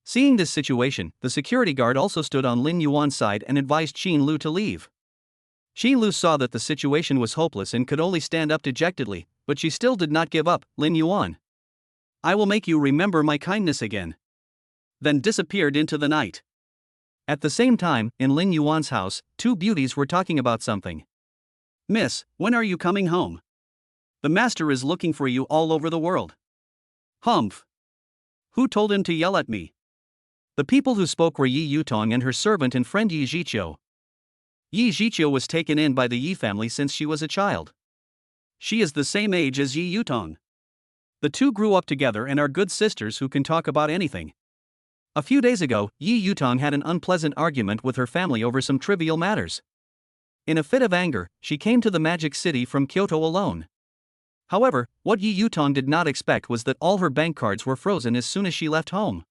Seeing this situation, the security guard also stood on Lin Yuan's side and advised Jean Lu to leave. Jean Lu saw that the situation was hopeless and could only stand up dejectedly, but she still did not give up. Lin Yuan, I will make you remember my kindness again. Then disappeared into the night. At the same time, in Lin Yuan's house, two beauties were talking about something. Miss, when are you coming home? The master is looking for you all over the world. Humph. Who told him to yell at me? The people who spoke were Yi Yutong and her servant and friend Yi Zhiqiu. Yi Zhiqiu was taken in by the Yi family since she was a child. She is the same age as Yi Yutong. The two grew up together and are good sisters who can talk about anything. A few days ago, Yi Yutong had an unpleasant argument with her family over some trivial matters. In a fit of anger, she came to the Magic City from Kyoto alone. However, what Yi Yutong did not expect was that all her bank cards were frozen as soon as she left home.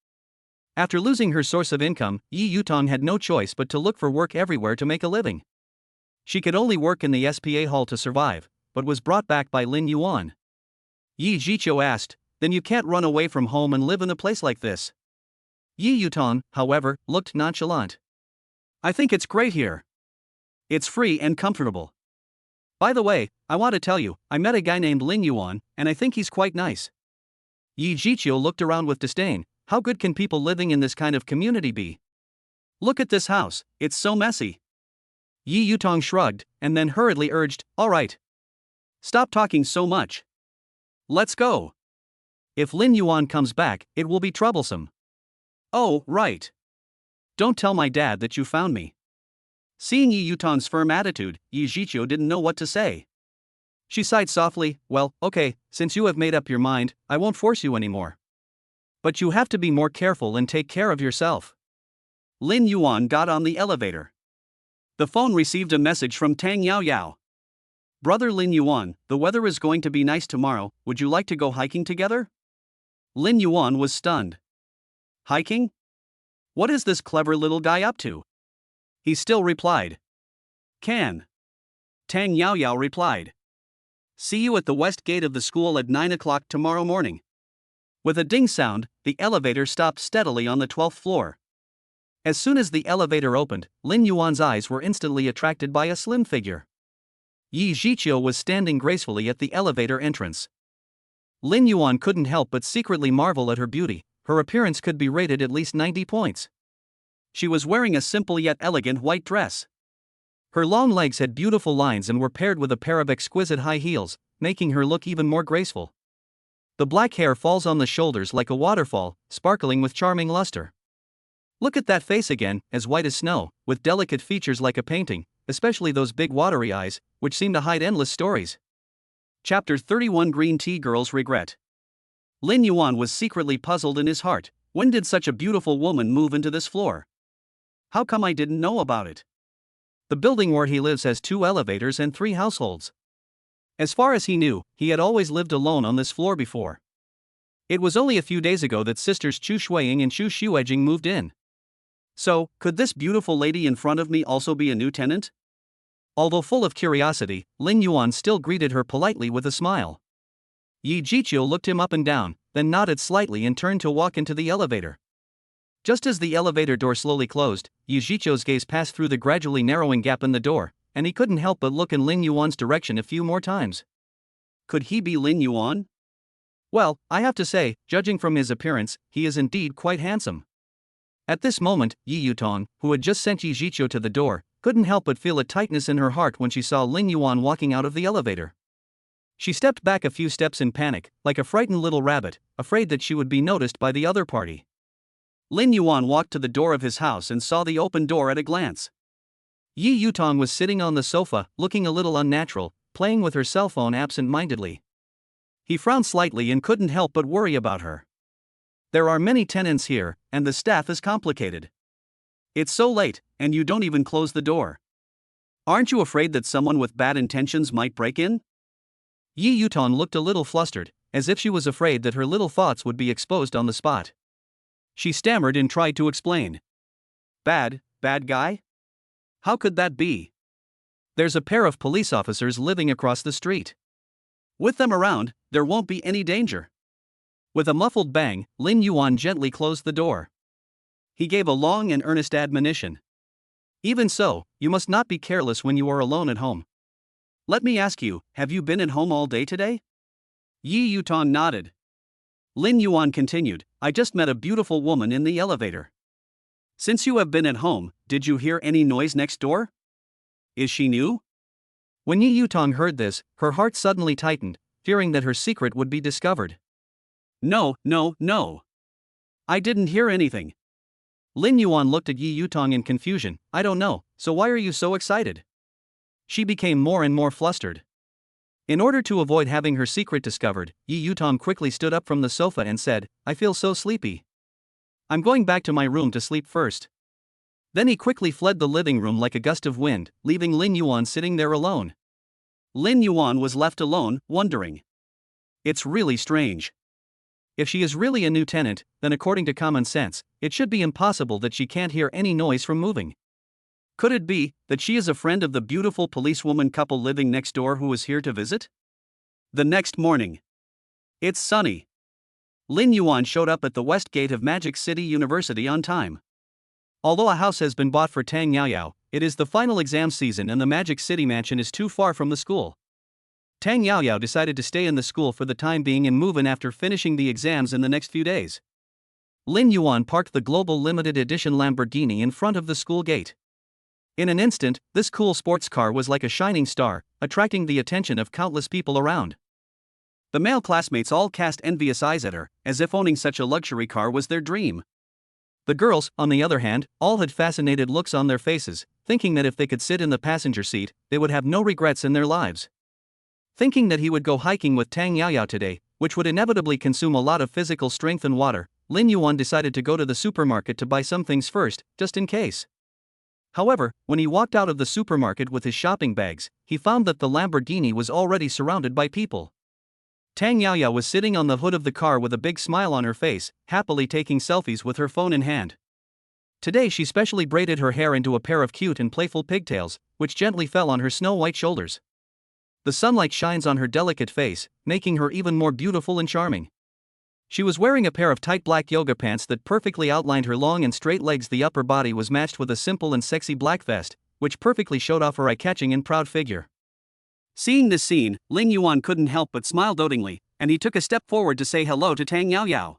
After losing her source of income, Yi Yutong had no choice but to look for work everywhere to make a living. She could only work in the SPA hall to survive, but was brought back by Lin Yuan. Yi Zhiqiu asked, "Then you can't run away from home and live in a place like this?" Yi Yutong, however, looked nonchalant. I think it's great here. It's free and comfortable. By the way, I want to tell you, I met a guy named Lin Yuan, and I think he's quite nice. Yi Zhiqiu looked around with disdain. How good can people living in this kind of community be? Look at this house, it's so messy. Yi Yutong shrugged, and then hurriedly urged, all right. Stop talking so much. Let's go. If Lin Yuan comes back, it will be troublesome. Oh, right. Don't tell my dad that you found me. Seeing Yi Yutong's firm attitude, Yi Zhiqiu didn't know what to say. She sighed softly, well, okay, since you have made up your mind, I won't force you anymore. But you have to be more careful and take care of yourself. Lin Yuan got on the elevator. The phone received a message from Tang Yaoyao. Brother Lin Yuan, the weather is going to be nice tomorrow, would you like to go hiking together? Lin Yuan was stunned. Hiking? What is this clever little guy up to? He still replied. Can. Tang Yaoyao replied. See you at the west gate of the school at 9 o'clock tomorrow morning. With a ding sound, the elevator stopped steadily on the 12th floor. As soon as the elevator opened, Lin Yuan's eyes were instantly attracted by a slim figure. Yi Zhiqiu was standing gracefully at the elevator entrance. Lin Yuan couldn't help but secretly marvel at her beauty. Her appearance could be rated at least 90 points. She was wearing a simple yet elegant white dress. Her long legs had beautiful lines and were paired with a pair of exquisite high heels, making her look even more graceful. The black hair falls on the shoulders like a waterfall, sparkling with charming luster. Look at that face again, as white as snow, with delicate features like a painting, especially those big watery eyes, which seem to hide endless stories. Chapter 31 Green Tea Girl's Regret. Lin Yuan was secretly puzzled in his heart. When did such a beautiful woman move into this floor? How come I didn't know about it? The building where he lives has 2 elevators and 3 households. As far as he knew, he had always lived alone on this floor before. It was only a few days ago that sisters Chu Shuiying and Chu Xuejing moved in. So, could this beautiful lady in front of me also be a new tenant? Although full of curiosity, Lin Yuan still greeted her politely with a smile. Yi Zhiqiu looked him up and down, then nodded slightly and turned to walk into the elevator. Just as the elevator door slowly closed, Yi Zhiqiu's gaze passed through the gradually narrowing gap in the door, and he couldn't help but look in Lin Yuan's direction a few more times. Could he be Lin Yuan? Well, I have to say, judging from his appearance, he is indeed quite handsome. At this moment, Yutong, who had just sent Yi Ziqiu to the door, couldn't help but feel a tightness in her heart when she saw Lin Yuan walking out of the elevator. She stepped back a few steps in panic, like a frightened little rabbit, afraid that she would be noticed by the other party. Lin Yuan walked to the door of his house and saw the open door at a glance. Yi Yutong was sitting on the sofa, looking a little unnatural, playing with her cell phone absent-mindedly. He frowned slightly and couldn't help but worry about her. There are many tenants here, and the staff is complicated. It's so late, and you don't even close the door. Aren't you afraid that someone with bad intentions might break in? Yi Yutong looked a little flustered, as if she was afraid that her little thoughts would be exposed on the spot. She stammered and tried to explain. Bad guy? How could that be? There's a pair of police officers living across the street. With them around, there won't be any danger. With a muffled bang, Lin Yuan gently closed the door. He gave a long and earnest admonition. Even so, you must not be careless when you are alone at home. Let me ask you, have you been at home all day today? Yi Yutong nodded. Lin Yuan continued, I just met a beautiful woman in the elevator. Since you have been at home, did you hear any noise next door? Is she new? When Yi Yutong heard this, her heart suddenly tightened, fearing that her secret would be discovered. No. I didn't hear anything. Lin Yuan looked at Yi Yutong in confusion. I don't know, so why are you so excited? She became more and more flustered. In order to avoid having her secret discovered, Yi Yutong quickly stood up from the sofa and said, I feel so sleepy. I'm going back to my room to sleep first. Then he quickly fled the living room like a gust of wind, leaving Lin Yuan sitting there alone. Lin Yuan was left alone, wondering. It's really strange. If she is really a new tenant, then according to common sense, it should be impossible that she can't hear any noise from moving. Could it be that she is a friend of the beautiful policewoman couple living next door who is here to visit? The next morning. It's sunny. Lin Yuan showed up at the west gate of Magic City University on time. Although a house has been bought for Tang Yaoyao, it is the final exam season and the Magic City mansion is too far from the school. Tang Yaoyao decided to stay in the school for the time being and move in after finishing the exams in the next few days. Lin Yuan parked the global limited edition Lamborghini in front of the school gate. In an instant, this cool sports car was like a shining star, attracting the attention of countless people around. The male classmates all cast envious eyes at her, as if owning such a luxury car was their dream. The girls, on the other hand, all had fascinated looks on their faces, thinking that if they could sit in the passenger seat, they would have no regrets in their lives. Thinking that he would go hiking with Tang Yaoyao today, which would inevitably consume a lot of physical strength and water, Lin Yuan decided to go to the supermarket to buy some things first, just in case. However, when he walked out of the supermarket with his shopping bags, he found that the Lamborghini was already surrounded by people. Tang Yaoyao was sitting on the hood of the car with a big smile on her face, happily taking selfies with her phone in hand. Today she specially braided her hair into a pair of cute and playful pigtails, which gently fell on her snow-white shoulders. The sunlight shines on her delicate face, making her even more beautiful and charming. She was wearing a pair of tight black yoga pants that perfectly outlined her long and straight legs. The upper body was matched with a simple and sexy black vest, which perfectly showed off her eye-catching and proud figure. Seeing this scene, Lin Yuan couldn't help but smile dotingly, and he took a step forward to say hello to Tang Yaoyao.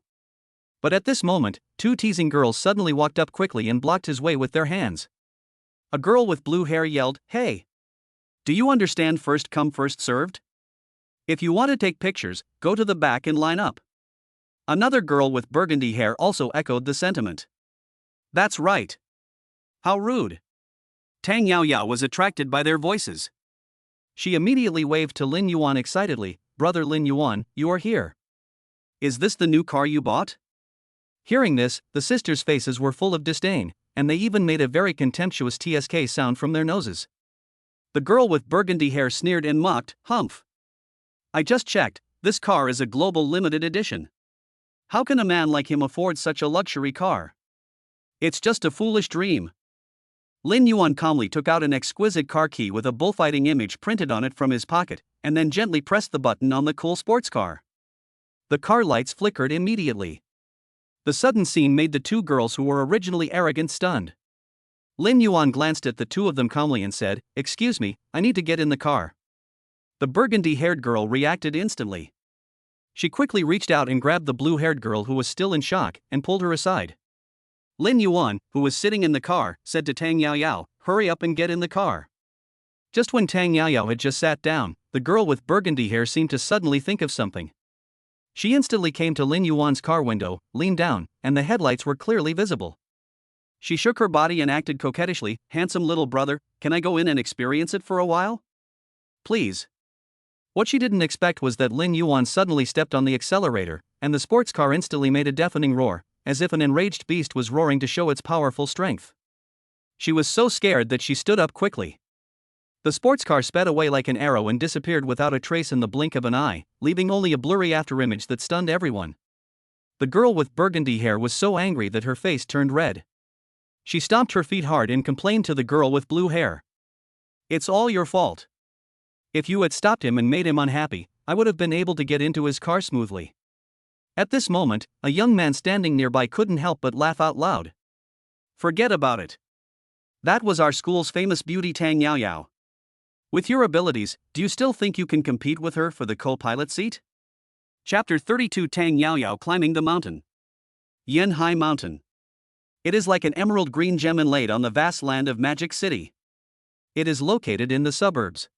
But at this moment, two teasing girls suddenly walked up quickly and blocked his way with their hands. A girl with blue hair yelled, Hey! Do you understand first come first served? If you want to take pictures, go to the back and line up. Another girl with burgundy hair also echoed the sentiment. That's right. How rude. Tang Yaoyao was attracted by their voices. She immediately waved to Lin Yuan excitedly, Brother Lin Yuan, you are here. Is this the new car you bought? Hearing this, the sisters' faces were full of disdain, and they even made a very contemptuous TSK sound from their noses. The girl with burgundy hair sneered and mocked, Humph. I just checked, this car is a global limited edition. How can a man like him afford such a luxury car? It's just a foolish dream. Lin Yuan calmly took out an exquisite car key with a bullfighting image printed on it from his pocket, and then gently pressed the button on the cool sports car. The car lights flickered immediately. The sudden scene made the two girls who were originally arrogant stunned. Lin Yuan glanced at the two of them calmly and said, Excuse me, I need to get in the car. The burgundy-haired girl reacted instantly. She quickly reached out and grabbed the blue-haired girl who was still in shock and pulled her aside. Lin Yuan, who was sitting in the car, said to Tang Yaoyao, "Hurry up and get in the car." Just when Tang Yaoyao had just sat down, the girl with burgundy hair seemed to suddenly think of something. She instantly came to Lin Yuan's car window, leaned down, and the headlights were clearly visible. She shook her body and acted coquettishly. "Handsome little brother, can I go in and experience it for a while? Please." What she didn't expect was that Lin Yuan suddenly stepped on the accelerator, and the sports car instantly made a deafening roar, as if an enraged beast was roaring to show its powerful strength. She was so scared that she stood up quickly. The sports car sped away like an arrow and disappeared without a trace in the blink of an eye, leaving only a blurry afterimage that stunned everyone. The girl with burgundy hair was so angry that her face turned red. She stomped her feet hard and complained to the girl with blue hair. "It's all your fault. If you had stopped him and made him unhappy, I would have been able to get into his car smoothly." At this moment, a young man standing nearby couldn't help but laugh out loud. "Forget about it. That was our school's famous beauty Tang Yaoyao. With your abilities, do you still think you can compete with her for the co-pilot seat?" Chapter 32 Tang Yaoyao climbing the mountain. Yanhai Mountain. It is like an emerald green gem inlaid on the vast land of Magic City. It is located in the suburbs.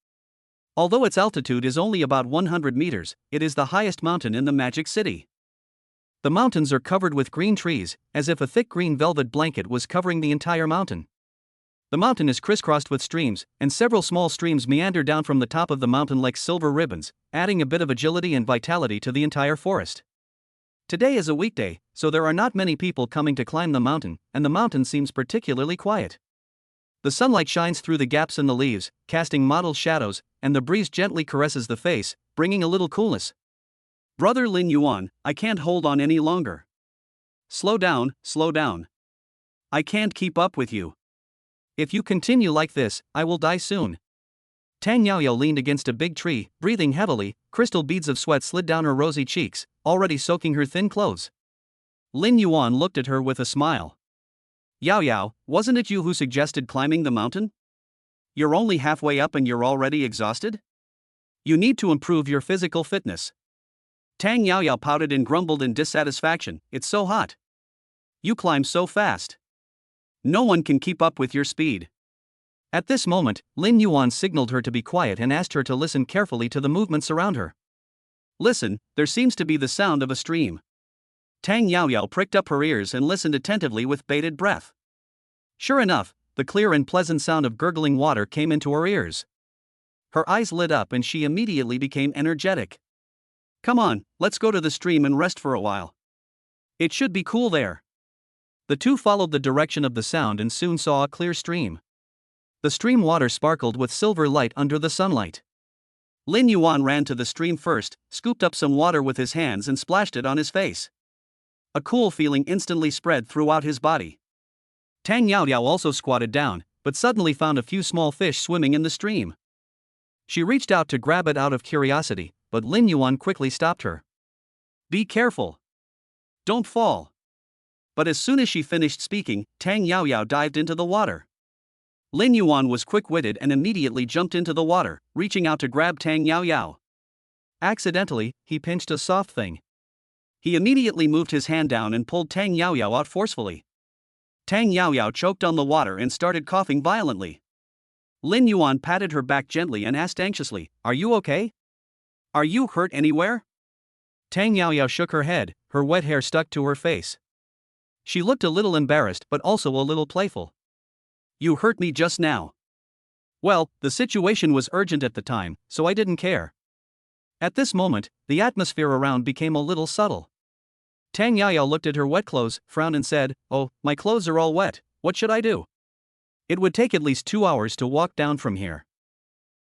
Although its altitude is only about 100 meters, it is the highest mountain in the Magic City. The mountains are covered with green trees, as if a thick green velvet blanket was covering the entire mountain. The mountain is crisscrossed with streams, and several small streams meander down from the top of the mountain like silver ribbons, adding a bit of agility and vitality to the entire forest. Today is a weekday, so there are not many people coming to climb the mountain, and the mountain seems particularly quiet. The sunlight shines through the gaps in the leaves, casting mottled shadows, and the breeze gently caresses the face, bringing a little coolness. "Brother Lin Yuan, I can't hold on any longer. Slow down, slow down. I can't keep up with you. If you continue like this, I will die soon." Tang Yaoyao leaned against a big tree, breathing heavily. Crystal beads of sweat slid down her rosy cheeks, already soaking her thin clothes. Lin Yuan looked at her with a smile. "Yaoyao, wasn't it you who suggested climbing the mountain? You're only halfway up and you're already exhausted? You need to improve your physical fitness." Tang Yaoyao pouted and grumbled in dissatisfaction. "It's so hot. You climb so fast. No one can keep up with your speed." At this moment, Lin Yuan signaled her to be quiet and asked her to listen carefully to the movements around her. "Listen, there seems to be the sound of a stream." Tang Yaoyao pricked up her ears and listened attentively with bated breath. Sure enough, the clear and pleasant sound of gurgling water came into her ears. Her eyes lit up and she immediately became energetic. "Come on, let's go to the stream and rest for a while. It should be cool there." The two followed the direction of the sound and soon saw a clear stream. The stream water sparkled with silver light under the sunlight. Lin Yuan ran to the stream first, scooped up some water with his hands and splashed it on his face. A cool feeling instantly spread throughout his body. Tang Yaoyao also squatted down, but suddenly found a few small fish swimming in the stream. She reached out to grab it out of curiosity, but Lin Yuan quickly stopped her. "Be careful. Don't fall." But as soon as she finished speaking, Tang Yaoyao dived into the water. Lin Yuan was quick-witted and immediately jumped into the water, reaching out to grab Tang Yaoyao. Accidentally, he pinched a soft thing. He immediately moved his hand down and pulled Tang Yaoyao out forcefully. Tang Yaoyao choked on the water and started coughing violently. Lin Yuan patted her back gently and asked anxiously, "Are you okay? Are you hurt anywhere?" Tang Yaoyao shook her head, her wet hair stuck to her face. She looked a little embarrassed but also a little playful. "You hurt me just now." "Well, the situation was urgent at the time, so I didn't care." At this moment, the atmosphere around became a little subtle. Tang Yaoyao looked at her wet clothes, frowned and said, "Oh, my clothes are all wet, what should I do? It would take at least 2 hours to walk down from here.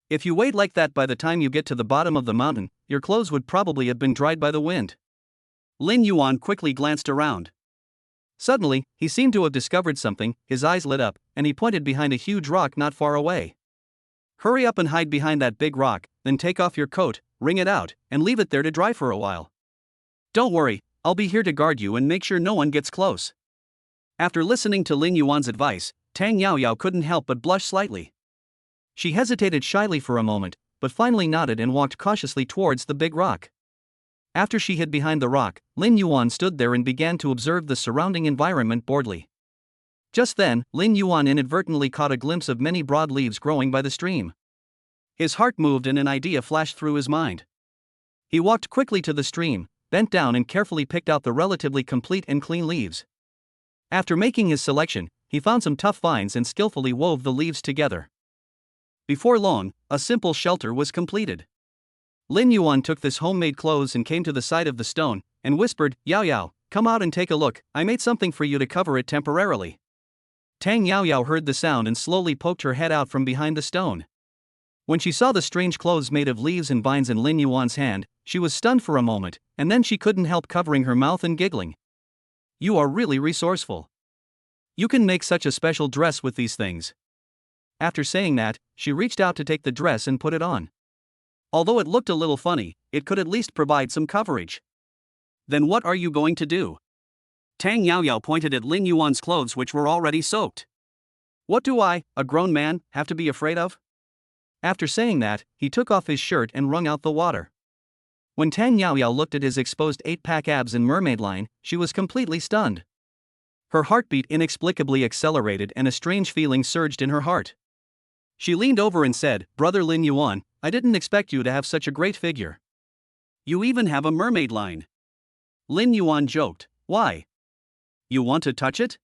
If you wait like that, by the time you get to the bottom of the mountain, your clothes would probably have been dried by the wind." Lin Yuan quickly glanced around. Suddenly, he seemed to have discovered something. His eyes lit up, and he pointed behind a huge rock not far away. "Hurry up and hide behind that big rock, then take off your coat, wring it out, and leave it there to dry for a while. Don't worry, I'll be here to guard you and make sure no one gets close." After listening to Lin Yuan's advice, Tang Yaoyao couldn't help but blush slightly. She hesitated shyly for a moment, but finally nodded and walked cautiously towards the big rock. After she hid behind the rock, Lin Yuan stood there and began to observe the surrounding environment boredly. Just then, Lin Yuan inadvertently caught a glimpse of many broad leaves growing by the stream. His heart moved and an idea flashed through his mind. He walked quickly to the stream, bent down and carefully picked out the relatively complete and clean leaves. After making his selection, he found some tough vines and skillfully wove the leaves together. Before long, a simple shelter was completed. Lin Yuan took this homemade clothes and came to the side of the stone, and whispered, "Yaoyao, come out and take a look, I made something for you to cover it temporarily." Tang Yaoyao heard the sound and slowly poked her head out from behind the stone. When she saw the strange clothes made of leaves and vines in Lin Yuan's hand, she was stunned for a moment, and then she couldn't help covering her mouth and giggling. "You are really resourceful. You can make such a special dress with these things." After saying that, she reached out to take the dress and put it on. Although it looked a little funny, it could at least provide some coverage. "Then what are you going to do?" Tang Yaoyao pointed at Lin Yuan's clothes, which were already soaked. "What do I, a grown man, have to be afraid of?" After saying that, he took off his shirt and wrung out the water. When Tang Yaoyao looked at his exposed 8-pack abs and mermaid line, she was completely stunned. Her heartbeat inexplicably accelerated and a strange feeling surged in her heart. She leaned over and said, "Brother Lin Yuan, I didn't expect you to have such a great figure. You even have a mermaid line." Lin Yuan joked, "Why? You want to touch it?"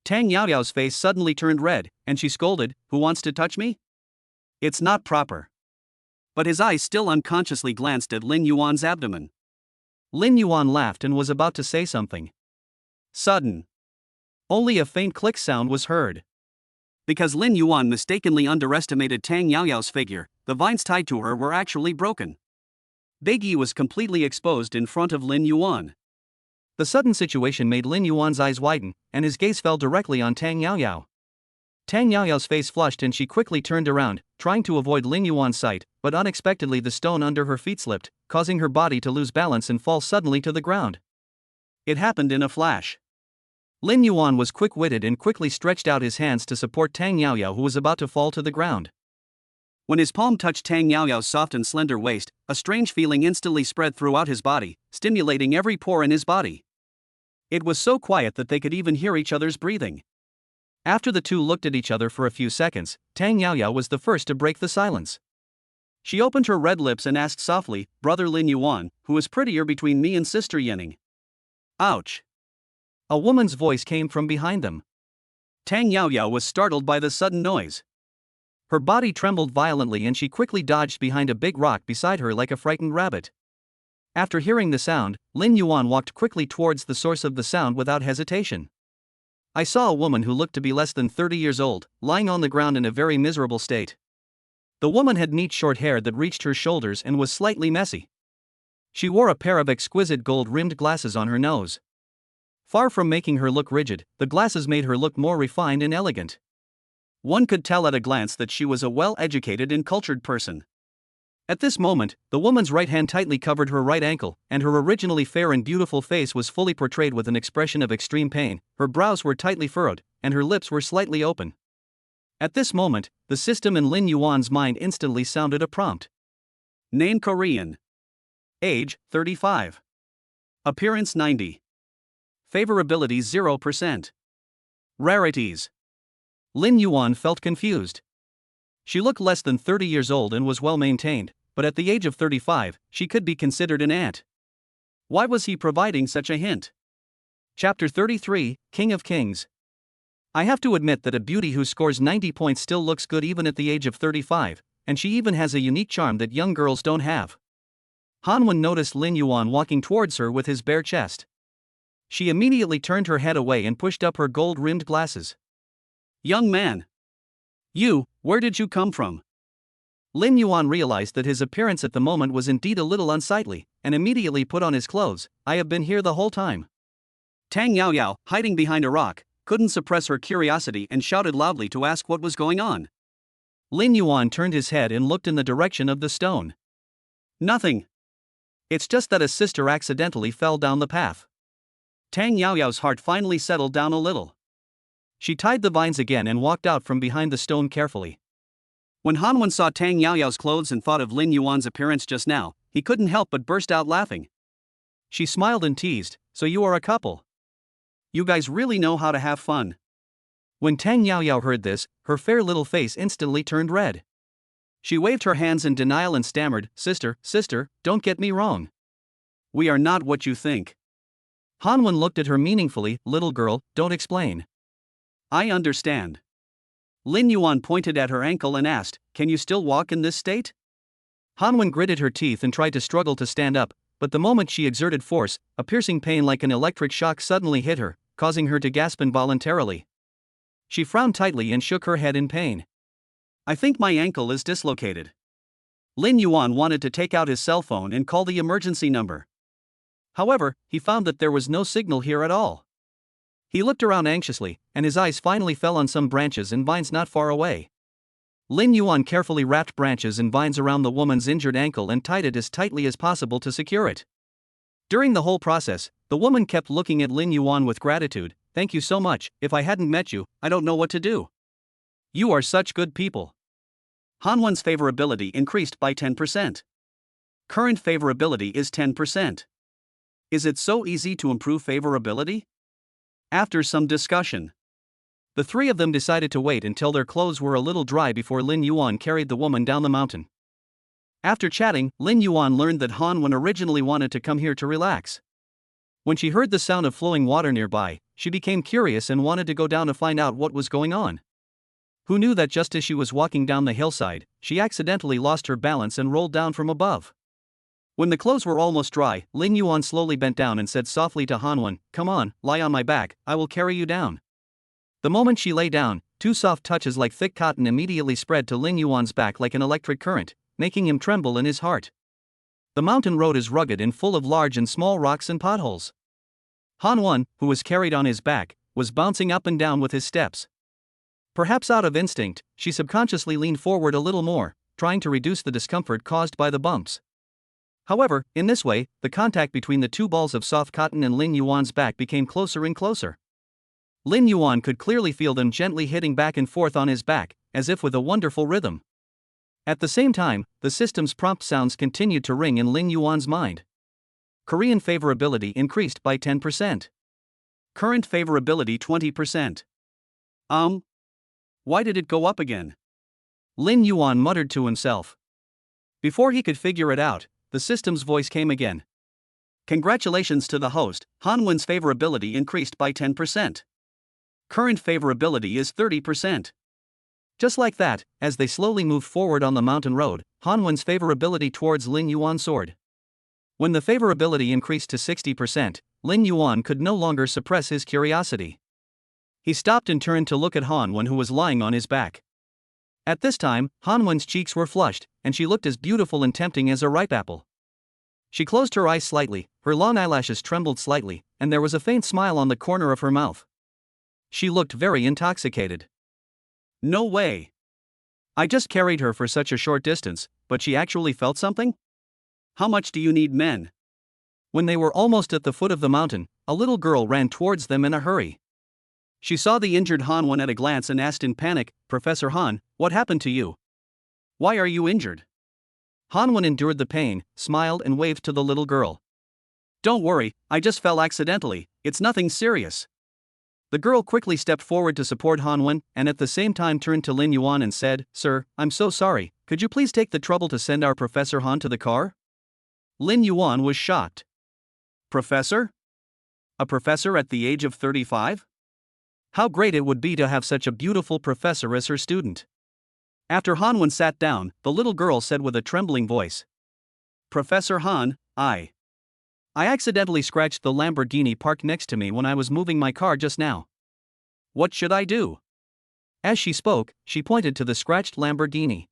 Tang Yaoyao's face suddenly turned red, and she scolded, "Who wants to touch me? It's not proper." But his eyes still unconsciously glanced at Lin Yuan's abdomen. Lin Yuan laughed and was about to say something. Sudden. Only a faint click sound was heard. Because Lin Yuan mistakenly underestimated Tang Yaoyao's figure, the vines tied to her were actually broken. Beigi was completely exposed in front of Lin Yuan. The sudden situation made Lin Yuan's eyes widen, and his gaze fell directly on Tang Yaoyao. Tang Yaoyao's face flushed and she quickly turned around, trying to avoid Lin Yuan's sight, but unexpectedly the stone under her feet slipped, causing her body to lose balance and fall suddenly to the ground. It happened in a flash. Lin Yuan was quick-witted and quickly stretched out his hands to support Tang Yaoyao, who was about to fall to the ground. When his palm touched Tang Yaoyao's soft and slender waist, a strange feeling instantly spread throughout his body, stimulating every pore in his body. It was so quiet that they could even hear each other's breathing. After the two looked at each other for a few seconds, Tang Yaoyao was the first to break the silence. She opened her red lips and asked softly, "Brother Lin Yuan, who is prettier between me and Sister Yanning?" Ouch! A woman's voice came from behind them. Tang Yaoyao was startled by the sudden noise. Her body trembled violently and she quickly dodged behind a big rock beside her like a frightened rabbit. After hearing the sound, Lin Yuan walked quickly towards the source of the sound without hesitation. "I saw a woman who looked to be less than 30 years old, lying on the ground in a very miserable state. The woman had neat short hair that reached her shoulders and was slightly messy. She wore a pair of exquisite gold-rimmed glasses on her nose. Far from making her look rigid, the glasses made her look more refined and elegant. One could tell at a glance that she was a well-educated and cultured person." At this moment, the woman's right hand tightly covered her right ankle, and her originally fair and beautiful face was fully portrayed with an expression of extreme pain. Her brows were tightly furrowed, and her lips were slightly open. At this moment, the system in Lin Yuan's mind instantly sounded a prompt. Name Korean. Age, 35. Appearance 90. Favorability 0%. Rarities. Lin Yuan felt confused. She looked less than 30 years old and was well maintained, but at the age of 35, she could be considered an aunt. Why was he providing such a hint? Chapter 33, King of Kings. I have to admit that a beauty who scores 90 points still looks good even at the age of 35, and she even has a unique charm that young girls don't have. Hanwen noticed Lin Yuan walking towards her with his bare chest. She immediately turned her head away and pushed up her gold-rimmed glasses. "Young man. Where did you come from?" Lin Yuan realized that his appearance at the moment was indeed a little unsightly, and immediately put on his clothes. "I have been here the whole time." Tang Yaoyao, hiding behind a rock, couldn't suppress her curiosity and shouted loudly to ask what was going on. Lin Yuan turned his head and looked in the direction of the stone. "Nothing. It's just that a sister accidentally fell down the path." Tang Yaoyao's heart finally settled down a little. She tied the vines again and walked out from behind the stone carefully. When Hanwen saw Tang Yaoyao's clothes and thought of Lin Yuan's appearance just now, he couldn't help but burst out laughing. She smiled and teased, so you are a couple. You guys really know how to have fun. When Tang Yaoyao heard this, her fair little face instantly turned red. She waved her hands in denial and stammered, sister, don't get me wrong. We are not what you think. Hanwen looked at her meaningfully, little girl, don't explain. I understand. Lin Yuan pointed at her ankle and asked, can you still walk in this state? Hanwen gritted her teeth and tried to struggle to stand up, but the moment she exerted force, a piercing pain like an electric shock suddenly hit her, causing her to gasp involuntarily. She frowned tightly and shook her head in pain. I think my ankle is dislocated. Lin Yuan wanted to take out his cell phone and call the emergency number. However, he found that there was no signal here at all. He looked around anxiously, and his eyes finally fell on some branches and vines not far away. Lin Yuan carefully wrapped branches and vines around the woman's injured ankle and tied it as tightly as possible to secure it. During the whole process, the woman kept looking at Lin Yuan with gratitude. Thank you so much, if I hadn't met you, I don't know what to do. You are such good people. Hanwen's favorability increased by 10%. Current favorability is 10%. Is it so easy to improve favorability? After some discussion, the three of them decided to wait until their clothes were a little dry before Lin Yuan carried the woman down the mountain. After chatting, Lin Yuan learned that Hanwen originally wanted to come here to relax. When she heard the sound of flowing water nearby, she became curious and wanted to go down to find out what was going on. Who knew that just as she was walking down the hillside, she accidentally lost her balance and rolled down from above. When the clothes were almost dry, Lin Yuan slowly bent down and said softly to Hanwen, come on, lie on my back, I will carry you down. The moment she lay down, two soft touches like thick cotton immediately spread to Lin Yuan's back like an electric current, making him tremble in his heart. The mountain road is rugged and full of large and small rocks and potholes. Hanwen, who was carried on his back, was bouncing up and down with his steps. Perhaps out of instinct, she subconsciously leaned forward a little more, trying to reduce the discomfort caused by the bumps. However, in this way, the contact between the two balls of soft cotton and Lin Yuan's back became closer and closer. Lin Yuan could clearly feel them gently hitting back and forth on his back, as if with a wonderful rhythm. At the same time, the system's prompt sounds continued to ring in Lin Yuan's mind. Korean favorability increased by 10%. Current favorability 20%. Why did it go up again? Lin Yuan muttered to himself. Before he could figure it out, the system's voice came again. Congratulations to the host, Hanwen's favorability increased by 10%. Current favorability is 30%. Just like that, as they slowly moved forward on the mountain road, Hanwen's favorability towards Lin Yuan soared. When the favorability increased to 60%, Lin Yuan could no longer suppress his curiosity. He stopped and turned to look at Hanwen, who was lying on his back. At this time, Hanwen's cheeks were flushed, and she looked as beautiful and tempting as a ripe apple. She closed her eyes slightly, her long eyelashes trembled slightly, and there was a faint smile on the corner of her mouth. She looked very intoxicated. No way. I just carried her for such a short distance, but she actually felt something? How much do you need, men? When they were almost at the foot of the mountain, a little girl ran towards them in a hurry. She saw the injured Hanwen at a glance and asked in panic, Professor Han, what happened to you? Why are you injured? Hanwen endured the pain, smiled and waved to the little girl. Don't worry, I just fell accidentally, it's nothing serious. The girl quickly stepped forward to support Hanwen, and at the same time turned to Lin Yuan and said, Sir, I'm so sorry, could you please take the trouble to send our Professor Han to the car? Lin Yuan was shocked. Professor? A professor at the age of 35? How great it would be to have such a beautiful professor as her student. After Hanwen sat down, the little girl said with a trembling voice. Professor Han, I accidentally scratched the Lamborghini parked next to me when I was moving my car just now. What should I do? As she spoke, she pointed to the scratched Lamborghini.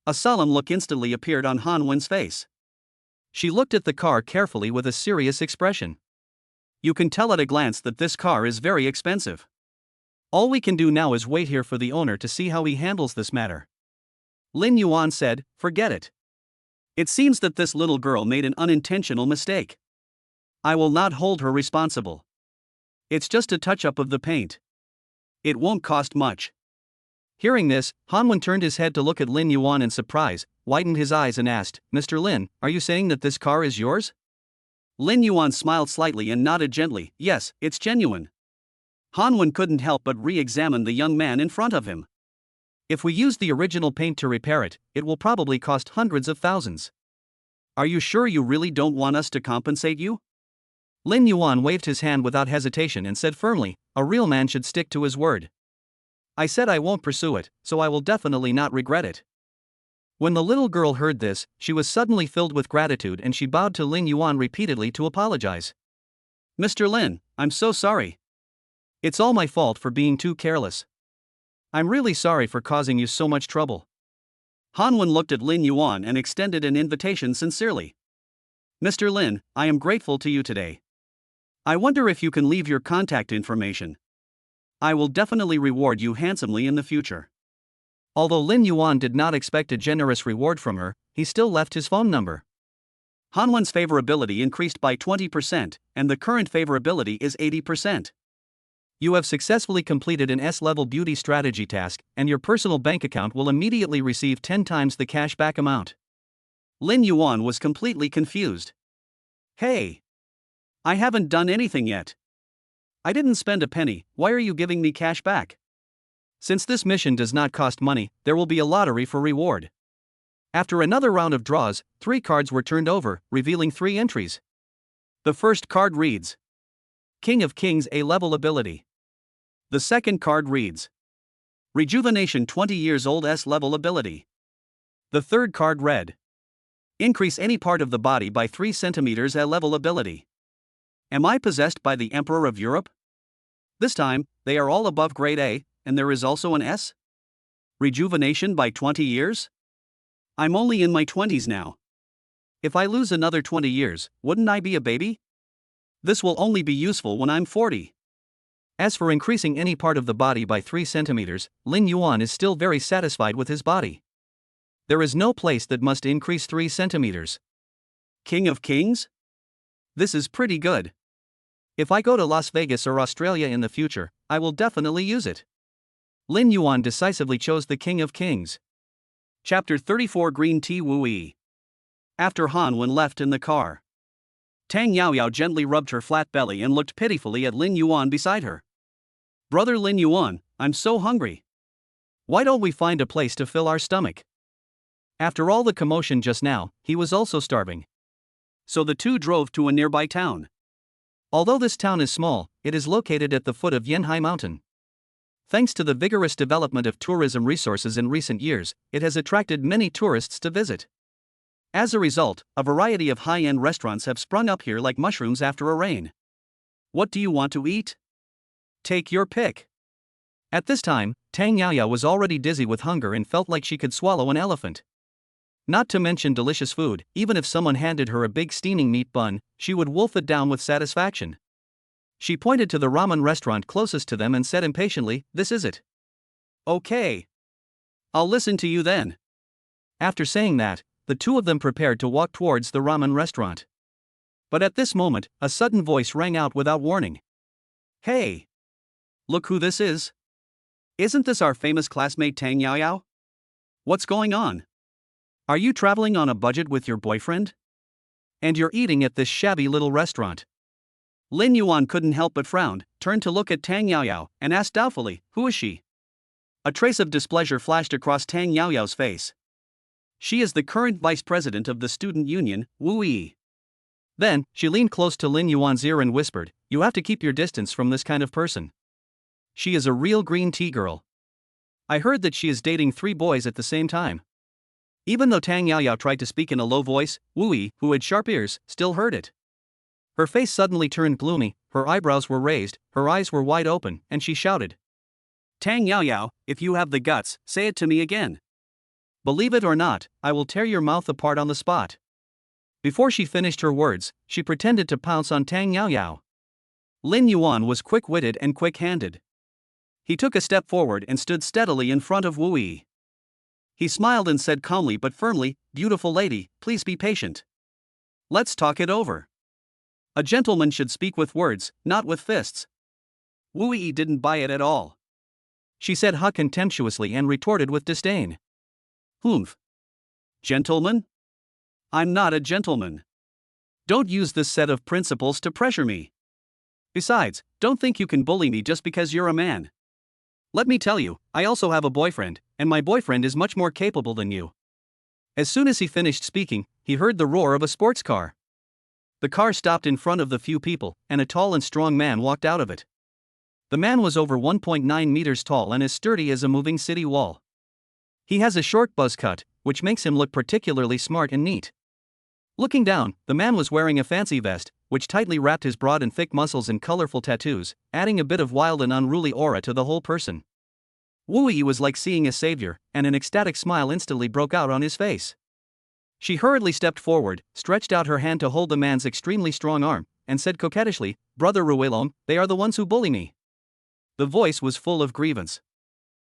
A solemn look instantly appeared on Hanwen's face. She looked at the car carefully with a serious expression. You can tell at a glance that this car is very expensive. All we can do now is wait here for the owner to see how he handles this matter. Lin Yuan said, forget it. It seems that this little girl made an unintentional mistake. I will not hold her responsible. It's just a touch-up of the paint. It won't cost much. Hearing this, Hanwen turned his head to look at Lin Yuan in surprise, widened his eyes and asked, Mr. Lin, are you saying that this car is yours? Lin Yuan smiled slightly and nodded gently. Yes, it's genuine. Hanwen couldn't help but re-examine the young man in front of him. If we use the original paint to repair it, it will probably cost hundreds of thousands. Are you sure you really don't want us to compensate you? Lin Yuan waved his hand without hesitation and said firmly, a real man should stick to his word. I said I won't pursue it, so I will definitely not regret it. When the little girl heard this, she was suddenly filled with gratitude and she bowed to Lin Yuan repeatedly to apologize. Mr. Lin, I'm so sorry. It's all my fault for being too careless. I'm really sorry for causing you so much trouble. Hanwen looked at Lin Yuan and extended an invitation sincerely. Mr. Lin, I am grateful to you today. I wonder if you can leave your contact information. I will definitely reward you handsomely in the future. Although Lin Yuan did not expect a generous reward from her, he still left his phone number. Hanwen's favorability increased by 20%, and the current favorability is 80%. You have successfully completed an S-level beauty strategy task, and your personal bank account will immediately receive 10 times the cashback amount. Lin Yuan was completely confused. Hey! I haven't done anything yet. I didn't spend a penny, why are you giving me cash back? Since this mission does not cost money, there will be a lottery for reward. After another round of draws, 3 cards were turned over, revealing 3 entries. The first card reads King of Kings A-level ability. The second card reads Rejuvenation 20 years old S-level ability. The third card read Increase any part of the body by 3 centimeters A-level ability. Am I possessed by the Emperor of Europe? This time, they are all above grade A, and there is also an S? Rejuvenation by 20 years? I'm only in my 20s now. If I lose another 20 years, wouldn't I be a baby? This will only be useful when I'm 40. As for increasing any part of the body by 3 centimeters, Lin Yuan is still very satisfied with his body. There is no place that must increase 3 centimeters. King of Kings? This is pretty good. If I go to Las Vegas or Australia in the future, I will definitely use it. Lin Yuan decisively chose the King of Kings. Chapter 34 Green Tea Wui. After Hanwen left in the car, Tang Yaoyao gently rubbed her flat belly and looked pitifully at Lin Yuan beside her. Brother Lin Yuan, I'm so hungry. Why don't we find a place to fill our stomach? After all the commotion just now, he was also starving. So the two drove to a nearby town. Although this town is small, it is located at the foot of Yanhai Mountain. Thanks to the vigorous development of tourism resources in recent years, it has attracted many tourists to visit. As a result, a variety of high-end restaurants have sprung up here like mushrooms after a rain. What do you want to eat? Take your pick. At this time, Tang Yaoyao was already dizzy with hunger and felt like she could swallow an elephant. Not to mention delicious food, even if someone handed her a big steaming meat bun, she would wolf it down with satisfaction. She pointed to the ramen restaurant closest to them and said impatiently, "This is it." Okay. I'll listen to you then. After saying that, the two of them prepared to walk towards the ramen restaurant. But at this moment, a sudden voice rang out without warning. Hey! Look who this is. Isn't this our famous classmate Tang Yaoyao? What's going on? Are you traveling on a budget with your boyfriend? And you're eating at this shabby little restaurant. Lin Yuan couldn't help but frown, turned to look at Tang Yaoyao, and asked doubtfully, who is she? A trace of displeasure flashed across Tang Yaoyao's face. She is the current vice president of the student union, Wu Yi. Then, she leaned close to Lin Yuan's ear and whispered, "You have to keep your distance from this kind of person. She is a real green tea girl. I heard that she is dating 3 boys at the same time." Even though Tang Yaoyao tried to speak in a low voice, Wu Yi, who had sharp ears, still heard it. Her face suddenly turned gloomy, her eyebrows were raised, her eyes were wide open, and she shouted, Tang Yaoyao, if you have the guts, say it to me again. Believe it or not, I will tear your mouth apart on the spot. Before she finished her words, she pretended to pounce on Tang Yaoyao. Lin Yuan was quick-witted and quick-handed. He took a step forward and stood steadily in front of Wu Yi. He smiled and said calmly but firmly, "Beautiful lady, please be patient. Let's talk it over. A gentleman should speak with words, not with fists." Wu Yi didn't buy it at all. She said contemptuously and retorted with disdain. Humph. Gentleman? I'm not a gentleman. Don't use this set of principles to pressure me. Besides, don't think you can bully me just because you're a man. Let me tell you, I also have a boyfriend, and my boyfriend is much more capable than you. As soon as he finished speaking, he heard the roar of a sports car. The car stopped in front of the few people, and a tall and strong man walked out of it. The man was over 1.9 meters tall and as sturdy as a moving city wall. He has a short buzz cut, which makes him look particularly smart and neat. Looking down, the man was wearing a fancy vest, which tightly wrapped his broad and thick muscles and colorful tattoos, adding a bit of wild and unruly aura to the whole person. Wu Yi was like seeing a savior, and an ecstatic smile instantly broke out on his face. She hurriedly stepped forward, stretched out her hand to hold the man's extremely strong arm, and said coquettishly, "Brother Ruelong, they are the ones who bully me." The voice was full of grievance.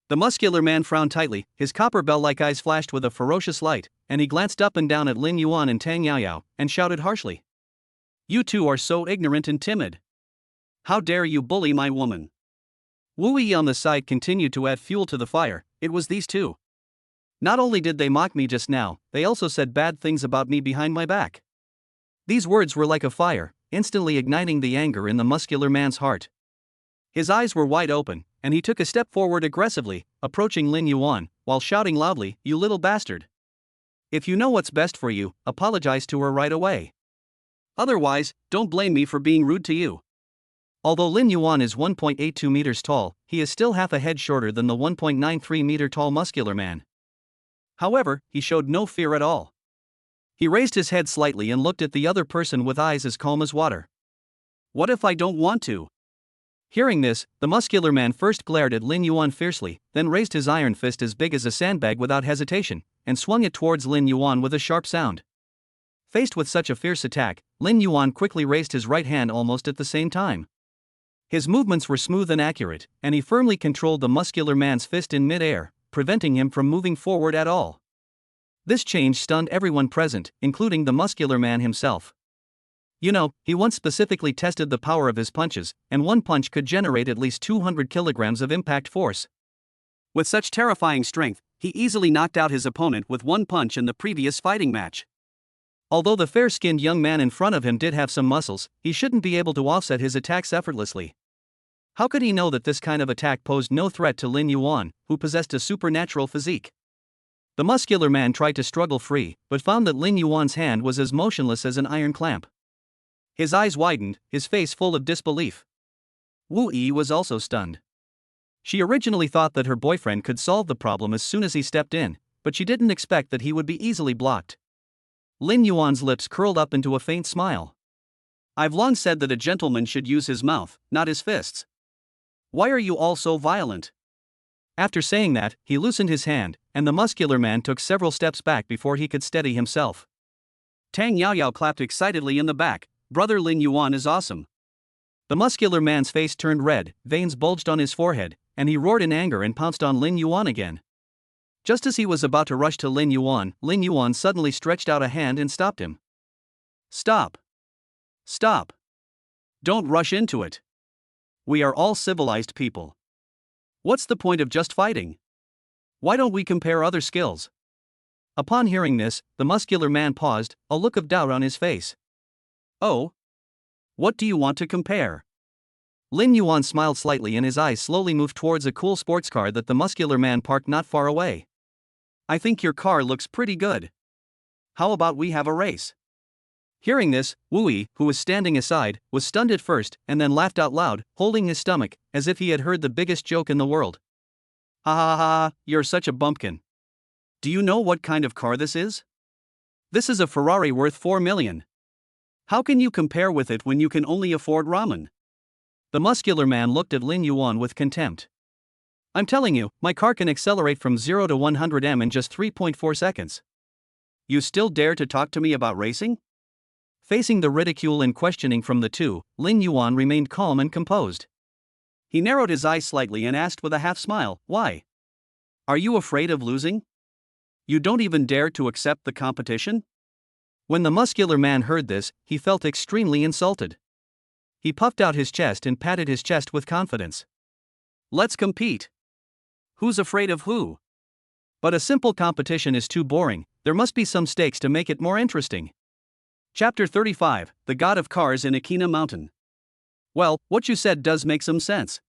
The muscular man frowned tightly, his copper bell-like eyes flashed with a ferocious light, and he glanced up and down at Lin Yuan and Tang Yaoyao, and shouted harshly. "You two are so ignorant and timid. How dare you bully my woman?" Wu Yi on the side continued to add fuel to the fire. It was these two. Not only did they mock me just now, they also said bad things about me behind my back. These words were like a fire, instantly igniting the anger in the muscular man's heart. His eyes were wide open, and he took a step forward aggressively, approaching Lin Yuan, while shouting loudly, "You little bastard! If you know what's best for you, apologize to her right away. Otherwise, don't blame me for being rude to you." Although Lin Yuan is 1.82 meters tall, he is still half a head shorter than the 1.93 meter tall muscular man. However, he showed no fear at all. He raised his head slightly and looked at the other person with eyes as calm as water. "What if I don't want to?" Hearing this, the muscular man first glared at Lin Yuan fiercely, then raised his iron fist as big as a sandbag without hesitation, and swung it towards Lin Yuan with a sharp sound. Faced with such a fierce attack, Lin Yuan quickly raised his right hand almost at the same time. His movements were smooth and accurate, and he firmly controlled the muscular man's fist in mid-air, preventing him from moving forward at all. This change stunned everyone present, including the muscular man himself. You know, he once specifically tested the power of his punches, and one punch could generate at least 200 kilograms of impact force. With such terrifying strength, he easily knocked out his opponent with one punch in the previous fighting match. Although the fair-skinned young man in front of him did have some muscles, he shouldn't be able to offset his attacks effortlessly. How could he know that this kind of attack posed no threat to Lin Yuan, who possessed a supernatural physique? The muscular man tried to struggle free, but found that Lin Yuan's hand was as motionless as an iron clamp. His eyes widened, his face full of disbelief. Wu Yi was also stunned. She originally thought that her boyfriend could solve the problem as soon as he stepped in, but she didn't expect that he would be easily blocked. Lin Yuan's lips curled up into a faint smile. "I've long said that a gentleman should use his mouth, not his fists. Why are you all so violent?" After saying that, he loosened his hand, and the muscular man took several steps back before he could steady himself. Tang Yaoyao clapped excitedly in the back. "Brother Lin Yuan is awesome." The muscular man's face turned red, veins bulged on his forehead, and he roared in anger and pounced on Lin Yuan again. Just as he was about to rush to Lin Yuan suddenly stretched out a hand and stopped him. "Stop. Stop. Don't rush into it. We are all civilized people. What's the point of just fighting? Why don't we compare other skills?" Upon hearing this, the muscular man paused, a look of doubt on his face. "Oh? What do you want to compare?" Lin Yuan smiled slightly and his eyes slowly moved towards a cool sports car that the muscular man parked not far away. "I think your car looks pretty good. How about we have a race?" Hearing this, Wu Yi, who was standing aside, was stunned at first and then laughed out loud, holding his stomach, as if he had heard the biggest joke in the world. "Ha ha ha, you're such a bumpkin. Do you know what kind of car this is? This is a Ferrari worth 4 million. How can you compare with it when you can only afford ramen?" The muscular man looked at Lin Yuan with contempt. "I'm telling you, my car can accelerate from 0 to 100 m in just 3.4 seconds. You still dare to talk to me about racing?" Facing the ridicule and questioning from the two, Lin Yuan remained calm and composed. He narrowed his eyes slightly and asked with a half-smile, "Why? Are you afraid of losing? You don't even dare to accept the competition?" When the muscular man heard this, he felt extremely insulted. He puffed out his chest and patted his chest with confidence. "Let's compete. Who's afraid of who? But a simple competition is too boring, there must be some stakes to make it more interesting." Chapter 35, The God of Cars in Akina Mountain. Well, what you said does make some sense.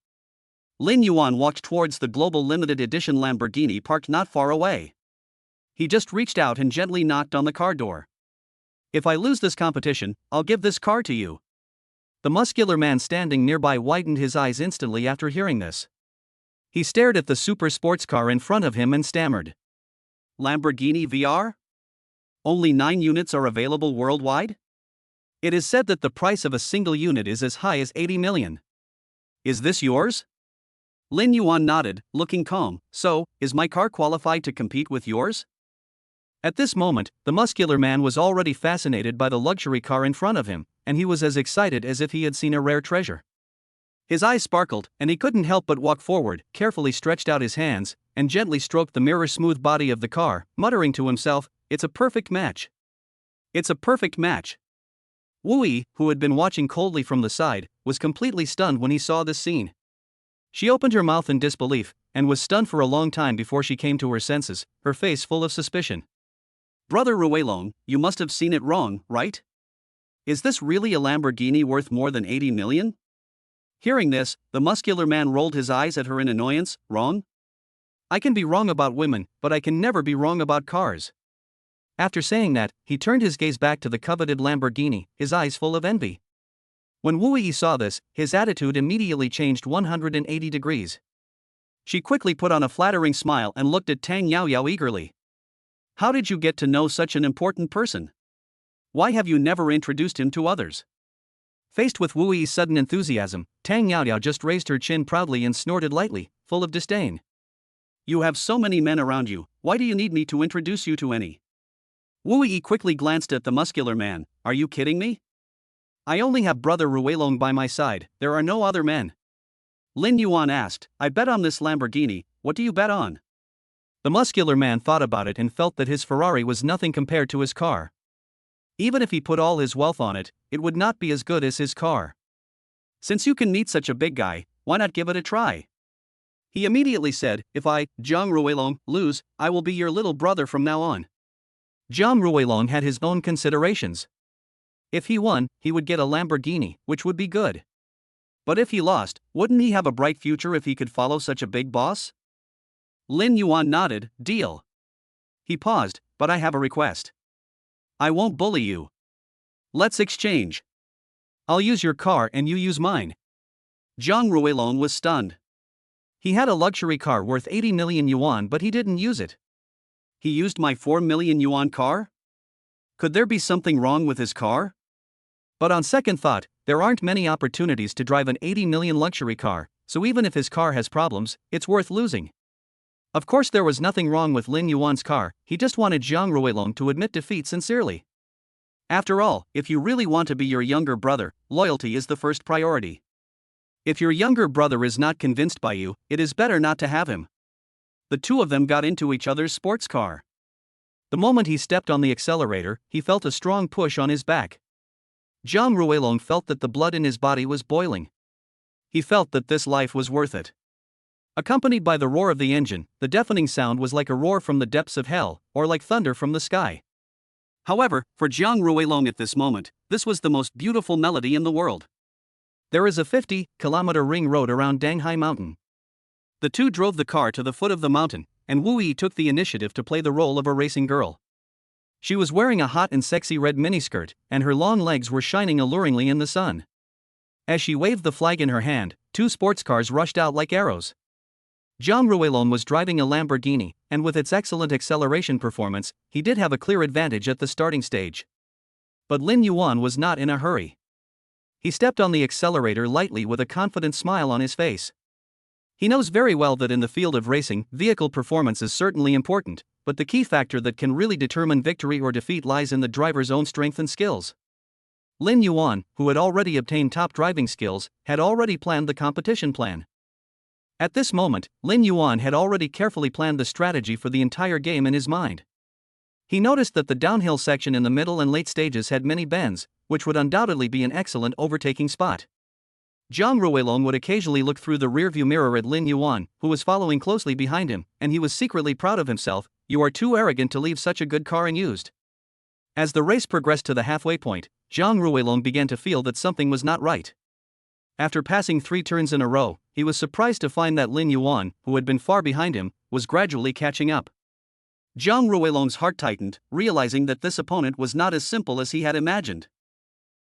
Lin Yuan walked towards the global limited edition Lamborghini parked not far away. He just reached out and gently knocked on the car door. If I lose this competition, I'll give this car to you. The muscular man standing nearby widened his eyes instantly after hearing this. He stared at the super sports car in front of him and stammered. Lamborghini VR? Only 9 units are available worldwide? It is said that the price of a single unit is as high as 80 million. Is this yours? Lin Yuan nodded, looking calm. So, is my car qualified to compete with yours? At this moment, the muscular man was already fascinated by the luxury car in front of him, and he was as excited as if he had seen a rare treasure. His eyes sparkled, and he couldn't help but walk forward, carefully stretched out his hands, and gently stroked the mirror-smooth body of the car, muttering to himself, "It's a perfect match. It's a perfect match." Wu Yi, who had been watching coldly from the side, was completely stunned when he saw this scene. She opened her mouth in disbelief, and was stunned for a long time before she came to her senses, her face full of suspicion. Brother Ruelong, you must have seen it wrong, right? Is this really a Lamborghini worth more than 80 million? Hearing this, the muscular man rolled his eyes at her in annoyance. Wrong? I can be wrong about women, but I can never be wrong about cars. After saying that, he turned his gaze back to the coveted Lamborghini, his eyes full of envy. When Wu Yi saw this, his attitude immediately changed 180 degrees. She quickly put on a flattering smile and looked at Tang Yaoyao eagerly. How did you get to know such an important person? Why have you never introduced him to others? Faced with Wu Yi's sudden enthusiasm, Tang Yaoyao just raised her chin proudly and snorted lightly, full of disdain. You have so many men around you, why do you need me to introduce you to any? Wu Yi quickly glanced at the muscular man. Are you kidding me? I only have brother Ruelong by my side, there are no other men. Lin Yuan asked, I bet on this Lamborghini, what do you bet on? The muscular man thought about it and felt that his Ferrari was nothing compared to his car. Even if he put all his wealth on it, it would not be as good as his car. Since you can meet such a big guy, why not give it a try? He immediately said, if I, Zhang Ruelong, lose, I will be your little brother from now on. Zhang Ruelong had his own considerations. If he won, he would get a Lamborghini, which would be good. But if he lost, wouldn't he have a bright future if he could follow such a big boss? Lin Yuan nodded, deal. He paused, but I have a request. I won't bully you. Let's exchange. I'll use your car and you use mine. Zhang Ruelong was stunned. He had a luxury car worth 80 million yuan but he didn't use it. He used my 4 million yuan car? Could there be something wrong with his car? But on second thought, there aren't many opportunities to drive an 80 million luxury car, so even if his car has problems, it's worth losing. Of course there was nothing wrong with Lin Yuan's car, he just wanted Zhang Ruelong to admit defeat sincerely. After all, if you really want to be your younger brother, loyalty is the first priority. If your younger brother is not convinced by you, it is better not to have him. The two of them got into each other's sports car. The moment he stepped on the accelerator, he felt a strong push on his back. Zhang Ruelong felt that the blood in his body was boiling. He felt that this life was worth it. Accompanied by the roar of the engine, the deafening sound was like a roar from the depths of hell, or like thunder from the sky. However, for Zhang Ruelong at this moment, this was the most beautiful melody in the world. There is a 50-kilometer ring road around Danghai Mountain. The two drove the car to the foot of the mountain, and Wu Yi took the initiative to play the role of a racing girl. She was wearing a hot and sexy red miniskirt, and her long legs were shining alluringly in the sun. As she waved the flag in her hand, 2 sports cars rushed out like arrows. Zhang Ruelong was driving a Lamborghini, and with its excellent acceleration performance, he did have a clear advantage at the starting stage. But Lin Yuan was not in a hurry. He stepped on the accelerator lightly with a confident smile on his face. He knows very well that in the field of racing, vehicle performance is certainly important, but the key factor that can really determine victory or defeat lies in the driver's own strength and skills. Lin Yuan, who had already obtained top driving skills, had already planned the competition plan. At this moment, Lin Yuan had already carefully planned the strategy for the entire game in his mind. He noticed that the downhill section in the middle and late stages had many bends, which would undoubtedly be an excellent overtaking spot. Zhang Ruelong would occasionally look through the rearview mirror at Lin Yuan, who was following closely behind him, and he was secretly proud of himself. You are too arrogant to leave such a good car unused. As the race progressed to the halfway point, Zhang Ruilong began to feel that something was not right. After passing 3 turns in a row, he was surprised to find that Lin Yuan, who had been far behind him, was gradually catching up. Zhang Ruilong's heart tightened, realizing that this opponent was not as simple as he had imagined.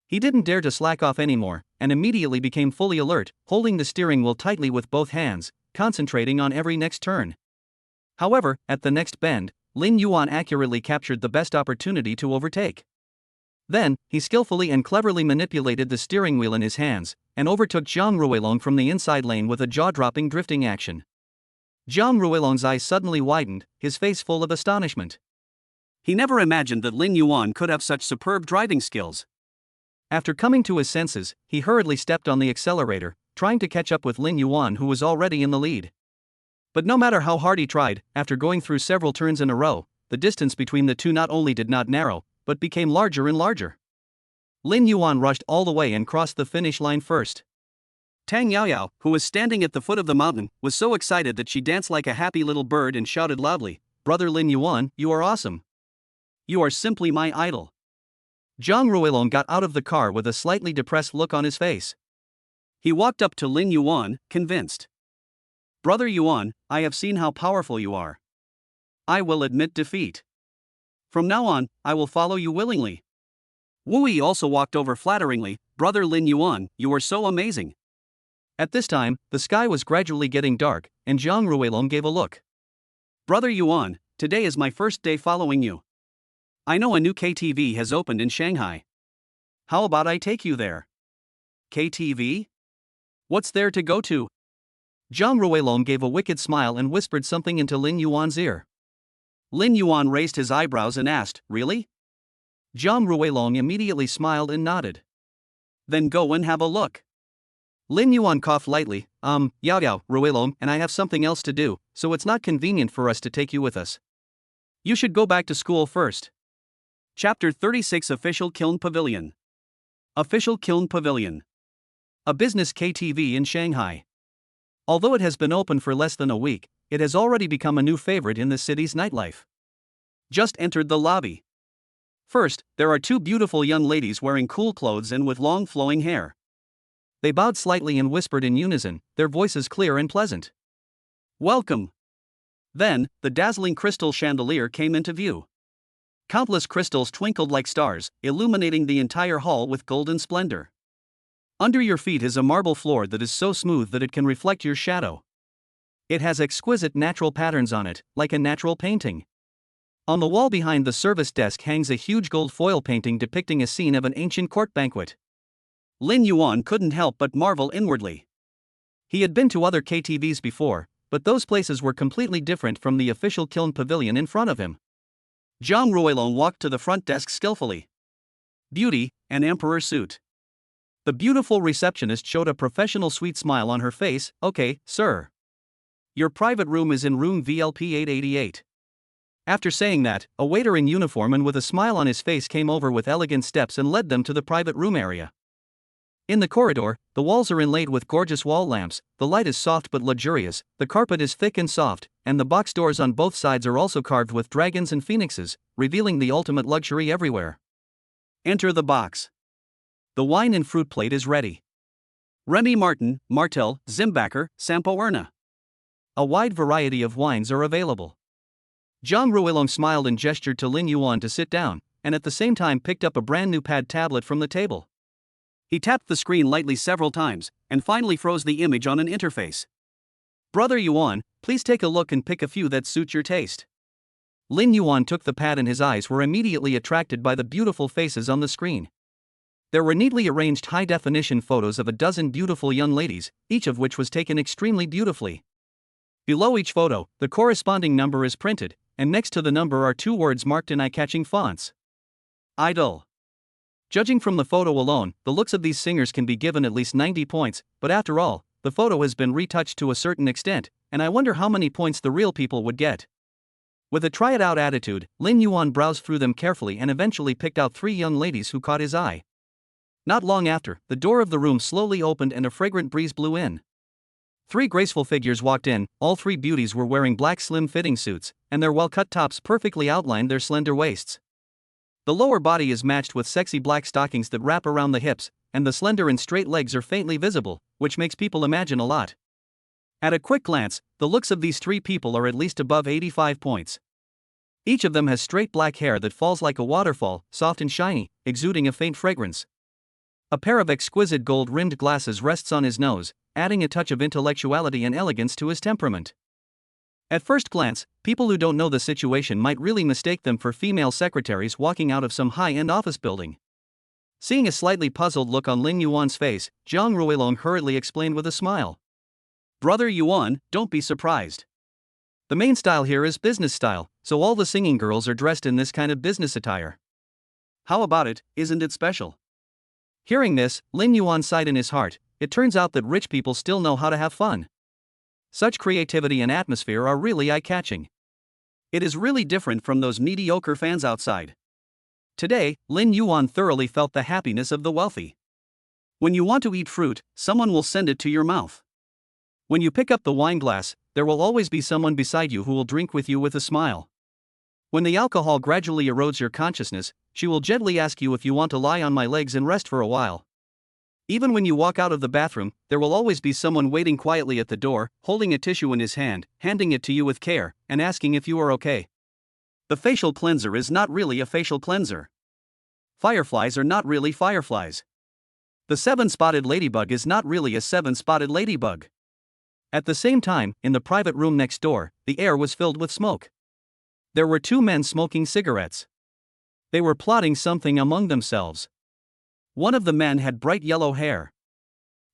He didn't dare to slack off anymore, and immediately became fully alert, holding the steering wheel tightly with both hands, concentrating on every next turn. However, at the next bend, Lin Yuan accurately captured the best opportunity to overtake. Then, he skillfully and cleverly manipulated the steering wheel in his hands, and overtook Zhang Ruilong from the inside lane with a jaw-dropping drifting action. Zhang Ruilong's eyes suddenly widened, his face full of astonishment. He never imagined that Lin Yuan could have such superb driving skills. After coming to his senses, he hurriedly stepped on the accelerator, trying to catch up with Lin Yuan, who was already in the lead. But no matter how hard he tried, after going through several turns in a row, the distance between the two not only did not narrow, but became larger and larger. Lin Yuan rushed all the way and crossed the finish line first. Tang Yaoyao, who was standing at the foot of the mountain, was so excited that she danced like a happy little bird and shouted loudly, "Brother Lin Yuan, you are awesome. You are simply my idol." Zhang Ruilong got out of the car with a slightly depressed look on his face. He walked up to Lin Yuan, convinced. "Brother Yuan, I have seen how powerful you are. I will admit defeat. From now on, I will follow you willingly." Wu Yi also walked over flatteringly, "Brother Lin Yuan, you are so amazing." At this time, the sky was gradually getting dark, and Zhang Ruilong gave a look. "Brother Yuan, today is my first day following you. I know a new KTV has opened in Shanghai. How about I take you there?" "KTV? What's there to go to?" Zhang Ruilong gave a wicked smile and whispered something into Lin Yuan's ear. Lin Yuan raised his eyebrows and asked, "Really?" Zhang Ruilong immediately smiled and nodded. "Then go and have a look." Lin Yuan coughed lightly, Yaoyao, Ruilong, and I have something else to do, so it's not convenient for us to take you with us. You should go back to school first. Chapter 36 Official Kiln Pavilion. Official Kiln Pavilion. A business KTV in Shanghai. Although it has been open for less than a week, it has already become a new favorite in the city's nightlife. Just entered the lobby. First, there are 2 beautiful young ladies wearing cool clothes and with long flowing hair. They bowed slightly and whispered in unison, their voices clear and pleasant. "Welcome." Then, the dazzling crystal chandelier came into view. Countless crystals twinkled like stars, illuminating the entire hall with golden splendor. Under your feet is a marble floor that is so smooth that it can reflect your shadow. It has exquisite natural patterns on it, like a natural painting. On the wall behind the service desk hangs a huge gold foil painting depicting a scene of an ancient court banquet. Lin Yuan couldn't help but marvel inwardly. He had been to other KTVs before, but those places were completely different from the official kiln pavilion in front of him. Zhang Ruilong walked to the front desk skillfully. "Beauty, an emperor suit." The beautiful receptionist showed a professional sweet smile on her face. "Okay, sir. Your private room is in room VLP 888. After saying that, a waiter in uniform and with a smile on his face came over with elegant steps and led them to the private room area. In the corridor, the walls are inlaid with gorgeous wall lamps, the light is soft but luxurious, the carpet is thick and soft, and the box doors on both sides are also carved with dragons and phoenixes, revealing the ultimate luxury everywhere. Enter the box. The wine and fruit plate is ready. Remy Martin, Martel, Zimbacher, Sampoerna. A wide variety of wines are available. Zhang Ruilong smiled and gestured to Lin Yuan to sit down, and at the same time picked up a brand new pad tablet from the table. He tapped the screen lightly several times, and finally froze the image on an interface. "Brother Yuan, please take a look and pick a few that suit your taste." Lin Yuan took the pad and his eyes were immediately attracted by the beautiful faces on the screen. There were neatly arranged high-definition photos of a dozen beautiful young ladies, each of which was taken extremely beautifully. Below each photo, the corresponding number is printed, and next to the number are 2 words marked in eye-catching fonts. Idol. Judging from the photo alone, the looks of these singers can be given at least 90 points, but after all, the photo has been retouched to a certain extent, and I wonder how many points the real people would get. With a try-it-out attitude, Lin Yuan browsed through them carefully and eventually picked out 3 young ladies who caught his eye. Not long after, the door of the room slowly opened and a fragrant breeze blew in. 3 graceful figures walked in, all 3 beauties were wearing black slim-fitting suits, and their well-cut tops perfectly outlined their slender waists. The lower body is matched with sexy black stockings that wrap around the hips, and the slender and straight legs are faintly visible, which makes people imagine a lot. At a quick glance, the looks of these three people are at least above 85 points. Each of them has straight black hair that falls like a waterfall, soft and shiny, exuding a faint fragrance. A pair of exquisite gold-rimmed glasses rests on his nose, adding a touch of intellectuality and elegance to his temperament. At first glance, people who don't know the situation might really mistake them for female secretaries walking out of some high-end office building. Seeing a slightly puzzled look on Lin Yuan's face, Zhang Ruilong hurriedly explained with a smile. Brother Yuan, don't be surprised. The main style here is business style, so all the singing girls are dressed in this kind of business attire. How about it, isn't it special? Hearing this, Lin Yuan sighed in his heart. It turns out that rich people still know how to have fun. Such creativity and atmosphere are really eye-catching. It is really different from those mediocre fans outside. Today, Lin Yuan thoroughly felt the happiness of the wealthy. When you want to eat fruit, someone will send it to your mouth. When you pick up the wine glass, there will always be someone beside you who will drink with you with a smile. When the alcohol gradually erodes your consciousness, she will gently ask you if you want to lie on my legs and rest for a while. Even when you walk out of the bathroom, there will always be someone waiting quietly at the door, holding a tissue in his hand, handing it to you with care, and asking if you are okay. The facial cleanser is not really a facial cleanser. Fireflies are not really fireflies. The seven-spotted ladybug is not really a seven-spotted ladybug. At the same time, in the private room next door, the air was filled with smoke. There were two men smoking cigarettes. They were plotting something among themselves. One of the men had bright yellow hair.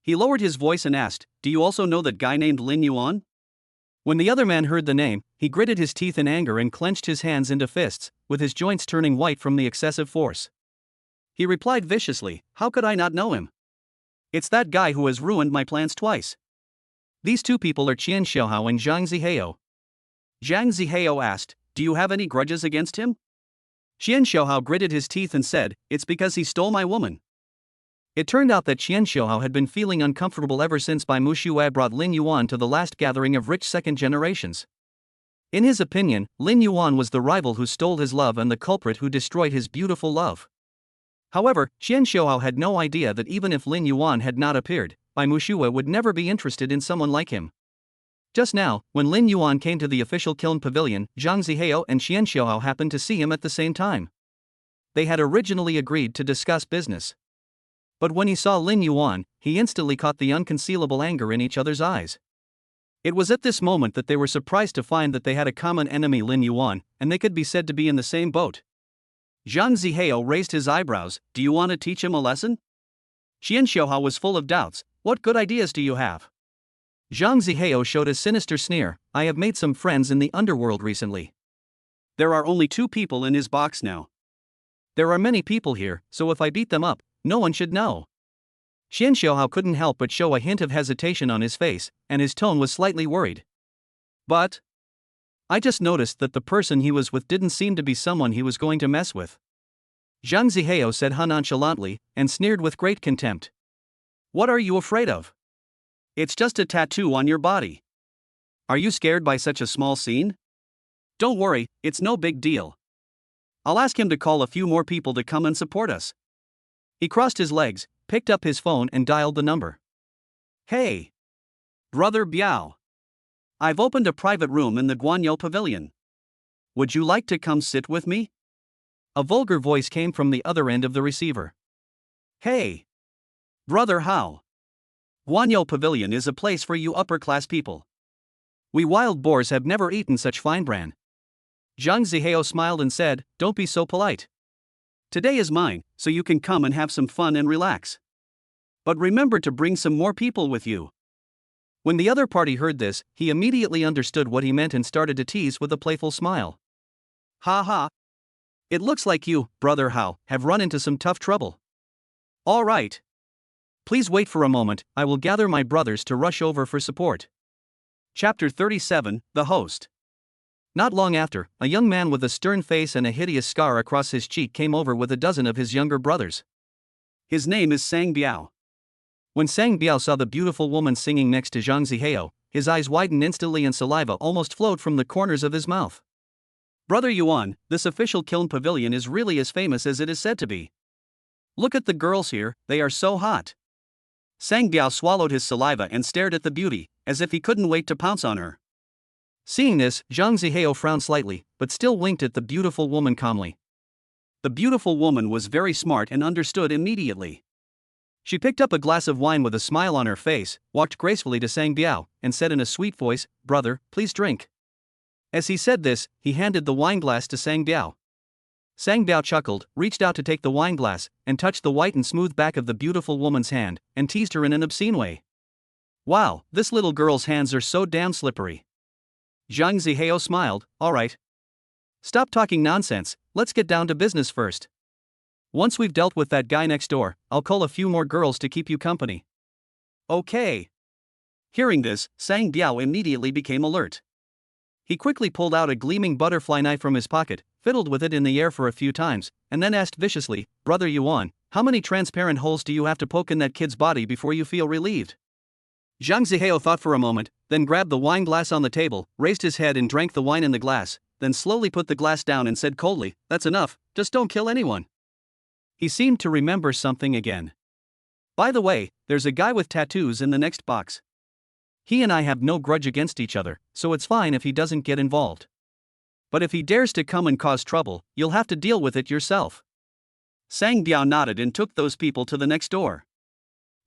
He lowered his voice and asked, "Do you also know that guy named Lin Yuan?" When the other man heard the name, he gritted his teeth in anger and clenched his hands into fists, with his joints turning white from the excessive force. He replied viciously, "How could I not know him? It's that guy who has ruined my plans twice." These two people are Qian Xiaohao and Zhang Zihao. Zhang Zihao asked, "Do you have any grudges against him?" Qian Xiaohao gritted his teeth and said, "It's because he stole my woman." It turned out that Qian Xiaohao had been feeling uncomfortable ever since Mushu brought Lin Yuan to the last gathering of rich second generations. In his opinion, Lin Yuan was the rival who stole his love and the culprit who destroyed his beautiful love. However, Qian Xiaohao had no idea that even if Lin Yuan had not appeared, Mushu would never be interested in someone like him. Just now, when Lin Yuan came to the official kiln pavilion, Zhang Zihao and Qian Xiaohao happened to see him at the same time. They had originally agreed to discuss business. But when he saw Lin Yuan, he instantly caught the unconcealable anger in each other's eyes. It was at this moment that they were surprised to find that they had a common enemy, Lin Yuan, and they could be said to be in the same boat. Zhang Zihao raised his eyebrows. "Do you want to teach him a lesson?" Qian Xiaohao was full of doubts. "What good ideas do you have?" Zhang Zihao showed a sinister sneer. "I have made some friends in the underworld recently." "There are only 2 people in his box now." "There are many people here, so if I beat them up, no one should know." Qian Xiaohao couldn't help but show a hint of hesitation on his face, and his tone was slightly worried. "But I just noticed that the person he was with didn't seem to be someone he was going to mess with," Zhang Zihao said nonchalantly, and sneered with great contempt. "What are you afraid of? It's just a tattoo on your body. Are you scared by such a small scene? Don't worry, it's no big deal. I'll ask him to call a few more people to come and support us." He crossed his legs, picked up his phone and dialed the number. "Hey, Brother Biao. I've opened a private room in the Guanyu Pavilion. Would you like to come sit with me?" A vulgar voice came from the other end of the receiver. "Hey, Brother Hao. Guanyu Pavilion is a place for you upper-class people. We wild boars have never eaten such fine bran." Zhang Zihao smiled and said, "Don't be so polite. Today is mine, so you can come and have some fun and relax. But remember to bring some more people with you." When the other party heard this, he immediately understood what he meant and started to tease with a playful smile. "Ha ha. It looks like you, Brother Hao, have run into some tough trouble. All right. Please wait for a moment, I will gather my brothers to rush over for support." Chapter 37, The Host. Not long after, a young man with a stern face and a hideous scar across his cheek came over with a dozen of his younger brothers. His name is Sang Biao. When Sang Biao saw the beautiful woman singing next to Zhang Zihao, his eyes widened instantly and saliva almost flowed from the corners of his mouth. Brother Yuan, this official kiln pavilion is really as famous as it is said to be. Look at the girls here, they are so hot. Sang Biao swallowed his saliva and stared at the beauty, as if he couldn't wait to pounce on her. Seeing this, Zhang Zihao frowned slightly, but still winked at the beautiful woman calmly. The beautiful woman was very smart and understood immediately. She picked up a glass of wine with a smile on her face, walked gracefully to Sang Biao, and said in a sweet voice, "Brother, please drink." As he said this, he handed the wine glass to Sang Biao. Sang Biao chuckled, reached out to take the wine glass, and touched the white and smooth back of the beautiful woman's hand, and teased her in an obscene way. "Wow, this little girl's hands are so damn slippery." Zhang Zihao smiled, "Alright. Stop talking nonsense, let's get down to business first. Once we've dealt with that guy next door, I'll call a few more girls to keep you company." "Okay." Hearing this, Sang Biao immediately became alert. He quickly pulled out a gleaming butterfly knife from his pocket, fiddled with it in the air for a few times, and then asked viciously, "Brother Yuan, how many transparent holes do you have to poke in that kid's body before you feel relieved?" Zhang Zihao thought for a moment, then grabbed the wine glass on the table, raised his head and drank the wine in the glass, then slowly put the glass down and said coldly, "That's enough, just don't kill anyone." He seemed to remember something again. "By the way, there's a guy with tattoos in the next box. He and I have no grudge against each other, so it's fine if he doesn't get involved. But if he dares to come and cause trouble, you'll have to deal with it yourself." Sang Biao nodded and took those people to the next door.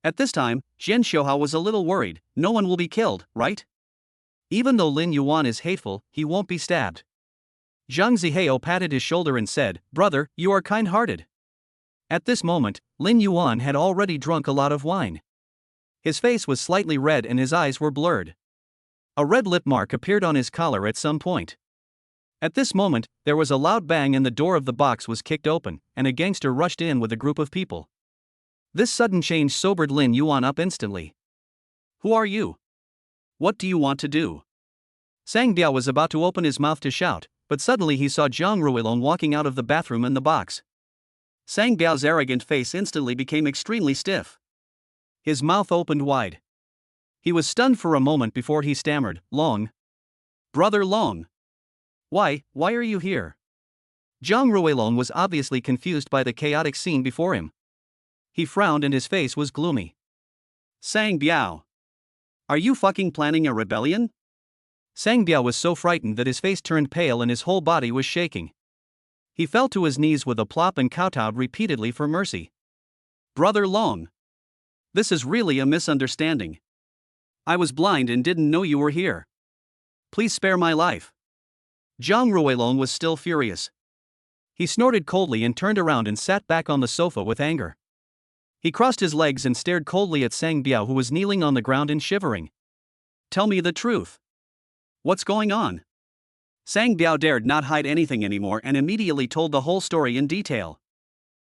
At this time, Jian Xiuhao was a little worried. No one will be killed, right? Even though Lin Yuan is hateful, he won't be stabbed. Zhang Zihao patted his shoulder and said, "Brother, you are kind-hearted." At this moment, Lin Yuan had already drunk a lot of wine. His face was slightly red and his eyes were blurred. A red lip mark appeared on his collar at some point. At this moment, there was a loud bang and the door of the box was kicked open, and a gangster rushed in with a group of people. This sudden change sobered Lin Yuan up instantly. "Who are you? What do you want to do?" Sang Biao was about to open his mouth to shout, but suddenly he saw Zhang Ruilong walking out of the bathroom in the box. Sang Biao's arrogant face instantly became extremely stiff. His mouth opened wide. He was stunned for a moment before he stammered, "Long? Brother Long? Why are you here?" Zhang Ruilong was obviously confused by the chaotic scene before him. He frowned and his face was gloomy. "Sang Biao, are you fucking planning a rebellion?" Sang Biao was so frightened that his face turned pale and his whole body was shaking. He fell to his knees with a plop and kowtowed repeatedly for mercy. "Brother Long, this is really a misunderstanding. I was blind and didn't know you were here. Please spare my life." Zhang Ruilong was still furious. He snorted coldly and turned around and sat back on the sofa with anger. He crossed his legs and stared coldly at Sang Biao, who was kneeling on the ground and shivering. "Tell me the truth. What's going on?" Sang Biao dared not hide anything anymore and immediately told the whole story in detail.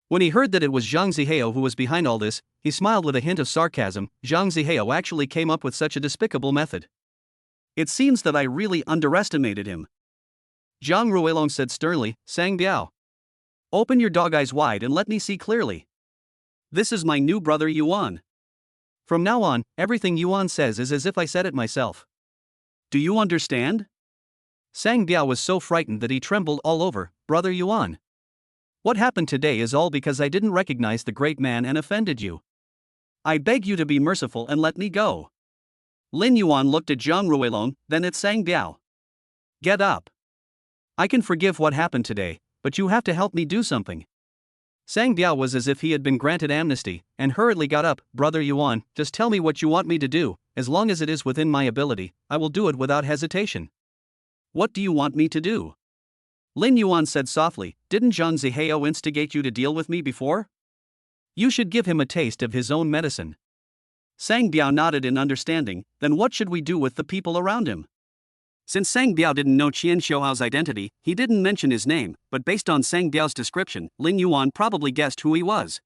When he heard that it was Zhang Zihao who was behind all this, he smiled with a hint of sarcasm. Zhang Zihao actually came up with such a despicable method. "It seems that I really underestimated him." Zhang Ruilong said sternly, "Sang Biao, open your dog eyes wide and let me see clearly. This is my new brother Yuan. From now on, everything Yuan says is as if I said it myself. Do you understand?" Sang Biao was so frightened that he trembled all over. "Brother Yuan, what happened today is all because I didn't recognize the great man and offended you. I beg you to be merciful and let me go." Lin Yuan looked at Zhang Ruilong, then at Sang Biao. "Get up. I can forgive what happened today, but you have to help me do something." Sang Biao was as if he had been granted amnesty, and hurriedly got up. "Brother Yuan, just tell me what you want me to do. As long as it is within my ability, I will do it without hesitation." "What do you want me to do?" Lin Yuan said softly. "Didn't Zhang Zihao instigate you to deal with me before? You should give him a taste of his own medicine." Sang Biao nodded in understanding. "Then what should we do with the people around him?" Since Sang Biao didn't know Qian Xiuhao's identity, he didn't mention his name, but based on Sang Biao's description, Lin Yuan probably guessed who he was.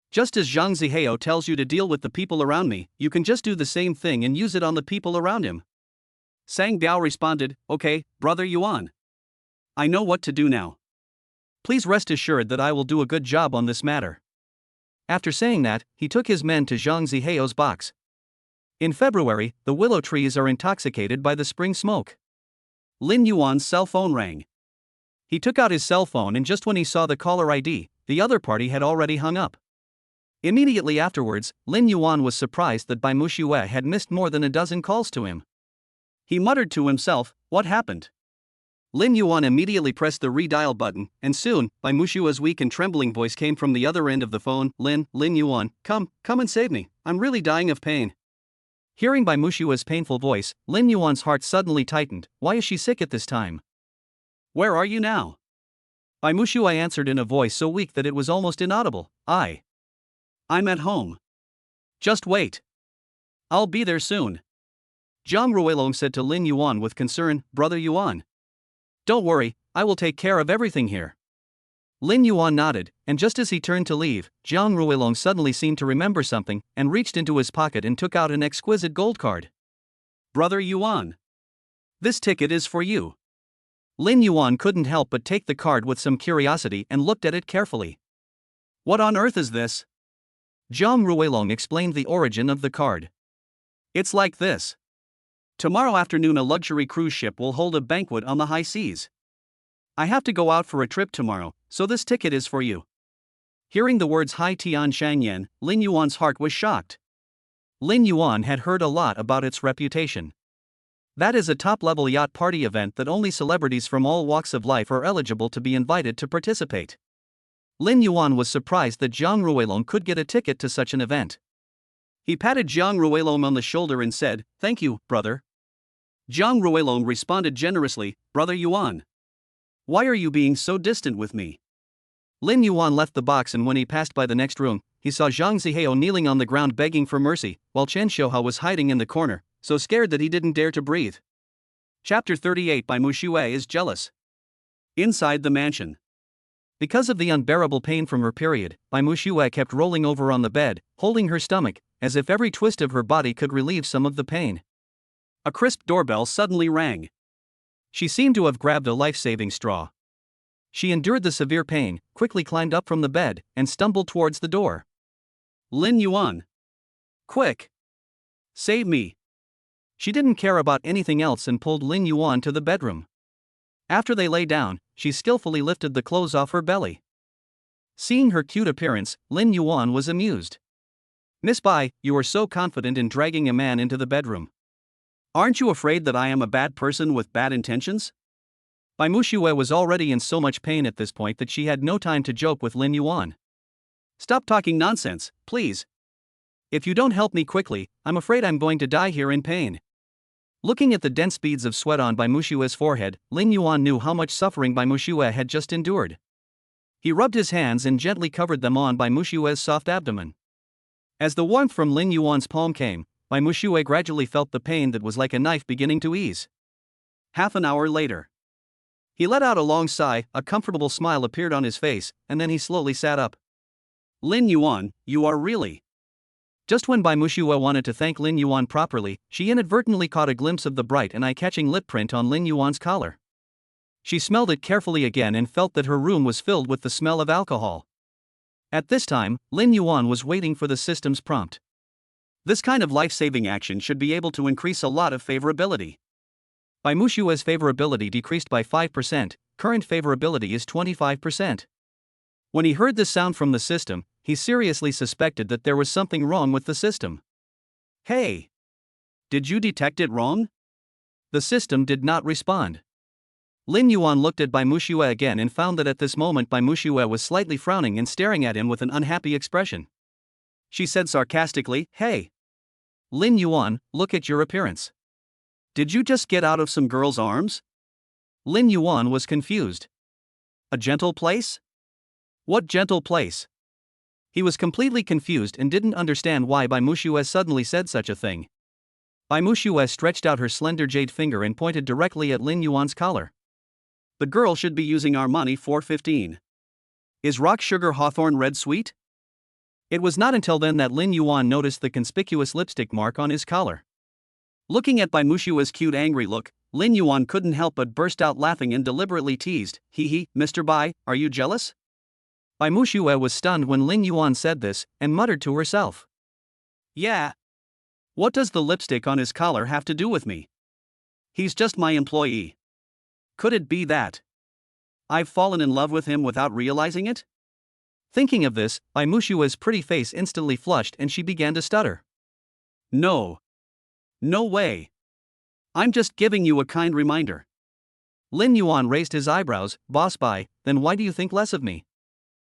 "Just as Zhang Zihao tells you to deal with the people around me, you can just do the same thing and use it on the people around him." Sang Biao responded, "Okay, Brother Yuan. I know what to do now. Please rest assured that I will do a good job on this matter." After saying that, he took his men to Zhang Zihao's box. In February, the willow trees are intoxicated by the spring smoke. Lin Yuan's cell phone rang. He took out his cell phone, and just when he saw the caller ID, the other party had already hung up. Immediately afterwards, Lin Yuan was surprised that Bai Mushue had missed more than a dozen calls to him. He muttered to himself, "What happened?" Lin Yuan immediately pressed the redial button, and soon, Bai Mushue's weak and trembling voice came from the other end of the phone. Lin Yuan, come and save me, I'm really dying of pain." Hearing Bai Mushue's painful voice, Lin Yuan's heart suddenly tightened. Why is she sick at this time? Where are you now? Bai Mushue answered in a voice so weak that it was almost inaudible. I'm at home. Just wait. I'll be there soon. Zhang Ruilong said to Lin Yuan with concern. Brother Yuan, don't worry, I will take care of everything here. Lin Yuan nodded, and just as he turned to leave, Zhang Ruilong suddenly seemed to remember something, and reached into his pocket and took out an exquisite gold card. Brother Yuan, this ticket is for you. Lin Yuan couldn't help but take the card with some curiosity and looked at it carefully. What on earth is this? Zhang Ruilong explained the origin of the card. It's like this. Tomorrow afternoon a luxury cruise ship will hold a banquet on the high seas. I have to go out for a trip tomorrow, so this ticket is for you. Hearing the words Hai Tian Shangyan, Lin Yuan's heart was shocked. Lin Yuan had heard a lot about its reputation. That is a top-level yacht party event that only celebrities from all walks of life are eligible to be invited to participate. Lin Yuan was surprised that Zhang Ruilong could get a ticket to such an event. He patted Zhang Ruilong on the shoulder and said, "Thank you, brother." Zhang Ruilong responded generously, "Brother Yuan, why are you being so distant with me?" Lin Yuan left the box, and when he passed by the next room, he saw Zhang Zihao kneeling on the ground begging for mercy, while Chen Xiuhao was hiding in the corner, so scared that he didn't dare to breathe. Chapter 38 Bai Mushue is jealous. Inside the mansion. Because of the unbearable pain from her period, Bai Mushue kept rolling over on the bed, holding her stomach, as if every twist of her body could relieve some of the pain. A crisp doorbell suddenly rang. She seemed to have grabbed a life-saving straw. She endured the severe pain, quickly climbed up from the bed, and stumbled towards the door. Lin Yuan, quick! Save me! She didn't care about anything else and pulled Lin Yuan to the bedroom. After they lay down, she skillfully lifted the clothes off her belly. Seeing her cute appearance, Lin Yuan was amused. "Miss Bai, you are so confident in dragging a man into the bedroom. Aren't you afraid that I am a bad person with bad intentions?" Bai Mushue was already in so much pain at this point that she had no time to joke with Lin Yuan. "Stop talking nonsense, please. If you don't help me quickly, I'm afraid I'm going to die here in pain." Looking at the dense beads of sweat on Bai Mushue's forehead, Lin Yuan knew how much suffering Bai Mushue had just endured. He rubbed his hands and gently covered them on Bai Mushue's soft abdomen. As the warmth from Lin Yuan's palm came, Bai Mushue gradually felt the pain that was like a knife beginning to ease. Half an hour later. He let out a long sigh, a comfortable smile appeared on his face, and then he slowly sat up. "Lin Yuan, you are really..." Just when Bai Mushue wanted to thank Lin Yuan properly, she inadvertently caught a glimpse of the bright and eye-catching lip print on Lin Yuan's collar. She smelled it carefully again and felt that her room was filled with the smell of alcohol. At this time, Lin Yuan was waiting for the system's prompt. This kind of life-saving action should be able to increase a lot of favorability. Bai Mushue's favorability decreased by 5%, current favorability is 25%. When he heard this sound from the system, he seriously suspected that there was something wrong with the system. "Hey! Did you detect it wrong?" The system did not respond. Lin Yuan looked at Bai Mushue again and found that at this moment Bai Mushue was slightly frowning and staring at him with an unhappy expression. She said sarcastically, "Hey! Lin Yuan, look at your appearance. Did you just get out of some girl's arms?" Lin Yuan was confused. "A gentle place? What gentle place?" He was completely confused and didn't understand why Bai Mushue suddenly said such a thing. Bai Mushue stretched out her slender jade finger and pointed directly at Lin Yuan's collar. "The girl should be using Armani 415. Is rock sugar hawthorn red sweet?" It was not until then that Lin Yuan noticed the conspicuous lipstick mark on his collar. Looking at Bai Mushue's cute angry look, Lin Yuan couldn't help but burst out laughing and deliberately teased, "Hee, Mr. Bai, are you jealous?" Bai Mushue was stunned when Lin Yuan said this, and muttered to herself, "Yeah. What does the lipstick on his collar have to do with me? He's just my employee. Could it be that?" I've fallen in love with him without realizing it? Thinking of this, Mushu's pretty face instantly flushed and she began to stutter. No. No way. I'm just giving you a kind reminder. Lin Yuan raised his eyebrows. Boss Bai, then why do you think less of me?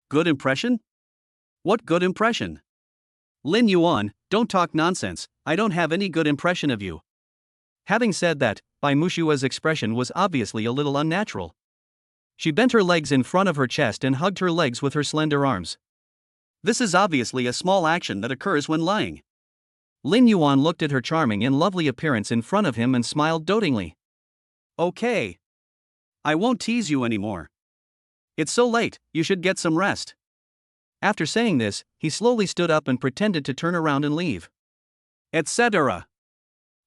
Good impression? What good impression? Lin Yuan, don't talk nonsense, I don't have any good impression of you. Having said that, Mushu's expression was obviously a little unnatural. She bent her legs in front of her chest and hugged her legs with her slender arms. This is obviously a small action that occurs when lying. Lin Yuan looked at her charming and lovely appearance in front of him and smiled dotingly. Okay. I won't tease you anymore. It's so late, you should get some rest. After saying this, he slowly stood up and pretended to turn around and leave. Etc.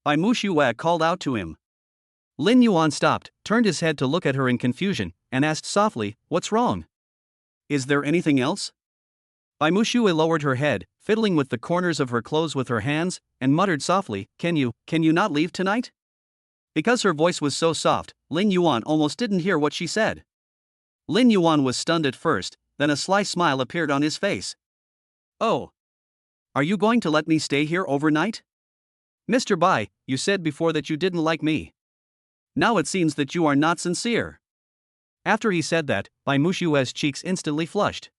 Mushu called out to him. Lin Yuan stopped, turned his head to look at her in confusion, and asked softly, "What's wrong?" Is there anything else? Mushu lowered her head, fiddling with the corners of her clothes with her hands, and muttered softly, Can you not leave tonight? Because her voice was so soft, Lin Yuan almost didn't hear what she said. Lin Yuan was stunned at first, then a sly smile appeared on his face. Oh. Are you going to let me stay here overnight? Mr. Bai, you said before that you didn't like me. Now it seems that you are not sincere. After he said that, Mushu's cheeks instantly flushed.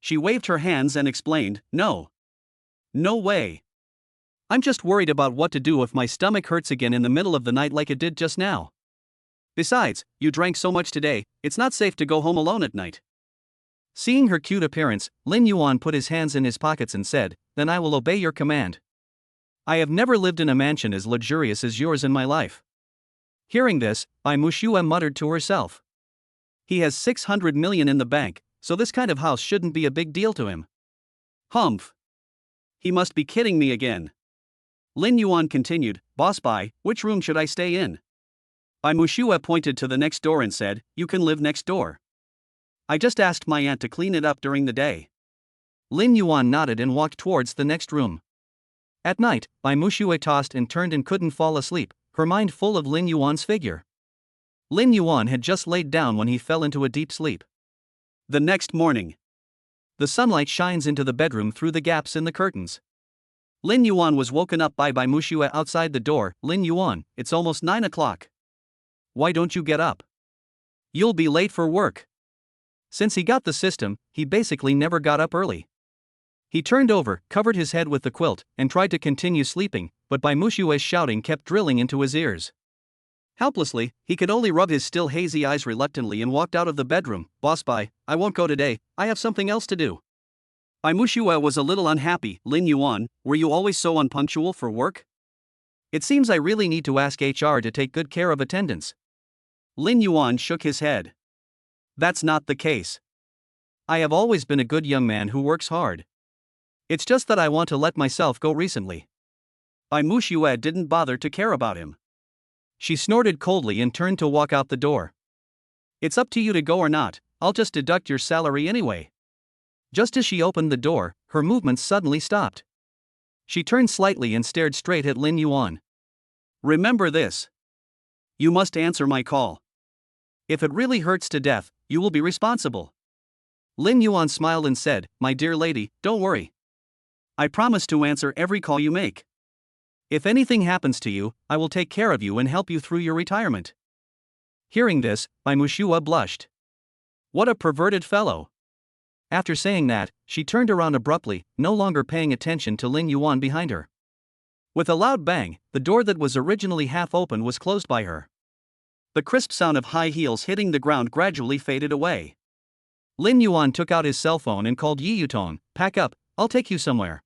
She waved her hands and explained, No. No way. I'm just worried about what to do if my stomach hurts again in the middle of the night like it did just now. Besides, you drank so much today, it's not safe to go home alone at night. Seeing her cute appearance, Lin Yuan put his hands in his pockets and said, Then I will obey your command. I have never lived in a mansion as luxurious as yours in my life. Hearing this, Mushu muttered to herself. He has 600 million in the bank, so this kind of house shouldn't be a big deal to him. Humph. He must be kidding me again. Lin Yuan continued, Boss Bai, which room should I stay in? Mushu pointed to the next door and said, You can live next door. I just asked my aunt to clean it up during the day. Lin Yuan nodded and walked towards the next room. At night, Mushu tossed and turned and couldn't fall asleep, her mind full of Lin Yuan's figure. Lin Yuan had just laid down when he fell into a deep sleep. The next morning. The sunlight shines into the bedroom through the gaps in the curtains. Lin Yuan was woken up by Mushu outside the door. Lin Yuan, it's almost 9 o'clock. Why don't you get up? You'll be late for work. Since he got the system, he basically never got up early. He turned over, covered his head with the quilt, and tried to continue sleeping, but Mushu's shouting kept drilling into his ears. Helplessly, he could only rub his still hazy eyes reluctantly and walked out of the bedroom. Boss Bai, I won't go today, I have something else to do. Mushu was a little unhappy. Lin Yuan, were you always so unpunctual for work? It seems I really need to ask HR to take good care of attendance. Lin Yuan shook his head. That's not the case. I have always been a good young man who works hard. It's just that I want to let myself go recently. Mushu didn't bother to care about him. She snorted coldly and turned to walk out the door. It's up to you to go or not, I'll just deduct your salary anyway. Just as she opened the door, her movements suddenly stopped. She turned slightly and stared straight at Lin Yuan. Remember this. You must answer my call. If it really hurts to death, you will be responsible. Lin Yuan smiled and said, My dear lady, don't worry. I promise to answer every call you make. If anything happens to you, I will take care of you and help you through your retirement. Hearing this, Mushu blushed. What a perverted fellow. After saying that, she turned around abruptly, no longer paying attention to Lin Yuan behind her. With a loud bang, the door that was originally half open was closed by her. The crisp sound of high heels hitting the ground gradually faded away. Lin Yuan took out his cell phone and called Yutong. Pack up, I'll take you somewhere.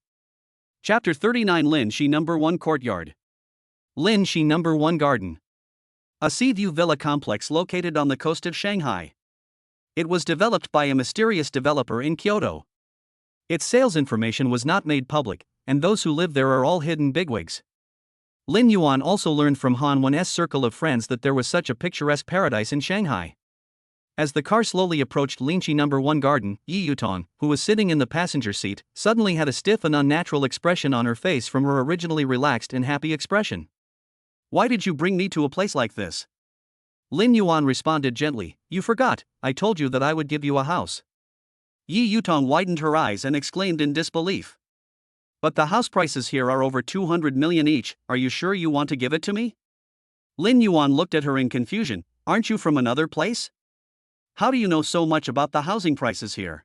Chapter 39 Lin Shi No. 1 Courtyard. Lin Shi No. 1 Garden. A sea view villa complex located on the coast of Shanghai. It was developed by a mysterious developer in Kyoto. Its sales information was not made public, and those who live there are all hidden bigwigs. Lin Yuan also learned from Han Wen's circle of friends that there was such a picturesque paradise in Shanghai. As the car slowly approached Lin Shi No. 1 Garden, Yutong, who was sitting in the passenger seat, suddenly had a stiff and unnatural expression on her face from her originally relaxed and happy expression. Why did you bring me to a place like this? Lin Yuan responded gently, "You forgot, I told you that I would give you a house." Yi Yutong widened her eyes and exclaimed in disbelief. "But the house prices here are over 200 million each, are you sure you want to give it to me?" Lin Yuan looked at her in confusion. "Aren't you from another place? How do you know so much about the housing prices here?"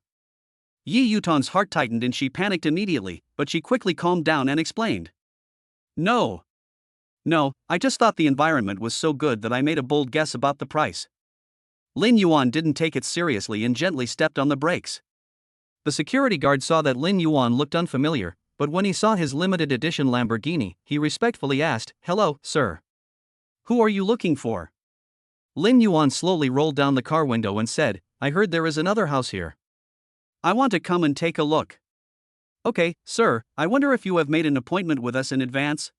Yi Yutong's heart tightened and she panicked immediately, but she quickly calmed down and explained. No, I just thought the environment was so good that I made a bold guess about the price." Lin Yuan didn't take it seriously and gently stepped on the brakes. The security guard saw that Lin Yuan looked unfamiliar, but when he saw his limited edition Lamborghini, he respectfully asked, "Hello, sir. Who are you looking for?" Lin Yuan slowly rolled down the car window and said, "I heard there is another house here. I want to come and take a look." "Okay, sir, I wonder if you have made an appointment with us in advance?"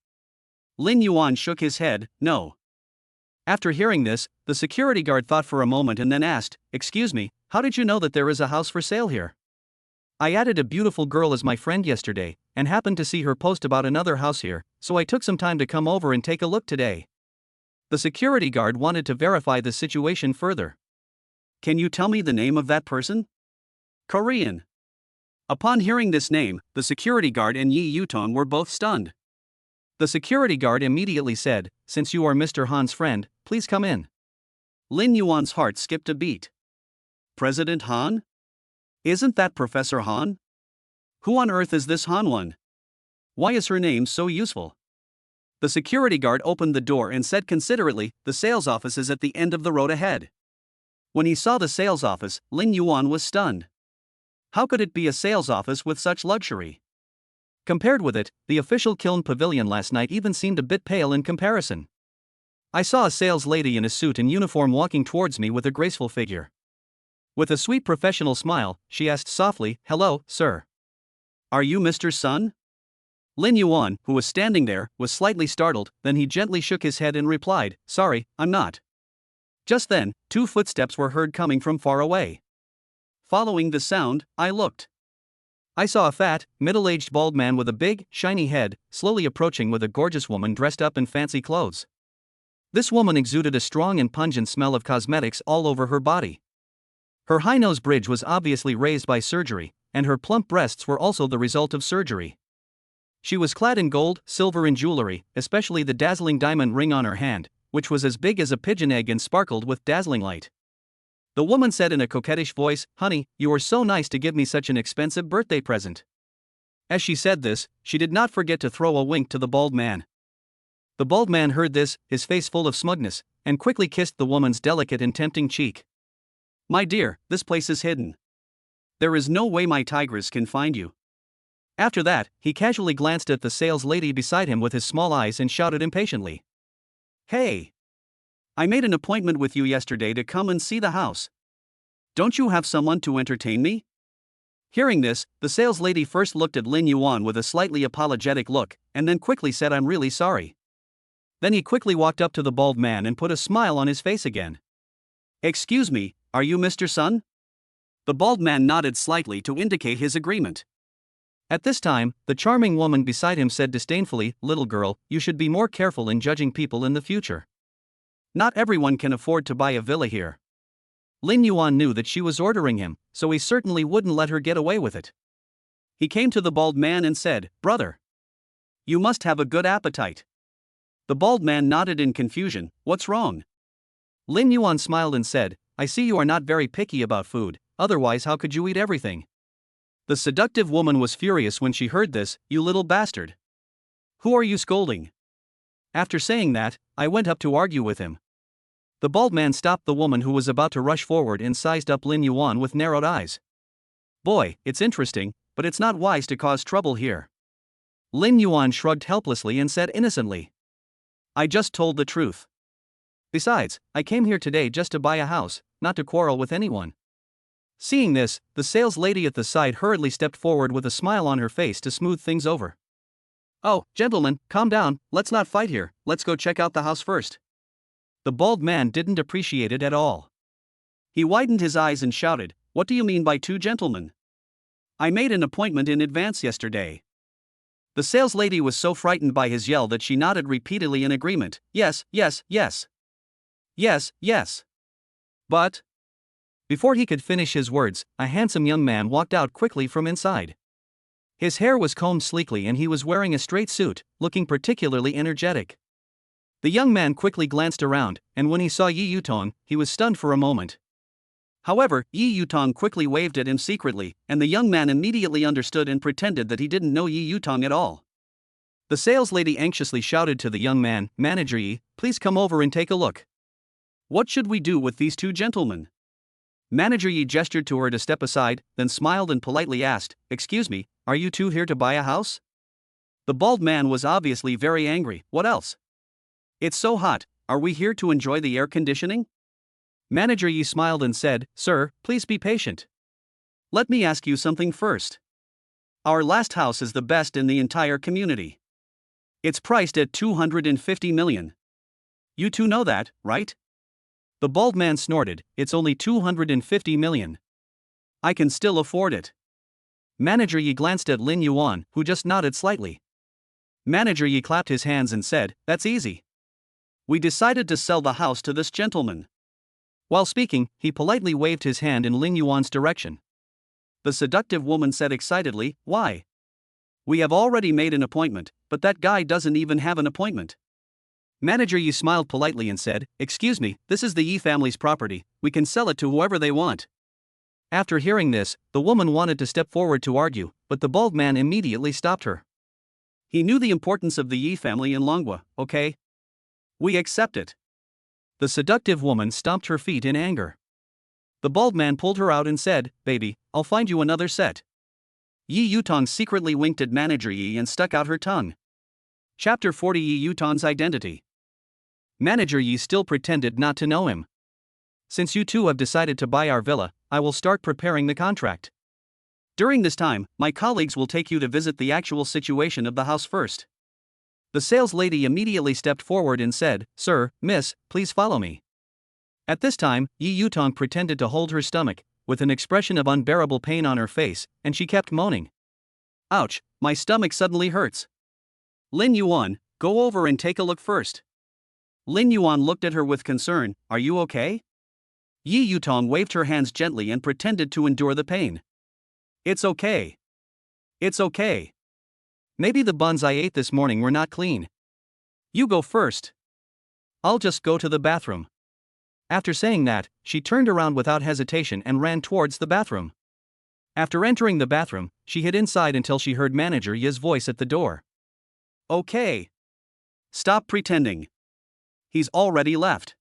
Lin Yuan shook his head, "No." After hearing this, the security guard thought for a moment and then asked, "Excuse me, how did you know that there is a house for sale here?" "I added a beautiful girl as my friend yesterday, and happened to see her post about another house here, so I took some time to come over and take a look today." The security guard wanted to verify the situation further. "Can you tell me the name of that person?" "Korean." Upon hearing this name, the security guard and Yi Yutong were both stunned. The security guard immediately said, "Since you are Mr. Han's friend, please come in." Lin Yuan's heart skipped a beat. President Han? Isn't that Professor Han? Who on earth is this Han one? Why is her name so useful? The security guard opened the door and said considerately, "The sales office is at the end of the road ahead." When he saw the sales office, Lin Yuan was stunned. How could it be a sales office with such luxury? Compared with it, the official Kiln Pavilion last night even seemed a bit pale in comparison. I saw a sales lady in a suit and uniform walking towards me with a graceful figure. With a sweet professional smile, she asked softly, "Hello, sir. Are you Mr. Sun?" Lin Yuan, who was standing there, was slightly startled, then he gently shook his head and replied, "Sorry, I'm not." Just then, 2 footsteps were heard coming from far away. Following the sound, I looked. I saw a fat, middle-aged bald man with a big, shiny head, slowly approaching with a gorgeous woman dressed up in fancy clothes. This woman exuded a strong and pungent smell of cosmetics all over her body. Her high nose bridge was obviously raised by surgery, and her plump breasts were also the result of surgery. She was clad in gold, silver and jewelry, especially the dazzling diamond ring on her hand, which was as big as a pigeon egg and sparkled with dazzling light. The woman said in a coquettish voice, "Honey, you are so nice to give me such an expensive birthday present." As she said this, she did not forget to throw a wink to the bald man. The bald man heard this, his face full of smugness, and quickly kissed the woman's delicate and tempting cheek. "My dear, this place is hidden. There is no way my tigress can find you." After that, he casually glanced at the sales lady beside him with his small eyes and shouted impatiently, "Hey! I made an appointment with you yesterday to come and see the house. Don't you have someone to entertain me?" Hearing this, the sales lady first looked at Lin Yuan with a slightly apologetic look, and then quickly said, "I'm really sorry." Then he quickly walked up to the bald man and put a smile on his face again. "Excuse me, are you Mr. Sun?" The bald man nodded slightly to indicate his agreement. At this time, the charming woman beside him said disdainfully, "Little girl, you should be more careful in judging people in the future. Not everyone can afford to buy a villa here." Lin Yuan knew that she was ordering him, so he certainly wouldn't let her get away with it. He came to the bald man and said, "Brother, you must have a good appetite." The bald man nodded in confusion. "What's wrong?" Lin Yuan smiled and said, "I see you are not very picky about food, otherwise how could you eat everything?" The seductive woman was furious when she heard this. "You little bastard. Who are you scolding?" After saying that, I went up to argue with him. The bald man stopped the woman who was about to rush forward and sized up Lin Yuan with narrowed eyes. "Boy, it's interesting, but it's not wise to cause trouble here." Lin Yuan shrugged helplessly and said innocently, "I just told the truth. Besides, I came here today just to buy a house, not to quarrel with anyone." Seeing this, the sales lady at the side hurriedly stepped forward with a smile on her face to smooth things over. "Oh, gentlemen, calm down, let's not fight here, let's go check out the house first." The bald man didn't appreciate it at all. He widened his eyes and shouted, "What do you mean by 2 gentlemen? I made an appointment in advance yesterday." The sales lady was so frightened by his yell that she nodded repeatedly in agreement. "Yes, yes, yes." Yes, yes. But. Before he could finish his words, a handsome young man walked out quickly from inside. His hair was combed sleekly and he was wearing a straight suit, looking particularly energetic. The young man quickly glanced around, and when he saw Yi Yutong, he was stunned for a moment. However, Yi Yutong quickly waved at him secretly, and the young man immediately understood and pretended that he didn't know Yi Yutong at all. The sales lady anxiously shouted to the young man, "Manager Yi, please come over and take a look. What should we do with these two gentlemen?" Manager Yi gestured to her to step aside, then smiled and politely asked, "Excuse me, are you two here to buy a house?" The bald man was obviously very angry. "What else? It's so hot, are we here to enjoy the air conditioning?" Manager Yi smiled and said, "Sir, please be patient. Let me ask you something first. Our last house is the best in the entire community. It's priced at 250 million. You two know that, right?" The bald man snorted, "It's only 250 million. I can still afford it." Manager Yi glanced at Lin Yuan, who just nodded slightly. Manager Yi clapped his hands and said, "That's easy. We decided to sell the house to this gentleman." While speaking, he politely waved his hand in Lin Yuan's direction. The seductive woman said excitedly, "Why? We have already made an appointment, but that guy doesn't even have an appointment." Manager Yi smiled politely and said, "Excuse me, this is the Yi family's property, we can sell it to whoever they want." After hearing this, the woman wanted to step forward to argue, but the bald man immediately stopped her. He knew the importance of the Yi family in Longwa. "Okay? We accept it." The seductive woman stomped her feet in anger. The bald man pulled her out and said, "Baby, I'll find you another set." Yi Yutong secretly winked at Manager Yi and stuck out her tongue. Chapter 40 Yi Yutong's Identity. Manager Yi still pretended not to know him. "Since you two have decided to buy our villa, I will start preparing the contract. During this time, my colleagues will take you to visit the actual situation of the house first." The sales lady immediately stepped forward and said, "Sir, miss, please follow me." At this time, Yi Yutong pretended to hold her stomach, with an expression of unbearable pain on her face, and she kept moaning. "Ouch, my stomach suddenly hurts. Lin Yuan, go over and take a look first." Lin Yuan looked at her with concern, "Are you okay?" Yi Yutong waved her hands gently and pretended to endure the pain. "It's okay. It's okay. Maybe the buns I ate this morning were not clean. You go first. I'll just go to the bathroom." After saying that, she turned around without hesitation and ran towards the bathroom. After entering the bathroom, she hid inside until she heard Manager Yi's voice at the door. "Okay. Stop pretending. He's already left."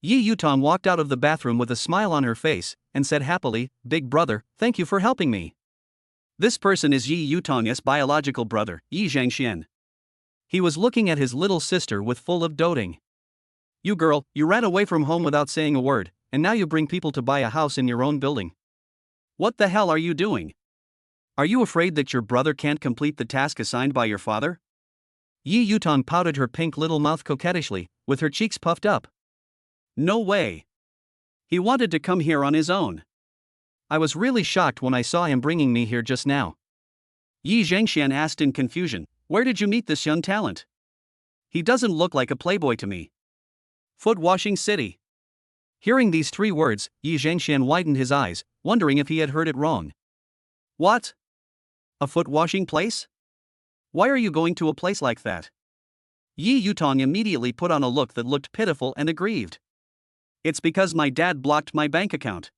Yi Yutong walked out of the bathroom with a smile on her face, and said happily, "Big brother, thank you for helping me." This person is Yi Yutong's biological brother, Yi Zhangxian. He was looking at his little sister with full of doting. "You girl, you ran away from home without saying a word, and now you bring people to buy a house in your own building. What the hell are you doing? Are you afraid that your brother can't complete the task assigned by your father?" Yi Yutong pouted her pink little mouth coquettishly, with her cheeks puffed up. "No way. He wanted to come here on his own. I was really shocked when I saw him bringing me here just now." Yi Zhangxian asked in confusion, "Where did you meet this young talent? He doesn't look like a playboy to me." Foot washing city. Hearing these three words, Yi Zhangxian widened his eyes, wondering if he had heard it wrong. "What? A foot washing place? Why are you going to a place like that?" Yi Yutong immediately put on a look that looked pitiful and aggrieved. "It's because my dad blocked my bank account.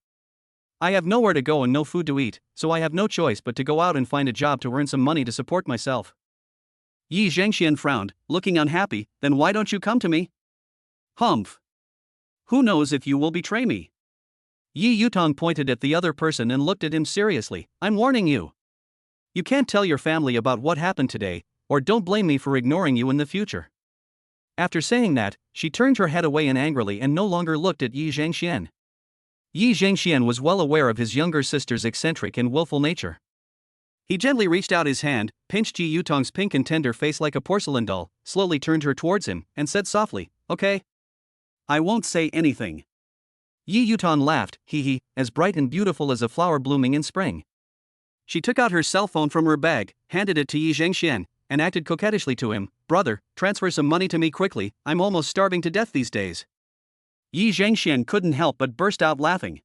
I have nowhere to go and no food to eat, so I have no choice but to go out and find a job to earn some money to support myself." Yi Zhangxian frowned, looking unhappy. "Then why don't you come to me?" "Humph. Who knows if you will betray me?" Yi Yutong pointed at the other person and looked at him seriously. "I'm warning you. You can't tell your family about what happened today, or don't blame me for ignoring you in the future." After saying that, she turned her head away angrily and no longer looked at Yi Zhangxian. Yi Zhangxian was well aware of his younger sister's eccentric and willful nature. He gently reached out his hand, pinched Yi Yutong's pink and tender face like a porcelain doll, slowly turned her towards him, and said softly, "Okay. I won't say anything." Yi Yutong laughed, hee, as bright and beautiful as a flower blooming in spring. She took out her cell phone from her bag, handed it to Yi Zhangxian, and acted coquettishly to him. "Brother, transfer some money to me quickly, I'm almost starving to death these days." Yi Zhengxian couldn't help but burst out laughing.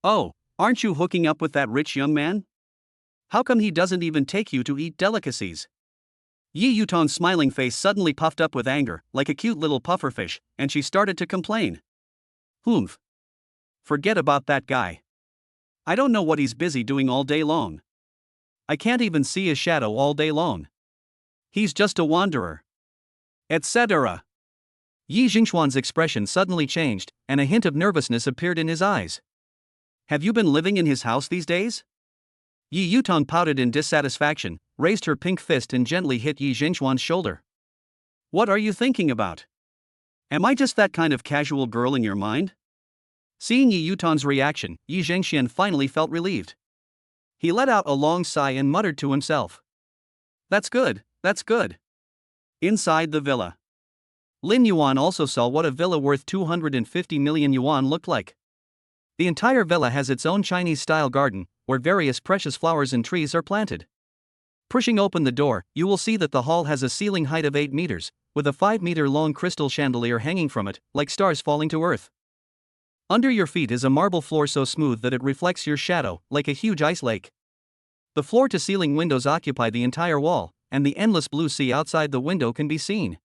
Oh, aren't you hooking up with that rich young man? How come he doesn't even take you to eat delicacies? Yi Yutong's smiling face suddenly puffed up with anger, like a cute little pufferfish, and she started to complain. Humph. Forget about that guy. I don't know what he's busy doing all day long. I can't even see his shadow all day long. He's just a wanderer. Etc. Yi Jingxuan's expression suddenly changed, and a hint of nervousness appeared in his eyes. Have you been living in his house these days? Yi Yutong pouted in dissatisfaction, raised her pink fist and gently hit Yi Jingxuan's shoulder. What are you thinking about? Am I just that kind of casual girl in your mind? Seeing Yi Yutong's reaction, Yi Zhengxian finally felt relieved. He let out a long sigh and muttered to himself. That's good, that's good. Inside the villa, Lin Yuan also saw what a villa worth 250 million yuan looked like. The entire villa has its own Chinese-style garden, where various precious flowers and trees are planted. Pushing open the door, you will see that the hall has a ceiling height of 8 meters, with a 5-meter-long crystal chandelier hanging from it, like stars falling to earth. Under your feet is a marble floor so smooth that it reflects your shadow, like a huge ice lake. The floor-to-ceiling windows occupy the entire wall, and the endless blue sea outside the window can be seen.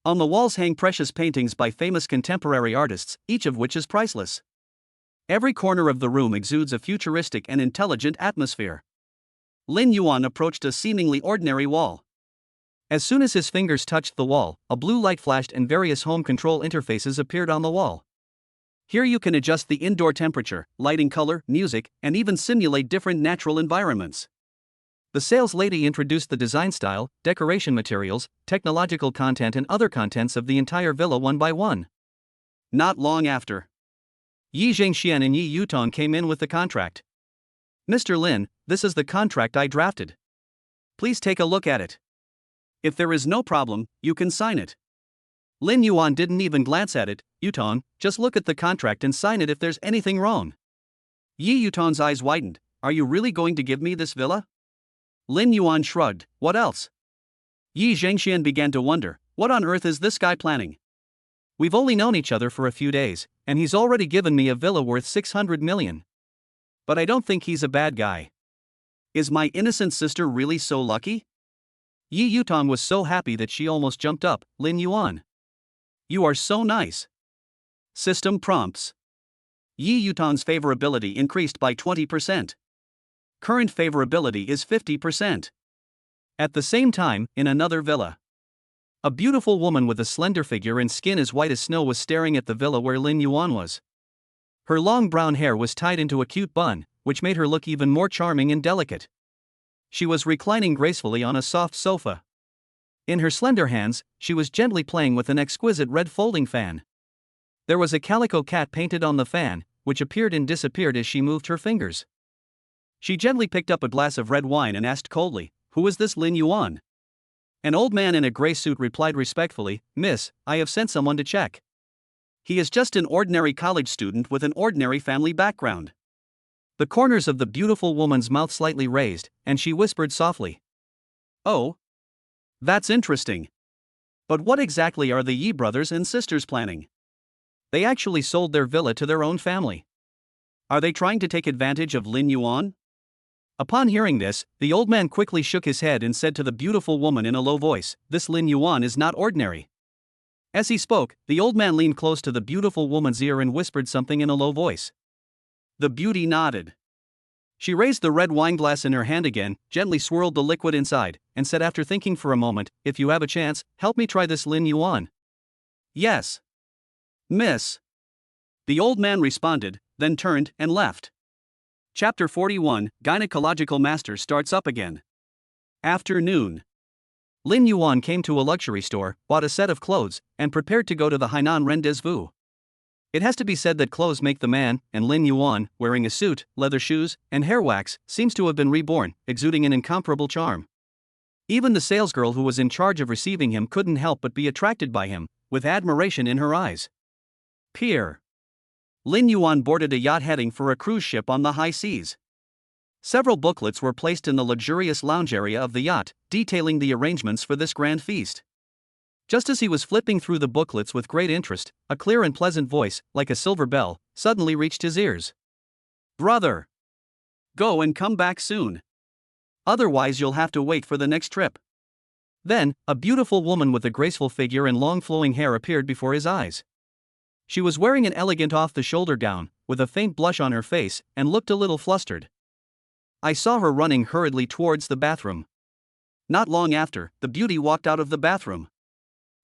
On the walls hang precious paintings by famous contemporary artists, each of which is priceless. Every corner of the room exudes a futuristic and intelligent atmosphere. Lin Yuan approached a seemingly ordinary wall. As soon as his fingers touched the wall, a blue light flashed and various home control interfaces appeared on the wall. Here you can adjust the indoor temperature, lighting color, music, and even simulate different natural environments. The sales lady introduced the design style, decoration materials, technological content and other contents of the entire villa one by one. Not long after, Yi Zhengxian and Yi Yutong came in with the contract. Mr. Lin, this is the contract I drafted. Please take a look at it. If there is no problem, you can sign it. Lin Yuan didn't even glance at it. Yutong, just look at the contract and sign it if there's anything wrong. Yi Yutong's eyes widened. Are you really going to give me this villa? Lin Yuan shrugged. What else? Yi Zhengxian began to wonder, what on earth is this guy planning? We've only known each other for a few days, and he's already given me a villa worth 600 million. But I don't think he's a bad guy. Is my innocent sister really so lucky? Yi Yutong was so happy that she almost jumped up. Lin Yuan, you are so nice. System prompts. Yi Yutong's favorability increased by 20%. Current favorability is 50%. At the same time, in another villa, a beautiful woman with a slender figure and skin as white as snow was staring at the villa where Lin Yuan was. Her long brown hair was tied into a cute bun, which made her look even more charming and delicate. She was reclining gracefully on a soft sofa. In her slender hands, she was gently playing with an exquisite red folding fan. There was a calico cat painted on the fan, which appeared and disappeared as she moved her fingers. She gently picked up a glass of red wine and asked coldly, "Who is this Lin Yuan?" An old man in a gray suit replied respectfully, "Miss, I have sent someone to check. He is just an ordinary college student with an ordinary family background." The corners of the beautiful woman's mouth slightly raised, and she whispered softly, "Oh, that's interesting. But what exactly are the Yi brothers and sisters planning? They actually sold their villa to their own family. Are they trying to take advantage of Lin Yuan?" Upon hearing this, the old man quickly shook his head and said to the beautiful woman in a low voice, "This Lin Yuan is not ordinary." As he spoke, the old man leaned close to the beautiful woman's ear and whispered something in a low voice. The beauty nodded. She raised the red wine glass in her hand again, gently swirled the liquid inside, and said after thinking for a moment, "If you have a chance, help me try this Lin Yuan." "Yes, miss," the old man responded, then turned and left. Chapter 41, Gynecological Master starts up again. Afternoon. Lin Yuan came to a luxury store, bought a set of clothes, and prepared to go to the Hainan rendezvous. It has to be said that clothes make the man, and Lin Yuan, wearing a suit, leather shoes, and hair wax, seems to have been reborn, exuding an incomparable charm. Even the salesgirl who was in charge of receiving him couldn't help but be attracted by him, with admiration in her eyes. Pier. Lin Yuan boarded a yacht heading for a cruise ship on the high seas. Several booklets were placed in the luxurious lounge area of the yacht, detailing the arrangements for this grand feast. Just as he was flipping through the booklets with great interest, a clear and pleasant voice, like a silver bell, suddenly reached his ears. Brother! Go and come back soon. Otherwise you'll have to wait for the next trip. Then, a beautiful woman with a graceful figure and long flowing hair appeared before his eyes. She was wearing an elegant off-the-shoulder gown, with a faint blush on her face, and looked a little flustered. I saw her running hurriedly towards the bathroom. Not long after, the beauty walked out of the bathroom.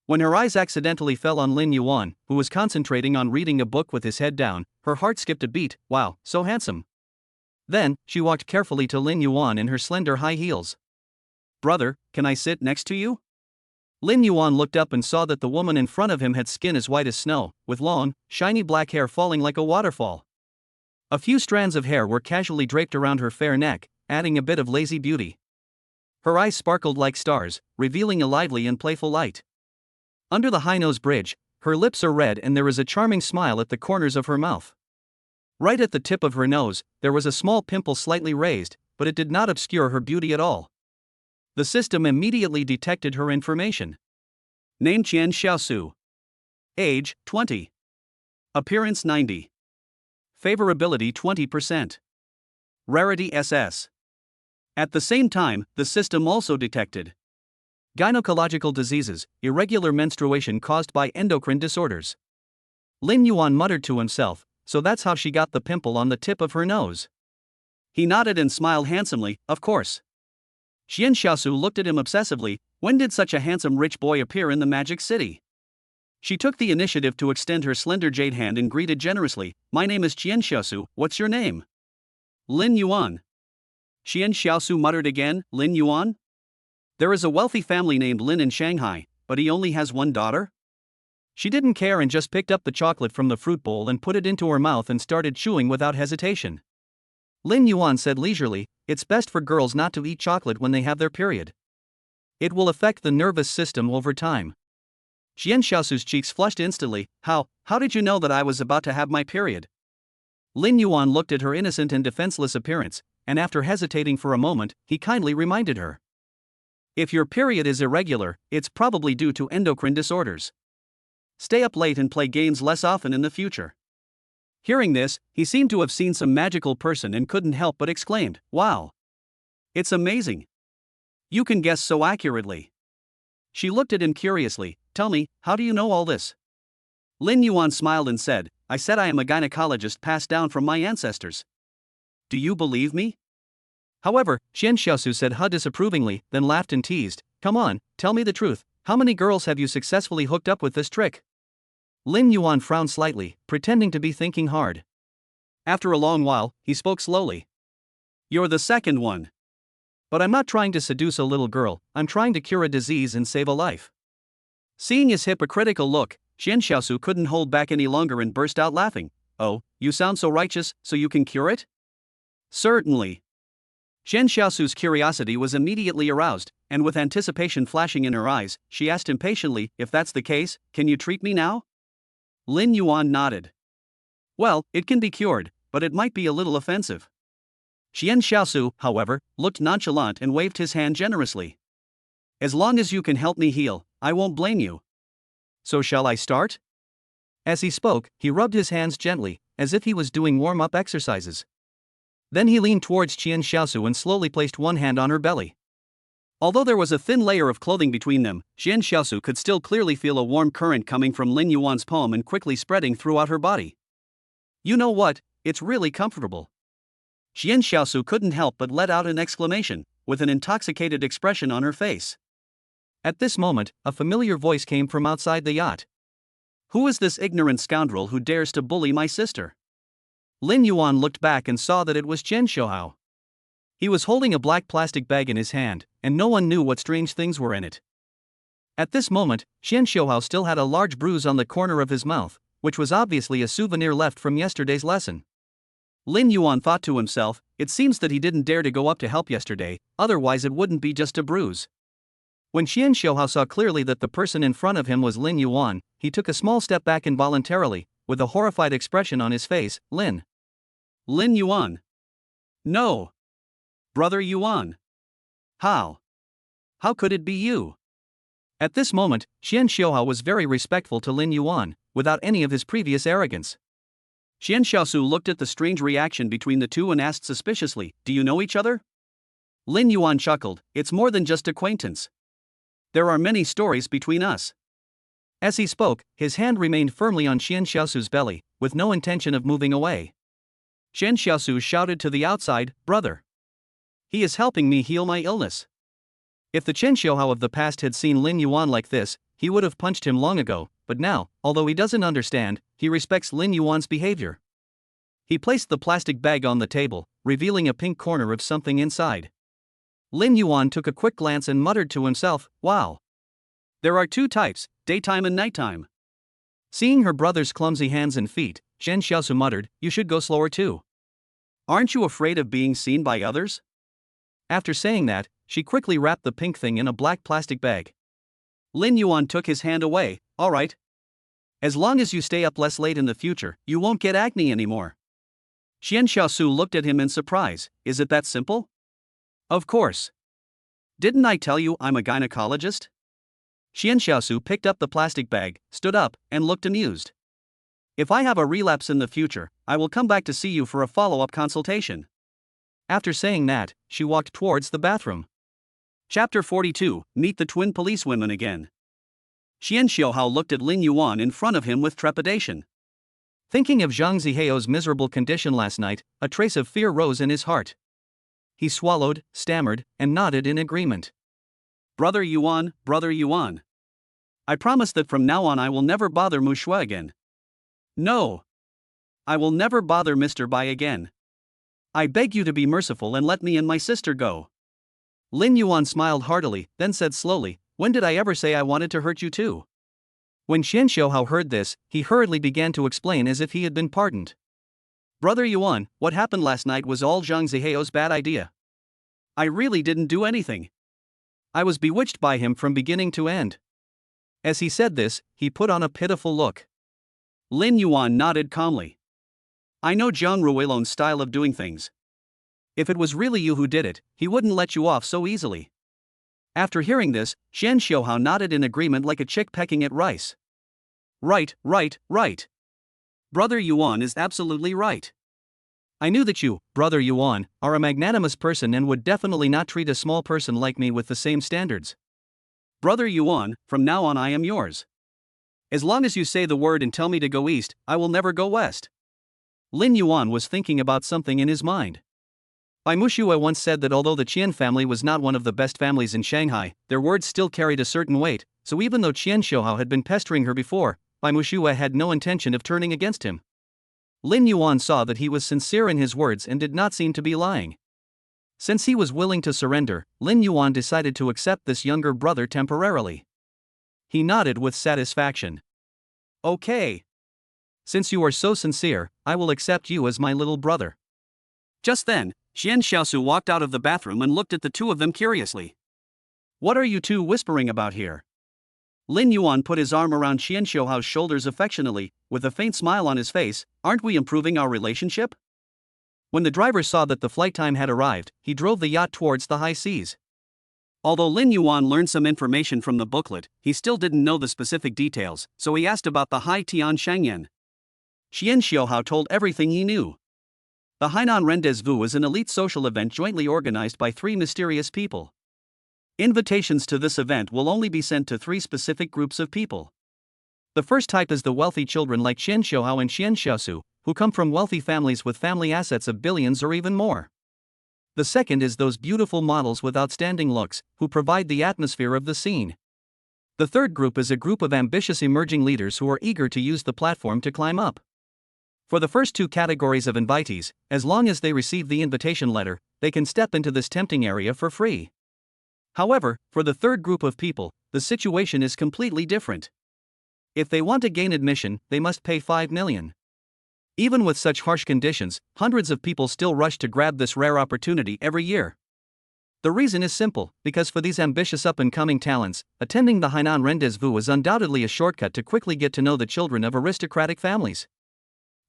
When her eyes accidentally fell on Lin Yuan, who was concentrating on reading a book with his head down, her heart skipped a beat. Wow, so handsome. Then, she walked carefully to Lin Yuan in her slender high heels. Brother, can I sit next to you? Lin Yuan looked up and saw that the woman in front of him had skin as white as snow, with long, shiny black hair falling like a waterfall. A few strands of hair were casually draped around her fair neck, adding a bit of lazy beauty. Her eyes sparkled like stars, revealing a lively and playful light. Under the high nose bridge, her lips are red and there is a charming smile at the corners of her mouth. Right at the tip of her nose, there was a small pimple slightly raised, but it did not obscure her beauty at all. The system immediately detected her information. Name Qian Xiaosu. Age 20. Appearance 90. Favorability 20%. Rarity SS. At the same time, the system also detected gynecological diseases, irregular menstruation caused by endocrine disorders. Lin Yuan muttered to himself, so that's how she got the pimple on the tip of her nose. He nodded and smiled handsomely, of course. Qian Xiaosu looked at him obsessively. When did such a handsome rich boy appear in the Magic City? She took the initiative to extend her slender jade hand and greeted generously. My name is Qian Xiaosu, what's your name? Lin Yuan. Qian Xiaosu muttered again, Lin Yuan? There is a wealthy family named Lin in Shanghai, but he only has one daughter? She didn't care and just picked up the chocolate from the fruit bowl and put it into her mouth and started chewing without hesitation. Lin Yuan said leisurely, it's best for girls not to eat chocolate when they have their period. It will affect the nervous system over time. Qian Xiaosu's cheeks flushed instantly. How did you know that I was about to have my period? Lin Yuan looked at her innocent and defenseless appearance, and after hesitating for a moment, he kindly reminded her. If your period is irregular, it's probably due to endocrine disorders. Stay up late and play games less often in the future. Hearing this, he seemed to have seen some magical person and couldn't help but exclaimed, Wow! It's amazing! You can guess so accurately. She looked at him curiously. Tell me, how do you know all this? Lin Yuan smiled and said, I said I am a gynecologist passed down from my ancestors. Do you believe me? However, Qian Xiaosu said disapprovingly, then laughed and teased, Come on, tell me the truth, how many girls have you successfully hooked up with this trick? Lin Yuan frowned slightly, pretending to be thinking hard. After a long while, he spoke slowly. You're the second one. But I'm not trying to seduce a little girl, I'm trying to cure a disease and save a life. Seeing his hypocritical look, Qian Xiaosu couldn't hold back any longer and burst out laughing. Oh, you sound so righteous, so you can cure it? Certainly. Qian Xiaosu's curiosity was immediately aroused, and with anticipation flashing in her eyes, she asked impatiently, if that's the case, can you treat me now? Lin Yuan nodded. Well, it can be cured, but it might be a little offensive. Qian Xiaosu, however, looked nonchalant and waved his hand generously. As long as you can help me heal, I won't blame you. So shall I start? As he spoke, he rubbed his hands gently, as if he was doing warm-up exercises. Then he leaned towards Qian Xiaosu and slowly placed one hand on her belly. Although there was a thin layer of clothing between them, Qian Xiaosu could still clearly feel a warm current coming from Lin Yuan's palm and quickly spreading throughout her body. You know what, it's really comfortable. Qian Xiaosu couldn't help but let out an exclamation, with an intoxicated expression on her face. At this moment, a familiar voice came from outside the yacht. Who is this ignorant scoundrel who dares to bully my sister? Lin Yuan looked back and saw that it was Chen Xiaohao. He was holding a black plastic bag in his hand, and no one knew what strange things were in it. At this moment, Chen Xiaohao still had a large bruise on the corner of his mouth, which was obviously a souvenir left from yesterday's lesson. Lin Yuan thought to himself, it seems that he didn't dare to go up to help yesterday, otherwise it wouldn't be just a bruise. When Qian Xiaohao saw clearly that the person in front of him was Lin Yuan, he took a small step back involuntarily, with a horrified expression on his face. Lin Yuan? No. Brother Yuan. How could it be you? At this moment, Xian Xiaohao was very respectful to Lin Yuan, without any of his previous arrogance. Xian Xiaosu looked at the strange reaction between the two and asked suspiciously, "Do you know each other?" Lin Yuan chuckled, "It's more than just acquaintance. There are many stories between us." As he spoke, his hand remained firmly on Xian Xiaosu's belly, with no intention of moving away. Xian Xiaosu shouted to the outside, "Brother! He is helping me heal my illness." If the Chen Xiaohao of the past had seen Lin Yuan like this, he would have punched him long ago, but now, although he doesn't understand, he respects Lin Yuan's behavior. He placed the plastic bag on the table, revealing a pink corner of something inside. Lin Yuan took a quick glance and muttered to himself, "Wow. There are two types, daytime and nighttime." Seeing her brother's clumsy hands and feet, Chen Xiaosu muttered, "You should go slower too. Aren't you afraid of being seen by others?" After saying that, she quickly wrapped the pink thing in a black plastic bag. Lin Yuan took his hand away. "All right. As long as you stay up less late in the future, you won't get acne anymore." Xian Xiaosu looked at him in surprise. "Is it that simple?" "Of course. Didn't I tell you I'm a gynecologist?" Xian Xiaosu picked up the plastic bag, stood up, and looked amused. "If I have a relapse in the future, I will come back to see you for a follow-up consultation." After saying that, she walked towards the bathroom. Chapter 42, Meet the twin policewomen again. Xian Xiaohao looked at Lin Yuan in front of him with trepidation. Thinking of Zhang Ziheo's miserable condition last night, a trace of fear rose in his heart. He swallowed, stammered, and nodded in agreement. Brother Yuan, I promise that from now on I will never bother Mushu again. No. I will never bother Mr. Bai again. I beg you to be merciful and let me and my sister go." Lin Yuan smiled heartily, then said slowly, "When did I ever say I wanted to hurt you too?" When Xian Xiaohao heard this, he hurriedly began to explain as if he had been pardoned. "Brother Yuan, what happened last night was all Zhang Ziheo's bad idea. I really didn't do anything. I was bewitched by him from beginning to end." As he said this, he put on a pitiful look. Lin Yuan nodded calmly. "I know Zhang Ruilong's style of doing things. If it was really you who did it, he wouldn't let you off so easily." After hearing this, Xian Xiaohao nodded in agreement like a chick pecking at rice. Right. Brother Yuan is absolutely right. I knew that you, Brother Yuan, are a magnanimous person and would definitely not treat a small person like me with the same standards. Brother Yuan, from now on I am yours. As long as you say the word and tell me to go east, I will never go west." Lin Yuan was thinking about something in his mind. Bai Mushu once said that although the Qian family was not one of the best families in Shanghai, their words still carried a certain weight, so even though Qian Xiaohao had been pestering her before, Bai Mushu had no intention of turning against him. Lin Yuan saw that he was sincere in his words and did not seem to be lying. Since he was willing to surrender, Lin Yuan decided to accept this younger brother temporarily. He nodded with satisfaction. "Okay. Since you are so sincere, I will accept you as my little brother." Just then, Xian Xiaosu walked out of the bathroom and looked at the two of them curiously. "What are you two whispering about here?" Lin Yuan put his arm around Xian Xiaohao's shoulders affectionately, with a faint smile on his face. "Aren't we improving our relationship?" When the driver saw that the flight time had arrived, he drove the yacht towards the high seas. Although Lin Yuan learned some information from the booklet, he still didn't know the specific details, so he asked about the Hai Tian Shangyan. Xian Xiaohao told everything he knew. The Hainan Rendezvous is an elite social event jointly organized by 3 mysterious people. Invitations to this event will only be sent to 3 specific groups of people. The first type is the wealthy children like Xian Xiaohao and Xian Xiaosu, who come from wealthy families with family assets of billions or even more. The second is those beautiful models with outstanding looks, who provide the atmosphere of the scene. The third group is a group of ambitious emerging leaders who are eager to use the platform to climb up. For the first 2 categories of invitees, as long as they receive the invitation letter, they can step into this tempting area for free. However, for the third group of people, the situation is completely different. If they want to gain admission, they must pay 5 million. Even with such harsh conditions, hundreds of people still rush to grab this rare opportunity every year. The reason is simple, because for these ambitious up-and-coming talents, attending the Hainan Rendezvous is undoubtedly a shortcut to quickly get to know the children of aristocratic families.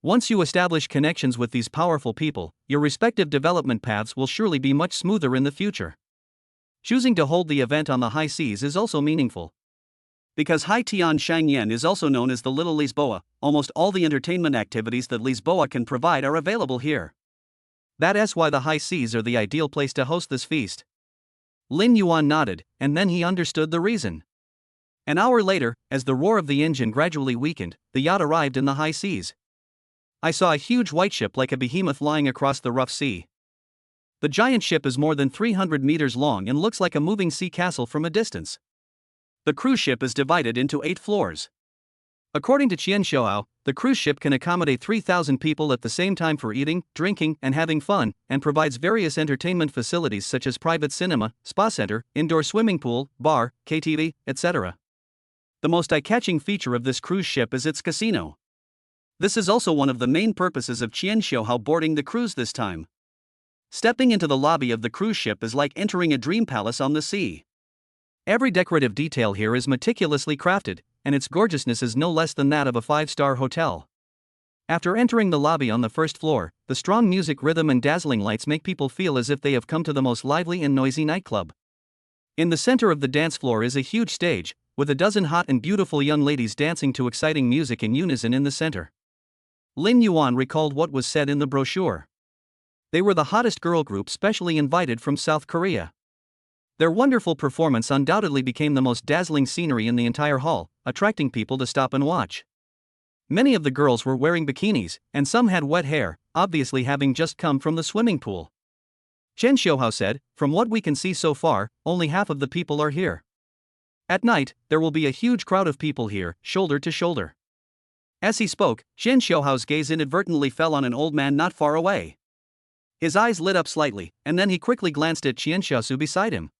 Once you establish connections with these powerful people, your respective development paths will surely be much smoother in the future. Choosing to hold the event on the high seas is also meaningful. Because Hai Tian Shangyan is also known as the Little Lisboa, almost all the entertainment activities that Lisboa can provide are available here. That's why the high seas are the ideal place to host this feast. Lin Yuan nodded, and then he understood the reason. An hour later, as the roar of the engine gradually weakened, the yacht arrived in the high seas. I saw a huge white ship like a behemoth lying across the rough sea. The giant ship is more than 300 meters long and looks like a moving sea castle from a distance. The cruise ship is divided into 8 floors. According to Qian Xiaohao, the cruise ship can accommodate 3,000 people at the same time for eating, drinking, and having fun, and provides various entertainment facilities such as private cinema, spa center, indoor swimming pool, bar, KTV, etc. The most eye-catching feature of this cruise ship is its casino. This is also one of the main purposes of Qian Xiaohao boarding the cruise this time. Stepping into the lobby of the cruise ship is like entering a dream palace on the sea. Every decorative detail here is meticulously crafted, and its gorgeousness is no less than that of a 5-star hotel. After entering the lobby on the first floor, the strong music rhythm and dazzling lights make people feel as if they have come to the most lively and noisy nightclub. In the center of the dance floor is a huge stage, with a dozen hot and beautiful young ladies dancing to exciting music in unison in the center. Lin Yuan recalled what was said in the brochure. They were the hottest girl group specially invited from South Korea. Their wonderful performance undoubtedly became the most dazzling scenery in the entire hall, attracting people to stop and watch. Many of the girls were wearing bikinis, and some had wet hair, obviously having just come from the swimming pool. Chen Xiaohao said, "From what we can see so far, only half of the people are here. At night, there will be a huge crowd of people here, shoulder to shoulder." As he spoke, Chen Xiaohao's gaze inadvertently fell on an old man not far away. His eyes lit up slightly, and then he quickly glanced at Qian Xiaosu beside him.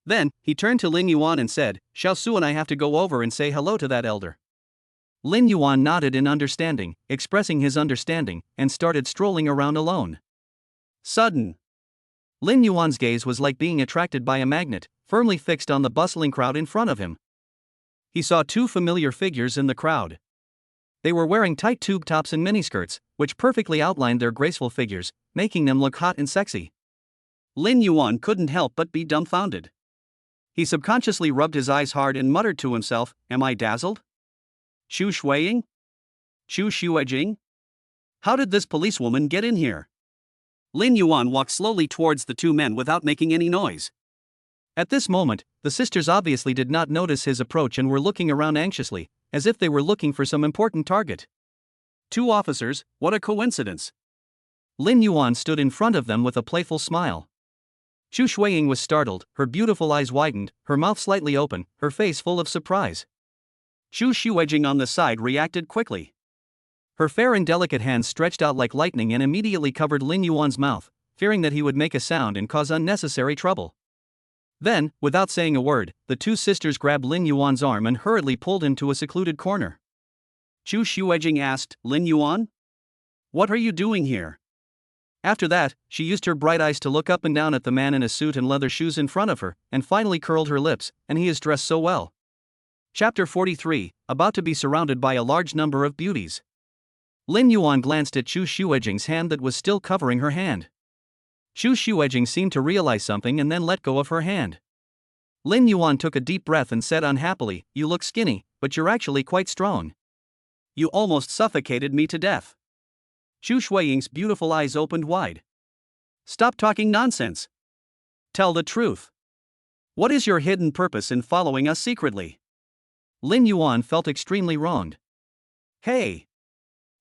Then, he turned to Lin Yuan and said, "Xiaosu and I have to go over and say hello to that elder." Lin Yuan nodded in understanding, expressing his understanding, and started strolling around alone. Sudden. Lin Yuan's gaze was like being attracted by a magnet, firmly fixed on the bustling crowd in front of him. He saw 2 familiar figures in the crowd. They were wearing tight tube tops and miniskirts, which perfectly outlined their graceful figures, making them look hot and sexy. Lin Yuan couldn't help but be dumbfounded. He subconsciously rubbed his eyes hard and muttered to himself, "Am I dazzled? Xu Shuiying? Xu Xuejing? How did this policewoman get in here?" Lin Yuan walked slowly towards the 2 men without making any noise. At this moment, the sisters obviously did not notice his approach and were looking around anxiously, as if they were looking for some important target. 2 officers, what a coincidence. Lin Yuan stood in front of them with a playful smile. Xu Shuiying was startled, her beautiful eyes widened, her mouth slightly open, her face full of surprise. Xu Xuejing on the side reacted quickly. Her fair and delicate hands stretched out like lightning and immediately covered Lin Yuan's mouth, fearing that he would make a sound and cause unnecessary trouble. Then, without saying a word, the 2 sisters grabbed Lin Yuan's arm and hurriedly pulled him to a secluded corner. Xu Xuejing asked, "Lin Yuan? What are you doing here?" After that, she used her bright eyes to look up and down at the man in a suit and leather shoes in front of her, and finally curled her lips, and he is dressed so well. Chapter 43, about to be surrounded by a large number of beauties. Lin Yuan glanced at Xu Xuejing's hand that was still covering her hand. Xu Xuejing seemed to realize something and then let go of her hand. Lin Yuan took a deep breath and said unhappily, "You look skinny, but you're actually quite strong." "You almost suffocated me to death." Xu Shuiying's beautiful eyes opened wide. "Stop talking nonsense. Tell the truth. What is your hidden purpose in following us secretly?" Lin Yuan felt extremely wronged. "Hey!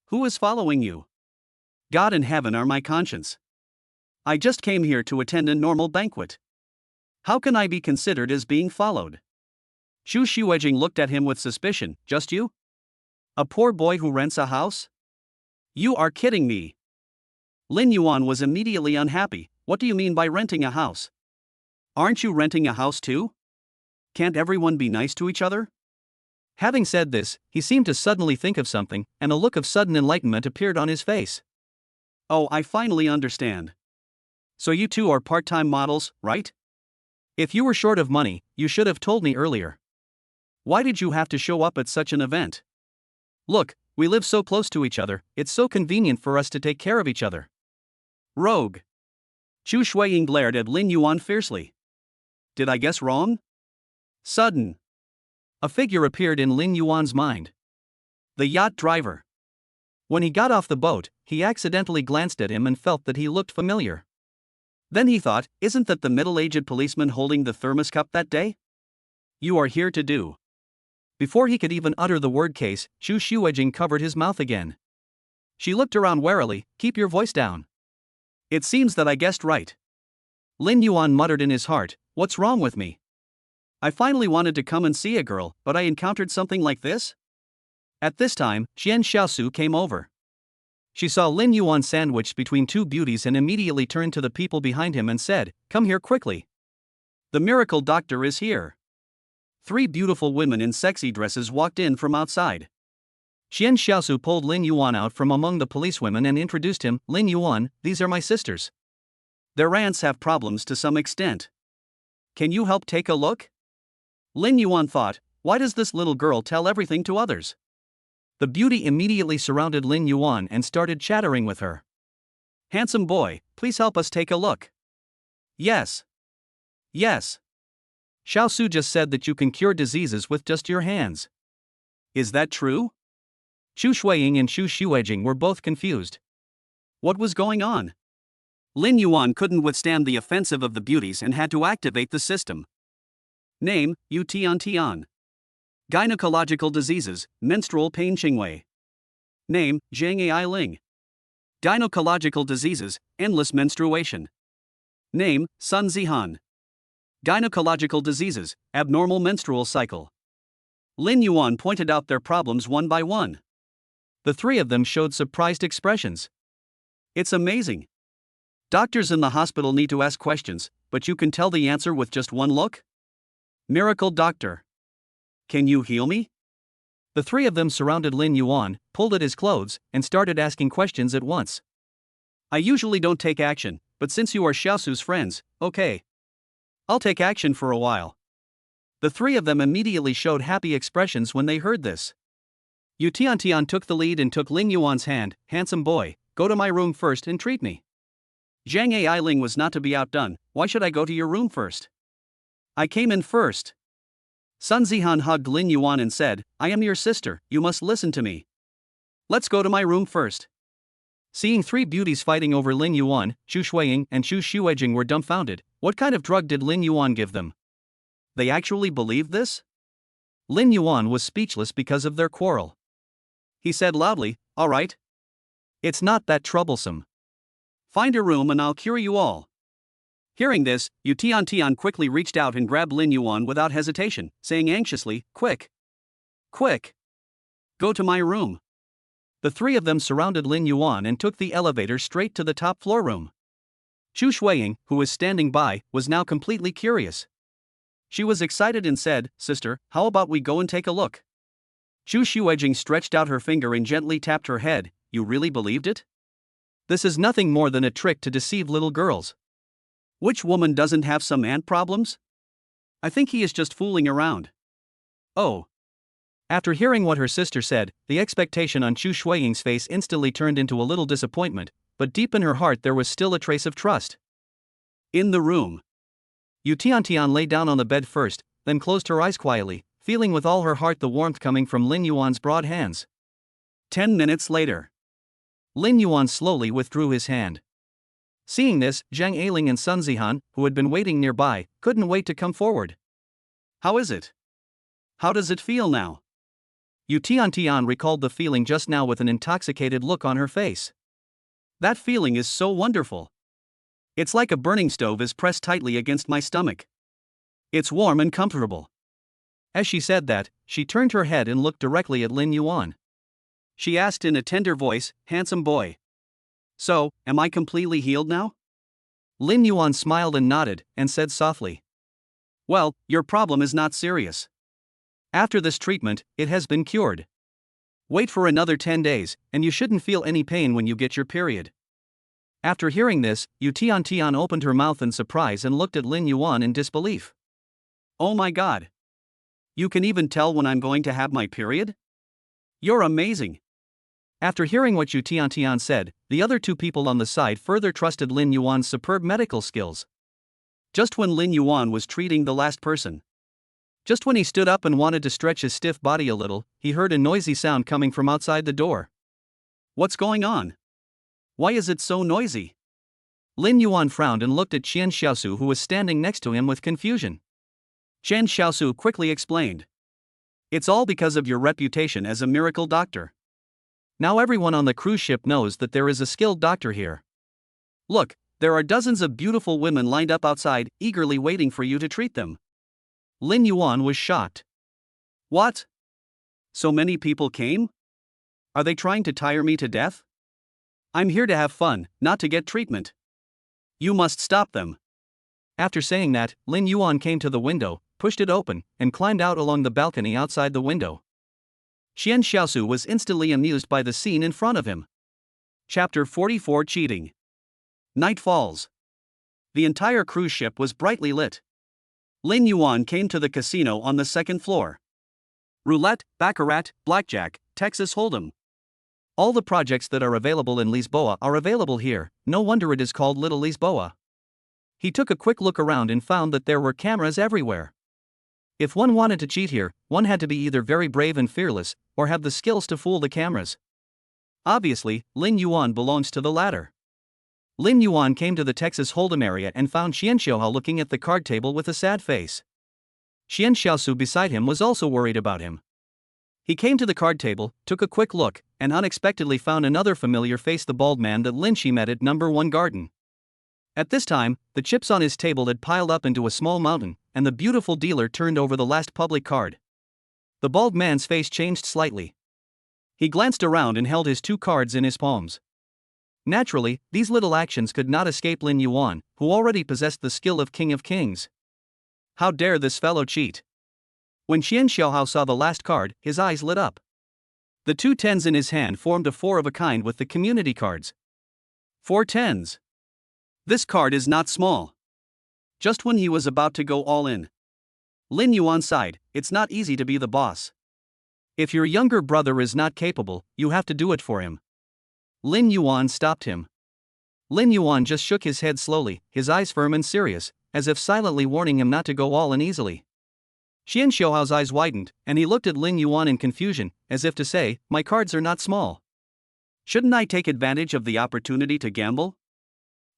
Who is following you? God and heaven are my conscience. I just came here to attend a normal banquet. How can I be considered as being followed?" Xu Xuejing looked at him with suspicion. "Just you? A poor boy who rents a house? You are kidding me." Lin Yuan was immediately unhappy. "What do you mean by renting a house? Aren't you renting a house too? Can't everyone be nice to each other?" Having said this, he seemed to suddenly think of something, and a look of sudden enlightenment appeared on his face. "Oh, I finally understand. So you 2 are part-time models, right? If you were short of money, you should have told me earlier. Why did you have to show up at such an event? Look, we live so close to each other, it's so convenient for us to take care of each other." Rogue. Xu Shuiying glared at Lin Yuan fiercely. "Did I guess wrong?" Sudden. A figure appeared in Lin Yuan's mind. The yacht driver. When he got off the boat, he accidentally glanced at him and felt that he looked familiar. Then he thought, isn't that the middle-aged policeman holding the thermos cup that day? You are here to do. Before he could even utter the word case, Zhu Xuejing covered his mouth again. She looked around warily. Keep your voice down. It seems that I guessed right. Lin Yuan muttered in his heart, what's wrong with me? I finally wanted to come and see a girl, but I encountered something like this? At this time, Xian Xiaosu came over. She saw Lin Yuan sandwiched between two beauties and immediately turned to the people behind him and said, come here quickly. The miracle doctor is here. 3 beautiful women in sexy dresses walked in from outside. Xian Xiaosu pulled Lin Yuan out from among the policewomen and introduced him, Lin Yuan, these are my sisters. Their aunts have problems to some extent. Can you help take a look? Lin Yuan thought, why does this little girl tell everything to others? The beauty immediately surrounded Lin Yuan and started chattering with her. Handsome boy, please help us take a look. Yes. Yes. Xiaosu just said that you can cure diseases with just your hands. Is that true? Zhu Xueying and Zhu Xuejing were both confused. What was going on? Lin Yuan couldn't withstand the offensive of the beauties and had to activate the system. Name, Yu Tian. Gynecological diseases, menstrual pain Qingwei. Name, Zhang Ai Ling. Gynecological diseases, endless menstruation. Name, Sun Zihan. Gynecological diseases, abnormal menstrual cycle. Lin Yuan pointed out their problems one by one. The 3 of them showed surprised expressions. It's amazing. Doctors in the hospital need to ask questions, but you can tell the answer with just one look? Miracle doctor. Can you heal me? The 3 of them surrounded Lin Yuan, pulled at his clothes, and started asking questions at once. I usually don't take action, but since you are Xiaosu's friends, okay. I'll take action for a while. The 3 of them immediately showed happy expressions when they heard this. Yu Tian took the lead and took Lin Yuan's hand, handsome boy, go to my room first and treat me. Zhang Ai Ling was not to be outdone, why should I go to your room first? I came in first. Sun Zihan hugged Lin Yuan and said, I am your sister, you must listen to me. Let's go to my room first. Seeing 3 beauties fighting over Lin Yuan, Zhu Xueying and Zhu Xuejing were dumbfounded. What kind of drug did Lin Yuan give them? They actually believed this? Lin Yuan was speechless because of their quarrel. He said loudly, all right. It's not that troublesome. Find a room and I'll cure you all. Hearing this, Yu Tian quickly reached out and grabbed Lin Yuan without hesitation, saying anxiously, quick. Quick. Go to my room. The 3 of them surrounded Lin Yuan and took the elevator straight to the top floor room. Zhu Xueying, who was standing by, was now completely curious. She was excited and said, sister, how about we go and take a look? Zhu Xuejing stretched out her finger and gently tapped her head, you really believed it? This is nothing more than a trick to deceive little girls. Which woman doesn't have some ant problems? I think he is just fooling around. Oh. After hearing what her sister said, the expectation on Zhu Xueying's face instantly turned into a little disappointment, but deep in her heart there was still a trace of trust. In the room. Yu Tian lay down on the bed first, then closed her eyes quietly, feeling with all her heart the warmth coming from Lin Yuan's broad hands. 10 minutes later. Lin Yuan slowly withdrew his hand. Seeing this, Zhang Ailing and Sun Zihan, who had been waiting nearby, couldn't wait to come forward. How is it? How does it feel now? Yu Tian recalled the feeling just now with an intoxicated look on her face. That feeling is so wonderful. It's like a burning stove is pressed tightly against my stomach. It's warm and comfortable. As she said that, she turned her head and looked directly at Lin Yuan. She asked in a tender voice, handsome boy. So, am I completely healed now? Lin Yuan smiled and nodded, and said softly. Well, your problem is not serious. After this treatment, it has been cured. Wait for another 10 days, and you shouldn't feel any pain when you get your period. After hearing this, Yu Tian opened her mouth in surprise and looked at Lin Yuan in disbelief. Oh my god. You can even tell when I'm going to have my period? You're amazing. After hearing what Yu Tian said, the other 2 people on the side further trusted Lin Yuan's superb medical skills. Just when Lin Yuan was treating the last person, Just when he stood up and wanted to stretch his stiff body a little, he heard a noisy sound coming from outside the door. What's going on? Why is it so noisy? Lin Yuan frowned and looked at Qian Xiaosu, who was standing next to him with confusion. Qian Xiaosu quickly explained. It's all because of your reputation as a miracle doctor. Now everyone on the cruise ship knows that there is a skilled doctor here. Look, there are dozens of beautiful women lined up outside, eagerly waiting for you to treat them. Lin Yuan was shocked. What? So many people came? Are they trying to tire me to death? I'm here to have fun, not to get treatment. You must stop them. After saying that, Lin Yuan came to the window, pushed it open, and climbed out along the balcony outside the window. Qian Xiaosu was instantly amused by the scene in front of him. Chapter 44 Cheating. Night falls. The entire cruise ship was brightly lit. Lin Yuan came to the casino on the second floor. Roulette, baccarat, blackjack, Texas Hold'em. All the projects that are available in Lisboa are available here, no wonder it is called Little Lisboa. He took a quick look around and found that there were cameras everywhere. If one wanted to cheat here, one had to be either very brave and fearless, or have the skills to fool the cameras. Obviously, Lin Yuan belongs to the latter. Lin Yuan came to the Texas Hold'em area and found Qian Xiaohao looking at the card table with a sad face. Qian Xiaosu beside him was also worried about him. He came to the card table, took a quick look, and unexpectedly found another familiar face, the bald man that Lin Shi met at number 1 garden. At this time, the chips on his table had piled up into a small mountain, and the beautiful dealer turned over the last public card. The bald man's face changed slightly. He glanced around and held his 2 cards in his palms. Naturally, these little actions could not escape Lin Yuan, who already possessed the skill of King of Kings. How dare this fellow cheat? When Qian Xiaohao saw the last card, his eyes lit up. The 2 tens in his hand formed a 4 of a kind with the community cards. 4 tens. This card is not small. Just when he was about to go all in, Lin Yuan sighed, it's not easy to be the boss. If your younger brother is not capable, you have to do it for him. Lin Yuan stopped him. Lin Yuan just shook his head slowly, his eyes firm and serious, as if silently warning him not to go all in easily. Qian Xiaohao's eyes widened, and he looked at Lin Yuan in confusion, as if to say, my cards are not small. Shouldn't I take advantage of the opportunity to gamble?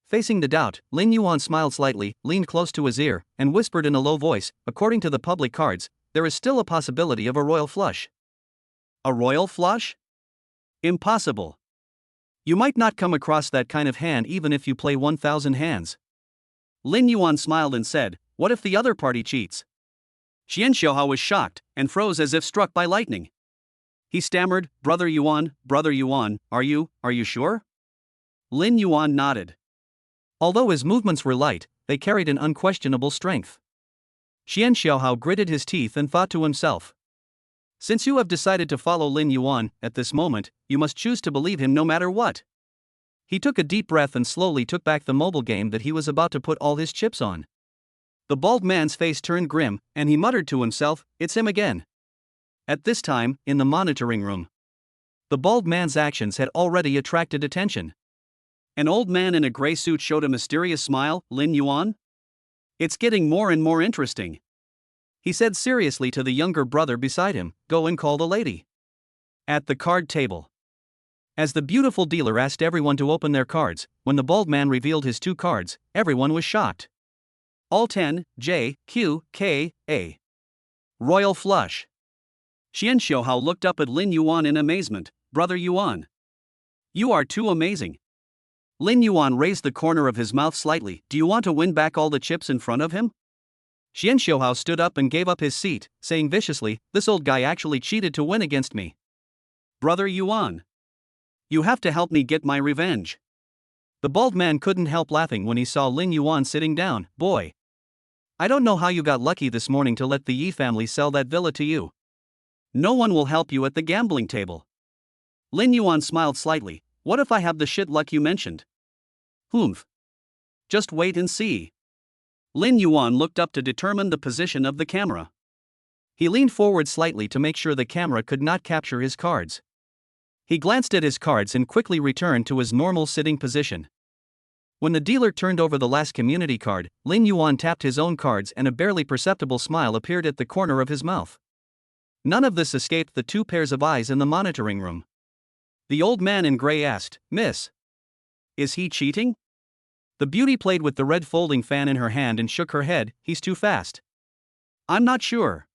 Facing the doubt, Lin Yuan smiled slightly, leaned close to his ear, and whispered in a low voice, according to the public cards, there is still a possibility of a royal flush. A royal flush? Impossible. You might not come across that kind of hand even if you play 1,000 hands. Lin Yuan smiled and said, what if the other party cheats? Qian Xiaohao was shocked, and froze as if struck by lightning. He stammered, Brother Yuan, are you sure? Lin Yuan nodded. Although his movements were light, they carried an unquestionable strength. Qian Xiaohao gritted his teeth and thought to himself. Since you have decided to follow Lin Yuan, at this moment, you must choose to believe him no matter what. He took a deep breath and slowly took back the mobile game that he was about to put all his chips on. The bald man's face turned grim, and he muttered to himself, it's him again. At this time, in the monitoring room, the bald man's actions had already attracted attention. An old man in a gray suit showed a mysterious smile, Lin Yuan? It's getting more and more interesting. He said seriously to the younger brother beside him, go and call the lady. At the card table. As the beautiful dealer asked everyone to open their cards, when the bald man revealed his 2 cards, everyone was shocked. All 10, J, Q, K, A. Royal flush. Qian Xiaohao looked up at Lin Yuan in amazement, Brother Yuan. You are too amazing. Lin Yuan raised the corner of his mouth slightly, do you want to win back all the chips in front of him? Qian Xiaohao stood up and gave up his seat, saying viciously, this old guy actually cheated to win against me. Brother Yuan. You have to help me get my revenge. The bald man couldn't help laughing when he saw Lin Yuan sitting down, boy. I don't know how you got lucky this morning to let the Yi family sell that villa to you. No one will help you at the gambling table. Lin Yuan smiled slightly, what if I have the shit luck you mentioned? Humph. Just wait and see. Lin Yuan looked up to determine the position of the camera. He leaned forward slightly to make sure the camera could not capture his cards. He glanced at his cards and quickly returned to his normal sitting position. When the dealer turned over the last community card, Lin Yuan tapped his own cards and a barely perceptible smile appeared at the corner of his mouth. None of this escaped the two pairs of eyes in the monitoring room. The old man in gray asked, "Miss, is he cheating?" The beauty played with the red folding fan in her hand and shook her head. "He's too fast. I'm not sure."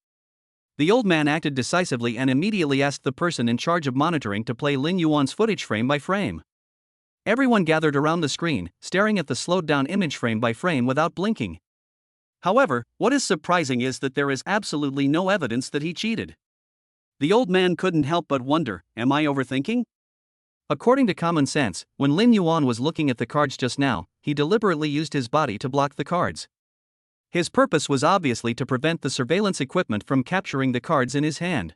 The old man acted decisively and immediately asked the person in charge of monitoring to play Lin Yuan's footage frame by frame. Everyone gathered around the screen, staring at the slowed-down image frame by frame without blinking. However, what is surprising is that there is absolutely no evidence that he cheated. The old man couldn't help but wonder, am I overthinking? According to common sense, when Lin Yuan was looking at the cards just now, he deliberately used his body to block the cards. His purpose was obviously to prevent the surveillance equipment from capturing the cards in his hand.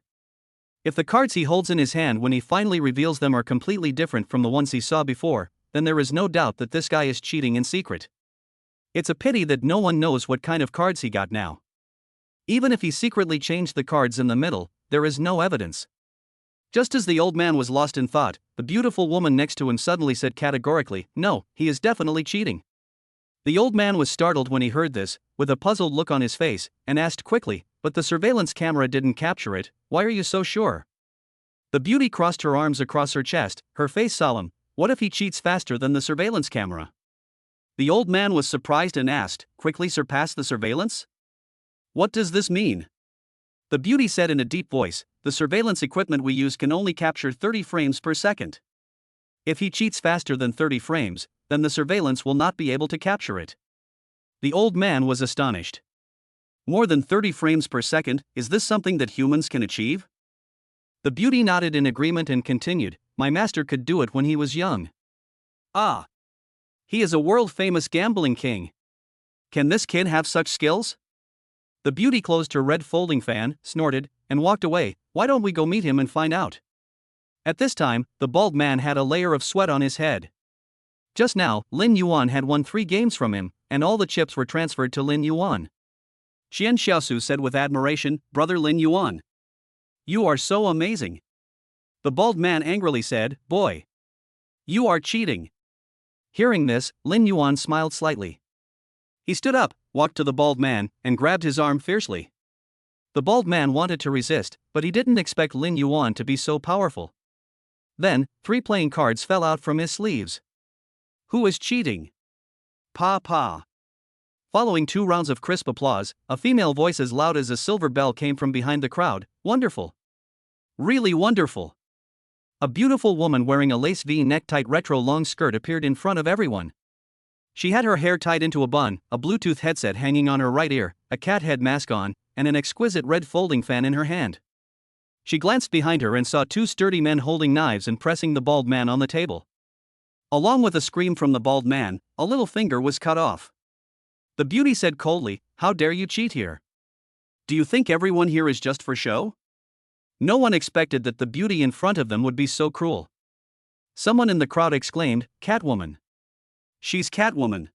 If the cards he holds in his hand when he finally reveals them are completely different from the ones he saw before, then there is no doubt that this guy is cheating in secret. It's a pity that no one knows what kind of cards he got now. Even if he secretly changed the cards in the middle, there is no evidence. Just as the old man was lost in thought, the beautiful woman next to him suddenly said categorically, "No, he is definitely cheating." The old man was startled when he heard this, with a puzzled look on his face, and asked quickly, "But the surveillance camera didn't capture it, why are you so sure?" The beauty crossed her arms across her chest, her face solemn. "What if he cheats faster than the surveillance camera?" The old man was surprised and asked, "Quickly surpass the surveillance? What does this mean?" The beauty said in a deep voice, "The surveillance equipment we use can only capture 30 frames per second. If he cheats faster than 30 frames, then the surveillance will not be able to capture it." The old man was astonished. More than 30 frames per second, is this something that humans can achieve? The beauty nodded in agreement and continued, "My master could do it when he was young." "Ah. He is a world-famous gambling king. Can this kid have such skills?" The beauty closed her red folding fan, snorted, and walked away. "Why don't we go meet him and find out?" At this time, the bald man had a layer of sweat on his head. Just now, Lin Yuan had won 3 games from him, and all the chips were transferred to Lin Yuan. Qian Xiaosu said with admiration, "Brother Lin Yuan, you are so amazing." The bald man angrily said, "Boy, you are cheating." Hearing this, Lin Yuan smiled slightly. He stood up, walked to the bald man, and grabbed his arm fiercely. The bald man wanted to resist, but he didn't expect Lin Yuan to be so powerful. Then, 3 playing cards fell out from his sleeves. Who is cheating? Pa pa. Following 2 rounds of crisp applause, a female voice as loud as a silver bell came from behind the crowd. "Wonderful. Really wonderful." A beautiful woman wearing a lace V-neck tight retro long skirt appeared in front of everyone. She had her hair tied into a bun, a Bluetooth headset hanging on her right ear, a cat head mask on, and an exquisite red folding fan in her hand. She glanced behind her and saw 2 sturdy men holding knives and pressing the bald man on the table. Along with a scream from the bald man, a little finger was cut off. The beauty said coldly, "How dare you cheat here? Do you think everyone here is just for show?" No one expected that the beauty in front of them would be so cruel. Someone in the crowd exclaimed, "Catwoman. She's Catwoman."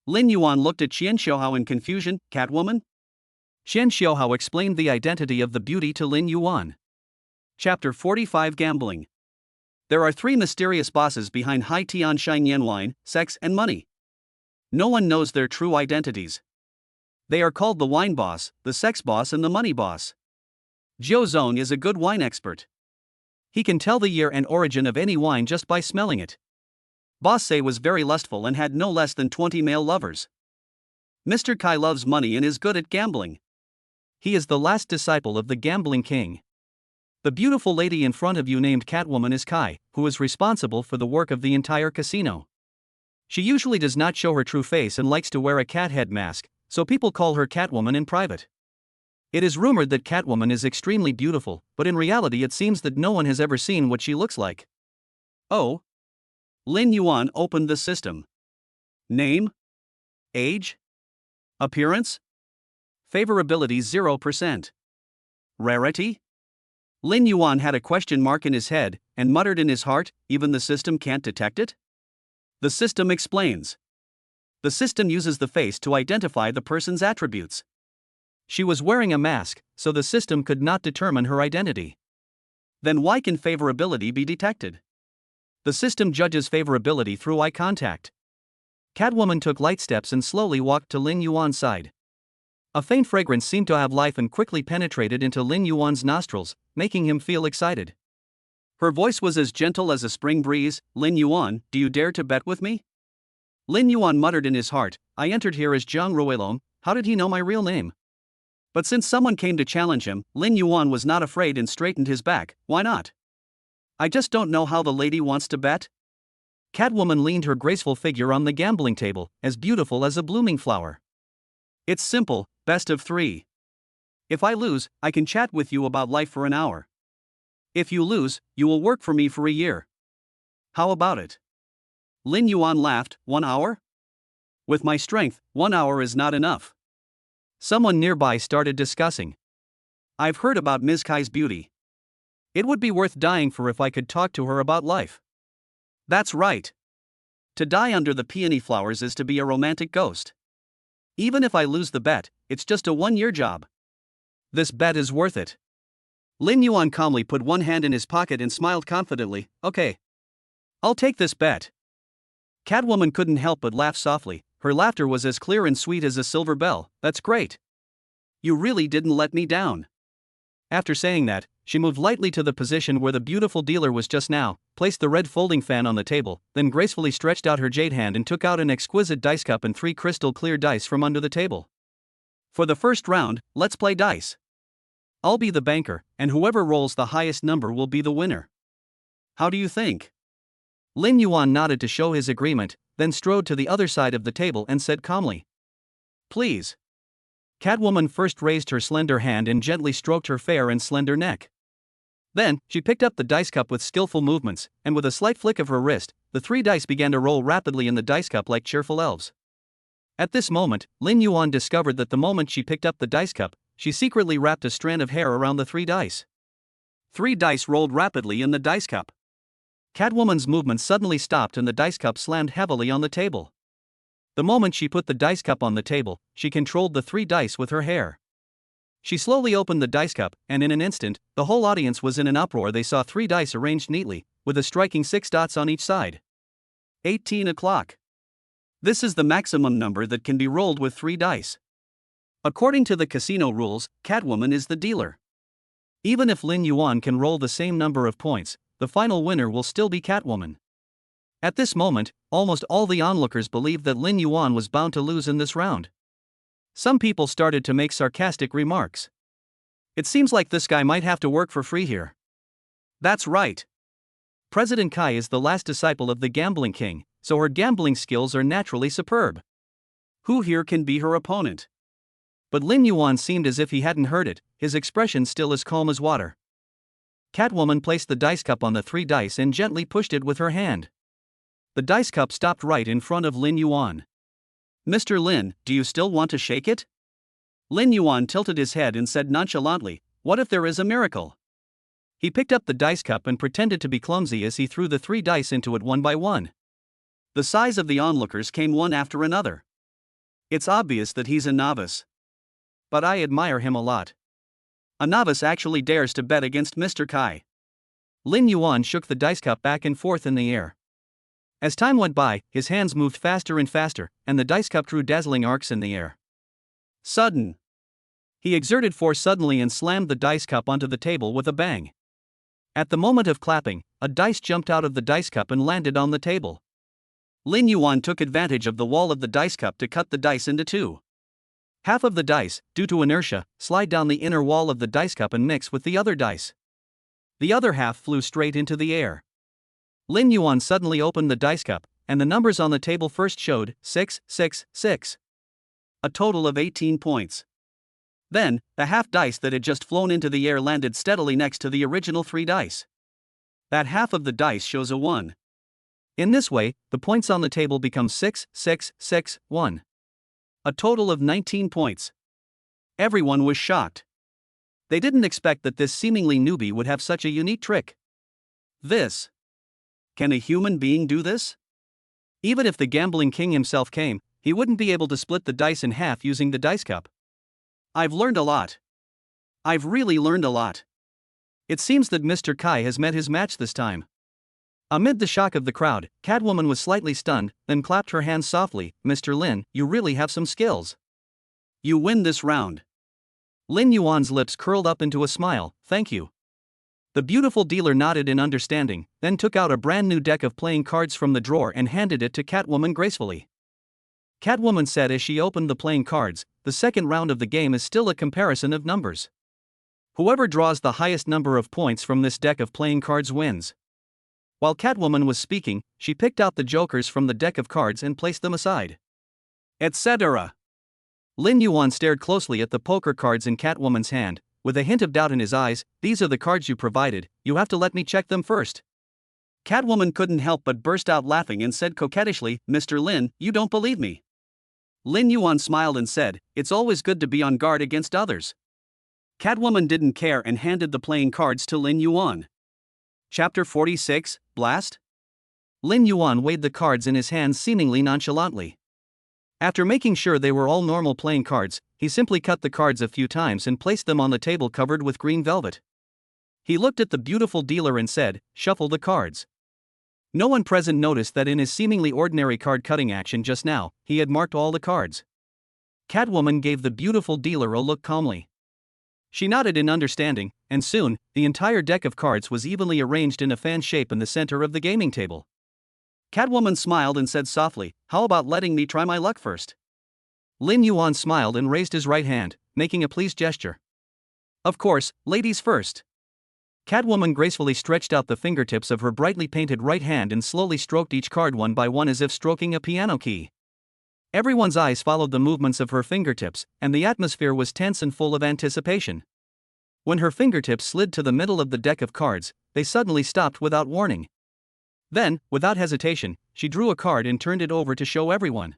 Lin Yuan looked at Qian Xiaohao in confusion. "Catwoman?" Qian Xiaohao explained the identity of the beauty to Lin Yuan. Chapter 45 Gambling. There are 3 mysterious bosses behind Hai Tian Yen wine, sex and money. No one knows their true identities. They are called the wine boss, the sex boss and the money boss. Zhou Zong is a good wine expert. He can tell the year and origin of any wine just by smelling it. Boss Sei was very lustful and had no less than 20 male lovers. Mr. Kai loves money and is good at gambling. He is the last disciple of the gambling king. The beautiful lady in front of you named Catwoman is Kai, who is responsible for the work of the entire casino. She usually does not show her true face and likes to wear a cat head mask, so people call her Catwoman in private. It is rumored that Catwoman is extremely beautiful, but in reality it seems that no one has ever seen what she looks like. Oh. Lin Yuan opened the system. Name? Age? Appearance? Favorability 0%. Rarity? Lin Yuan had a question mark in his head, and muttered in his heart, even the system can't detect it? The system explains. The system uses the face to identify the person's attributes. She was wearing a mask, so the system could not determine her identity. Then why can favorability be detected? The system judges favorability through eye contact. Catwoman took light steps and slowly walked to Lin Yuan's side. A faint fragrance seemed to have life and quickly penetrated into Lin Yuan's nostrils, making him feel excited. Her voice was as gentle as a spring breeze. Lin Yuan, do you dare to bet with me? Lin Yuan muttered in his heart, I entered here as Zhang Ruilong, how did he know my real name? But since someone came to challenge him, Lin Yuan was not afraid and straightened his back, why not? I just don't know how the lady wants to bet. Catwoman leaned her graceful figure on the gambling table, as beautiful as a blooming flower. It's simple, best of 3. If I lose, I can chat with you about life for an hour. If you lose, you will work for me for a year. How about it? Lin Yuan laughed, 1 hour? With my strength, 1 hour is not enough. Someone nearby started discussing. I've heard about Ms. Kai's beauty. It would be worth dying for if I could talk to her about life. That's right. To die under the peony flowers is to be a romantic ghost. Even if I lose the bet, it's just a 1-year job. This bet is worth it. Lin Yuan calmly put one hand in his pocket and smiled confidently, okay. I'll take this bet. Catwoman couldn't help but laugh softly, her laughter was as clear and sweet as a silver bell, that's great. You really didn't let me down. After saying that, she moved lightly to the position where the beautiful dealer was just now, placed the red folding fan on the table, then gracefully stretched out her jade hand and took out an exquisite dice cup and 3 crystal clear dice from under the table. For the first round, let's play dice. I'll be the banker, and whoever rolls the highest number will be the winner. How do you think? Lin Yuan nodded to show his agreement, then strode to the other side of the table and said calmly, Please. Catwoman first raised her slender hand and gently stroked her fair and slender neck. Then, she picked up the dice cup with skillful movements, and with a slight flick of her wrist, the 3 dice began to roll rapidly in the dice cup like cheerful elves. At this moment, Lin Yuan discovered that the moment she picked up the dice cup, she secretly wrapped a strand of hair around the 3 dice. 3 dice rolled rapidly in the dice cup. Catwoman's movement suddenly stopped and the dice cup slammed heavily on the table. The moment she put the dice cup on the table, she controlled the 3 dice with her hair. She slowly opened the dice cup, and in an instant, the whole audience was in an uproar. They saw 3 dice arranged neatly, with a striking 6 dots on each side. 18 o'clock. This is the maximum number that can be rolled with 3 dice. According to the casino rules, Catwoman is the dealer. Even if Lin Yuan can roll the same number of points, the final winner will still be Catwoman. At this moment, almost all the onlookers believed that Lin Yuan was bound to lose in this round. Some people started to make sarcastic remarks. It seems like this guy might have to work for free here. That's right. President Kai is the last disciple of the gambling king, so her gambling skills are naturally superb. Who here can be her opponent? But Lin Yuan seemed as if he hadn't heard it, his expression still as calm as water. Catwoman placed the dice cup on the 3 dice and gently pushed it with her hand. The dice cup stopped right in front of Lin Yuan. Mr. Lin, do you still want to shake it? Lin Yuan tilted his head and said nonchalantly, what if there is a miracle? He picked up the dice cup and pretended to be clumsy as he threw the 3 dice into it one by one. The sighs of the onlookers came one after another. It's obvious that he's a novice. But I admire him a lot. A novice actually dares to bet against Mr. Kai. Lin Yuan shook the dice cup back and forth in the air. As time went by, his hands moved faster and faster, and the dice cup drew dazzling arcs in the air. Sudden. He exerted force suddenly and slammed the dice cup onto the table with a bang. At the moment of clapping, a dice jumped out of the dice cup and landed on the table. Lin Yuan took advantage of the wall of the dice cup to cut the dice into 2. Half of the dice, due to inertia, slide down the inner wall of the dice cup and mix with the other dice. The other half flew straight into the air. Lin Yuan suddenly opened the dice cup, and the numbers on the table first showed 6, 6, 6. A total of 18 points. Then, the half dice that had just flown into the air landed steadily next to the original 3 dice. That half of the dice shows a 1. In this way, the points on the table become 6, 6, 6, 1. A total of 19 points. Everyone was shocked. They didn't expect that this seemingly newbie would have such a unique trick. This. Can a human being do this? Even if the gambling king himself came, he wouldn't be able to split the dice in half using the dice cup. I've learned a lot. I've really learned a lot. It seems that Mr. Kai has met his match this time. Amid the shock of the crowd, Catwoman was slightly stunned, then clapped her hands softly. Mr. Lin, you really have some skills. You win this round. Lin Yuan's lips curled up into a smile. Thank you. The beautiful dealer nodded in understanding, then took out a brand new deck of playing cards from the drawer and handed it to Catwoman gracefully. Catwoman said as she opened the playing cards, the second round of the game is still a comparison of numbers. Whoever draws the highest number of points from this deck of playing cards wins. While Catwoman was speaking, she picked out the jokers from the deck of cards and placed them aside. Etc. Lin Yuan stared closely at the poker cards in Catwoman's hand, with a hint of doubt in his eyes. These are the cards you provided, you have to let me check them first. Catwoman couldn't help but burst out laughing and said coquettishly, Mr. Lin, you don't believe me. Lin Yuan smiled and said, it's always good to be on guard against others. Catwoman didn't care and handed the playing cards to Lin Yuan. Chapter 46, Blast? Lin Yuan weighed the cards in his hands seemingly nonchalantly. After making sure they were all normal playing cards, he simply cut the cards a few times and placed them on the table covered with green velvet. He looked at the beautiful dealer and said, shuffle the cards. No one present noticed that in his seemingly ordinary card-cutting action just now, he had marked all the cards. Catwoman gave the beautiful dealer a look calmly. She nodded in understanding, and soon, the entire deck of cards was evenly arranged in a fan shape in the center of the gaming table. Catwoman smiled and said softly, how about letting me try my luck first? Lin Yuan smiled and raised his right hand, making a pleased gesture. Of course, ladies first. Catwoman gracefully stretched out the fingertips of her brightly painted right hand and slowly stroked each card one by one as if stroking a piano key. Everyone's eyes followed the movements of her fingertips, and the atmosphere was tense and full of anticipation. When her fingertips slid to the middle of the deck of cards, they suddenly stopped without warning. Then, without hesitation, she drew a card and turned it over to show everyone.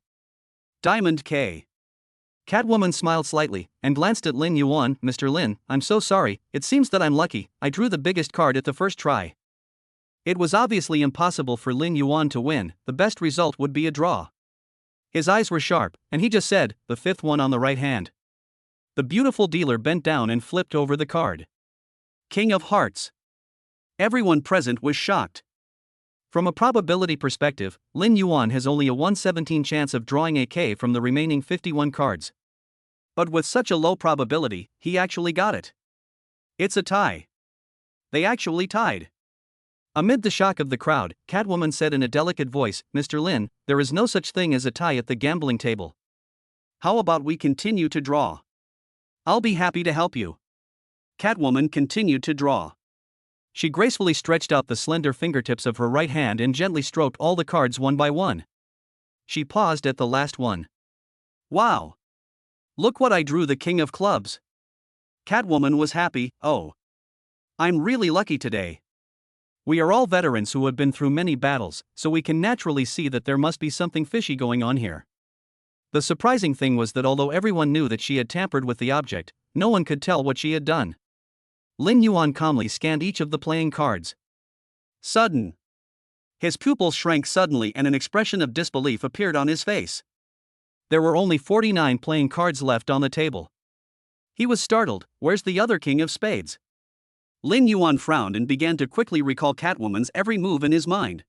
Diamond K. Catwoman smiled slightly, and glanced at Lin Yuan. Mr. Lin, I'm so sorry, it seems that I'm lucky, I drew the biggest card at the first try. It was obviously impossible for Lin Yuan to win, the best result would be a draw. His eyes were sharp, and he just said, the fifth one on the right hand. The beautiful dealer bent down and flipped over the card. King of Hearts. Everyone present was shocked. From a probability perspective, Lin Yuan has only a 1/17 chance of drawing a K from the remaining 51 cards. But with such a low probability, he actually got it. It's a tie. They actually tied. Amid the shock of the crowd, Catwoman said in a delicate voice, Mr. Lin, there is no such thing as a tie at the gambling table. How about we continue to draw? I'll be happy to help you. Catwoman continued to draw. She gracefully stretched out the slender fingertips of her right hand and gently stroked all the cards one by one. She paused at the last one. Wow! Look what I drew, the King of Clubs. Catwoman was happy. Oh, I'm really lucky today. We are all veterans who have been through many battles, so we can naturally see that there must be something fishy going on here. The surprising thing was that although everyone knew that she had tampered with the object, no one could tell what she had done. Lin Yuan calmly scanned each of the playing cards. Sudden. His pupils shrank suddenly and an expression of disbelief appeared on his face. There were only 49 playing cards left on the table. He was startled. Where's the other King of Spades? Lin Yuan frowned and began to quickly recall Catwoman's every move in his mind.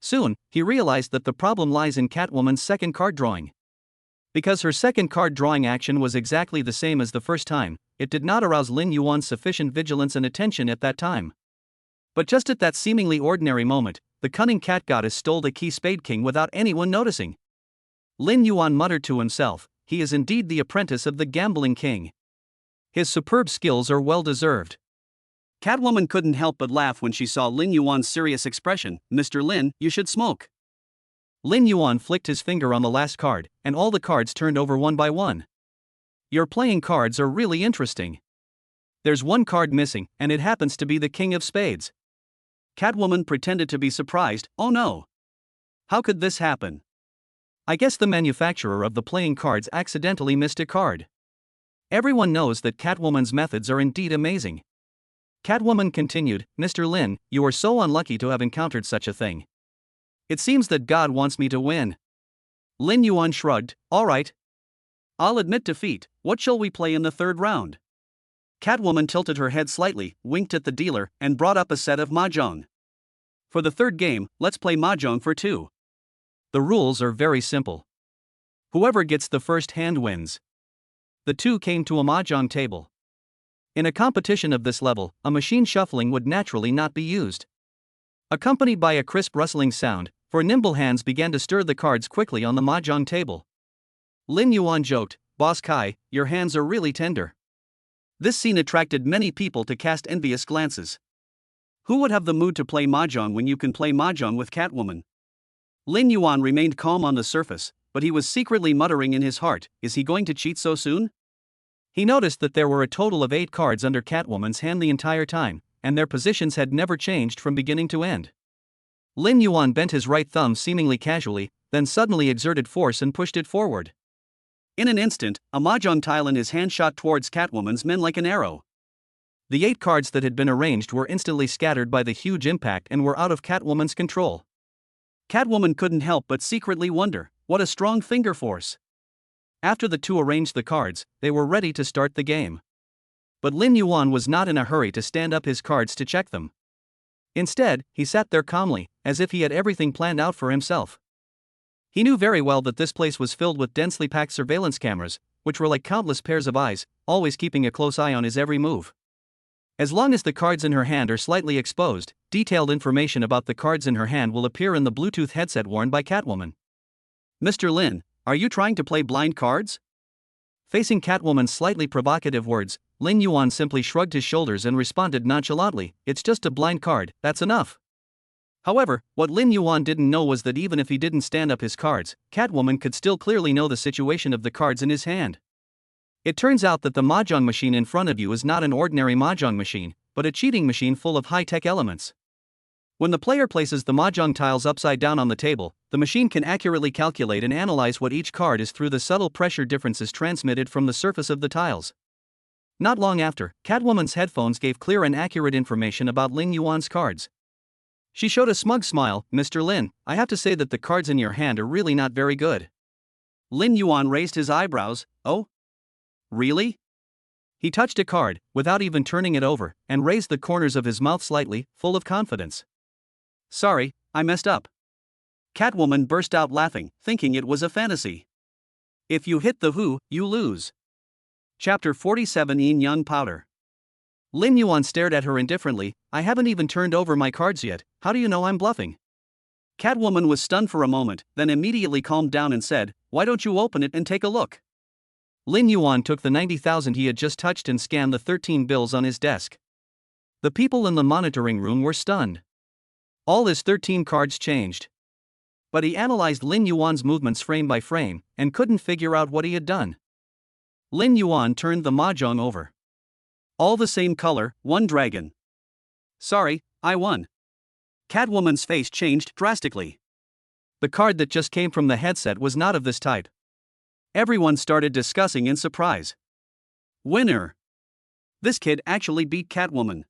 Soon, he realized that the problem lies in Catwoman's second card drawing. Because her second card drawing action was exactly the same as the first time, it did not arouse Lin Yuan's sufficient vigilance and attention at that time. But just at that seemingly ordinary moment, the cunning cat goddess stole the key spade king without anyone noticing. Lin Yuan muttered to himself, he is indeed the apprentice of the gambling king. His superb skills are well deserved. Catwoman couldn't help but laugh when she saw Lin Yuan's serious expression. Mr. Lin, you should smoke. Lin Yuan flicked his finger on the last card, and all the cards turned over one by one. Your playing cards are really interesting. There's one card missing, and it happens to be the King of Spades. Catwoman pretended to be surprised. Oh no! How could this happen? I guess the manufacturer of the playing cards accidentally missed a card. Everyone knows that Catwoman's methods are indeed amazing. Catwoman continued, Mr. Lin, you are so unlucky to have encountered such a thing. It seems that God wants me to win. Lin Yuan shrugged, all right. I'll admit defeat, what shall we play in the third round? Catwoman tilted her head slightly, winked at the dealer, and brought up a set of mahjong. For the third game, let's play mahjong for two. The rules are very simple. Whoever gets the first hand wins. The two came to a mahjong table. In a competition of this level, a machine shuffling would naturally not be used. Accompanied by a crisp rustling sound, for nimble hands began to stir the cards quickly on the mahjong table. Lin Yuan joked, "Boss Kai, your hands are really tender." This scene attracted many people to cast envious glances. Who would have the mood to play mahjong when you can play mahjong with Catwoman? Lin Yuan remained calm on the surface, but he was secretly muttering in his heart, is he going to cheat so soon? He noticed that there were a total of 8 cards under Catwoman's hand the entire time, and their positions had never changed from beginning to end. Lin Yuan bent his right thumb seemingly casually, then suddenly exerted force and pushed it forward. In an instant, a mahjong tile in his hand shot towards Catwoman's men like an arrow. The 8 cards that had been arranged were instantly scattered by the huge impact and were out of Catwoman's control. Catwoman couldn't help but secretly wonder, what a strong finger force. After the two arranged the cards, they were ready to start the game. But Lin Yuan was not in a hurry to stand up his cards to check them. Instead, he sat there calmly, as if he had everything planned out for himself. He knew very well that this place was filled with densely packed surveillance cameras, which were like countless pairs of eyes, always keeping a close eye on his every move. As long as the cards in her hand are slightly exposed, detailed information about the cards in her hand will appear in the Bluetooth headset worn by Catwoman. "Mr. Lin, are you trying to play blind cards?" Facing Catwoman's slightly provocative words, Lin Yuan simply shrugged his shoulders and responded nonchalantly, "It's just a blind card, that's enough." However, what Lin Yuan didn't know was that even if he didn't stand up his cards, Catwoman could still clearly know the situation of the cards in his hand. It turns out that the mahjong machine in front of you is not an ordinary mahjong machine, but a cheating machine full of high-tech elements. When the player places the mahjong tiles upside down on the table, the machine can accurately calculate and analyze what each card is through the subtle pressure differences transmitted from the surface of the tiles. Not long after, Catwoman's headphones gave clear and accurate information about Lin Yuan's cards. She showed a smug smile, "Mr. Lin, I have to say that the cards in your hand are really not very good." Lin Yuan raised his eyebrows, "Oh? Really?" He touched a card, without even turning it over, and raised the corners of his mouth slightly, full of confidence. "Sorry, I messed up." Catwoman burst out laughing, thinking it was a fantasy. "If you hit the who, you lose." Chapter 47 Yin Yang Powder. Lin Yuan stared at her indifferently, "I haven't even turned over my cards yet, how do you know I'm bluffing?" Catwoman was stunned for a moment, then immediately calmed down and said, "Why don't you open it and take a look?" Lin Yuan took the 90,000 he had just touched and scanned the 13 bills on his desk. The people in the monitoring room were stunned. All his 13 cards changed. But he analyzed Lin Yuan's movements frame by frame, and couldn't figure out what he had done. Lin Yuan turned the mahjong over. All the same color, one dragon. "Sorry, I won." Catwoman's face changed drastically. The card that just came from the headset was not of this type. Everyone started discussing in surprise. "Winner! This kid actually beat Catwoman.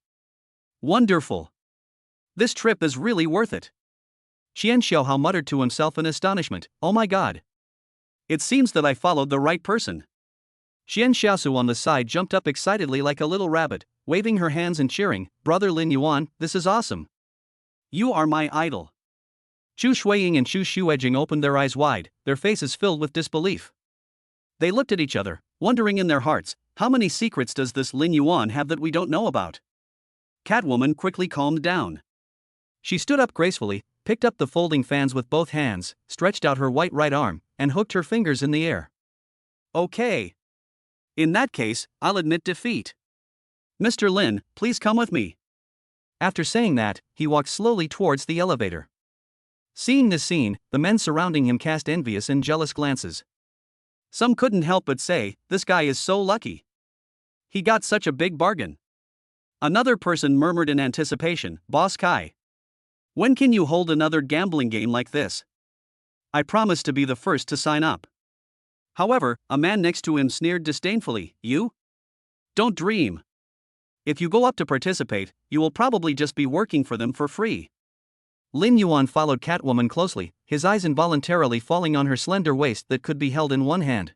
Wonderful! This trip is really worth it." Xian Xiaohao muttered to himself in astonishment, "Oh my god! It seems that I followed the right person." Xian Xiaosu on the side jumped up excitedly like a little rabbit, waving her hands and cheering, "Brother Lin Yuan, this is awesome! You are my idol." Chu Shuiying and Chu Shuejing opened their eyes wide, their faces filled with disbelief. They looked at each other, wondering in their hearts, how many secrets does this Lin Yuan have that we don't know about? Catwoman quickly calmed down. She stood up gracefully, picked up the folding fans with both hands, stretched out her white right arm, and hooked her fingers in the air. "Okay. In that case, I'll admit defeat. Mr. Lin, please come with me." After saying that, he walked slowly towards the elevator. Seeing this scene, the men surrounding him cast envious and jealous glances. Some couldn't help but say, "This guy is so lucky. He got such a big bargain." Another person murmured in anticipation, "Boss Kai, when can you hold another gambling game like this? I promise to be the first to sign up." However, a man next to him sneered disdainfully, "You? Don't dream. If you go up to participate, you will probably just be working for them for free." Lin Yuan followed Catwoman closely, his eyes involuntarily falling on her slender waist that could be held in one hand.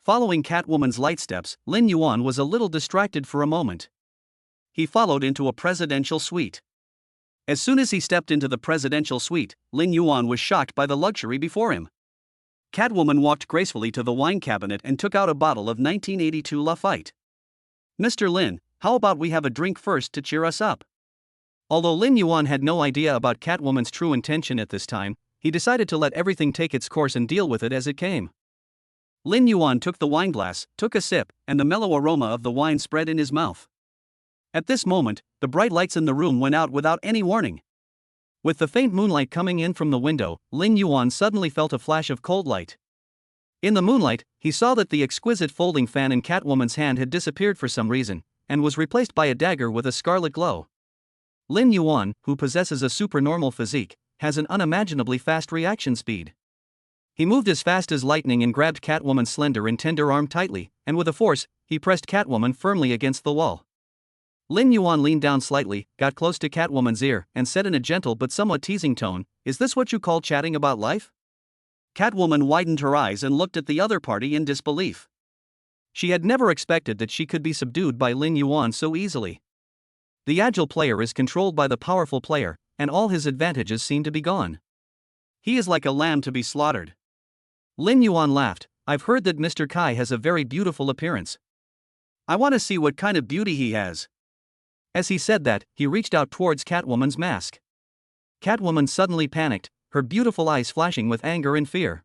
Following Catwoman's light steps, Lin Yuan was a little distracted for a moment. He followed into a presidential suite. As soon as he stepped into the presidential suite, Lin Yuan was shocked by the luxury before him. Catwoman walked gracefully to the wine cabinet and took out a bottle of 1982 Lafite. "Mr. Lin, how about we have a drink first to cheer us up?" Although Lin Yuan had no idea about Catwoman's true intention at this time, he decided to let everything take its course and deal with it as it came. Lin Yuan took the wineglass, took a sip, and the mellow aroma of the wine spread in his mouth. At this moment, the bright lights in the room went out without any warning. With the faint moonlight coming in from the window, Lin Yuan suddenly felt a flash of cold light. In the moonlight, he saw that the exquisite folding fan in Catwoman's hand had disappeared for some reason, and was replaced by a dagger with a scarlet glow. Lin Yuan, who possesses a supernormal physique, has an unimaginably fast reaction speed. He moved as fast as lightning and grabbed Catwoman's slender and tender arm tightly, and with a force, he pressed Catwoman firmly against the wall. Lin Yuan leaned down slightly, got close to Catwoman's ear, and said in a gentle but somewhat teasing tone, "Is this what you call chatting about life?" Catwoman widened her eyes and looked at the other party in disbelief. She had never expected that she could be subdued by Lin Yuan so easily. The agile player is controlled by the powerful player, and all his advantages seem to be gone. He is like a lamb to be slaughtered. Lin Yuan laughed. "I've heard that Mr. Kai has a very beautiful appearance. I want to see what kind of beauty he has." As he said that, he reached out towards Catwoman's mask. Catwoman suddenly panicked, her beautiful eyes flashing with anger and fear.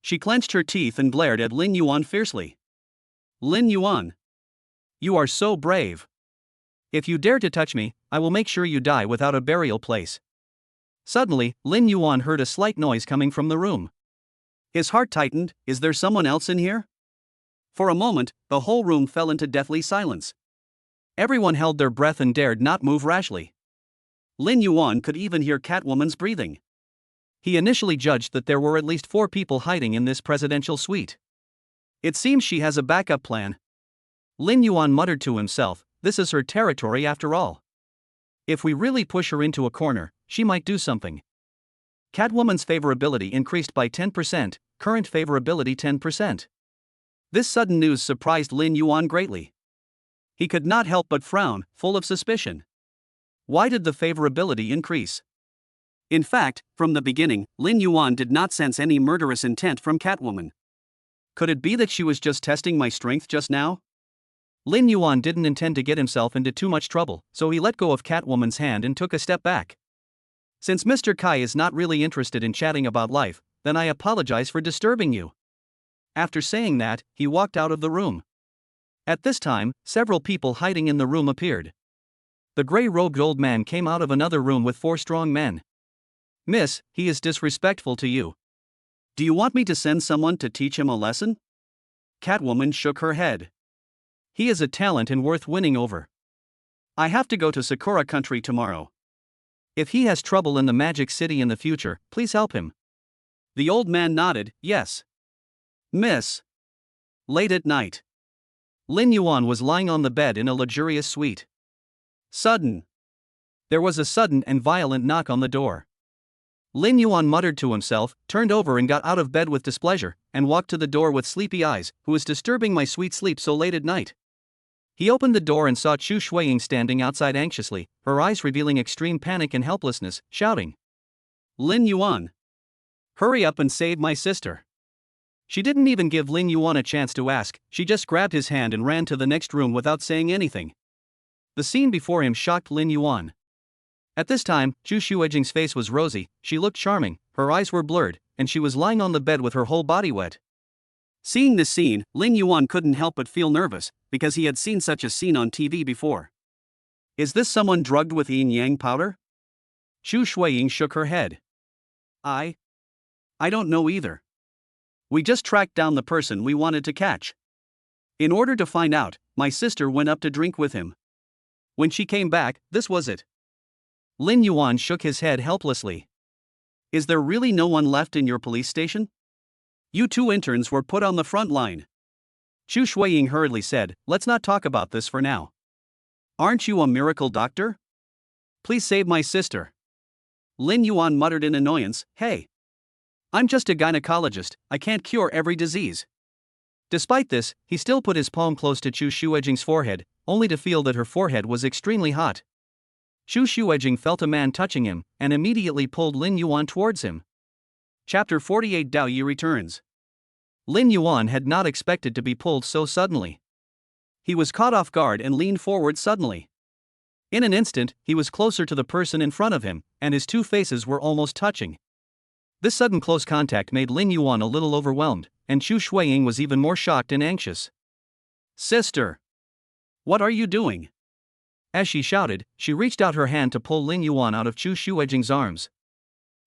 She clenched her teeth and glared at Lin Yuan fiercely. "Lin Yuan, you are so brave. If you dare to touch me, I will make sure you die without a burial place." Suddenly, Lin Yuan heard a slight noise coming from the room. His heart tightened. Is there someone else in here? For a moment, the whole room fell into deathly silence. Everyone held their breath and dared not move rashly. Lin Yuan could even hear Catwoman's breathing. He initially judged that there were at least 4 people hiding in this presidential suite. It seems she has a backup plan. Lin Yuan muttered to himself, "This is her territory after all. If we really push her into a corner, she might do something." Catwoman's favorability increased by 10%, current favorability 10%. This sudden news surprised Lin Yuan greatly. He could not help but frown, full of suspicion. Why did the favorability increase? In fact, from the beginning, Lin Yuan did not sense any murderous intent from Catwoman. Could it be that she was just testing my strength just now? Lin Yuan didn't intend to get himself into too much trouble, so he let go of Catwoman's hand and took a step back. "Since Mr. Kai is not really interested in chatting about life, then I apologize for disturbing you." After saying that, he walked out of the room. At this time, several people hiding in the room appeared. The gray-robed old man came out of another room with 4 strong men. "Miss, he is disrespectful to you. Do you want me to send someone to teach him a lesson?" Catwoman shook her head. "He is a talent and worth winning over. I have to go to Sakura country tomorrow. If he has trouble in the Magic City in the future, please help him." The old man nodded, "Yes. Miss." Late at night, Lin Yuan was lying on the bed in a luxurious suite. There was a sudden and violent knock on the door. Lin Yuan muttered to himself, turned over and got out of bed with displeasure, and walked to the door with sleepy eyes. "Who is disturbing my sweet sleep so late at night?" He opened the door and saw Chu Shuiying standing outside anxiously, her eyes revealing extreme panic and helplessness, shouting, "Lin Yuan, hurry up and save my sister." She didn't even give Lin Yuan a chance to ask, she just grabbed his hand and ran to the next room without saying anything. The scene before him shocked Lin Yuan. At this time, Chu Shuijing's face was rosy, she looked charming, her eyes were blurred, and she was lying on the bed with her whole body wet. Seeing this scene, Lin Yuan couldn't help but feel nervous, because he had seen such a scene on TV before. Is this someone drugged with yin-yang powder? Chu Shuiying shook her head. I don't know either. We just tracked down the person we wanted to catch. In order to find out, my sister went up to drink with him. When she came back, this was it. Lin Yuan shook his head helplessly. Is there really no one left in your police station? You 2 interns were put on the front line. Chu Shuiying hurriedly said, let's not talk about this for now. Aren't you a miracle doctor? Please save my sister. Lin Yuan muttered in annoyance, hey. I'm just a gynecologist, I can't cure every disease. Despite this, he still put his palm close to Chu Shuijing's forehead, only to feel that her forehead was extremely hot. Shu Shuejing felt a man touching him, and immediately pulled Lin Yuan towards him. Chapter 48 Dao Yi returns. Lin Yuan had not expected to be pulled so suddenly. He was caught off guard and leaned forward suddenly. In an instant, he was closer to the person in front of him, and his two faces were almost touching. This sudden close contact made Lin Yuan a little overwhelmed, and Shu Shuiying was even more shocked and anxious. Sister! What are you doing? As she shouted, she reached out her hand to pull Lin Yuan out of Shu Shuijing's arms.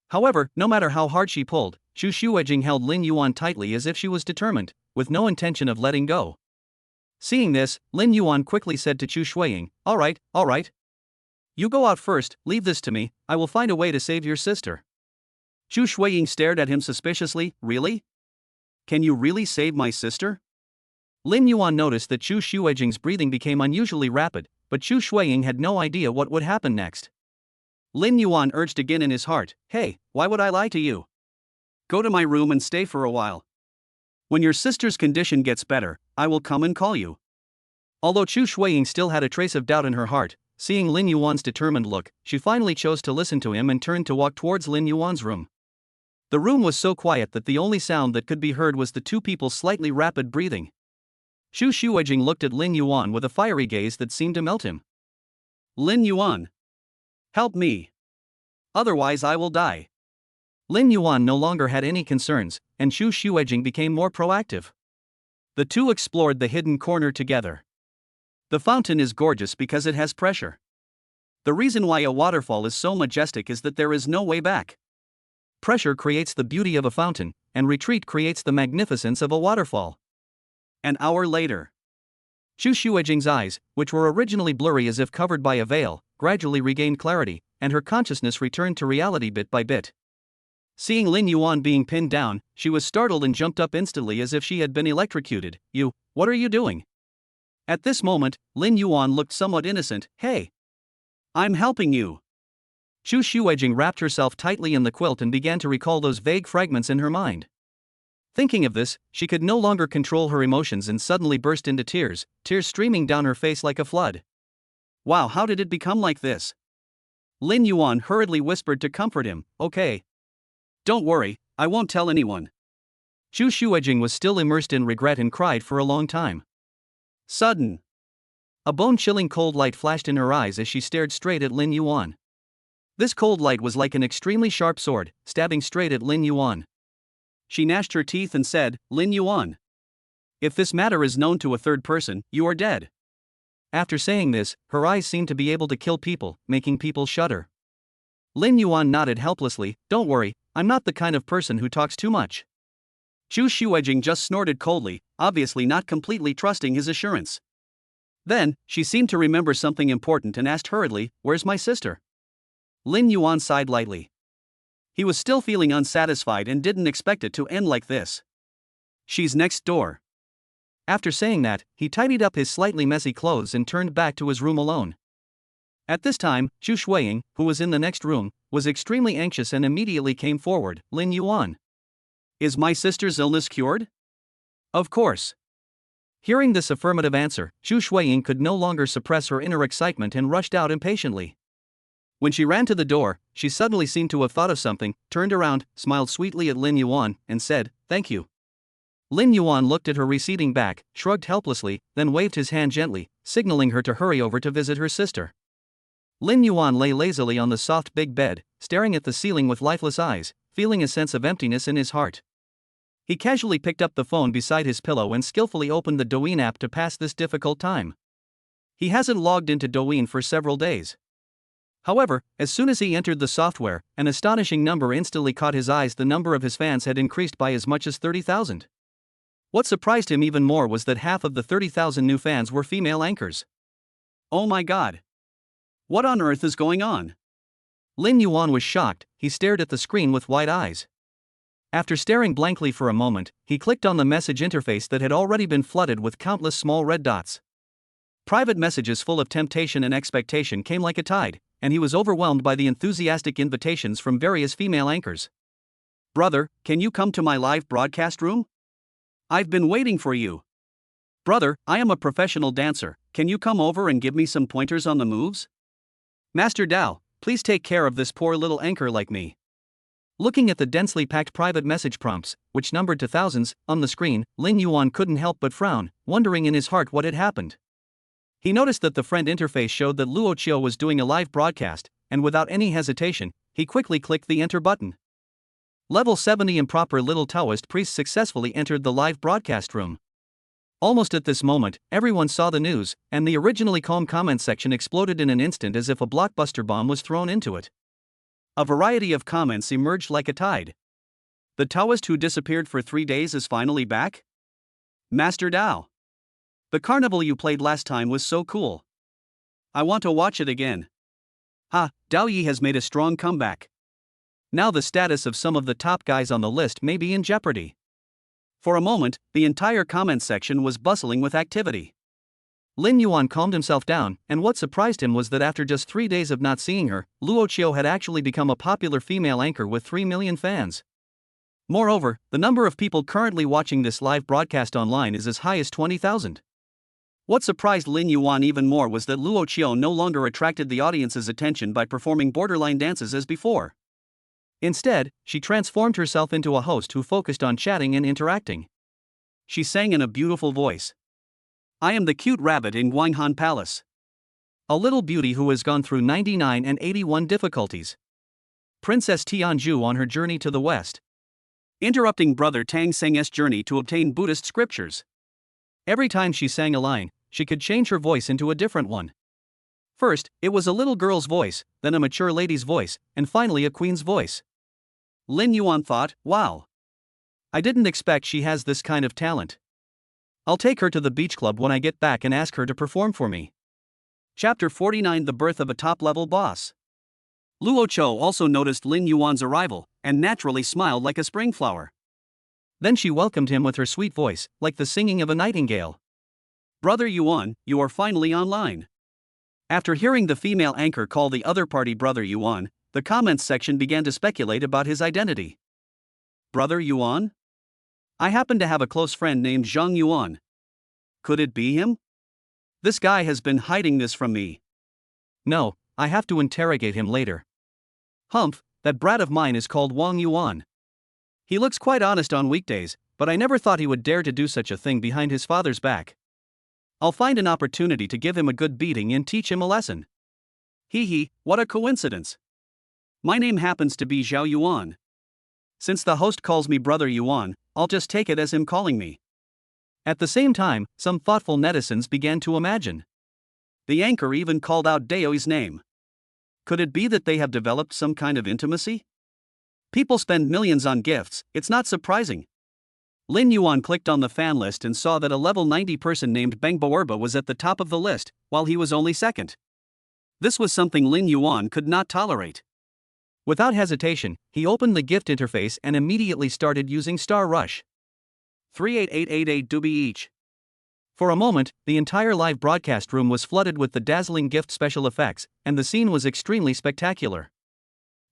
However, no matter how hard she pulled, Shu Shuijing held Lin Yuan tightly as if she was determined, with no intention of letting go. Seeing this, Lin Yuan quickly said to Shu Shuiying, all right. You go out first, leave this to me, I will find a way to save your sister. Shu Shuiying stared at him suspiciously, really? Can you really save my sister? Lin Yuan noticed that Shu Shuijing's breathing became unusually rapid, but Shu Shuiying had no idea what would happen next. Lin Yuan urged again in his heart, hey, why would I lie to you? Go to my room and stay for a while. When your sister's condition gets better, I will come and call you. Although Shu Shuiying still had a trace of doubt in her heart, seeing Lin Yuan's determined look, she finally chose to listen to him and turned to walk towards Lin Yuan's room. The room was so quiet that the only sound that could be heard was the two people's slightly rapid breathing. Shu Shuijing looked at Lin Yuan with a fiery gaze that seemed to melt him. Lin Yuan! Help me! Otherwise I will die. Lin Yuan no longer had any concerns, and Shu Shuijing became more proactive. The two explored the hidden corner together. The fountain is gorgeous because it has pressure. The reason why a waterfall is so majestic is that there is no way back. Pressure creates the beauty of a fountain, and retreat creates the magnificence of a waterfall. An hour later, Shu Shuijing's eyes, which were originally blurry as if covered by a veil, gradually regained clarity, and her consciousness returned to reality bit by bit. Seeing Lin Yuan being pinned down, she was startled and jumped up instantly as if she had been electrocuted. What are you doing? At this moment, Lin Yuan looked somewhat innocent. Hey! I'm helping you. Shu Shuijing wrapped herself tightly in the quilt and began to recall those vague fragments in her mind. Thinking of this, she could no longer control her emotions and suddenly burst into tears streaming down her face like a flood. Wow, how did it become like this? Lin Yuan hurriedly whispered to comfort him, okay. Don't worry, I won't tell anyone. Shu Shuijing was still immersed in regret and cried for a long time. Sudden. A bone-chilling cold light flashed in her eyes as she stared straight at Lin Yuan. This cold light was like an extremely sharp sword, stabbing straight at Lin Yuan. She gnashed her teeth and said, Lin Yuan. If this matter is known to a third person, you are dead. After saying this, her eyes seemed to be able to kill people, making people shudder. Lin Yuan nodded helplessly, don't worry, I'm not the kind of person who talks too much. Shu Shuijing just snorted coldly, obviously not completely trusting his assurance. Then, she seemed to remember something important and asked hurriedly, where's my sister? Lin Yuan sighed lightly. He was still feeling unsatisfied and didn't expect it to end like this. She's next door. After saying that, he tidied up his slightly messy clothes and turned back to his room alone. At this time, Shu Shuiying, who was in the next room, was extremely anxious and immediately came forward. Lin Yuan. Is my sister's illness cured? Of course. Hearing this affirmative answer, Shu Shuiying could no longer suppress her inner excitement and rushed out impatiently. When she ran to the door, she suddenly seemed to have thought of something, turned around, smiled sweetly at Lin Yuan, and said, thank you. Lin Yuan looked at her receding back, shrugged helplessly, then waved his hand gently, signaling her to hurry over to visit her sister. Lin Yuan lay lazily on the soft big bed, staring at the ceiling with lifeless eyes, feeling a sense of emptiness in his heart. He casually picked up the phone beside his pillow and skillfully opened the Douyin app to pass this difficult time. He hasn't logged into Douyin for several days. However, as soon as he entered the software, an astonishing number instantly caught his eyes. The number of his fans had increased by as much as 30,000. What surprised him even more was that half of the 30,000 new fans were female anchors. Oh my god. What on earth is going on? Lin Yuan was shocked. He stared at the screen with wide eyes. After staring blankly for a moment, he clicked on the message interface that had already been flooded with countless small red dots. Private messages full of temptation and expectation came like a tide, and he was overwhelmed by the enthusiastic invitations from various female anchors. Brother, can you come to my live broadcast room? I've been waiting for you. Brother, I am a professional dancer, can you come over and give me some pointers on the moves? Master Dao, please take care of this poor little anchor like me. Looking at the densely packed private message prompts, which numbered to thousands, on the screen, Lin Yuan couldn't help but frown, wondering in his heart what had happened. He noticed that the friend interface showed that Luoluo was doing a live broadcast, and without any hesitation, he quickly clicked the enter button. Level 70 improper little Taoist priest successfully entered the live broadcast room. Almost at this moment, everyone saw the news, and the originally calm comment section exploded in an instant as if a blockbuster bomb was thrown into it. A variety of comments emerged like a tide. The Taoist who disappeared for 3 days is finally back? Master Dao. The carnival you played last time was so cool. I want to watch it again. Ha, Dao Yi has made a strong comeback. Now the status of some of the top guys on the list may be in jeopardy. For a moment, the entire comment section was bustling with activity. Lin Yuan calmed himself down, and what surprised him was that after just 3 days of not seeing her, Luoluo had actually become a popular female anchor with 3 million fans. Moreover, the number of people currently watching this live broadcast online is as high as 20,000. What surprised Lin Yuan even more was that Luoluo no longer attracted the audience's attention by performing borderline dances as before. Instead, she transformed herself into a host who focused on chatting and interacting. She sang in a beautiful voice. I am the cute rabbit in Guanghan Palace. A little beauty who has gone through 99 and 81 difficulties. Princess Tianju on her journey to the west. Interrupting brother Tang Seng's journey to obtain Buddhist scriptures. Every time she sang a line, she could change her voice into a different one. First, it was a little girl's voice, then a mature lady's voice, and finally a queen's voice. Lin Yuan thought, wow. I didn't expect she has this kind of talent. I'll take her to the beach club when I get back and ask her to perform for me. Chapter 49 The Birth of a Top-Level Boss. Luoluo also noticed Lin Yuan's arrival, and naturally smiled like a spring flower. Then she welcomed him with her sweet voice, like the singing of a nightingale. Brother Yuan, you are finally online. After hearing the female anchor call the other party Brother Yuan, the comments section began to speculate about his identity. Brother Yuan? I happen to have a close friend named Zhang Yuan. Could it be him? This guy has been hiding this from me. No, I have to interrogate him later. Humph, that brat of mine is called Wang Yuan. He looks quite honest on weekdays, but I never thought he would dare to do such a thing behind his father's back. I'll find an opportunity to give him a good beating and teach him a lesson. Hee hee, what a coincidence. My name happens to be Zhao Yuan. Since the host calls me Brother Yuan, I'll just take it as him calling me. At the same time, some thoughtful netizens began to imagine. The anchor even called out Daoi's name. Could it be that they have developed some kind of intimacy? People spend millions on gifts, it's not surprising. Lin Yuan clicked on the fan list and saw that a level 90 person named Beng Boerba was at the top of the list, while he was only second. This was something Lin Yuan could not tolerate. Without hesitation, he opened the gift interface and immediately started using Star Rush. 38888 dubi each. For a moment, the entire live broadcast room was flooded with the dazzling gift special effects, and the scene was extremely spectacular.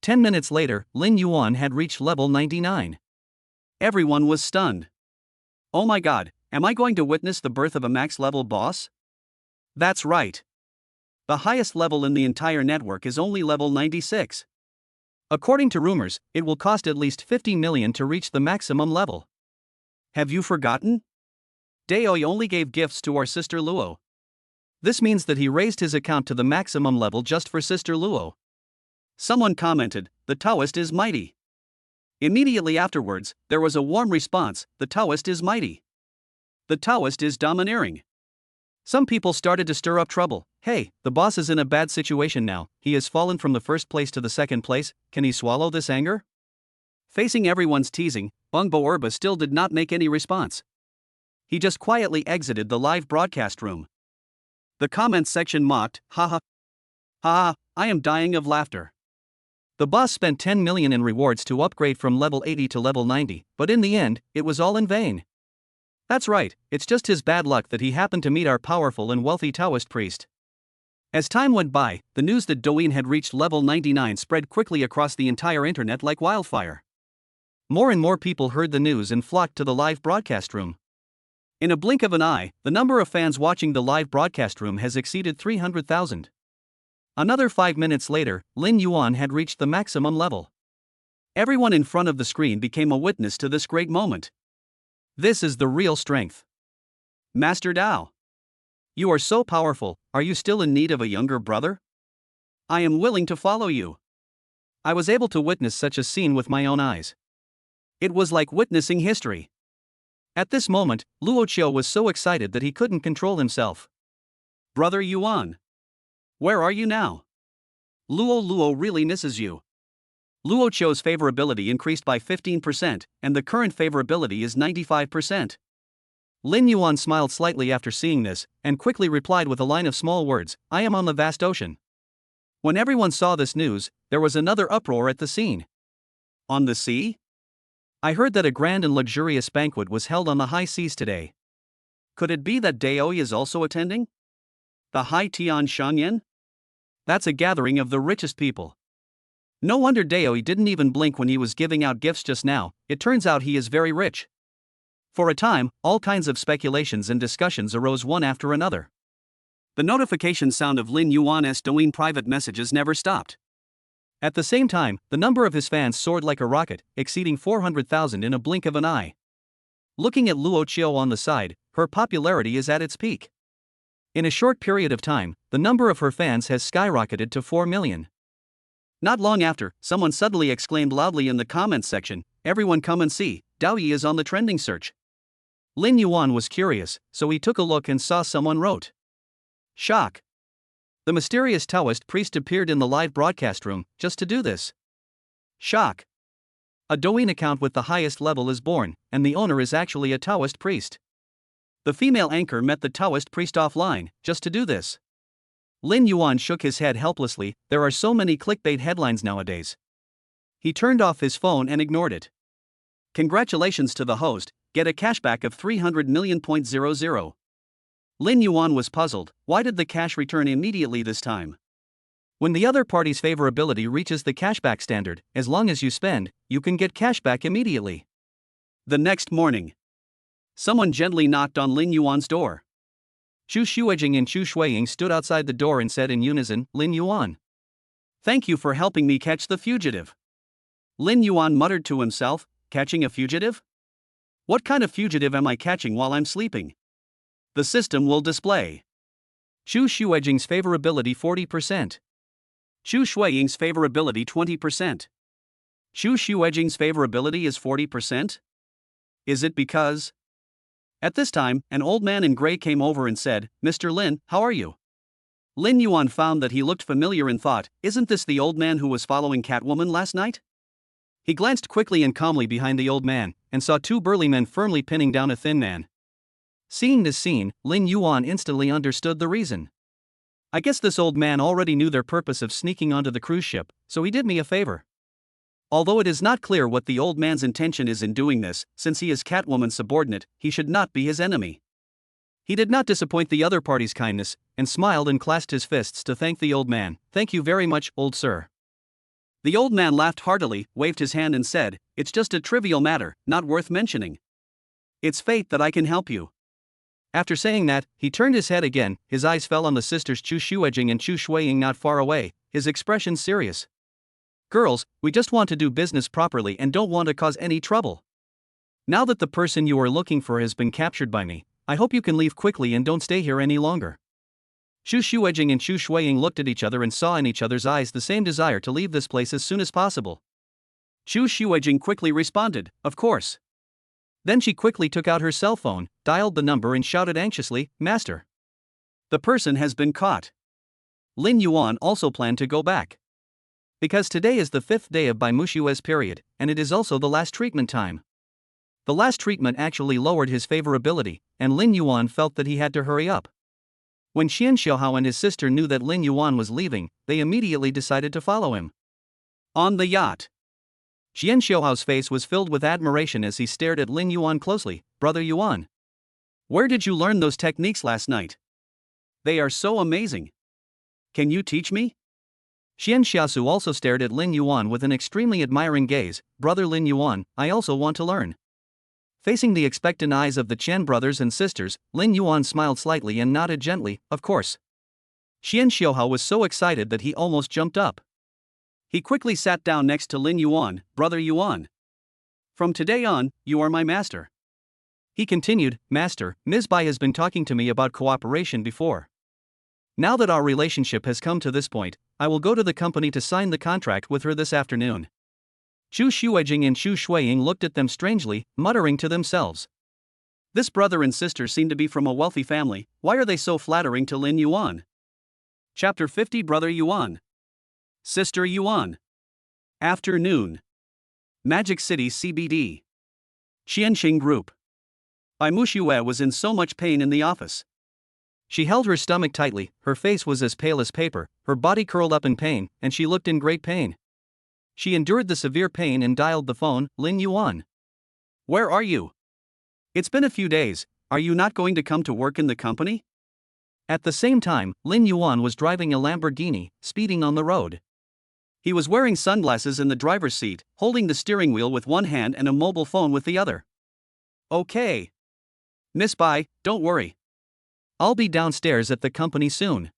10 minutes later, Lin Yuan had reached level 99. Everyone was stunned. Oh my god, am I going to witness the birth of a max-level boss? That's right. The highest level in the entire network is only level 96. According to rumors, it will cost at least 50 million to reach the maximum level. Have you forgotten? Daoi only gave gifts to our sister Luo. This means that he raised his account to the maximum level just for sister Luo. Someone commented, the Taoist is mighty. Immediately afterwards, there was a warm response, the Taoist is mighty. The Taoist is domineering. Some people started to stir up trouble. Hey, the boss is in a bad situation now, he has fallen from the first place to the second place, can he swallow this anger? Facing everyone's teasing, Beng Boerba still did not make any response. He just quietly exited the live broadcast room. The comments section mocked, haha. Haha, I am dying of laughter. The boss spent 10 million in rewards to upgrade from level 80 to level 90, but in the end, it was all in vain. That's right, it's just his bad luck that he happened to meet our powerful and wealthy Taoist priest. As time went by, the news that Douyin had reached level 99 spread quickly across the entire internet like wildfire. More and more people heard the news and flocked to the live broadcast room. In a blink of an eye, the number of fans watching the live broadcast room has exceeded 300,000. Another 5 minutes later, Lin Yuan had reached the maximum level. Everyone in front of the screen became a witness to this great moment. This is the real strength. Master Dao. You are so powerful, are you still in need of a younger brother? I am willing to follow you. I was able to witness such a scene with my own eyes. It was like witnessing history. At this moment, Luoluo was so excited that he couldn't control himself. Brother Yuan. Where are you now? Luoluo really misses you. Luoluo's favorability increased by 15%, and the current favorability is 95%. Lin Yuan smiled slightly after seeing this, and quickly replied with a line of small words, I am on the vast ocean. When everyone saw this news, there was another uproar at the scene. On the sea? I heard that a grand and luxurious banquet was held on the high seas today. Could it be that Daoi is also attending? The Hai Tian Shanyan? That's a gathering of the richest people. No wonder Daoi didn't even blink when he was giving out gifts just now, it turns out he is very rich. For a time, all kinds of speculations and discussions arose one after another. The notification sound of Lin Yuan's Douyin private messages never stopped. At the same time, the number of his fans soared like a rocket, exceeding 400,000 in a blink of an eye. Looking at Luoluo on the side, her popularity is at its peak. In a short period of time, the number of her fans has skyrocketed to 4 million. Not long after, someone suddenly exclaimed loudly in the comments section, everyone come and see, Daoi is on the trending search. Lin Yuan was curious, so he took a look and saw someone wrote. Shock. The mysterious Taoist priest appeared in the live broadcast room, just to do this. Shock. A Douyin account with the highest level is born, and the owner is actually a Taoist priest. The female anchor met the Taoist priest offline, just to do this. Lin Yuan shook his head helplessly, there are so many clickbait headlines nowadays. He turned off his phone and ignored it. Congratulations to the host, get a cashback of 300 million.00. Lin Yuan was puzzled, why did the cash return immediately this time? When the other party's favorability reaches the cashback standard, as long as you spend, you can get cashback immediately. The next morning, someone gently knocked on Lin Yuan's door. Chu Xuejing and Chu Shuiying stood outside the door and said in unison, Lin Yuan. Thank you for helping me catch the fugitive. Lin Yuan muttered to himself, catching a fugitive? What kind of fugitive am I catching while I'm sleeping? The system will display Chu Xuejing's favorability 40%. Chu Shuiying's favorability 20%. Chu Xuejing's favorability is 40%? Is it because? At this time, an old man in gray came over and said, Mr. Lin, how are you? Lin Yuan found that he looked familiar and thought, isn't this the old man who was following Catwoman last night? He glanced quickly and calmly behind the old man, and saw two burly men firmly pinning down a thin man. Seeing this scene, Lin Yuan instantly understood the reason. I guess this old man already knew their purpose of sneaking onto the cruise ship, so he did me a favor. Although it is not clear what the old man's intention is in doing this, since he is Catwoman's subordinate, he should not be his enemy. He did not disappoint the other party's kindness, and smiled and clasped his fists to thank the old man. Thank you very much, old sir. The old man laughed heartily, waved his hand and said, it's just a trivial matter, not worth mentioning. It's fate that I can help you. After saying that, he turned his head again, his eyes fell on the sisters Chu Xuejing and Chu Shuiying not far away, his expression serious. Girls, we just want to do business properly and don't want to cause any trouble. Now that the person you are looking for has been captured by me, I hope you can leave quickly and don't stay here any longer. Chu Xuejing and Chu Shuiying looked at each other and saw in each other's eyes the same desire to leave this place as soon as possible. Chu Xuejing quickly responded, of course. Then she quickly took out her cell phone, dialed the number and shouted anxiously, Master. The person has been caught. Lin Yuan also planned to go back. Because today is the 5th day of Mushu's period, and it is also the last treatment time. The last treatment actually lowered his favorability, and Lin Yuan felt that he had to hurry up. When Xian Xiaohao and his sister knew that Lin Yuan was leaving, they immediately decided to follow him. On the yacht, Xian Xiaohao's face was filled with admiration as he stared at Lin Yuan closely. Brother Yuan, where did you learn those techniques last night? They are so amazing. Can you teach me? Xian Xiaosu also stared at Lin Yuan with an extremely admiring gaze. Brother Lin Yuan, I also want to learn. Facing the expectant eyes of the Chen brothers and sisters, Lin Yuan smiled slightly and nodded gently, of course. Xian Xiuhao was so excited that he almost jumped up. He quickly sat down next to Lin Yuan. Brother Yuan. From today on, you are my master. He continued, Master, Ms. Bai has been talking to me about cooperation before. Now that our relationship has come to this point, I will go to the company to sign the contract with her this afternoon. Zhu Xuejing and Zhu Shuiying looked at them strangely, muttering to themselves. This brother and sister seem to be from a wealthy family. Why are they so flattering to Lin Yuan? Chapter 50 Brother Yuan. Sister Yuan. Afternoon. Magic City CBD. Qianxing Group. Mushu was in so much pain in the office. She held her stomach tightly, her face was as pale as paper, her body curled up in pain, and she looked in great pain. She endured the severe pain and dialed the phone. Lin Yuan. Where are you? It's been a few days. Are you not going to come to work in the company? At the same time, Lin Yuan was driving a Lamborghini, speeding on the road. He was wearing sunglasses in the driver's seat, holding the steering wheel with one hand and a mobile phone with the other. Okay. Miss Bai, don't worry. I'll be downstairs at the company soon.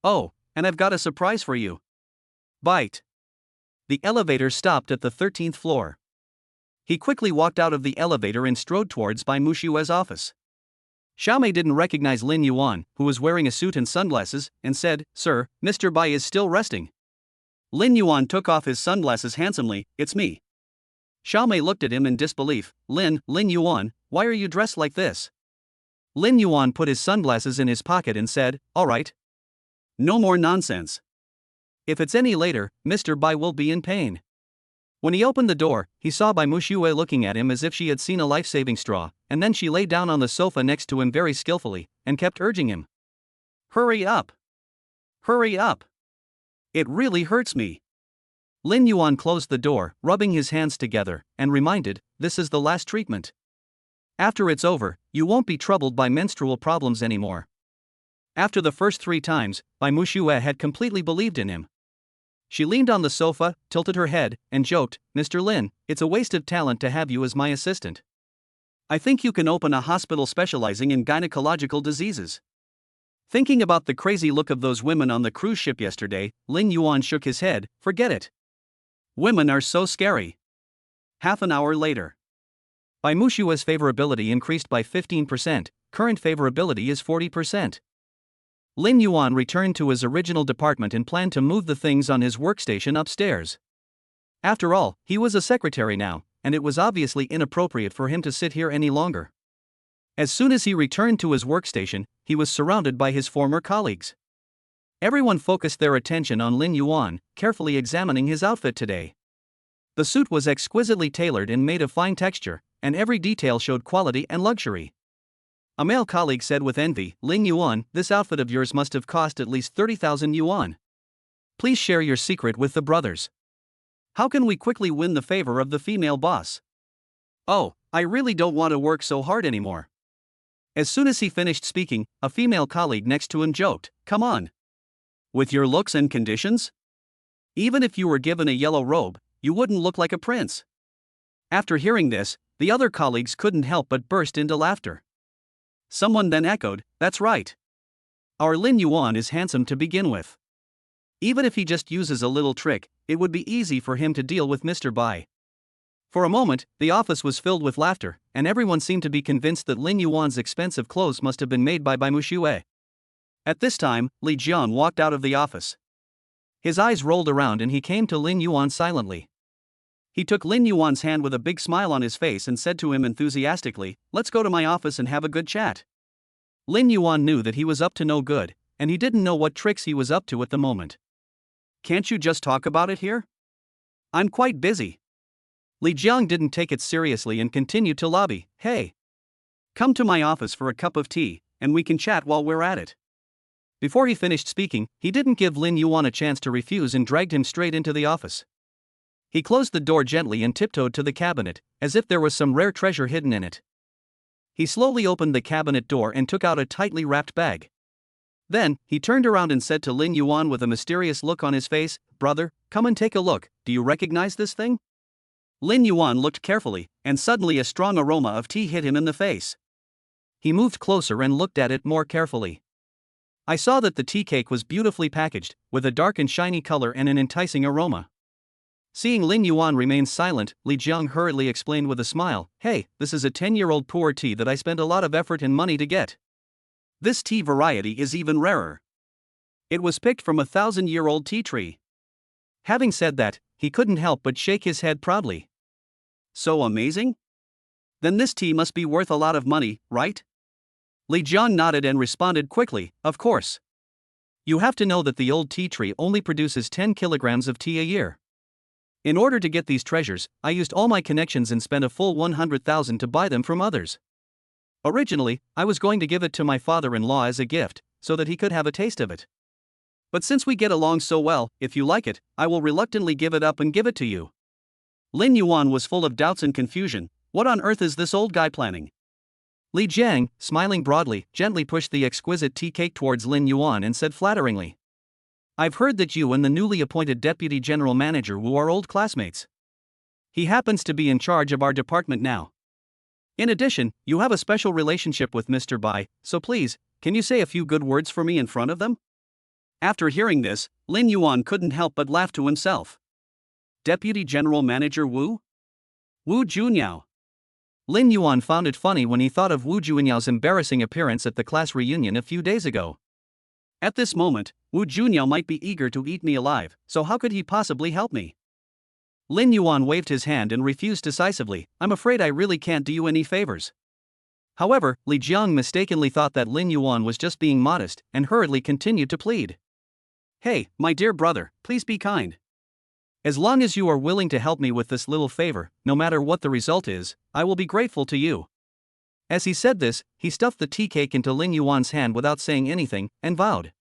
Oh, and I've got a surprise for you. Bite. The elevator stopped at the 13th floor. He quickly walked out of the elevator and strode towards Bai Mushu's office. Xiaomei didn't recognize Lin Yuan, who was wearing a suit and sunglasses, and said, Sir, Mr. Bai is still resting. Lin Yuan took off his sunglasses handsomely. It's me. Xiaomei looked at him in disbelief. Lin Yuan, why are you dressed like this? Lin Yuan put his sunglasses in his pocket and said, All right. No more nonsense. If it's any later, Mr. Bai will be in pain. When he opened the door, he saw Bai Mushu looking at him as if she had seen a life-saving straw, and then she lay down on the sofa next to him very skillfully, and kept urging him. Hurry up. Hurry up. It really hurts me. Lin Yuan closed the door, rubbing his hands together, and reminded, This is the last treatment. After it's over, you won't be troubled by menstrual problems anymore. After the first 3 times, Bai Mushu had completely believed in him. She leaned on the sofa, tilted her head, and joked, Mr. Lin, it's a waste of talent to have you as my assistant. I think you can open a hospital specializing in gynecological diseases. Thinking about the crazy look of those women on the cruise ship yesterday, Lin Yuan shook his head. Forget it. Women are so scary. Half an hour later. Bai Mushu's favorability increased by 15%, current favorability is 40%. Lin Yuan returned to his original department and planned to move the things on his workstation upstairs. After all, he was a secretary now, and it was obviously inappropriate for him to sit here any longer. As soon as he returned to his workstation, he was surrounded by his former colleagues. Everyone focused their attention on Lin Yuan, carefully examining his outfit today. The suit was exquisitely tailored and made of fine texture, and every detail showed quality and luxury. A male colleague said with envy, Lin Yuan, this outfit of yours must have cost at least 30,000 yuan. Please share your secret with the brothers. How can we quickly win the favor of the female boss? Oh, I really don't want to work so hard anymore. As soon as he finished speaking, a female colleague next to him joked, Come on. With your looks and conditions? Even if you were given a yellow robe, you wouldn't look like a prince. After hearing this, the other colleagues couldn't help but burst into laughter. Someone then echoed, That's right. Our Lin Yuan is handsome to begin with. Even if he just uses a little trick, it would be easy for him to deal with Mr. Bai. For a moment, the office was filled with laughter, and everyone seemed to be convinced that Lin Yuan's expensive clothes must have been made by Bai Mushu. At this time, Li Jian walked out of the office. His eyes rolled around and he came to Lin Yuan silently. He took Lin Yuan's hand with a big smile on his face and said to him enthusiastically, Let's go to my office and have a good chat. Lin Yuan knew that he was up to no good, and he didn't know what tricks he was up to at the moment. Can't you just talk about it here? I'm quite busy. Li Jiang didn't take it seriously and continued to lobby, Hey. Come to my office for a cup of tea, and we can chat while we're at it. Before he finished speaking, he didn't give Lin Yuan a chance to refuse and dragged him straight into the office. He closed the door gently and tiptoed to the cabinet, as if there was some rare treasure hidden in it. He slowly opened the cabinet door and took out a tightly wrapped bag. Then, he turned around and said to Lin Yuan with a mysterious look on his face, Brother, come and take a look, do you recognize this thing? Lin Yuan looked carefully, and suddenly a strong aroma of tea hit him in the face. He moved closer and looked at it more carefully. I saw that the tea cake was beautifully packaged, with a dark and shiny color and an enticing aroma. Seeing Lin Yuan remain silent, Li Jiang hurriedly explained with a smile, "Hey, this is a 10-year-old pu'er tea that I spent a lot of effort and money to get. This tea variety is even rarer. It was picked from a 1,000-year-old tea tree." Having said that, he couldn't help but shake his head proudly. So amazing? Then this tea must be worth a lot of money, right? Li Jiang nodded and responded quickly, "Of course. You have to know that the old tea tree only produces 10 kilograms of tea a year. In order to get these treasures, I used all my connections and spent a full 100,000 to buy them from others. Originally, I was going to give it to my father-in-law as a gift, so that he could have a taste of it. But since we get along so well, if you like it, I will reluctantly give it up and give it to you." Lin Yuan was full of doubts and confusion. What on earth is this old guy planning? Li Jiang, smiling broadly, gently pushed the exquisite tea cake towards Lin Yuan and said flatteringly, "I've heard that you and the newly appointed Deputy General Manager Wu are old classmates. He happens to be in charge of our department now. In addition, you have a special relationship with Mr. Bai, so please, can you say a few good words for me in front of them?" After hearing this, Lin Yuan couldn't help but laugh to himself. Deputy General Manager Wu? Wu Junyao. Lin Yuan found it funny when he thought of Wu Junyao's embarrassing appearance at the class reunion a few days ago. At this moment, Wu Junyao might be eager to eat me alive, so how could he possibly help me? Lin Yuan waved his hand and refused decisively, "I'm afraid I really can't do you any favors." However, Li Jiang mistakenly thought that Lin Yuan was just being modest and hurriedly continued to plead. "Hey, my dear brother, please be kind. As long as you are willing to help me with this little favor, no matter what the result is, I will be grateful to you." As he said this, he stuffed the tea cake into Lin Yuan's hand without saying anything, and vowed,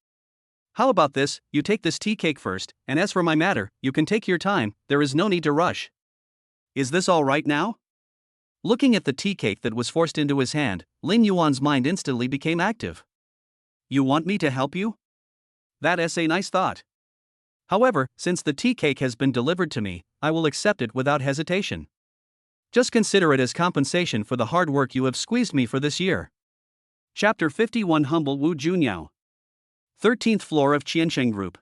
"How about this, you take this tea cake first, and as for my matter, you can take your time, there is no need to rush." Is this all right now? Looking at the tea cake that was forced into his hand, Lin Yuan's mind instantly became active. You want me to help you? That's a nice thought. However, since the tea cake has been delivered to me, I will accept it without hesitation. Just consider it as compensation for the hard work you have squeezed me for this year. Chapter 51 Humble Wu Junyao. 13th floor of Qiansheng Group.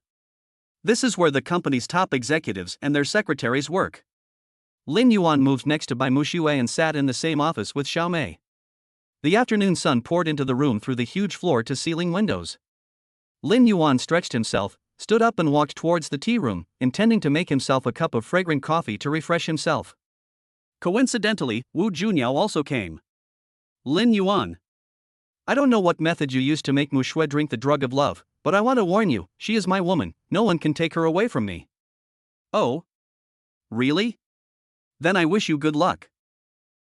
This is where the company's top executives and their secretaries work. Lin Yuan moved next to Bai Mushu and sat in the same office with Xiao Mei. The afternoon sun poured into the room through the huge floor-to-ceiling windows. Lin Yuan stretched himself, stood up and walked towards the tea room, intending to make himself a cup of fragrant coffee to refresh himself. Coincidentally, Wu Junyao also came. Lin Yuan. I don't know what method you used to make Mushu drink the drug of love, but I want to warn you, she is my woman, no one can take her away from me. Oh? Really? Then I wish you good luck.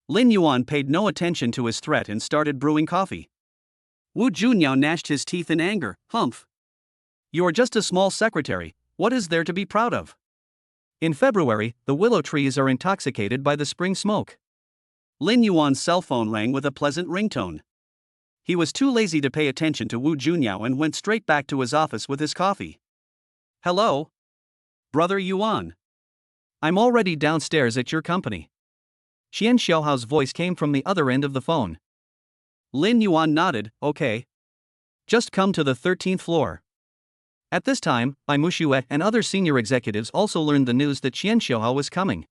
Lin Yuan paid no attention to his threat and started brewing coffee. Wu Junyao gnashed his teeth in anger. Humph. You are just a small secretary, what is there to be proud of? In February, the willow trees are intoxicated by the spring smoke. Lin Yuan's cell phone rang with a pleasant ringtone. He was too lazy to pay attention to Wu Junyao and went straight back to his office with his coffee. Hello? Brother Yuan. I'm already downstairs at your company. Qian Xiaohao's voice came from the other end of the phone. Lin Yuan nodded, okay. Just come to the 13th floor. At this time, Bai Mushu and other senior executives also learned the news that Qian Xiaohao was coming.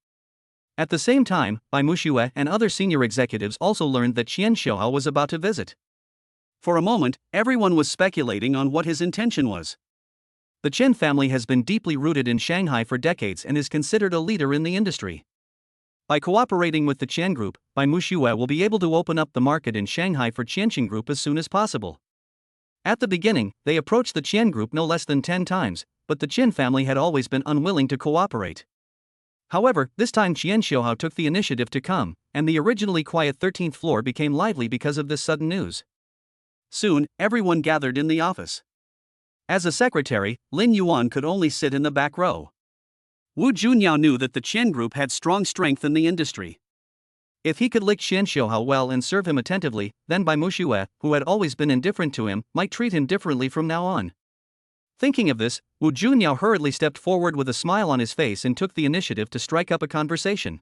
At the same time, Bai Mushu and other senior executives also learned that Qian Xiaohao was about to visit. For a moment, everyone was speculating on what his intention was. The Chen family has been deeply rooted in Shanghai for decades and is considered a leader in the industry. By cooperating with the Chen Group, Bai Mushu will be able to open up the market in Shanghai for Qiansheng Group as soon as possible. At the beginning, they approached the Chen Group no less than 10 times, but the Chen family had always been unwilling to cooperate. However, this time Qian Xiaohao took the initiative to come, and the originally quiet 13th floor became lively because of this sudden news. Soon, everyone gathered in the office. As a secretary, Lin Yuan could only sit in the back row. Wu Junyao knew that the Chen Group had strong strength in the industry. If he could lick Qian Xiaohao well and serve him attentively, then Bai Mushu, who had always been indifferent to him, might treat him differently from now on. Thinking of this, Wu Junyao hurriedly stepped forward with a smile on his face and took the initiative to strike up a conversation.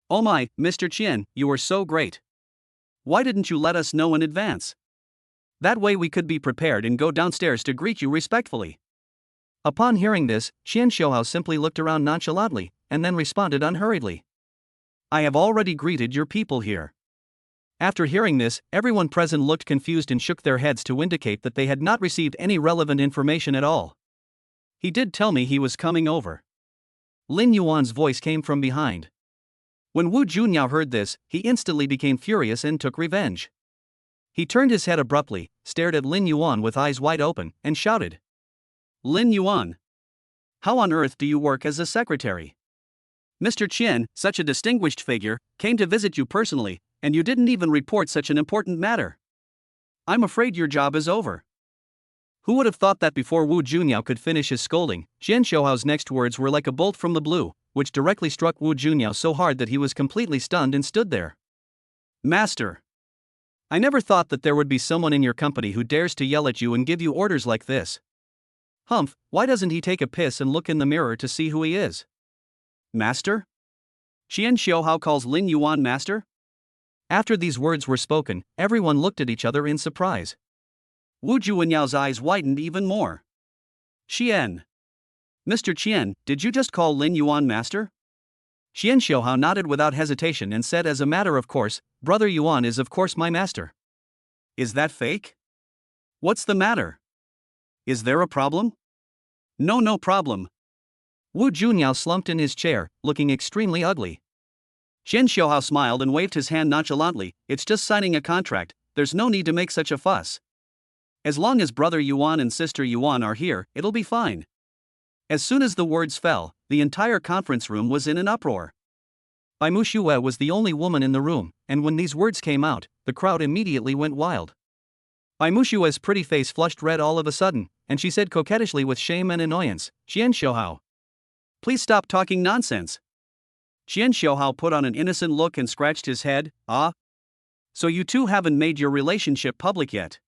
Oh my, Mr. Qian, you are so great. Why didn't you let us know in advance? That way we could be prepared and go downstairs to greet you respectfully. Upon hearing this, Qian Xiaohao simply looked around nonchalantly, and then responded unhurriedly. I have already greeted your people here. After hearing this, everyone present looked confused and shook their heads to indicate that they had not received any relevant information at all. He did tell me he was coming over. Lin Yuan's voice came from behind. When Wu Junyao heard this, he instantly became furious and took revenge. He turned his head abruptly, stared at Lin Yuan with eyes wide open, and shouted. Lin Yuan, how on earth do you work as a secretary? Mr. Qian, such a distinguished figure, came to visit you personally, and you didn't even report such an important matter. I'm afraid your job is over. Who would have thought that? Before Wu Junyao could finish his scolding, Qian Xiaohao's next words were like a bolt from the blue, which directly struck Wu Junyao so hard that he was completely stunned and stood there. Master, I never thought that there would be someone in your company who dares to yell at you and give you orders like this. Humph, why doesn't he take a piss and look in the mirror to see who he is? Master? Qian Xiaohao calls Lin Yuan master? After these words were spoken, everyone looked at each other in surprise. Wu Junyao's eyes widened even more. Qian. Mr. Qian, did you just call Lin Yuan master? Qian Xiaohao nodded without hesitation and said, as a matter of course, Brother Yuan is of course my master. Is that fake? What's the matter? Is there a problem? No problem. Wu Junyao slumped in his chair, looking extremely ugly. Qian Xiaohao smiled and waved his hand nonchalantly. It's just signing a contract, there's no need to make such a fuss. As long as Brother Yuan and Sister Yuan are here, it'll be fine. As soon as the words fell, the entire conference room was in an uproar. Bai Mushu was the only woman in the room, and when these words came out, the crowd immediately went wild. Bai Mushu's pretty face flushed red all of a sudden, and she said coquettishly with shame and annoyance, Qian Xiaohao, please stop talking nonsense. Qian Xiaohao put on an innocent look and scratched his head. So you two haven't made your relationship public yet?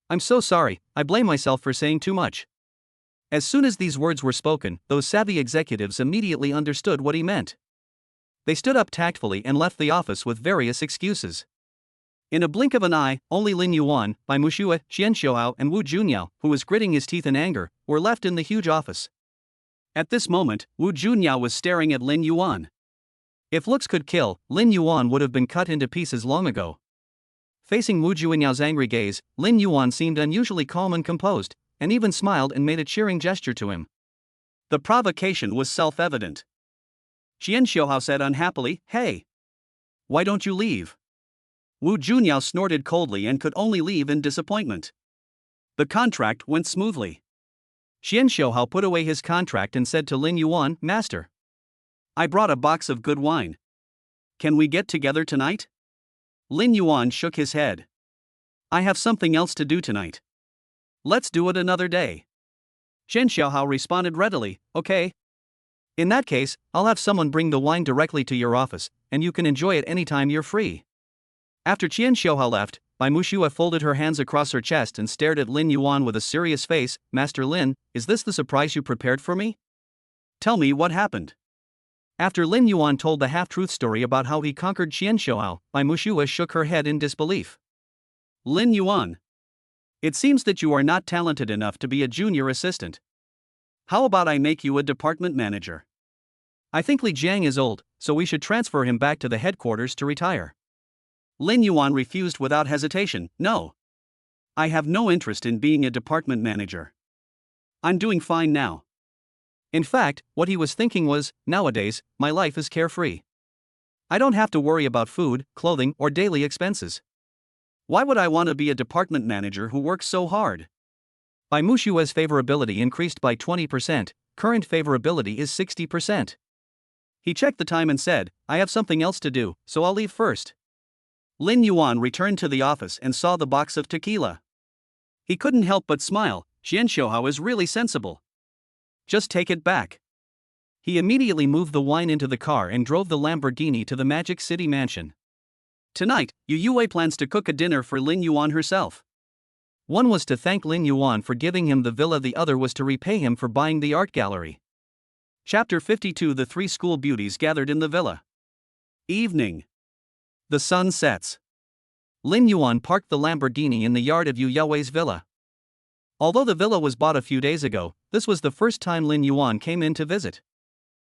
I'm so sorry, I blame myself for saying too much. As soon as these words were spoken, those savvy executives immediately understood what he meant. They stood up tactfully and left the office with various excuses. In a blink of an eye, only Lin Yuan, Bai Mushu, Qian Xiaohao, and Wu Junyao, who was gritting his teeth in anger, were left in the huge office. At this moment, Wu Junyao was staring at Lin Yuan. If looks could kill, Lin Yuan would have been cut into pieces long ago. Facing Wu Junyao's angry gaze, Lin Yuan seemed unusually calm and composed, and even smiled and made a cheering gesture to him. The provocation was self-evident. Qian Xiaohao said unhappily, Hey! Why don't you leave? Wu Junyao snorted coldly and could only leave in disappointment. The contract went smoothly. Qian Xiaohao put away his contract and said to Lin Yuan, Master, I brought a box of good wine. Can we get together tonight? Lin Yuan shook his head. I have something else to do tonight. Let's do it another day. Qian Xiaohao responded readily, Okay. In that case, I'll have someone bring the wine directly to your office, and you can enjoy it anytime you're free. After Qian Xiaohao left, Bai Mushu folded her hands across her chest and stared at Lin Yuan with a serious face. Master Lin, is this the surprise you prepared for me? Tell me what happened. After Lin Yuan told the half-truth story about how he conquered Qian Xiaohao, Bai Mushu shook her head in disbelief. Lin Yuan, it seems that you are not talented enough to be a junior assistant. How about I make you a department manager? I think Li Jiang is old, so we should transfer him back to the headquarters to retire. Lin Yuan refused without hesitation. No. I have no interest in being a department manager. I'm doing fine now. In fact, what he was thinking was, nowadays, my life is carefree. I don't have to worry about food, clothing, or daily expenses. Why would I want to be a department manager who works so hard? Bai Mushu's favorability increased by 20%, current favorability is 60%. He checked the time and said, I have something else to do, so I'll leave first. Lin Yuan returned to the office and saw the box of tequila. He couldn't help but smile. Qian Xiaohao is really sensible. Just take it back. He immediately moved the wine into the car and drove the Lamborghini to the Magic City mansion. Tonight, Yu Yaowei plans to cook a dinner for Lin Yuan herself. One was to thank Lin Yuan for giving him the villa, the other was to repay him for buying the art gallery. Chapter 52. The three school beauties gathered in the villa. Evening. The sun sets. Lin Yuan parked the Lamborghini in the yard of Yu Yaowei's villa. Although the villa was bought a few days ago, this was the first time Lin Yuan came in to visit.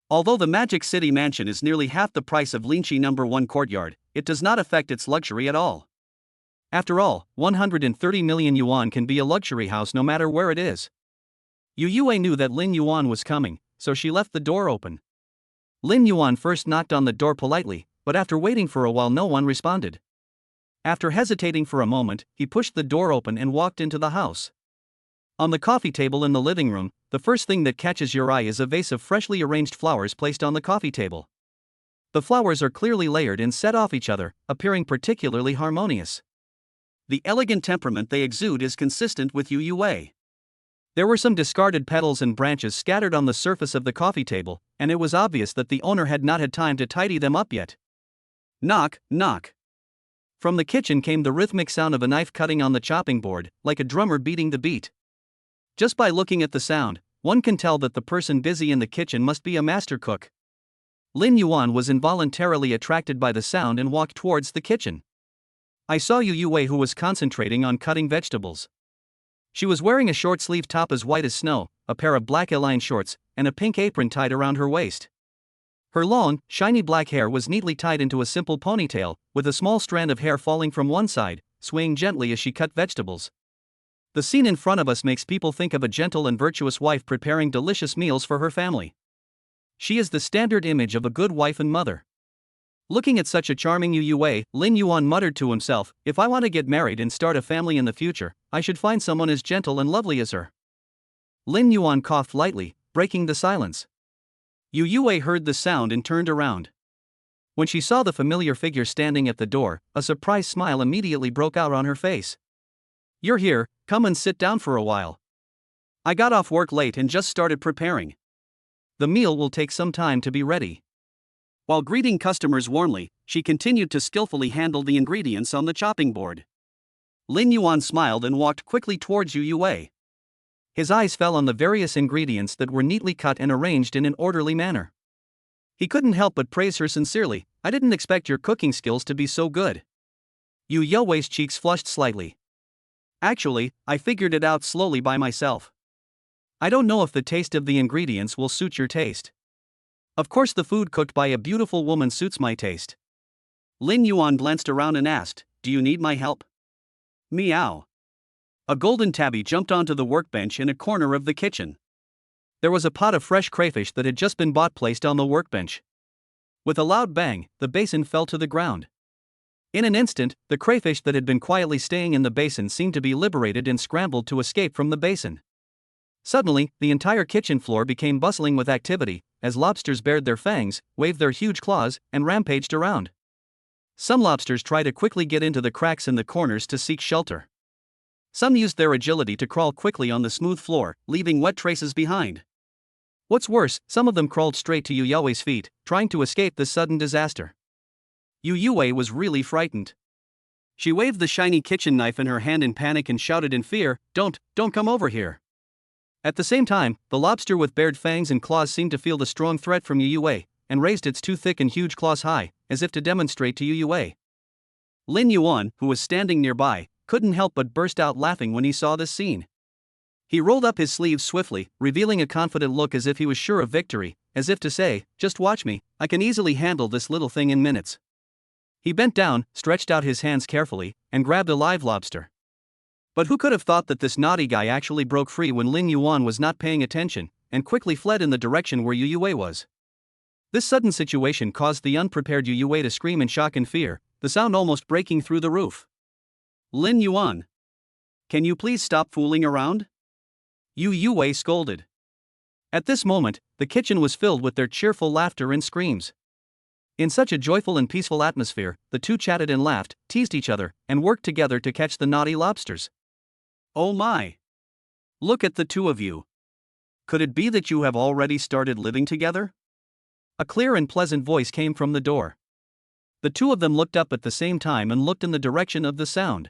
Although the Magic City mansion is nearly half the price of Linchi No. 1 courtyard, it does not affect its luxury at all. After all, 130 million yuan can be a luxury house no matter where it is. Yu Yaowei knew that Lin Yuan was coming, so she left the door open. Lin Yuan first knocked on the door politely, but after waiting for a while no one responded. After hesitating for a moment, he pushed the door open and walked into the house. On the coffee table in the living room, the first thing that catches your eye is a vase of freshly arranged flowers placed on the coffee table. The flowers are clearly layered and set off each other, appearing particularly harmonious. The elegant temperament they exude is consistent with Yu Yaowei. There were some discarded petals and branches scattered on the surface of the coffee table, and it was obvious that the owner had not had time to tidy them up yet. Knock, knock. From the kitchen came the rhythmic sound of a knife cutting on the chopping board, like a drummer beating the beat. Just by looking at the sound, one can tell that the person busy in the kitchen must be a master cook. Lin Yuan was involuntarily attracted by the sound and walked towards the kitchen. I saw Yu Yaowei, who was concentrating on cutting vegetables. She was wearing a short-sleeved top as white as snow, a pair of black A-line shorts, and a pink apron tied around her waist. Her long, shiny black hair was neatly tied into a simple ponytail, with a small strand of hair falling from one side, swaying gently as she cut vegetables. The scene in front of us makes people think of a gentle and virtuous wife preparing delicious meals for her family. She is the standard image of a good wife and mother. Looking at such a charming Yu Yaowei, Lin Yuan muttered to himself, if I want to get married and start a family in the future, I should find someone as gentle and lovely as her. Lin Yuan coughed lightly, breaking the silence. Yu Yaowei heard the sound and turned around. When she saw the familiar figure standing at the door, a surprised smile immediately broke out on her face. You're here, come and sit down for a while. I got off work late and just started preparing. The meal will take some time to be ready. While greeting customers warmly, she continued to skillfully handle the ingredients on the chopping board. Lin Yuan smiled and walked quickly towards Yu Yaowei. His eyes fell on the various ingredients that were neatly cut and arranged in an orderly manner. He couldn't help but praise her sincerely. I didn't expect your cooking skills to be so good. Yu Yaowei's cheeks flushed slightly. Actually, I figured it out slowly by myself. I don't know if the taste of the ingredients will suit your taste. Of course, the food cooked by a beautiful woman suits my taste. Lin Yuan glanced around and asked, do you need my help? Meow. A golden tabby jumped onto the workbench in a corner of the kitchen. There was a pot of fresh crayfish that had just been bought placed on the workbench. With a loud bang, the basin fell to the ground. In an instant, the crayfish that had been quietly staying in the basin seemed to be liberated and scrambled to escape from the basin. Suddenly, the entire kitchen floor became bustling with activity, as lobsters bared their fangs, waved their huge claws, and rampaged around. Some lobsters tried to quickly get into the cracks in the corners to seek shelter. Some used their agility to crawl quickly on the smooth floor, leaving wet traces behind. What's worse, some of them crawled straight to Yu Yaowei's feet, trying to escape this sudden disaster. Yu Yaowei was really frightened. She waved the shiny kitchen knife in her hand in panic and shouted in fear, don't come over here. At the same time, the lobster with bared fangs and claws seemed to feel the strong threat from Yu Yaowei, and raised its two thick and huge claws high, as if to demonstrate to Yu Yaowei. Lin Yuan, who was standing nearby, couldn't help but burst out laughing when he saw this scene. He rolled up his sleeves swiftly, revealing a confident look as if he was sure of victory, as if to say, just watch me, I can easily handle this little thing in minutes. He bent down, stretched out his hands carefully, and grabbed a live lobster. But who could have thought that this naughty guy actually broke free when Lin Yuan was not paying attention, and quickly fled in the direction where Yu Yaowei was. This sudden situation caused the unprepared Yu Yaowei to scream in shock and fear, the sound almost breaking through the roof. Lin Yuan, can you please stop fooling around? Yu Yaowei scolded. At this moment, the kitchen was filled with their cheerful laughter and screams. In such a joyful and peaceful atmosphere, the two chatted and laughed, teased each other, and worked together to catch the naughty lobsters. Oh my! Look at the two of you. Could it be that you have already started living together? A clear and pleasant voice came from the door. The two of them looked up at the same time and looked in the direction of the sound.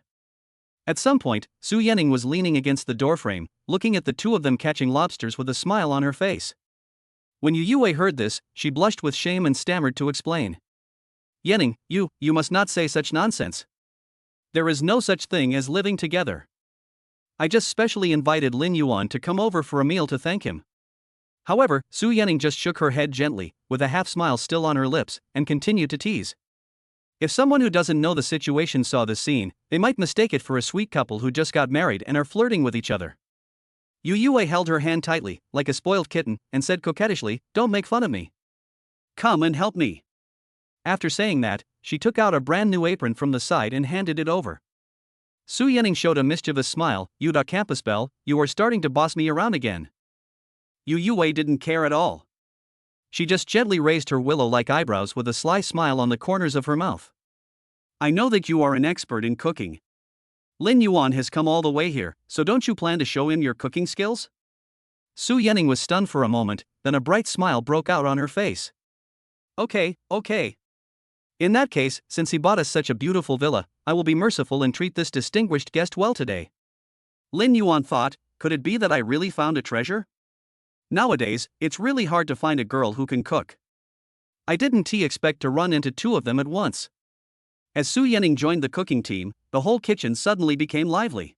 At some point, Su Yanning was leaning against the doorframe, looking at the two of them catching lobsters with a smile on her face. When Yu Yaowei heard this, she blushed with shame and stammered to explain. Yanning, you must not say such nonsense. There is no such thing as living together. I just specially invited Lin Yuan to come over for a meal to thank him. However, Su Yanning just shook her head gently, with a half smile still on her lips, and continued to tease. If someone who doesn't know the situation saw this scene, they might mistake it for a sweet couple who just got married and are flirting with each other. Yu Yaowei held her hand tightly, like a spoiled kitten, and said coquettishly, "Don't make fun of me. Come and help me." After saying that, she took out a brand new apron from the side and handed it over. Su Yanning showed a mischievous smile. "Yuda campus bell, you are starting to boss me around again." Yu Yaowei didn't care at all. She just gently raised her willow-like eyebrows with a sly smile on the corners of her mouth. "I know that you are an expert in cooking. Lin Yuan has come all the way here, so don't you plan to show him your cooking skills?" Su Yanning was stunned for a moment, then a bright smile broke out on her face. Okay. In that case, since he bought us such a beautiful villa, I will be merciful and treat this distinguished guest well today. Lin Yuan thought, could it be that I really found a treasure? Nowadays, it's really hard to find a girl who can cook. I didn't expect to run into two of them at once. As Su Yanning joined the cooking team, the whole kitchen suddenly became lively.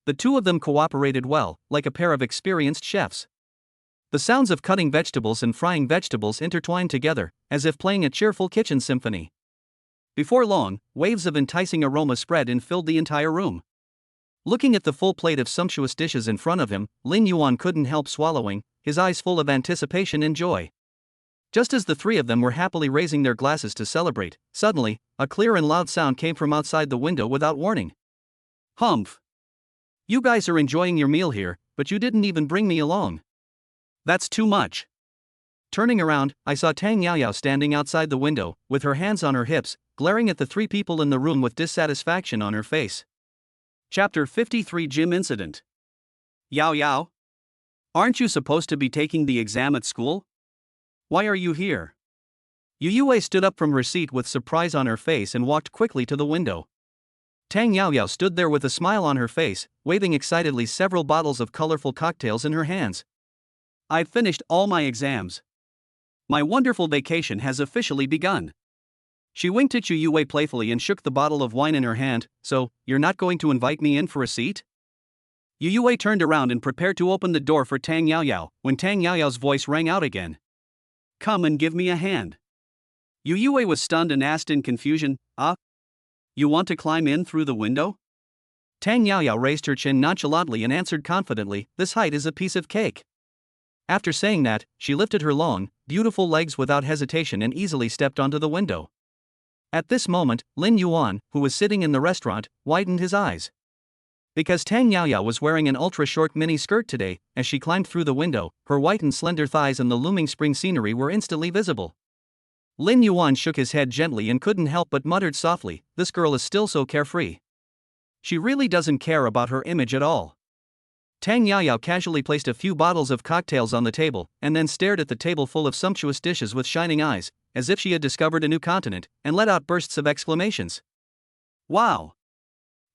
The two of them cooperated well, like a pair of experienced chefs. The sounds of cutting vegetables and frying vegetables intertwined together, as if playing a cheerful kitchen symphony. Before long, waves of enticing aroma spread and filled the entire room. Looking at the full plate of sumptuous dishes in front of him, Lin Yuan couldn't help swallowing, his eyes full of anticipation and joy. Just as the three of them were happily raising their glasses to celebrate, suddenly, a clear and loud sound came from outside the window without warning. "Humph! You guys are enjoying your meal here, but you didn't even bring me along. That's too much." Turning around, I saw Tang Yaoyao standing outside the window, with her hands on her hips, glaring at the three people in the room with dissatisfaction on her face. Chapter 53 Gym Incident. Yaoyao? Aren't you supposed to be taking the exam at school? Why are you here? Yu Yaowei stood up from her seat with surprise on her face and walked quickly to the window. Tang Yaoyao stood there with a smile on her face, waving excitedly several bottles of colorful cocktails in her hands. "I've finished all my exams. My wonderful vacation has officially begun." She winked at Yu Yaowei playfully and shook the bottle of wine in her hand. "So, you're not going to invite me in for a seat?" Yu Yaowei turned around and prepared to open the door for Tang Yaoyao, when Tang Yaoyao's voice rang out again. "Come and give me a hand." Yu Yaowei was stunned and asked in confusion, You want to climb in through the window?" Tang Yaoyao raised her chin nonchalantly and answered confidently, "This height is a piece of cake." After saying that, she lifted her long, beautiful legs without hesitation and easily stepped onto the window. At this moment, Lin Yuan, who was sitting in the restaurant, widened his eyes. Because Tang Yaoyao was wearing an ultra-short mini-skirt today, as she climbed through the window, her white and slender thighs and the looming spring scenery were instantly visible. Lin Yuan shook his head gently and couldn't help but muttered softly, "This girl is still so carefree. She really doesn't care about her image at all." Tang Yaoyao casually placed a few bottles of cocktails on the table, and then stared at the table full of sumptuous dishes with shining eyes, as if she had discovered a new continent, and let out bursts of exclamations. "Wow!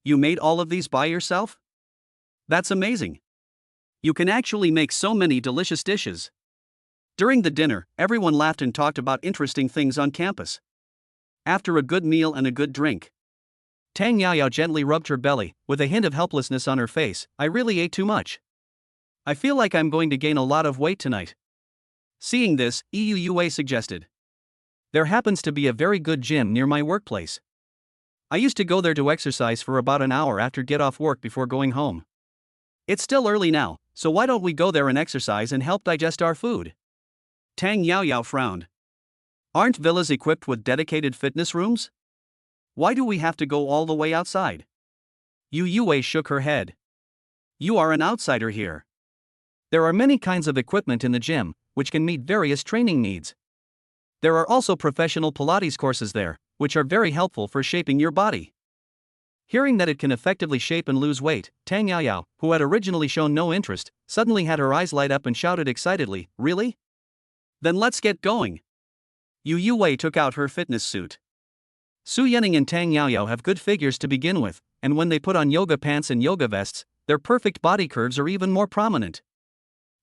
You made all of these by yourself? That's amazing. You can actually make so many delicious dishes." During the dinner, everyone laughed and talked about interesting things on campus. After a good meal and a good drink, Tang Yaoyao gently rubbed her belly, with a hint of helplessness on her face. "I really ate too much. I feel like I'm going to gain a lot of weight tonight." Seeing this, Yu Yaowei suggested, "There happens to be a very good gym near my workplace. I used to go there to exercise for about an hour after get off work before going home. It's still early now, so why don't we go there and exercise and help digest our food?" Tang Yaoyao frowned. "Aren't villas equipped with dedicated fitness rooms? Why do we have to go all the way outside?" Yu Yaowei shook her head. "You are an outsider here. There are many kinds of equipment in the gym, which can meet various training needs. There are also professional Pilates courses there, which are very helpful for shaping your body." Hearing that it can effectively shape and lose weight, Tang Yaoyao, who had originally shown no interest, suddenly had her eyes light up and shouted excitedly, "Really? Then let's get going." Yu Yaowei took out her fitness suit. Su Yanning and Tang Yaoyao have good figures to begin with, and when they put on yoga pants and yoga vests, their perfect body curves are even more prominent.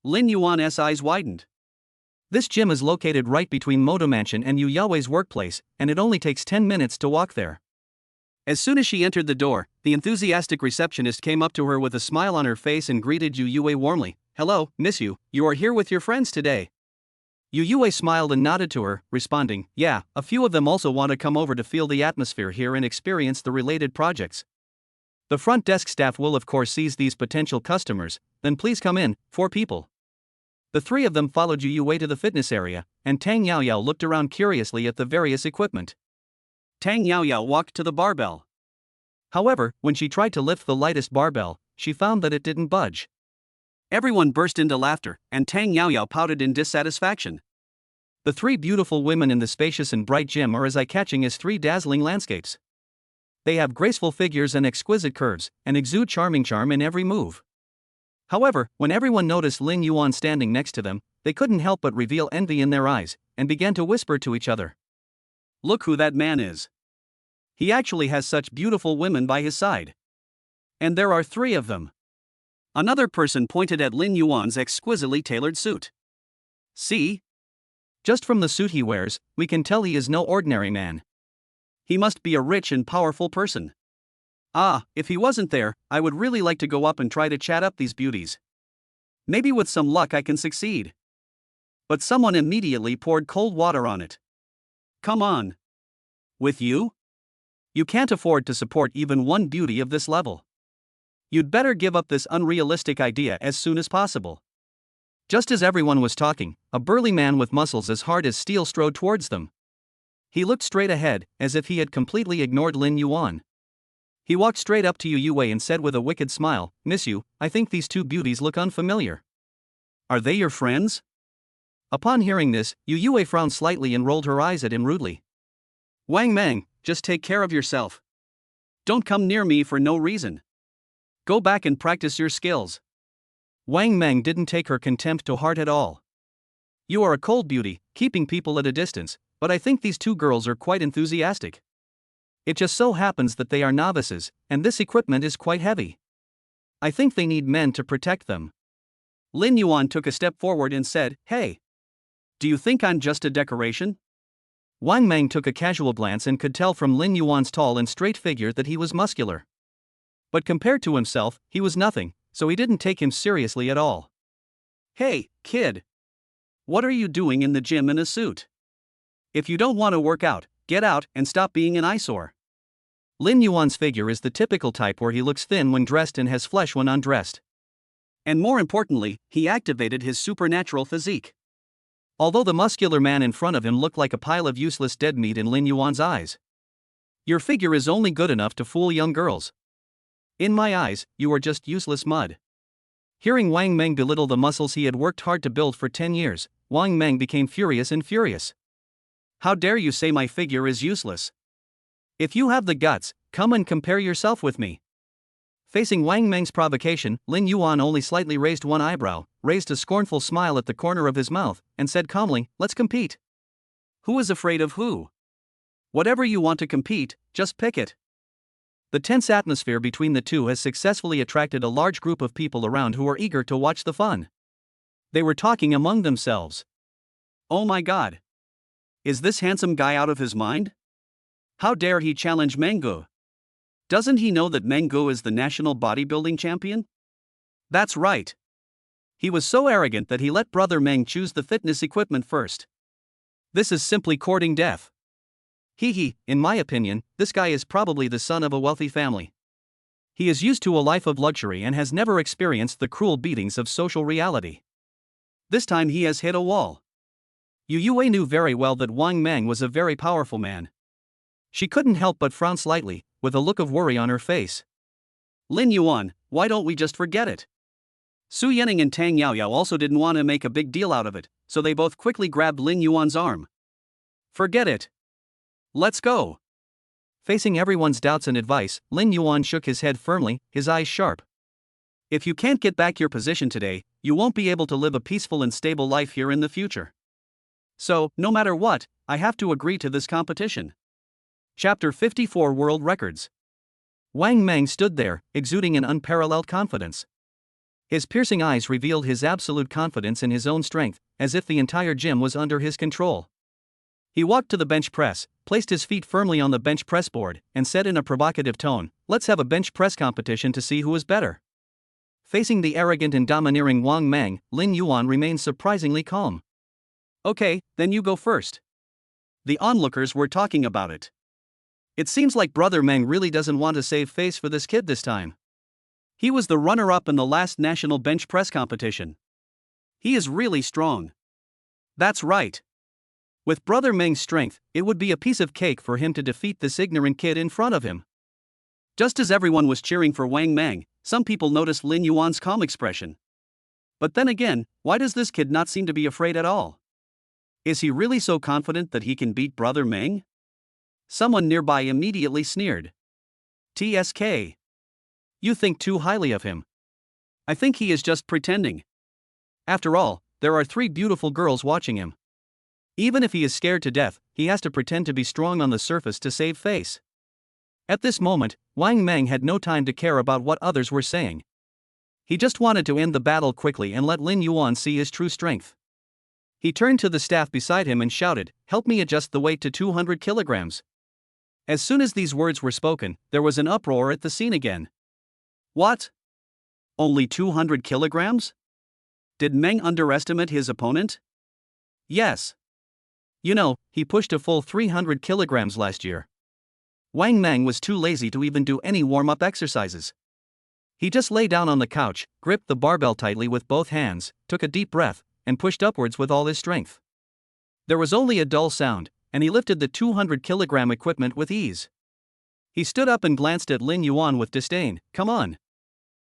Lin Yuan's eyes widened. This gym is located right between Moto Mansion and Yu Yaowei's workplace, and it only takes 10 minutes to walk there. As soon as she entered the door, the enthusiastic receptionist came up to her with a smile on her face and greeted Yu Yaowei warmly. "Hello, Miss Yu, you are here with your friends today." Yu Yaowei smiled and nodded to her, responding, "Yeah, a few of them also want to come over to feel the atmosphere here and experience the related projects. The front desk staff will of course seize these potential customers, then please come in, 4 people." The 3 of them followed Yu Yaowei to the fitness area, and Tang Yaoyao looked around curiously at the various equipment. Tang Yaoyao walked to the barbell. However, when she tried to lift the lightest barbell, she found that it didn't budge. Everyone burst into laughter, and Tang Yaoyao pouted in dissatisfaction. The 3 beautiful women in the spacious and bright gym are as eye-catching as 3 dazzling landscapes. They have graceful figures and exquisite curves, and exude charming charm in every move. However, when everyone noticed Lin Yuan standing next to them, they couldn't help but reveal envy in their eyes, and began to whisper to each other. "Look who that man is. He actually has such beautiful women by his side. And there are 3 of them." Another person pointed at Lin Yuan's exquisitely tailored suit. "See? Just from the suit he wears, we can tell he is no ordinary man. He must be a rich and powerful person. Ah, if he wasn't there, I would really like to go up and try to chat up these beauties. Maybe with some luck I can succeed." But someone immediately poured cold water on it. "Come on. With you? You can't afford to support even one beauty of this level. You'd better give up this unrealistic idea as soon as possible." Just as everyone was talking, a burly man with muscles as hard as steel strode towards them. He looked straight ahead, as if he had completely ignored Lin Yuan. He walked straight up to Yu Yaowei and said with a wicked smile, "Miss Yu, I think these 2 beauties look unfamiliar. Are they your friends?" Upon hearing this, Yu Yaowei frowned slightly and rolled her eyes at him rudely. "Wang Mang, just take care of yourself. Don't come near me for no reason. Go back and practice your skills." Wang Mang didn't take her contempt to heart at all. "You are a cold beauty, keeping people at a distance, but I think these 2 girls are quite enthusiastic. It just so happens that they are novices, and this equipment is quite heavy. I think they need men to protect them." Lin Yuan took a step forward and said, "Hey. Do you think I'm just a decoration?" Wang Mang took a casual glance and could tell from Lin Yuan's tall and straight figure that he was muscular. But compared to himself, he was nothing, so he didn't take him seriously at all. "Hey, kid. What are you doing in the gym in a suit? If you don't want to work out, get out and stop being an eyesore." Lin Yuan's figure is the typical type where he looks thin when dressed and has flesh when undressed. And more importantly, he activated his supernatural physique. Although the muscular man in front of him looked like a pile of useless dead meat in Lin Yuan's eyes. "Your figure is only good enough to fool young girls. In my eyes, you are just useless mud." Hearing Wang Mang belittle the muscles he had worked hard to build for 10 years, Wang Mang became furious and furious. "How dare you say my figure is useless? If you have the guts, come and compare yourself with me." Facing Wang Mang's provocation, Lin Yuan only slightly raised one eyebrow, raised a scornful smile at the corner of his mouth, and said calmly, "Let's compete." "Who is afraid of who? Whatever you want to compete, just pick it." The tense atmosphere between the 2 has successfully attracted a large group of people around who are eager to watch the fun. They were talking among themselves. "Oh my god. Is this handsome guy out of his mind? How dare he challenge Mango? Doesn't he know that Mango is the national bodybuilding champion? That's right. He was so arrogant that he let Brother Meng choose the fitness equipment first. This is simply courting death. Hee, in my opinion, this guy is probably the son of a wealthy family. He is used to a life of luxury and has never experienced the cruel beatings of social reality. This time he has hit a wall." Yu Yaowei knew very well that Wang Mang was a very powerful man. She couldn't help but frown slightly, with a look of worry on her face. "Lin Yuan, why don't we just forget it?" Su Yening and Tang Yaoyao also didn't want to make a big deal out of it, so they both quickly grabbed Lin Yuan's arm. "Forget it. Let's go." Facing everyone's doubts and advice, Lin Yuan shook his head firmly, his eyes sharp. "If you can't get back your position today, you won't be able to live a peaceful and stable life here in the future. So, no matter what, I have to agree to this competition." Chapter 54 World Records. Wang Mang stood there, exuding an unparalleled confidence. His piercing eyes revealed his absolute confidence in his own strength, as if the entire gym was under his control. He walked to the bench press, placed his feet firmly on the bench press board, and said in a provocative tone, "Let's have a bench press competition to see who is better." Facing the arrogant and domineering Wang Mang, Lin Yuan remained surprisingly calm. Okay, then you go first. The onlookers were talking about it. It seems like Brother Meng really doesn't want to save face for this kid this time. He was the runner-up in the last national bench press competition. He is really strong. That's right. With Brother Meng's strength, it would be a piece of cake for him to defeat this ignorant kid in front of him. Just as everyone was cheering for Wang Mang, some people noticed Lin Yuan's calm expression. But then again, why does this kid not seem to be afraid at all? Is he really so confident that he can beat Brother Meng? Someone nearby immediately sneered. TSK. You think too highly of him. I think he is just pretending. After all, there are 3 beautiful girls watching him. Even if he is scared to death, he has to pretend to be strong on the surface to save face. At this moment, Wang Mang had no time to care about what others were saying. He just wanted to end the battle quickly and let Lin Yuan see his true strength. He turned to the staff beside him and shouted, "Help me adjust the weight to 200 kilograms." As soon as these words were spoken, there was an uproar at the scene again. What? Only 200 kilograms? Did Meng underestimate his opponent? Yes. You know, he pushed a full 300 kilograms last year. Wang Mang was too lazy to even do any warm-up exercises. He just lay down on the couch, gripped the barbell tightly with both hands, took a deep breath, and pushed upwards with all his strength. There was only a dull sound, and he lifted the 200-kilogram equipment with ease. He stood up and glanced at Lin Yuan with disdain. "Come on."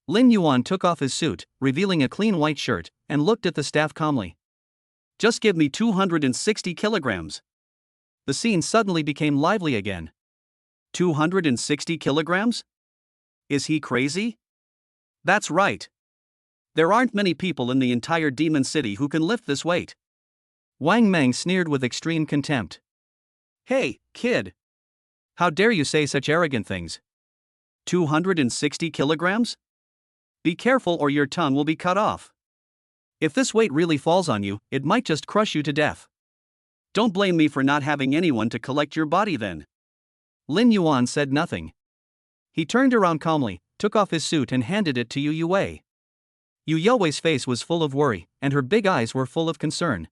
Lin Yuan took off his suit, revealing a clean white shirt, and looked at the staff calmly. "Just give me 260 kilograms. The scene suddenly became lively again. 260 kilograms? Is he crazy? That's right. There aren't many people in the entire Demon City who can lift this weight. Wang Mang sneered with extreme contempt. Hey, kid. How dare you say such arrogant things? 260 kilograms? Be careful or your tongue will be cut off. If this weight really falls on you, it might just crush you to death. Don't blame me for not having anyone to collect your body then. Lin Yuan said nothing. He turned around calmly, took off his suit and handed it to Yu Yaowei. Yu Yaowei's face was full of worry, and her big eyes were full of concern.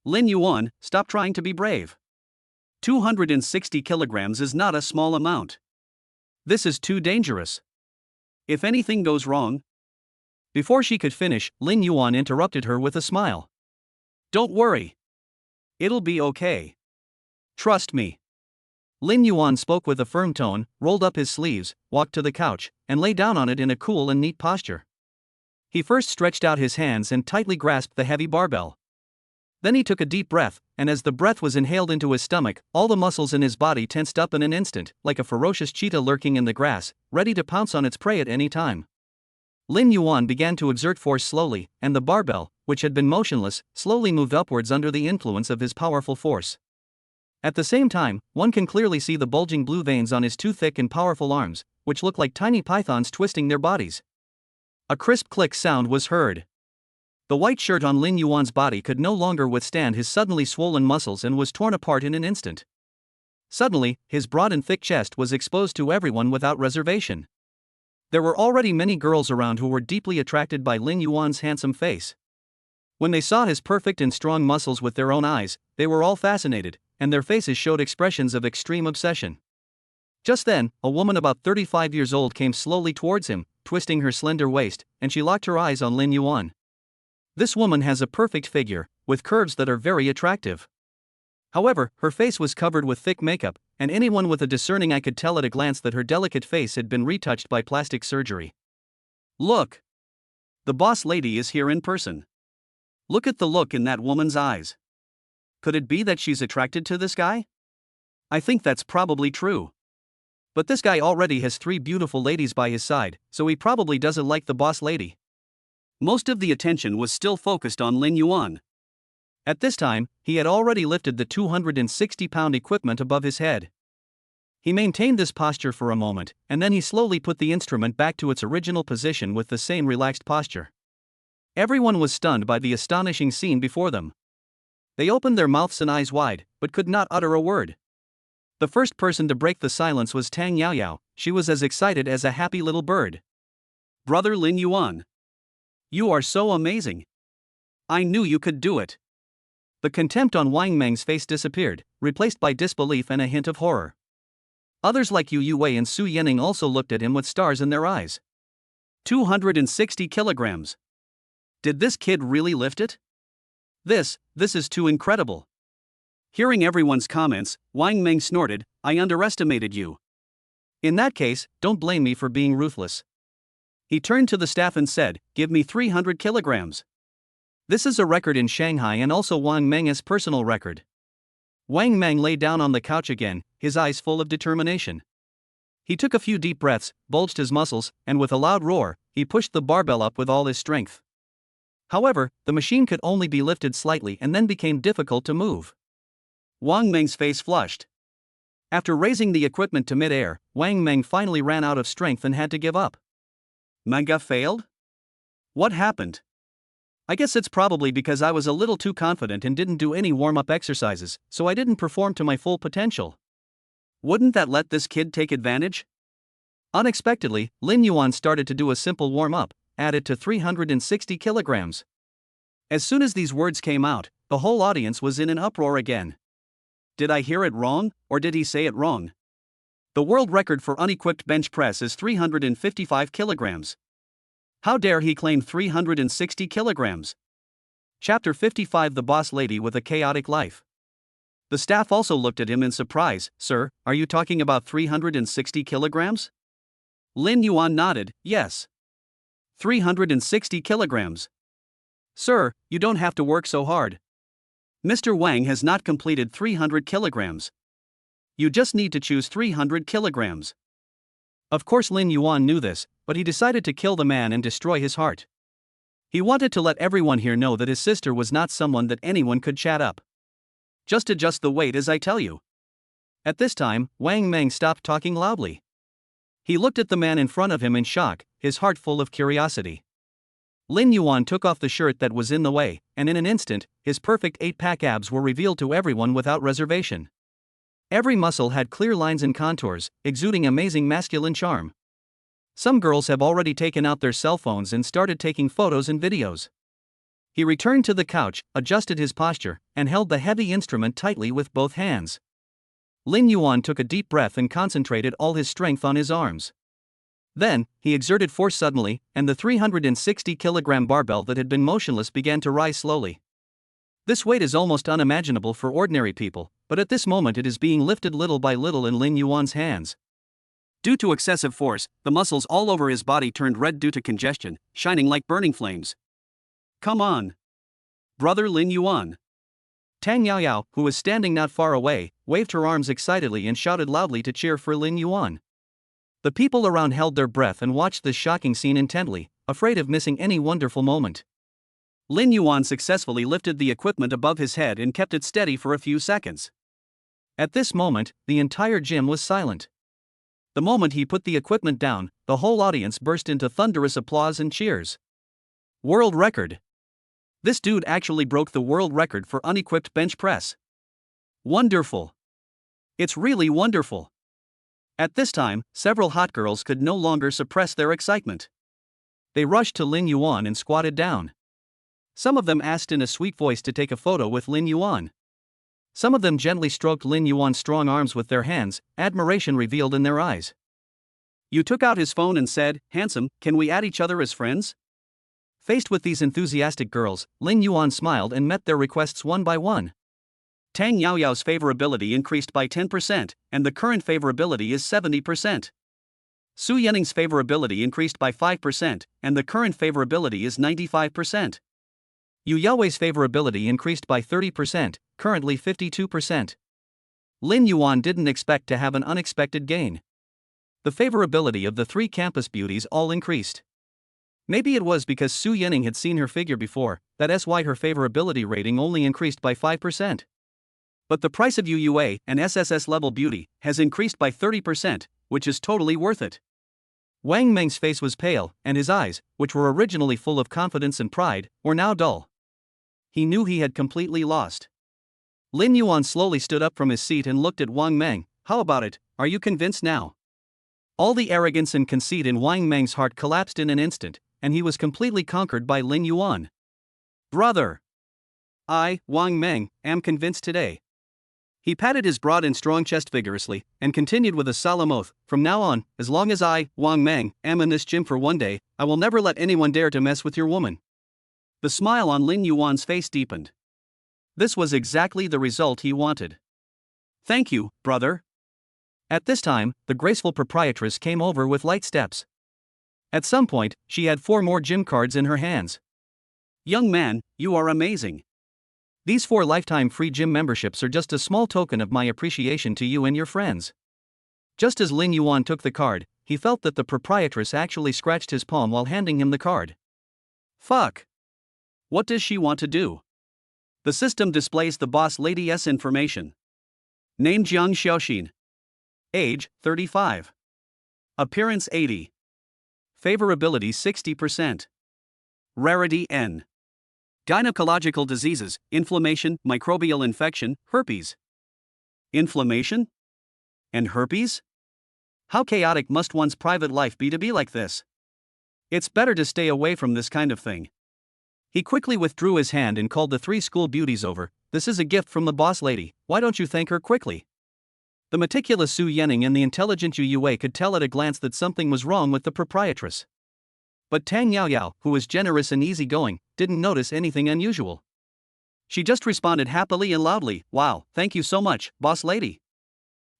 Lin Yuan, stop trying to be brave. 260 kilograms is not a small amount. This is too dangerous. If anything goes wrong. Before she could finish, Lin Yuan interrupted her with a smile. Don't worry. It'll be okay. Trust me. Lin Yuan spoke with a firm tone, rolled up his sleeves, walked to the couch, and lay down on it in a cool and neat posture. He first stretched out his hands and tightly grasped the heavy barbell. Then he took a deep breath, and as the breath was inhaled into his stomach, all the muscles in his body tensed up in an instant, like a ferocious cheetah lurking in the grass, ready to pounce on its prey at any time. Lin Yuan began to exert force slowly, and the barbell, which had been motionless, slowly moved upwards under the influence of his powerful force. At the same time, one can clearly see the bulging blue veins on his 2 thick and powerful arms, which look like tiny pythons twisting their bodies. A crisp click sound was heard. The white shirt on Lin Yuan's body could no longer withstand his suddenly swollen muscles and was torn apart in an instant. Suddenly, his broad and thick chest was exposed to everyone without reservation. There were already many girls around who were deeply attracted by Lin Yuan's handsome face. When they saw his perfect and strong muscles with their own eyes, they were all fascinated, and their faces showed expressions of extreme obsession. Just then, a woman about 35 years old came slowly towards him, twisting her slender waist, and she locked her eyes on Lin Yuan. This woman has a perfect figure, with curves that are very attractive. However, her face was covered with thick makeup, and anyone with a discerning eye could tell at a glance that her delicate face had been retouched by plastic surgery. Look! The boss lady is here in person. Look at the look in that woman's eyes. Could it be that she's attracted to this guy? I think that's probably true. But this guy already has 3 beautiful ladies by his side, so he probably doesn't like the boss lady. Most of the attention was still focused on Lin Yuan. At this time, he had already lifted the 260-pound equipment above his head. He maintained this posture for a moment, and then he slowly put the instrument back to its original position with the same relaxed posture. Everyone was stunned by the astonishing scene before them. They opened their mouths and eyes wide, but could not utter a word. The first person to break the silence was Tang Yaoyao. She was as excited as a happy little bird. Brother Lin Yuan. You are so amazing. I knew you could do it. The contempt on Wang Meng's face disappeared, replaced by disbelief and a hint of horror. Others like Yu Yaowei and Su Yanning also looked at him with stars in their eyes. 260 kilograms. Did this kid really lift it? This is too incredible. Hearing everyone's comments, Wang Meng snorted, I underestimated you. In that case, don't blame me for being ruthless. He turned to the staff and said, give me 300 kilograms. This is a record in Shanghai and also Wang Meng's personal record. Wang Meng lay down on the couch again, his eyes full of determination. He took a few deep breaths, bulged his muscles, and with a loud roar, he pushed the barbell up with all his strength. However, the machine could only be lifted slightly and then became difficult to move. Wang Meng's face flushed. After raising the equipment to mid-air, Wang Meng finally ran out of strength and had to give up. Manga failed? What happened? I guess it's probably because I was a little too confident and didn't do any warm-up exercises, so I didn't perform to my full potential. Wouldn't that let this kid take advantage? Unexpectedly, Lin Yuan started to do a simple warm-up, added to 360 kilograms. As soon as these words came out, the whole audience was in an uproar again. Did I hear it wrong, or did he say it wrong? The world record for unequipped bench press is 355 kilograms. How dare he claim 360 kilograms? Chapter 55 The Boss Lady with a Chaotic Life. The staff also looked at him in surprise. Sir, are you talking about 360 kilograms? Lin Yuan nodded, yes. 360 kilograms. Sir, you don't have to work so hard. Mr. Wang has not completed 300 kilograms. You just need to choose 300 kilograms. Of course Lin Yuan knew this, but he decided to kill the man and destroy his heart. He wanted to let everyone here know that his sister was not someone that anyone could chat up. Just adjust the weight as I tell you. At this time, Wang Meng stopped talking loudly. He looked at the man in front of him in shock, his heart full of curiosity. Lin Yuan took off the shirt that was in the way, and in an instant, his perfect 8-pack abs were revealed to everyone without reservation. Every muscle had clear lines and contours, exuding amazing masculine charm. Some girls have already taken out their cell phones and started taking photos and videos. He returned to the couch, adjusted his posture, and held the heavy instrument tightly with both hands. Lin Yuan took a deep breath and concentrated all his strength on his arms. Then, he exerted force suddenly, and the 360-kilogram barbell that had been motionless began to rise slowly. This weight is almost unimaginable for ordinary people, but at this moment it is being lifted little by little in Lin Yuan's hands. Due to excessive force, the muscles all over his body turned red due to congestion, shining like burning flames. Come on. Brother Lin Yuan. Tang Yaoyao, who was standing not far away, waved her arms excitedly and shouted loudly to cheer for Lin Yuan. The people around held their breath and watched this shocking scene intently, afraid of missing any wonderful moment. Lin Yuan successfully lifted the equipment above his head and kept it steady for a few seconds. At this moment, the entire gym was silent. The moment he put the equipment down, the whole audience burst into thunderous applause and cheers. World record. This dude actually broke the world record for unequipped bench press. Wonderful. It's really wonderful. At this time, several hot girls could no longer suppress their excitement. They rushed to Lin Yuan and squatted down. Some of them asked in a sweet voice to take a photo with Lin Yuan. Some of them gently stroked Lin Yuan's strong arms with their hands, admiration revealed in their eyes. You took out his phone and said, "Handsome, can we add each other as friends?" Faced with these enthusiastic girls, Lin Yuan smiled and met their requests one by one. Tang Yaoyao's favorability increased by 10%, and the current favorability is 70%. Su Yanning's favorability increased by 5%, and the current favorability is 95%. Yu Yaowei's favorability increased by 30%, currently 52%. Lin Yuan didn't expect to have an unexpected gain. The favorability of the three campus beauties all increased. Maybe it was because Su Yanning had seen her figure before, that's why her favorability rating only increased by 5%. But the price of Yu Yaowei, an SSS level beauty, has increased by 30%, which is totally worth it. Wang Meng's face was pale, and his eyes, which were originally full of confidence and pride, were now dull. He knew he had completely lost. Lin Yuan slowly stood up from his seat and looked at Wang Meng, how about it, are you convinced now? All the arrogance and conceit in Wang Meng's heart collapsed in an instant, and he was completely conquered by Lin Yuan. Brother! I, Wang Meng, am convinced today. He patted his broad and strong chest vigorously, and continued with a solemn oath, from now on, as long as I, Wang Meng, am in this gym for one day, I will never let anyone dare to mess with your woman. The smile on Lin Yuan's face deepened. This was exactly the result he wanted. Thank you, brother. At this time, the graceful proprietress came over with light steps. At some point, she had 4 more gym cards in her hands. Young man, you are amazing. These 4 lifetime free gym memberships are just a small token of my appreciation to you and your friends. Just as Lin Yuan took the card, he felt that the proprietress actually scratched his palm while handing him the card. Fuck. What does she want to do? The system displays the boss lady's information. Name Jiang Xiaoxin. Age, 35. Appearance 80. Favorability 60%. Rarity N. Gynecological diseases, inflammation, microbial infection, herpes. Inflammation? And herpes? How chaotic must one's private life be to be like this? It's better to stay away from this kind of thing. He quickly withdrew his hand and called the 3 school beauties over. This is a gift from the boss lady, why don't you thank her quickly? The meticulous Su Yanning and the intelligent Yu Yaowei could tell at a glance that something was wrong with the proprietress. But Tang Yaoyao, who was generous and easygoing, didn't notice anything unusual. She just responded happily and loudly, "Wow, thank you so much, boss lady."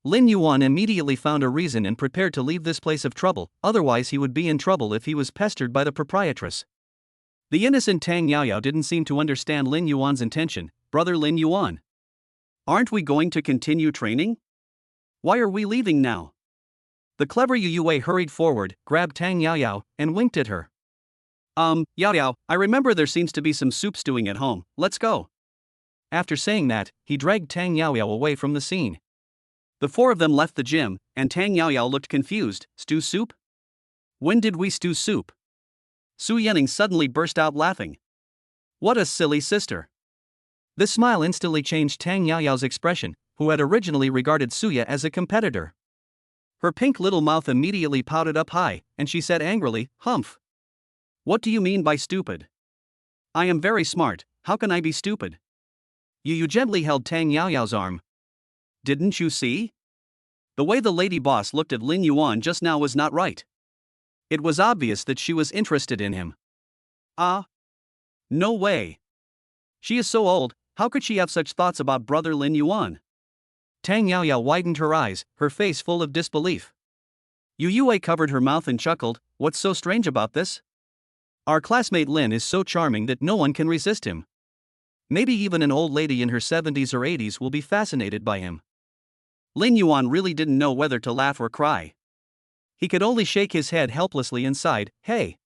Lin Yuan immediately found a reason and prepared to leave this place of trouble, otherwise he would be in trouble if he was pestered by the proprietress. The innocent Tang Yaoyao didn't seem to understand Lin Yuan's intention. Brother Lin Yuan, aren't we going to continue training? Why are we leaving now? The clever Yu Yaowei hurried forward, grabbed Tang Yaoyao, and winked at her. Yaoyao, I remember there seems to be some soup stewing at home, let's go. After saying that, he dragged Tang Yaoyao away from the scene. The 4 of them left the gym, and Tang Yaoyao looked confused. Stew soup? When did we stew soup? Su Yanning suddenly burst out laughing. What a silly sister. This smile instantly changed Tang Yaoyao's expression, who had originally regarded Suya as a competitor. Her pink little mouth immediately pouted up high, and she said angrily, "Humph. What do you mean by stupid? I am very smart, how can I be stupid?" Yu gently held Tang Yaoyao's arm. Didn't you see? The way the lady boss looked at Lin Yuan just now was not right. It was obvious that she was interested in him. No way. She is so old, how could she have such thoughts about brother Lin Yuan? Tang Yaoyao widened her eyes, her face full of disbelief. Yu Yaowei covered her mouth and chuckled, what's so strange about this? Our classmate Lin is so charming that no one can resist him. Maybe even an old lady in her 70s or 80s will be fascinated by him. Lin Yuan really didn't know whether to laugh or cry. He could only shake his head helplessly and sighed, "Hey.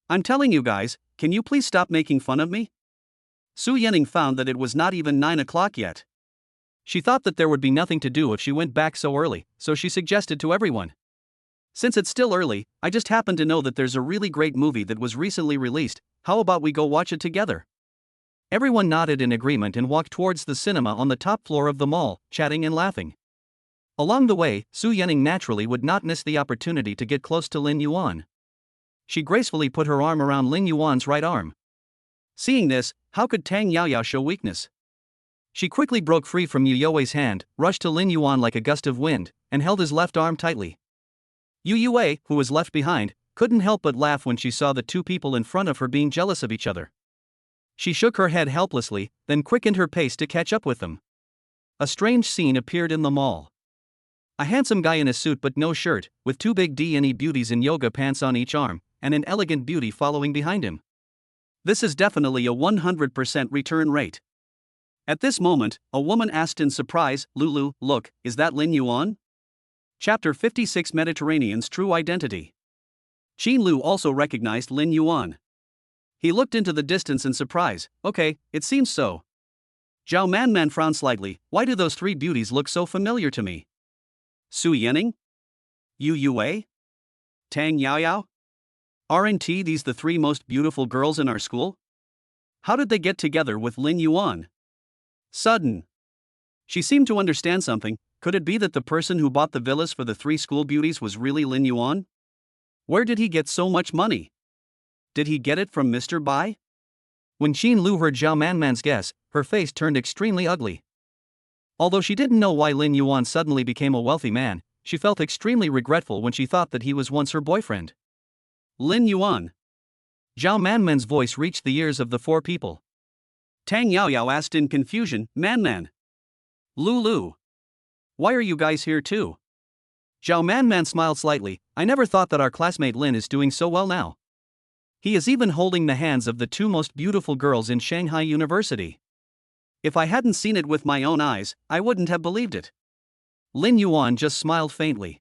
I'm telling you guys, can you please stop making fun of me?" Su Yanning found that it was not even 9 o'clock yet. She thought that there would be nothing to do if she went back so early, so she suggested to everyone. Since it's still early, I just happen to know that there's a really great movie that was recently released, how about we go watch it together? Everyone nodded in agreement and walked towards the cinema on the top floor of the mall, chatting and laughing. Along the way, Su Yanning naturally would not miss the opportunity to get close to Lin Yuan. She gracefully put her arm around Lin Yuan's right arm. Seeing this, how could Tang Yaoyao show weakness? She quickly broke free from Yu Yaowei's hand, rushed to Lin Yuan like a gust of wind, and held his left arm tightly. Yu Yaowei, who was left behind, couldn't help but laugh when she saw the 2 people in front of her being jealous of each other. She shook her head helplessly, then quickened her pace to catch up with them. A strange scene appeared in the mall. A handsome guy in a suit but no shirt, with 2 big D&E beauties in yoga pants on each arm, and an elegant beauty following behind him. This is definitely a 100% return rate. At this moment, a woman asked in surprise, "Luoluo, look, is that Lin Yuan?" Chapter 56 Mediterranean's True Identity. Qin Lu also recognized Lin Yuan. He looked into the distance in surprise. Okay, it seems so. Zhao Man frowned slightly. Why do those 3 beauties look so familiar to me? Su Yanning? Yu Yaowei? Tang Yaoyao? Aren't these the 3 most beautiful girls in our school? How did they get together with Lin Yuan? Sudden. She seemed to understand something. Could it be that the person who bought the villas for the three school beauties was really Lin Yuan? Where did he get so much money? Did he get it from Mr. Bai? When Qin Lu heard Zhao Manman's guess, her face turned extremely ugly. Although she didn't know why Lin Yuan suddenly became a wealthy man, she felt extremely regretful when she thought that he was once her boyfriend. Lin Yuan. Zhao Manman's voice reached the ears of the four people. Tang Yaoyao asked in confusion, Man. Luoluo. Why are you guys here too? Zhao Manman smiled slightly. I never thought that our classmate Lin is doing so well now. He is even holding the hands of the two most beautiful girls in Shanghai University. If I hadn't seen it with my own eyes, I wouldn't have believed it. Lin Yuan just smiled faintly.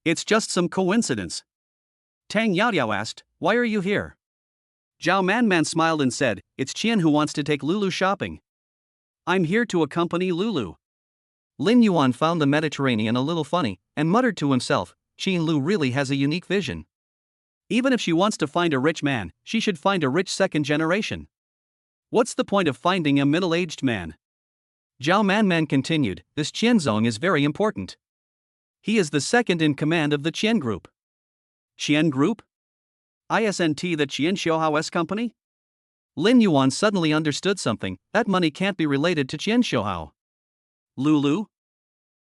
It's just some coincidence. Tang Yaoyao asked, why are you here? Zhao Manman smiled and said, it's Qian who wants to take Luoluo shopping. I'm here to accompany Luoluo. Lin Yuan found the Mediterranean a little funny, and muttered to himself, Qin Lu really has a unique vision. Even if she wants to find a rich man, she should find a rich second generation. What's the point of finding a middle-aged man? Zhao Manman continued, this Qianzong is very important. He is the second in command of the Qian Group. Qian Group? Isn't the Qian Xiaohao's company? Lin Yuan suddenly understood something, that money can't be related to Qian Xiaohao. Luoluo?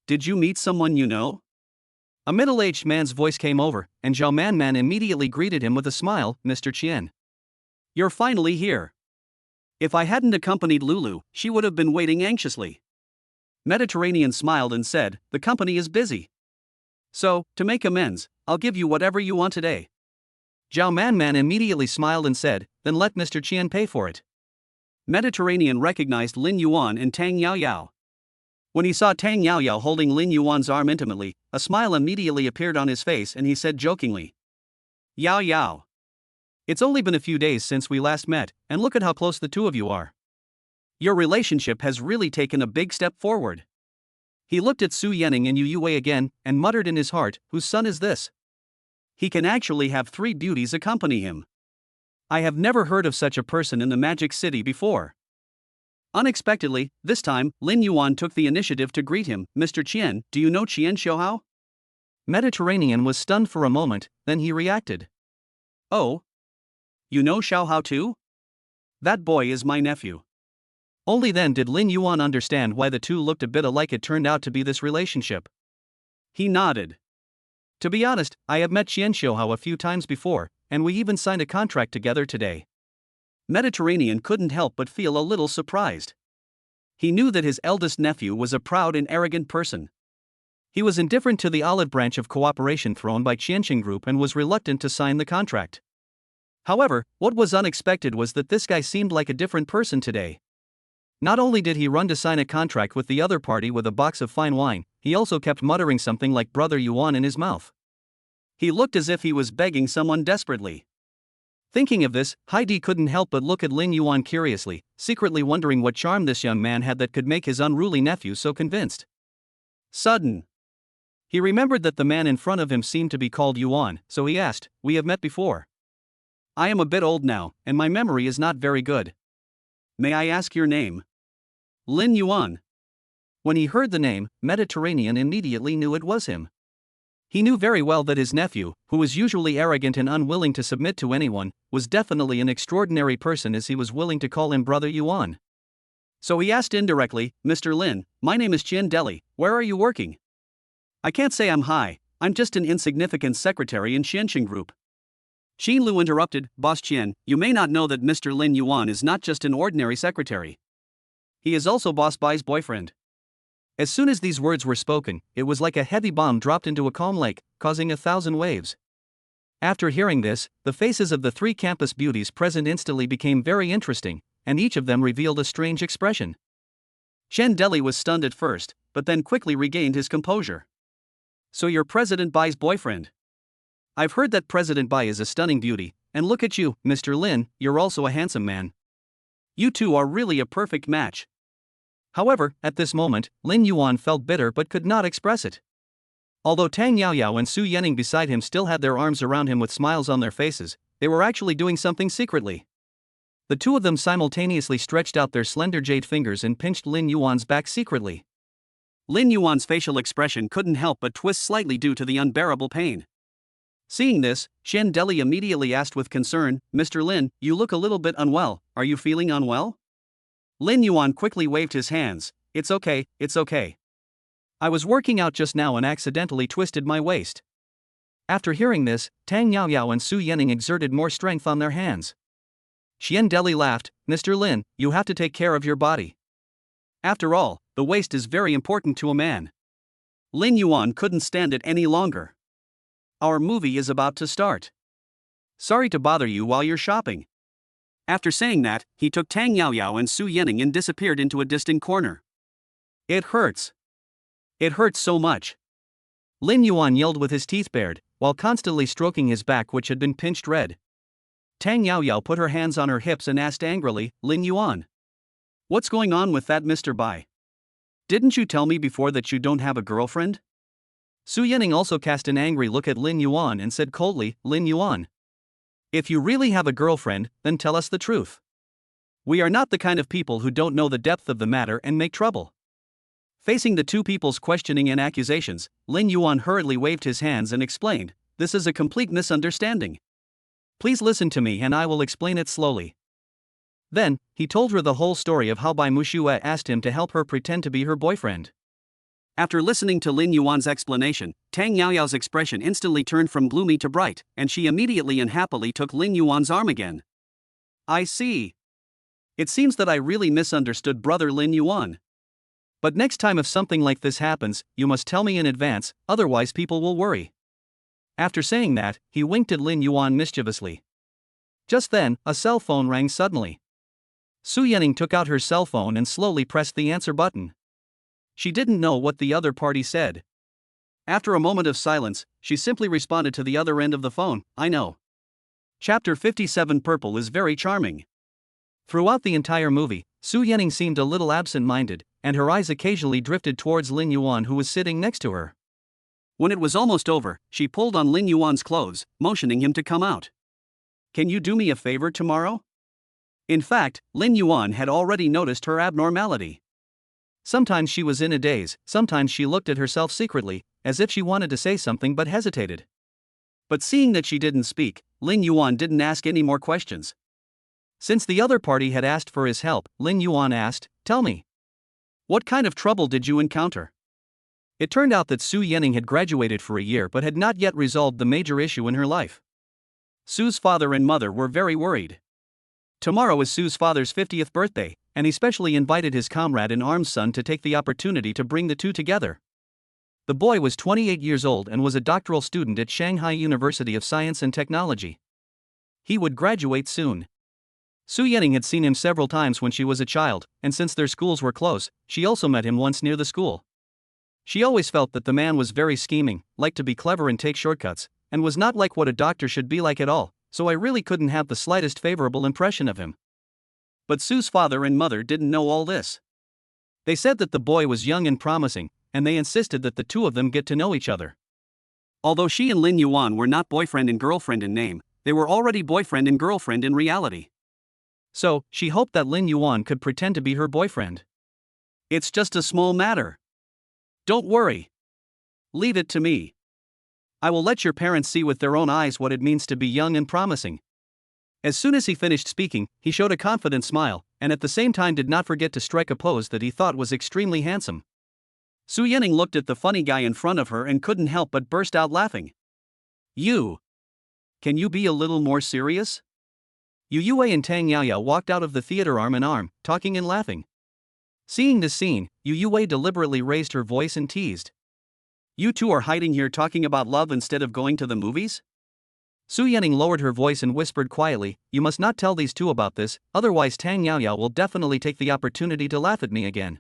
Did you meet someone you know? A middle-aged man's voice came over, and Zhao Manman immediately greeted him with a smile, Mr. Qian. You're finally here. If I hadn't accompanied Luoluo, she would have been waiting anxiously. Mediterranean smiled and said, the company is busy. So, to make amends, I'll give you whatever you want today. Zhao Manman immediately smiled and said, then let Mr. Qian pay for it. Mediterranean recognized Lin Yuan and Tang Yaoyao. When he saw Tang Yaoyao holding Lin Yuan's arm intimately, a smile immediately appeared on his face and he said jokingly, Yao. It's only been a few days since we last met, and look at how close the two of you are. Your relationship has really taken a big step forward. He looked at Su Yanning and Yu Yaowei again, and muttered in his heart, whose son is this? He can actually have three beauties accompany him. I have never heard of such a person in the Magic City before. Unexpectedly, this time, Lin Yuan took the initiative to greet him. Mr. Qian, do you know Qian Xiaohao? Mediterranean was stunned for a moment, then he reacted. Oh? You know Xiaohao too? That boy is my nephew. Only then did Lin Yuan understand why the two looked a bit alike. It turned out to be this relationship. He nodded. To be honest, I have met Qian Xiaohao a few times before, and we even signed a contract together today. Mediterranean couldn't help but feel a little surprised. He knew that his eldest nephew was a proud and arrogant person. He was indifferent to the olive branch of cooperation thrown by Qianqing Group and was reluctant to sign the contract. However, what was unexpected was that this guy seemed like a different person today. Not only did he run to sign a contract with the other party with a box of fine wine, he also kept muttering something like Brother Yuan in his mouth. He looked as if he was begging someone desperately. Thinking of this, Heidi couldn't help but look at Lin Yuan curiously, secretly wondering what charm this young man had that could make his unruly nephew so convinced. Sudden. He remembered that the man in front of him seemed to be called Yuan, so he asked, we have met before. I am a bit old now, and my memory is not very good. May I ask your name? Lin Yuan. When he heard the name, Mediterranean immediately knew it was him. He knew very well that his nephew, who was usually arrogant and unwilling to submit to anyone, was definitely an extraordinary person as he was willing to call him Brother Yuan. So he asked indirectly, Mr. Lin, my name is Qian Deli, where are you working? I can't say I'm high, I'm just an insignificant secretary in Qianqing Group. Qin Lu interrupted, Boss Qian, you may not know that Mr. Lin Yuan is not just an ordinary secretary. He is also Boss Bai's boyfriend. As soon as these words were spoken, it was like a heavy bomb dropped into a calm lake, causing 1,000 waves. After hearing this, the faces of the three campus beauties present instantly became very interesting, and each of them revealed a strange expression. Qian Deli was stunned at first, but then quickly regained his composure. So you're President Bai's boyfriend? I've heard that President Bai is a stunning beauty, and look at you, Mr. Lin, you're also a handsome man. You two are really a perfect match. However, at this moment, Lin Yuan felt bitter but could not express it. Although Tang Yaoyao and Su Yanning beside him still had their arms around him with smiles on their faces, they were actually doing something secretly. The two of them simultaneously stretched out their slender jade fingers and pinched Lin Yuan's back secretly. Lin Yuan's facial expression couldn't help but twist slightly due to the unbearable pain. Seeing this, Shen Deli immediately asked with concern, "Mr. Lin, you look a little bit unwell, are you feeling unwell?" Lin Yuan quickly waved his hands, it's okay. I was working out just now and accidentally twisted my waist." After hearing this, Tang Yaoyao and Su Yening exerted more strength on their hands. Xian Deli laughed, "Mr. Lin, you have to take care of your body. After all, the waist is very important to a man." Lin Yuan couldn't stand it any longer. "Our movie is about to start. Sorry to bother you while you're shopping." After saying that, he took Tang Yaoyao and Su Yening and disappeared into a distant corner. "It hurts. It hurts so much." Lin Yuan yelled with his teeth bared, while constantly stroking his back, which had been pinched red. Tang Yaoyao put her hands on her hips and asked angrily, "Lin Yuan, what's going on with that Mr. Bai? Didn't you tell me before that you don't have a girlfriend?" Su Yening also cast an angry look at Lin Yuan and said coldly, "Lin Yuan, if you really have a girlfriend, then tell us the truth. We are not the kind of people who don't know the depth of the matter and make trouble." Facing the two people's questioning and accusations, Lin Yuan hurriedly waved his hands and explained, "This is a complete misunderstanding. Please listen to me and I will explain it slowly." Then, he told her the whole story of how Bai Mushu asked him to help her pretend to be her boyfriend. After listening to Lin Yuan's explanation, Tang Yaoyao's expression instantly turned from gloomy to bright, and she immediately and happily took Lin Yuan's arm again. "I see. It seems that I really misunderstood brother Lin Yuan. But next time if something like this happens, you must tell me in advance, otherwise people will worry." After saying that, he winked at Lin Yuan mischievously. Just then, a cell phone rang suddenly. Su Yening took out her cell phone and slowly pressed the answer button. She didn't know what the other party said. After a moment of silence, she simply responded to the other end of the phone, "I know." Chapter 57. Purple is very charming. Throughout the entire movie, Su Yening seemed a little absent-minded, and her eyes occasionally drifted towards Lin Yuan, who was sitting next to her. When it was almost over, she pulled on Lin Yuan's clothes, motioning him to come out. "Can you do me a favor tomorrow?" In fact, Lin Yuan had already noticed her abnormality. Sometimes she was in a daze, sometimes she looked at herself secretly, as if she wanted to say something but hesitated. But seeing that she didn't speak, Lin Yuan didn't ask any more questions. Since the other party had asked for his help, Lin Yuan asked, "Tell me, what kind of trouble did you encounter?" It turned out that Su Yening had graduated for a year but had not yet resolved the major issue in her life. Su's father and mother were very worried. Tomorrow is Su's father's 50th birthday, and he specially invited his comrade in arms son to take the opportunity to bring the two together. The boy was 28 years old and was a doctoral student at Shanghai University of Science and Technology. He would graduate soon. Su Yening had seen him several times when she was a child, and since their schools were close, she also met him once near the school. She always felt that the man was very scheming, liked to be clever and take shortcuts, and was not like what a doctor should be like at all, so I really couldn't have the slightest favorable impression of him. But Su's father and mother didn't know all this. They said that the boy was young and promising, and they insisted that the two of them get to know each other. Although she and Lin Yuan were not boyfriend and girlfriend in name, they were already boyfriend and girlfriend in reality. So, she hoped that Lin Yuan could pretend to be her boyfriend. "It's just a small matter. Don't worry. Leave it to me. I will let your parents see with their own eyes what it means to be young and promising." As soon as he finished speaking, he showed a confident smile, and at the same time did not forget to strike a pose that he thought was extremely handsome. Su Yening looked at the funny guy in front of her and couldn't help but burst out laughing. Can you be a little more serious?" Yu Yaowei and Tang Yaoyao walked out of the theater arm in arm, talking and laughing. Seeing this scene, Yu Yaowei deliberately raised her voice and teased, "You two are hiding here talking about love instead of going to the movies?" Su Yening lowered her voice and whispered quietly, "You must not tell these two about this, otherwise Tang Yaoyao will definitely take the opportunity to laugh at me again."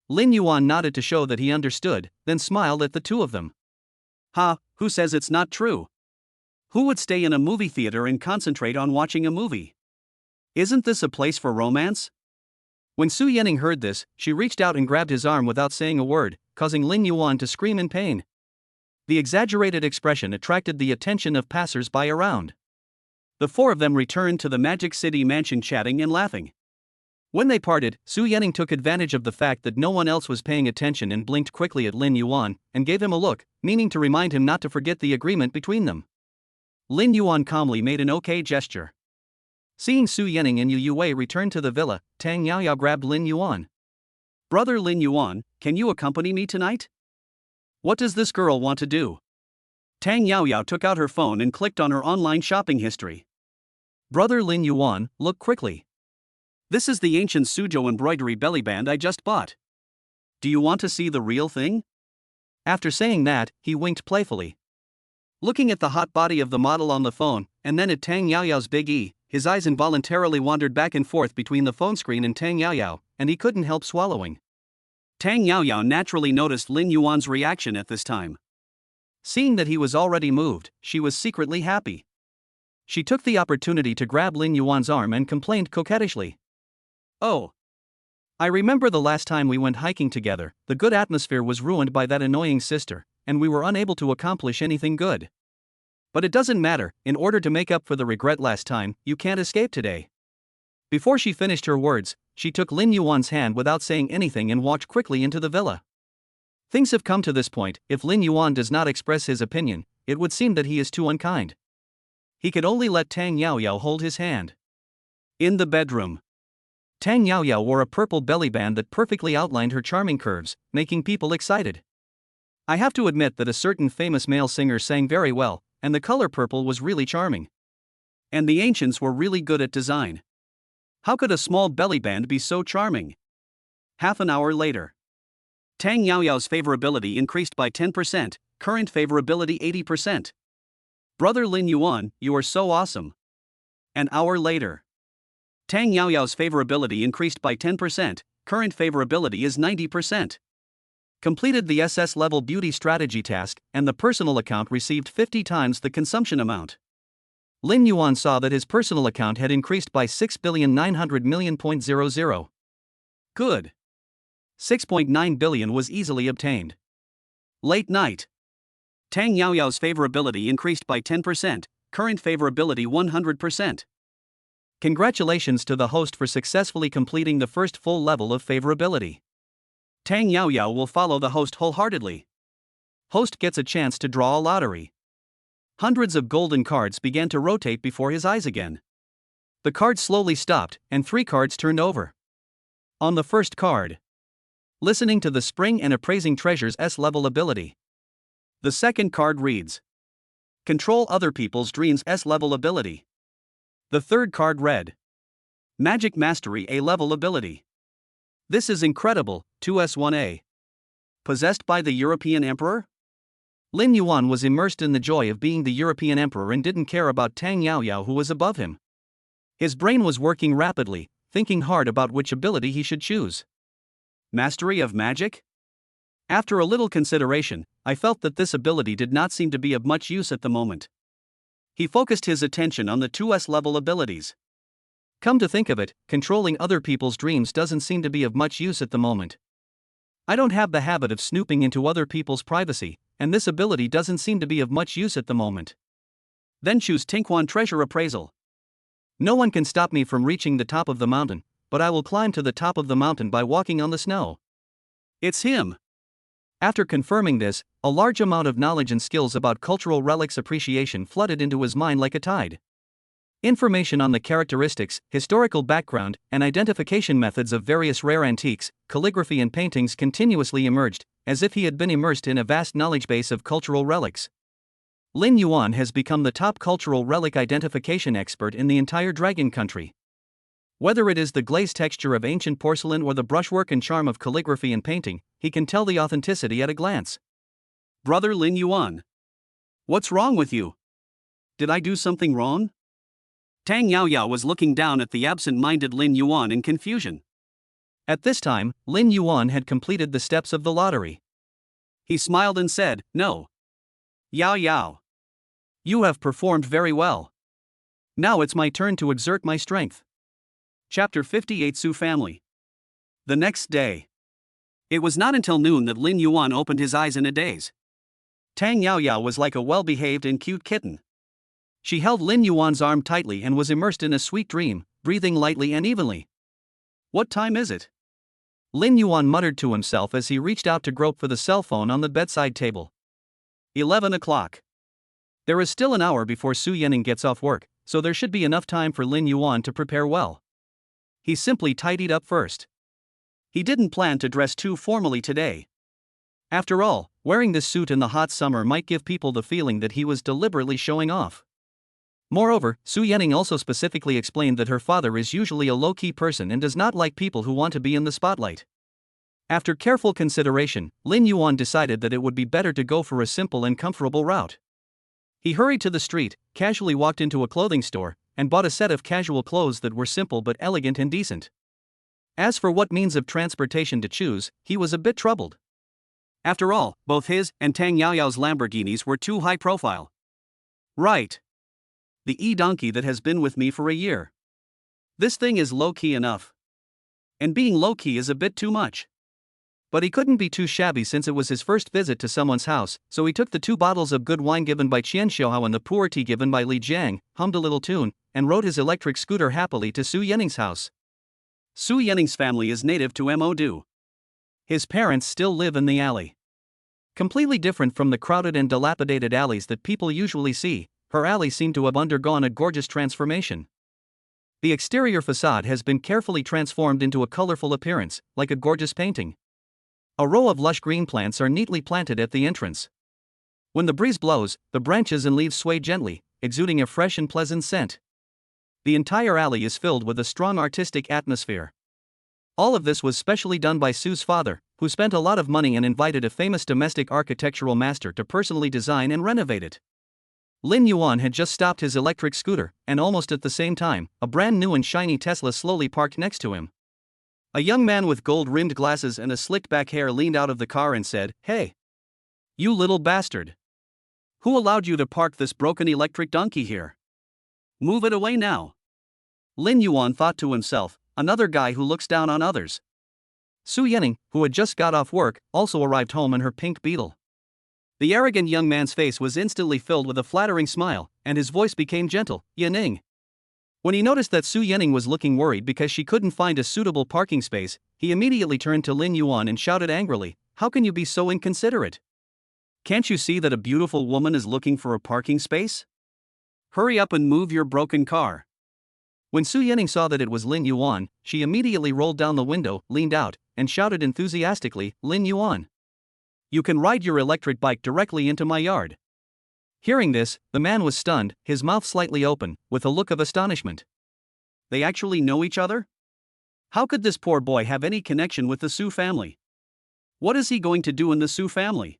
Lin Yuan nodded to show that he understood, then smiled at the two of them. "Ha, who says it's not true? Who would stay in a movie theater and concentrate on watching a movie? Isn't this a place for romance?" When Su Yening heard this, she reached out and grabbed his arm without saying a word, causing Lin Yuan to scream in pain. The exaggerated expression attracted the attention of passers-by around. The four of them returned to the Magic City mansion chatting and laughing. When they parted, Su Yanning took advantage of the fact that no one else was paying attention and blinked quickly at Lin Yuan and gave him a look, meaning to remind him not to forget the agreement between them. Lin Yuan calmly made an okay gesture. Seeing Su Yanning and Yu Yaowei return to the villa, Tang Yaoyao grabbed Lin Yuan. Brother Lin Yuan, can you accompany me tonight? What does this girl want to do? Tang Yaoyao took out her phone and clicked on her online shopping history. Brother Lin Yuan, look quickly. This is the ancient Suzhou embroidery bellyband I just bought. Do you want to see the real thing? After saying that, he winked playfully. Looking at the hot body of the model on the phone, and then at Tang Yaoyao's big E, his eyes involuntarily wandered back and forth between the phone screen and Tang Yaoyao, and he couldn't help swallowing. Tang Yaoyao naturally noticed Lin Yuan's reaction at this time. Seeing that he was already moved, she was secretly happy. She took the opportunity to grab Lin Yuan's arm and complained coquettishly. Oh. I remember the last time we went hiking together, the good atmosphere was ruined by that annoying sister, and we were unable to accomplish anything good. But it doesn't matter, in order to make up for the regret last time, you can't escape today. Before she finished her words, she took Lin Yuan's hand without saying anything and walked quickly into the villa. Things have come to this point, if Lin Yuan does not express his opinion, it would seem that he is too unkind. He could only let Tang Yaoyao hold his hand. In the bedroom. Tang Yaoyao wore a purple bellyband that perfectly outlined her charming curves, making people excited. I have to admit that a certain famous male singer sang very well, and the color purple was really charming. And the ancients were really good at design. How could a small bellyband be so charming? Half an hour later. Tang Yaoyao's favorability increased by 10%, current favorability 80%. Brother Lin Yuan, you are so awesome. An hour later. Tang Yaoyao's favorability increased by 10%, current favorability is 90%. Completed the SS level beauty strategy task, and the personal account received 50 times the consumption amount. Lin Yuan saw that his personal account had increased by 6,900,000,000.00. Good. 6.9 billion was easily obtained. Late night. Tang Yaoyao's favorability increased by 10%, current favorability 100%. Congratulations to the host for successfully completing the first full level of favorability. Tang Yaoyao will follow the host wholeheartedly. Host gets a chance to draw a lottery. Hundreds of golden cards began to rotate before his eyes again. The cards slowly stopped, and 3 cards turned over. On the first card, listening to the spring and appraising treasures S-level ability. The second card reads, control other people's dreams S-level ability. The third card read, magic mastery A-level ability. This is incredible, 2S1A. Possessed by the European Emperor? Lin Yuan was immersed in the joy of being the European Emperor and didn't care about Tang Yaoyao who was above him. His brain was working rapidly, thinking hard about which ability he should choose. Mastery of magic? After a little consideration, I felt that this ability did not seem to be of much use at the moment. He focused his attention on the 2S level abilities. Come to think of it, controlling other people's dreams doesn't seem to be of much use at the moment. I don't have the habit of snooping into other people's privacy, and this ability doesn't seem to be of much use at the moment. Then choose Tinkwan Treasure Appraisal. No one can stop me from reaching the top of the mountain, but I will climb to the top of the mountain by walking on the snow. It's him. After confirming this, a large amount of knowledge and skills about cultural relics appreciation flooded into his mind like a tide. Information on the characteristics, historical background, and identification methods of various rare antiques, calligraphy and paintings continuously emerged, as if he had been immersed in a vast knowledge base of cultural relics. Lin Yuan has become the top cultural relic identification expert in the entire Dragon Country. Whether it is the glaze texture of ancient porcelain or the brushwork and charm of calligraphy and painting, he can tell the authenticity at a glance. Brother Lin Yuan. What's wrong with you? Did I do something wrong? Tang Yaoyao was looking down at the absent-minded Lin Yuan in confusion. At this time, Lin Yuan had completed the steps of the lottery. He smiled and said, no. Yaoyao. You have performed very well. Now it's my turn to exert my strength. Chapter 58 Su Family. The next day. It was not until noon that Lin Yuan opened his eyes in a daze. Tang Yaoyao was like a well-behaved and cute kitten. She held Lin Yuan's arm tightly and was immersed in a sweet dream, breathing lightly and evenly. What time is it? Lin Yuan muttered to himself as he reached out to grope for the cell phone on the bedside table. 11 o'clock. There is still an hour before Su Yanning gets off work, so there should be enough time for Lin Yuan to prepare well. He simply tidied up first. He didn't plan to dress too formally today. After all, wearing this suit in the hot summer might give people the feeling that he was deliberately showing off. Moreover, Su Yanning also specifically explained that her father is usually a low-key person and does not like people who want to be in the spotlight. After careful consideration, Lin Yuan decided that it would be better to go for a simple and comfortable route. He hurried to the street, casually walked into a clothing store, and bought a set of casual clothes that were simple but elegant and decent. As for what means of transportation to choose, he was a bit troubled. After all, both his and Tang Yaoyao's Lamborghinis were too high profile. Right. The e-donkey that has been with me for a year. This thing is low-key enough. And being low-key is a bit too much. But he couldn't be too shabby since it was his first visit to someone's house, so he took the 2 bottles of good wine given by Qian Xiaohao and the poor tea given by Li Jiang, hummed a little tune, and rode his electric scooter happily to Su Yanning's house. Su Yanning's family is native to Modu. His parents still live in the alley. Completely different from the crowded and dilapidated alleys that people usually see, her alley seemed to have undergone a gorgeous transformation. The exterior facade has been carefully transformed into a colorful appearance, like a gorgeous painting. A row of lush green plants are neatly planted at the entrance. When the breeze blows, the branches and leaves sway gently, exuding a fresh and pleasant scent. The entire alley is filled with a strong artistic atmosphere. All of this was specially done by Su's father, who spent a lot of money and invited a famous domestic architectural master to personally design and renovate it. Lin Yuan had just stopped his electric scooter, and almost at the same time, a brand new and shiny Tesla slowly parked next to him. A young man with gold-rimmed glasses and a slicked-back hair leaned out of the car and said, "Hey! You little bastard! Who allowed you to park this broken electric donkey here? Move it away now!" Lin Yuan thought to himself, another guy who looks down on others. Su Yanning, who had just got off work, also arrived home in her pink Beetle. The arrogant young man's face was instantly filled with a flattering smile, and his voice became gentle, "Yanning." When he noticed that Su Yanning was looking worried because she couldn't find a suitable parking space, he immediately turned to Lin Yuan and shouted angrily, "How can you be so inconsiderate? Can't you see that a beautiful woman is looking for a parking space? Hurry up and move your broken car." When Su Yanning saw that it was Lin Yuan, she immediately rolled down the window, leaned out, and shouted enthusiastically, "Lin Yuan! You can ride your electric bike directly into my yard." Hearing this, the man was stunned, his mouth slightly open, with a look of astonishment. They actually know each other? How could this poor boy have any connection with the Su family? What is he going to do in the Su family?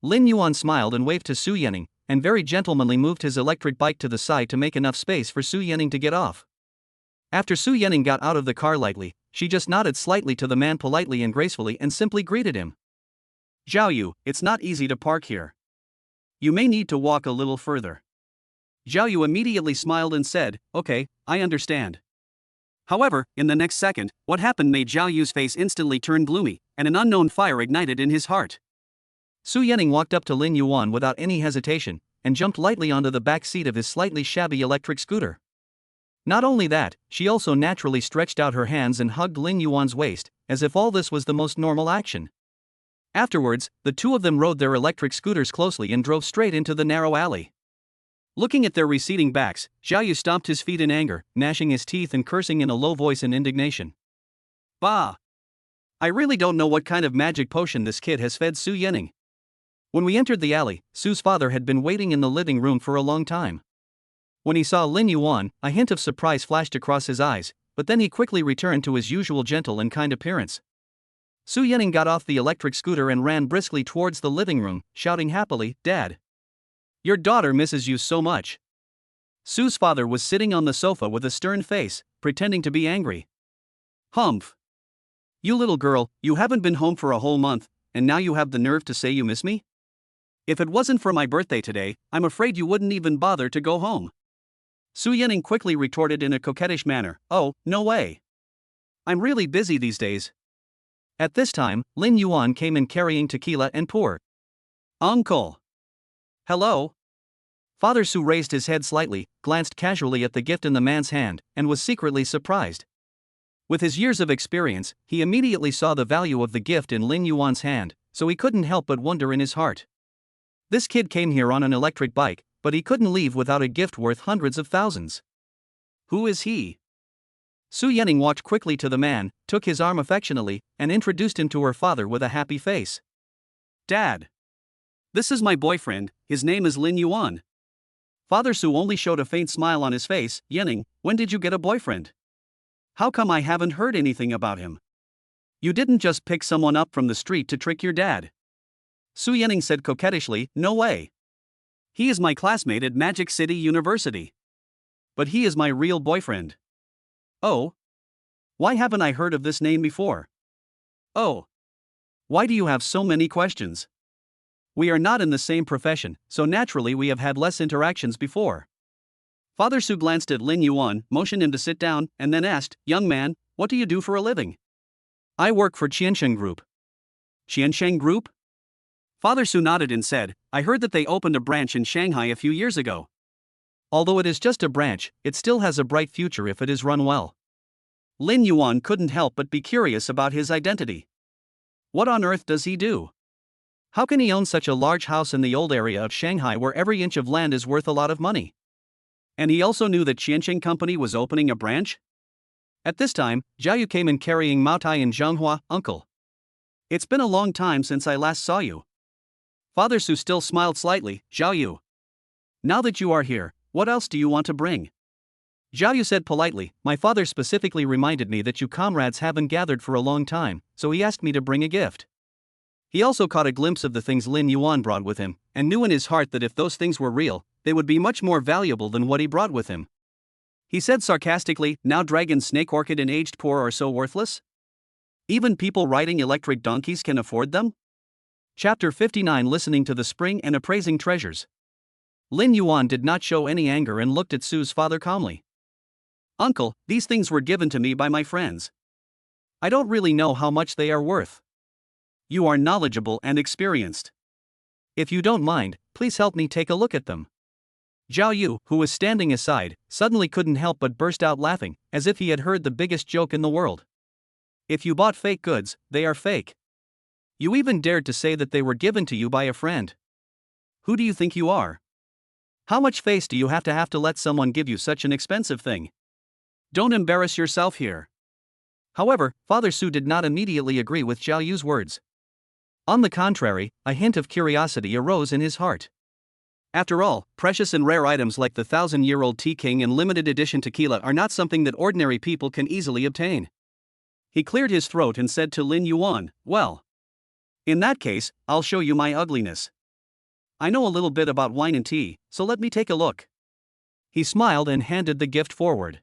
Lin Yuan smiled and waved to Su Yanning, and very gentlemanly moved his electric bike to the side to make enough space for Su Yanning to get off. After Su Yanning got out of the car lightly, she just nodded slightly to the man politely and gracefully and simply greeted him. "Zhao Yu, it's not easy to park here. You may need to walk a little further." Zhao Yu immediately smiled and said, "Okay, I understand." However, in the next second, what happened made Zhao Yu's face instantly turn gloomy, and an unknown fire ignited in his heart. Su Yanning walked up to Lin Yuan without any hesitation, and jumped lightly onto the back seat of his slightly shabby electric scooter. Not only that, she also naturally stretched out her hands and hugged Lin Yuan's waist, as if all this was the most normal action. Afterwards, the two of them rode their electric scooters closely and drove straight into the narrow alley. Looking at their receding backs, Zhao Yu stomped his feet in anger, gnashing his teeth and cursing in a low voice in indignation. "Bah! I really don't know what kind of magic potion this kid has fed Su Yanning." When we entered the alley, Su's father had been waiting in the living room for a long time. When he saw Lin Yuan, a hint of surprise flashed across his eyes, but then he quickly returned to his usual gentle and kind appearance. Su Yanning got off the electric scooter and ran briskly towards the living room, shouting happily, "Dad! Your daughter misses you so much." Su's father was sitting on the sofa with a stern face, pretending to be angry. "Humph! You little girl, you haven't been home for a whole month, and now you have the nerve to say you miss me? If it wasn't for my birthday today, I'm afraid you wouldn't even bother to go home." Su Yanning quickly retorted in a coquettish manner, "Oh, no way. I'm really busy these days." At this time, Lin Yuan came in carrying tequila and pour. "Uncle." "Hello?" Father Su raised his head slightly, glanced casually at the gift in the man's hand, and was secretly surprised. With his years of experience, he immediately saw the value of the gift in Lin Yuan's hand, so he couldn't help but wonder in his heart. This kid came here on an electric bike, but he couldn't leave without a gift worth hundreds of thousands. Who is he? Su Yanning walked quickly to the man, took his arm affectionately, and introduced him to her father with a happy face. Dad. This is my boyfriend, his name is Lin Yuan. Father Su only showed a faint smile on his face. Yanning, when did you get a boyfriend? How come I haven't heard anything about him? You didn't just pick someone up from the street to trick your dad. Su Yanning said coquettishly, no way. He is my classmate at Magic City University. But he is my real boyfriend. Oh? Why haven't I heard of this name before? Oh. Why do you have so many questions? We are not in the same profession, so naturally we have had less interactions before. Father Su glanced at Lin Yuan, motioned him to sit down, and then asked, young man, what do you do for a living? I work for Qiansheng Group. Qiansheng Group? Father Su nodded and said, I heard that they opened a branch in Shanghai a few years ago. Although it is just a branch, it still has a bright future if it is run well. Lin Yuan couldn't help but be curious about his identity. What on earth does he do? How can he own such a large house in the old area of Shanghai where every inch of land is worth a lot of money? And he also knew that Qiansheng Company was opening a branch? At this time, Zhao Yu came in carrying Mao Tai and Zhenghua. Uncle. It's been a long time since I last saw you. Father Su still smiled slightly. Zhao Yu. Now that you are here, what else do you want to bring? Zhao Yu said politely, my father specifically reminded me that you comrades haven't gathered for a long time, so he asked me to bring a gift. He also caught a glimpse of the things Lin Yuan brought with him, and knew in his heart that if those things were real, they would be much more valuable than what he brought with him. He said sarcastically, now dragon, snake orchid and aged poor are so worthless? Even people riding electric donkeys can afford them? Chapter 59 Listening to the Spring and Appraising Treasures. Lin Yuan did not show any anger and looked at Su's father calmly. Uncle, these things were given to me by my friends. I don't really know how much they are worth. You are knowledgeable and experienced. If you don't mind, please help me take a look at them. Zhao Yu, who was standing aside, suddenly couldn't help but burst out laughing, as if he had heard the biggest joke in the world. If you bought fake goods, they are fake. You even dared to say that they were given to you by a friend. Who do you think you are? How much face do you have to let someone give you such an expensive thing? Don't embarrass yourself here. However, Father Su did not immediately agree with Zhao Yu's words. On the contrary, a hint of curiosity arose in his heart. After all, precious and rare items like the 1,000-year-old Tea King and limited edition tequila are not something that ordinary people can easily obtain. He cleared his throat and said to Lin Yuan, well, in that case, I'll show you my ugliness. I know a little bit about wine and tea, so let me take a look. He smiled and handed the gift forward.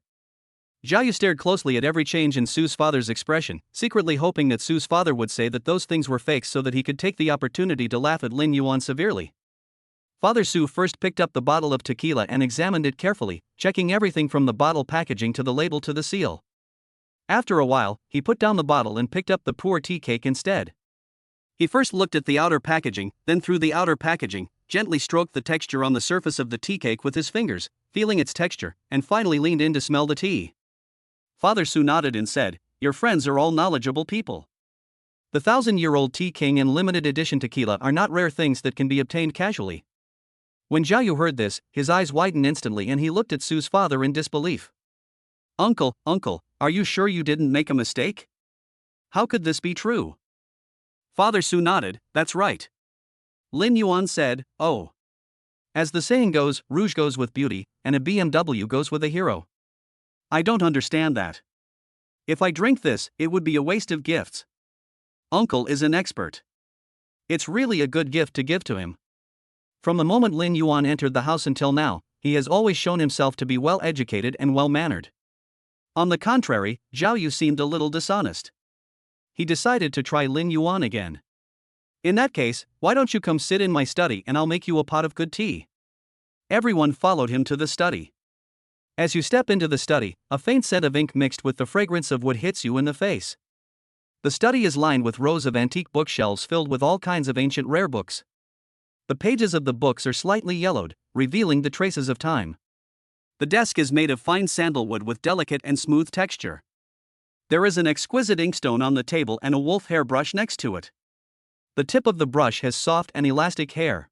Zhao Yu stared closely at every change in Su's father's expression, secretly hoping that Su's father would say that those things were fakes so that he could take the opportunity to laugh at Lin Yuan severely. Father Su first picked up the bottle of tequila and examined it carefully, checking everything from the bottle packaging to the label to the seal. After a while, he put down the bottle and picked up the poor tea cake instead. He first looked at the outer packaging, then through the outer packaging, gently stroked the texture on the surface of the tea cake with his fingers, feeling its texture, and finally leaned in to smell the tea. Father Su nodded and said, your friends are all knowledgeable people. The 1,000-year-old Tea King and limited edition tequila are not rare things that can be obtained casually. When Zhao Yu heard this, his eyes widened instantly and he looked at Su's father in disbelief. Uncle, are you sure you didn't make a mistake? How could this be true? Father Su nodded, that's right. Lin Yuan said, oh. As the saying goes, rouge goes with beauty, and a BMW goes with a hero. I don't understand that. If I drink this, it would be a waste of gifts. Uncle is an expert. It's really a good gift to give to him. From the moment Lin Yuan entered the house until now, he has always shown himself to be well-educated and well-mannered. On the contrary, Zhao Yu seemed a little dishonest. He decided to try Lin Yuan again. In that case, why don't you come sit in my study and I'll make you a pot of good tea? Everyone followed him to the study. As you step into the study, a faint scent of ink mixed with the fragrance of wood hits you in the face. The study is lined with rows of antique bookshelves filled with all kinds of ancient rare books. The pages of the books are slightly yellowed, revealing the traces of time. The desk is made of fine sandalwood with delicate and smooth texture. There is an exquisite inkstone on the table and a wolf hair brush next to it. The tip of the brush has soft and elastic hair.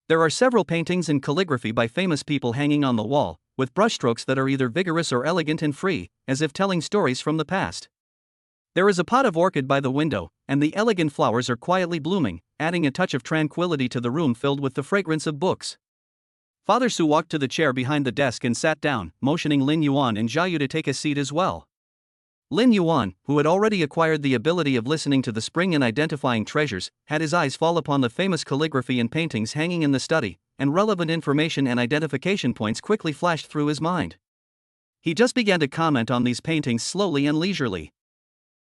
There are several paintings and calligraphy by famous people hanging on the wall, with brushstrokes that are either vigorous or elegant and free, as if telling stories from the past. There is a pot of orchid by the window, and the elegant flowers are quietly blooming, adding a touch of tranquility to the room filled with the fragrance of books. Father Su walked to the chair behind the desk and sat down, motioning Lin Yuan and Xiaoyu to take a seat as well. Lin Yuan, who had already acquired the ability of listening to the spring and identifying treasures, had his eyes fall upon the famous calligraphy and paintings hanging in the study, and relevant information and identification points quickly flashed through his mind. He just began to comment on these paintings slowly and leisurely.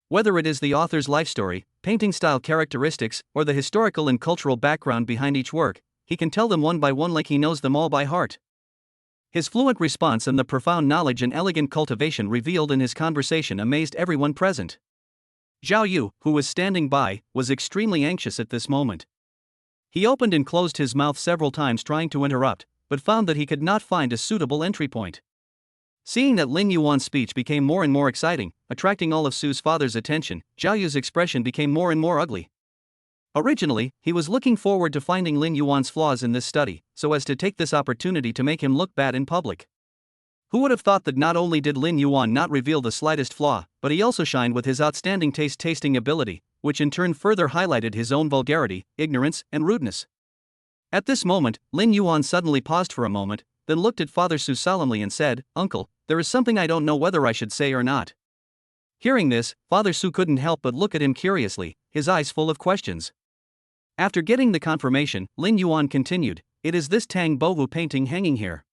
Whether it is the author's life story, painting style characteristics, or the historical and cultural background behind each work, he can tell them one by one like he knows them all by heart. His fluent response and the profound knowledge and elegant cultivation revealed in his conversation amazed everyone present. Zhao Yu, who was standing by, was extremely anxious at this moment. He opened and closed his mouth several times trying to interrupt, but found that he could not find a suitable entry point. Seeing that Lin Yuan's speech became more and more exciting, attracting all of Su's father's attention, Zhao Yu's expression became more and more ugly. Originally, he was looking forward to finding Lin Yuan's flaws in this study, so as to take this opportunity to make him look bad in public. Who would have thought that not only did Lin Yuan not reveal the slightest flaw, but he also shined with his outstanding tasting ability, which in turn further highlighted his own vulgarity, ignorance, and rudeness. At this moment, Lin Yuan suddenly paused for a moment, then looked at Father Su solemnly and said, "Uncle, there is something I don't know whether I should say or not." Hearing this, Father Su couldn't help but look at him curiously, his eyes full of questions. After getting the confirmation, Lin Yuan continued, "It is this Tang Bohu painting hanging here.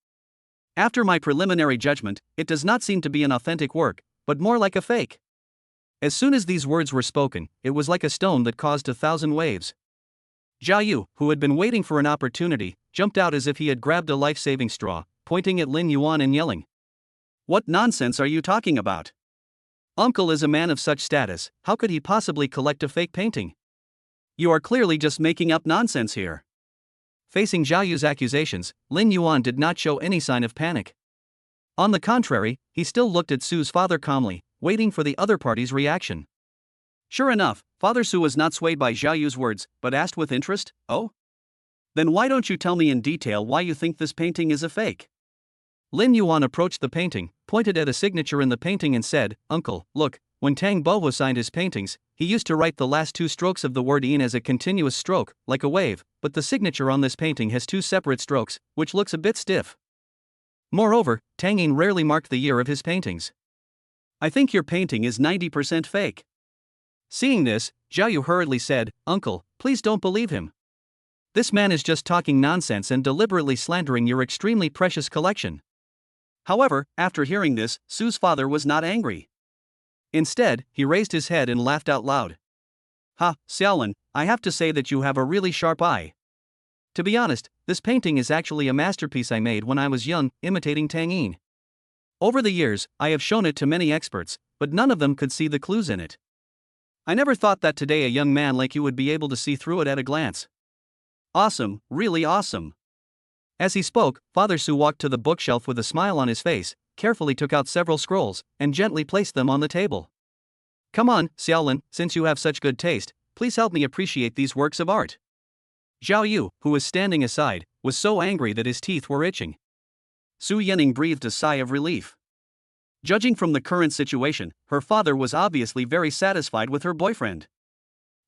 After my preliminary judgment, it does not seem to be an authentic work, but more like a fake." As soon as these words were spoken, it was like a stone that caused 1,000 waves. Zhao Yu, who had been waiting for an opportunity, jumped out as if he had grabbed a life-saving straw, pointing at Lin Yuan and yelling, "What nonsense are you talking about? Uncle is a man of such status, how could he possibly collect a fake painting? You are clearly just making up nonsense here." Facing Zhao Yu's accusations, Lin Yuan did not show any sign of panic. On the contrary, he still looked at Su's father calmly, waiting for the other party's reaction. Sure enough, Father Su was not swayed by Zhao Yu's words, but asked with interest, "Oh? Then why don't you tell me in detail why you think this painting is a fake?" Lin Yuan approached the painting, pointed at a signature in the painting and said, "Uncle, look, when Tang Bohu signed his paintings, he used to write the last two strokes of the word in as a continuous stroke, like a wave, but the signature on this painting has two separate strokes, which looks a bit stiff. Moreover, Tang Yin rarely marked the year of his paintings. I think your painting is 90% fake." Seeing this, Zhao Yu hurriedly said, "Uncle, please don't believe him. This man is just talking nonsense and deliberately slandering your extremely precious collection." However, after hearing this, Su's father was not angry. Instead, he raised his head and laughed out loud. "Ha, Xiaolin, I have to say that you have a really sharp eye. To be honest, this painting is actually a masterpiece I made when I was young, imitating Tang Yin. Over the years, I have shown it to many experts, but none of them could see the clues in it. I never thought that today a young man like you would be able to see through it at a glance. Awesome, really awesome." As he spoke, Father Su walked to the bookshelf with a smile on his face, carefully took out several scrolls, and gently placed them on the table. "Come on, Xiaolin, since you have such good taste, please help me appreciate these works of art." Zhao Yu, who was standing aside, was so angry that his teeth were itching. Su Yanning breathed a sigh of relief. Judging from the current situation, her father was obviously very satisfied with her boyfriend.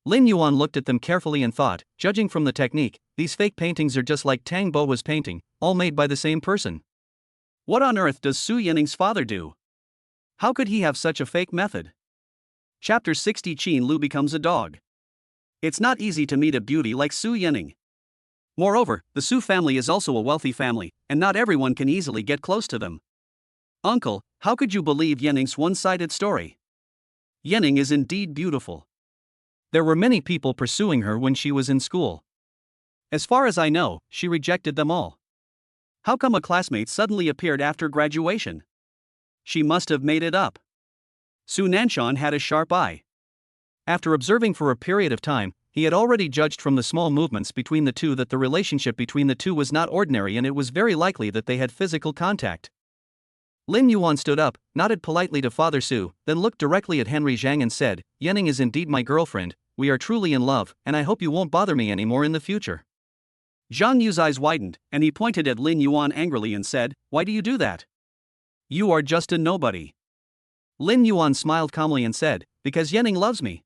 Lin Yuan looked at them carefully and thought, judging from the technique, these fake paintings are just like Tang Bohu's painting, all made by the same person. What on earth does Su Yanning's father do? How could he have such a fake method? Chapter 60 Qin Lu becomes a dog. It's not easy to meet a beauty like Su Yanning. Moreover, the Su family is also a wealthy family, and not everyone can easily get close to them. Uncle, how could you believe Yanning's one-sided story? Yanning is indeed beautiful. There were many people pursuing her when she was in school. As far as I know, she rejected them all. How come a classmate suddenly appeared after graduation? She must have made it up. Su Nanshan had a sharp eye. After observing for a period of time, he had already judged from the small movements between the two that the relationship between the two was not ordinary and it was very likely that they had physical contact. Lin Yuan stood up, nodded politely to Father Su, then looked directly at Henry Zhang and said, Yening is indeed my girlfriend, we are truly in love, and I hope you won't bother me anymore in the future. Zhang Yu's eyes widened, and he pointed at Lin Yuan angrily and said, Why do you do that? You are just a nobody. Lin Yuan smiled calmly and said, Because Yening loves me.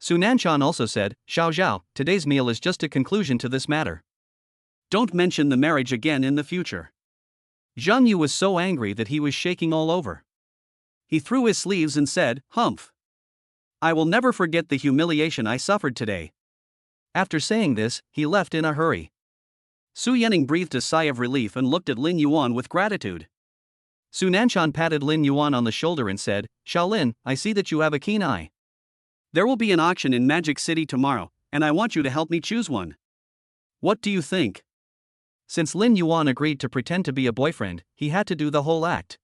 Su Nanshan also said, Xiao Zhao, today's meal is just a conclusion to this matter. Don't mention the marriage again in the future. Zhang Yu was so angry that he was shaking all over. He threw his sleeves and said, Humph. I will never forget the humiliation I suffered today. After saying this, he left in a hurry. Su Yening breathed a sigh of relief and looked at Lin Yuan with gratitude. Su Nanshan patted Lin Yuan on the shoulder and said, Shaolin, I see that you have a keen eye. There will be an auction in Magic City tomorrow, and I want you to help me choose one. What do you think? Since Lin Yuan agreed to pretend to be a boyfriend, he had to do the whole act.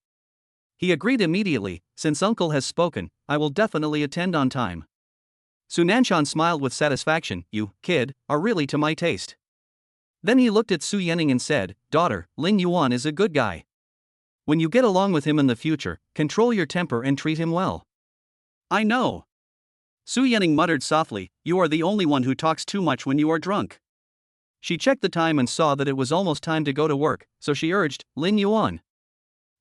He agreed immediately, since uncle has spoken, I will definitely attend on time. Su Nanshan smiled with satisfaction, You, kid, are really to my taste. Then he looked at Su Yening and said, Daughter, Lin Yuan is a good guy. When you get along with him in the future, control your temper and treat him well. I know. Su Yening muttered softly, You are the only one who talks too much when you are drunk. She checked the time and saw that it was almost time to go to work, so she urged, Lin Yuan.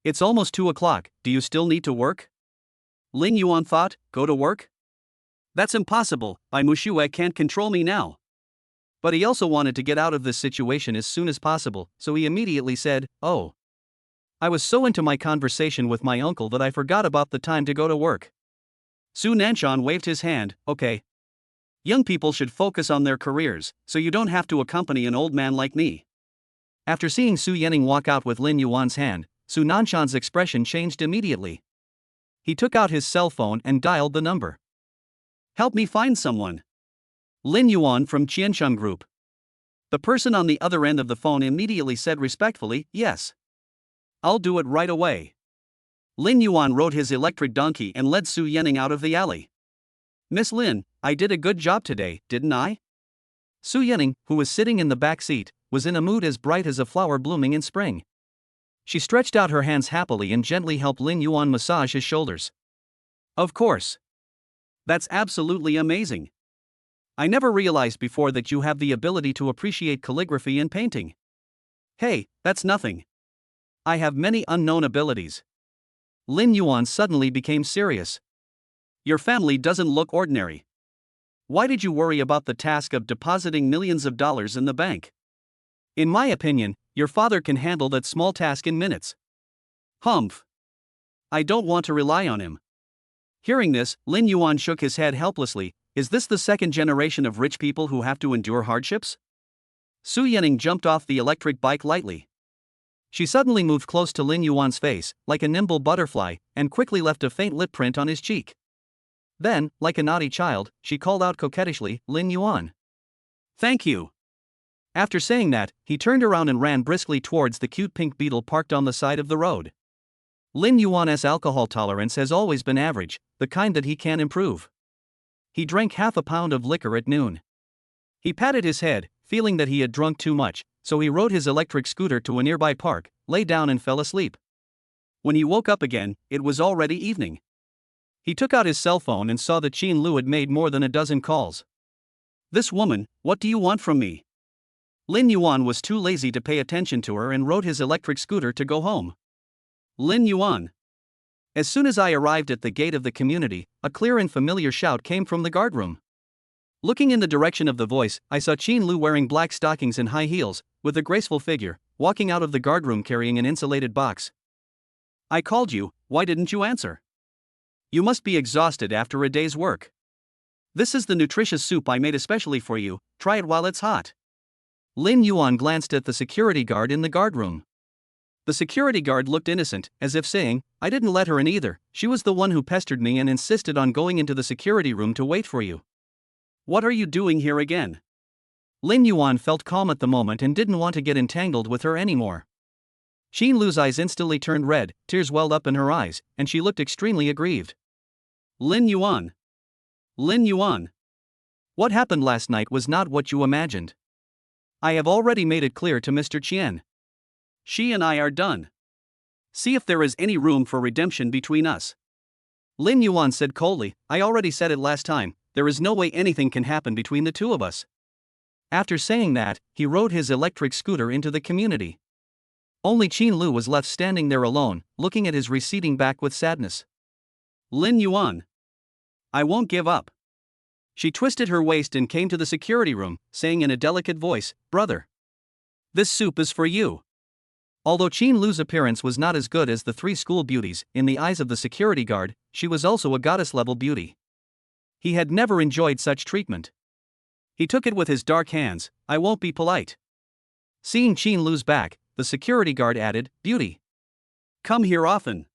It's almost 2 o'clock, do you still need to work? Lin Yuan thought, Go to work? That's impossible, Mushu can't control me now. But he also wanted to get out of this situation as soon as possible, so he immediately said, Oh. I was so into my conversation with my uncle that I forgot about the time to go to work. Su Nanshan waved his hand, Okay. Young people should focus on their careers, so you don't have to accompany an old man like me. After seeing Su Yening walk out with Lin Yuan's hand, Su Nanshan's expression changed immediately. He took out his cell phone and dialed the number. Help me find someone. Lin Yuan from Qiansheng Group. The person on the other end of the phone immediately said respectfully, Yes. I'll do it right away. Lin Yuan rode his electric donkey and led Su Yening out of the alley. Miss Lin, I did a good job today, didn't I? Su Yening, who was sitting in the back seat, was in a mood as bright as a flower blooming in spring. She stretched out her hands happily and gently helped Lin Yuan massage his shoulders. Of course. That's absolutely amazing. I never realized before that you have the ability to appreciate calligraphy and painting. Hey, that's nothing. I have many unknown abilities. Lin Yuan suddenly became serious. Your family doesn't look ordinary. Why did you worry about the task of depositing millions of dollars in the bank? In my opinion, your father can handle that small task in minutes. Humph. I don't want to rely on him. Hearing this, Lin Yuan shook his head helplessly. Is this the second generation of rich people who have to endure hardships? Su Yening jumped off the electric bike lightly. She suddenly moved close to Lin Yuan's face, like a nimble butterfly, and quickly left a faint lip print on his cheek. Then, like a naughty child, she called out coquettishly, Lin Yuan. Thank you. After saying that, he turned around and ran briskly towards the cute pink beetle parked on the side of the road. Lin Yuan's alcohol tolerance has always been average, the kind that he can improve. He drank half a pound of liquor at noon. He patted his head, feeling that he had drunk too much, so he rode his electric scooter to a nearby park, lay down and fell asleep. When he woke up again, it was already evening. He took out his cell phone and saw that Qin Lu had made more than a dozen calls. This woman, what do you want from me? Lin Yuan was too lazy to pay attention to her and rode his electric scooter to go home. Lin Yuan. As soon as I arrived at the gate of the community, a clear and familiar shout came from the guardroom. Looking in the direction of the voice, I saw Qin Lu wearing black stockings and high heels, with a graceful figure, walking out of the guardroom carrying an insulated box. I called you, why didn't you answer? You must be exhausted after a day's work. This is the nutritious soup I made especially for you, try it while it's hot. Lin Yuan glanced at the security guard in the guardroom. The security guard looked innocent, as if saying, I didn't let her in either, she was the one who pestered me and insisted on going into the security room to wait for you. What are you doing here again? Lin Yuan felt calm at the moment and didn't want to get entangled with her anymore. Qin Lu's eyes instantly turned red, tears welled up in her eyes, and she looked extremely aggrieved. Lin Yuan. Lin Yuan. What happened last night was not what you imagined. I have already made it clear to Mr. Qian. She and I are done. See if there is any room for redemption between us. Lin Yuan said coldly, I already said it last time, there is no way anything can happen between the two of us. After saying that, he rode his electric scooter into the community. Only Qin Lu was left standing there alone, looking at his receding back with sadness. Lin Yuan. I won't give up. She twisted her waist and came to the security room, saying in a delicate voice, Brother, this soup is for you. Although Qin Lu's appearance was not as good as the three school beauties, in the eyes of the security guard, she was also a goddess-level beauty. He had never enjoyed such treatment. He took it with his dark hands. I won't be polite. Seeing Qin Lu's back, the security guard added, Beauty. Come here often.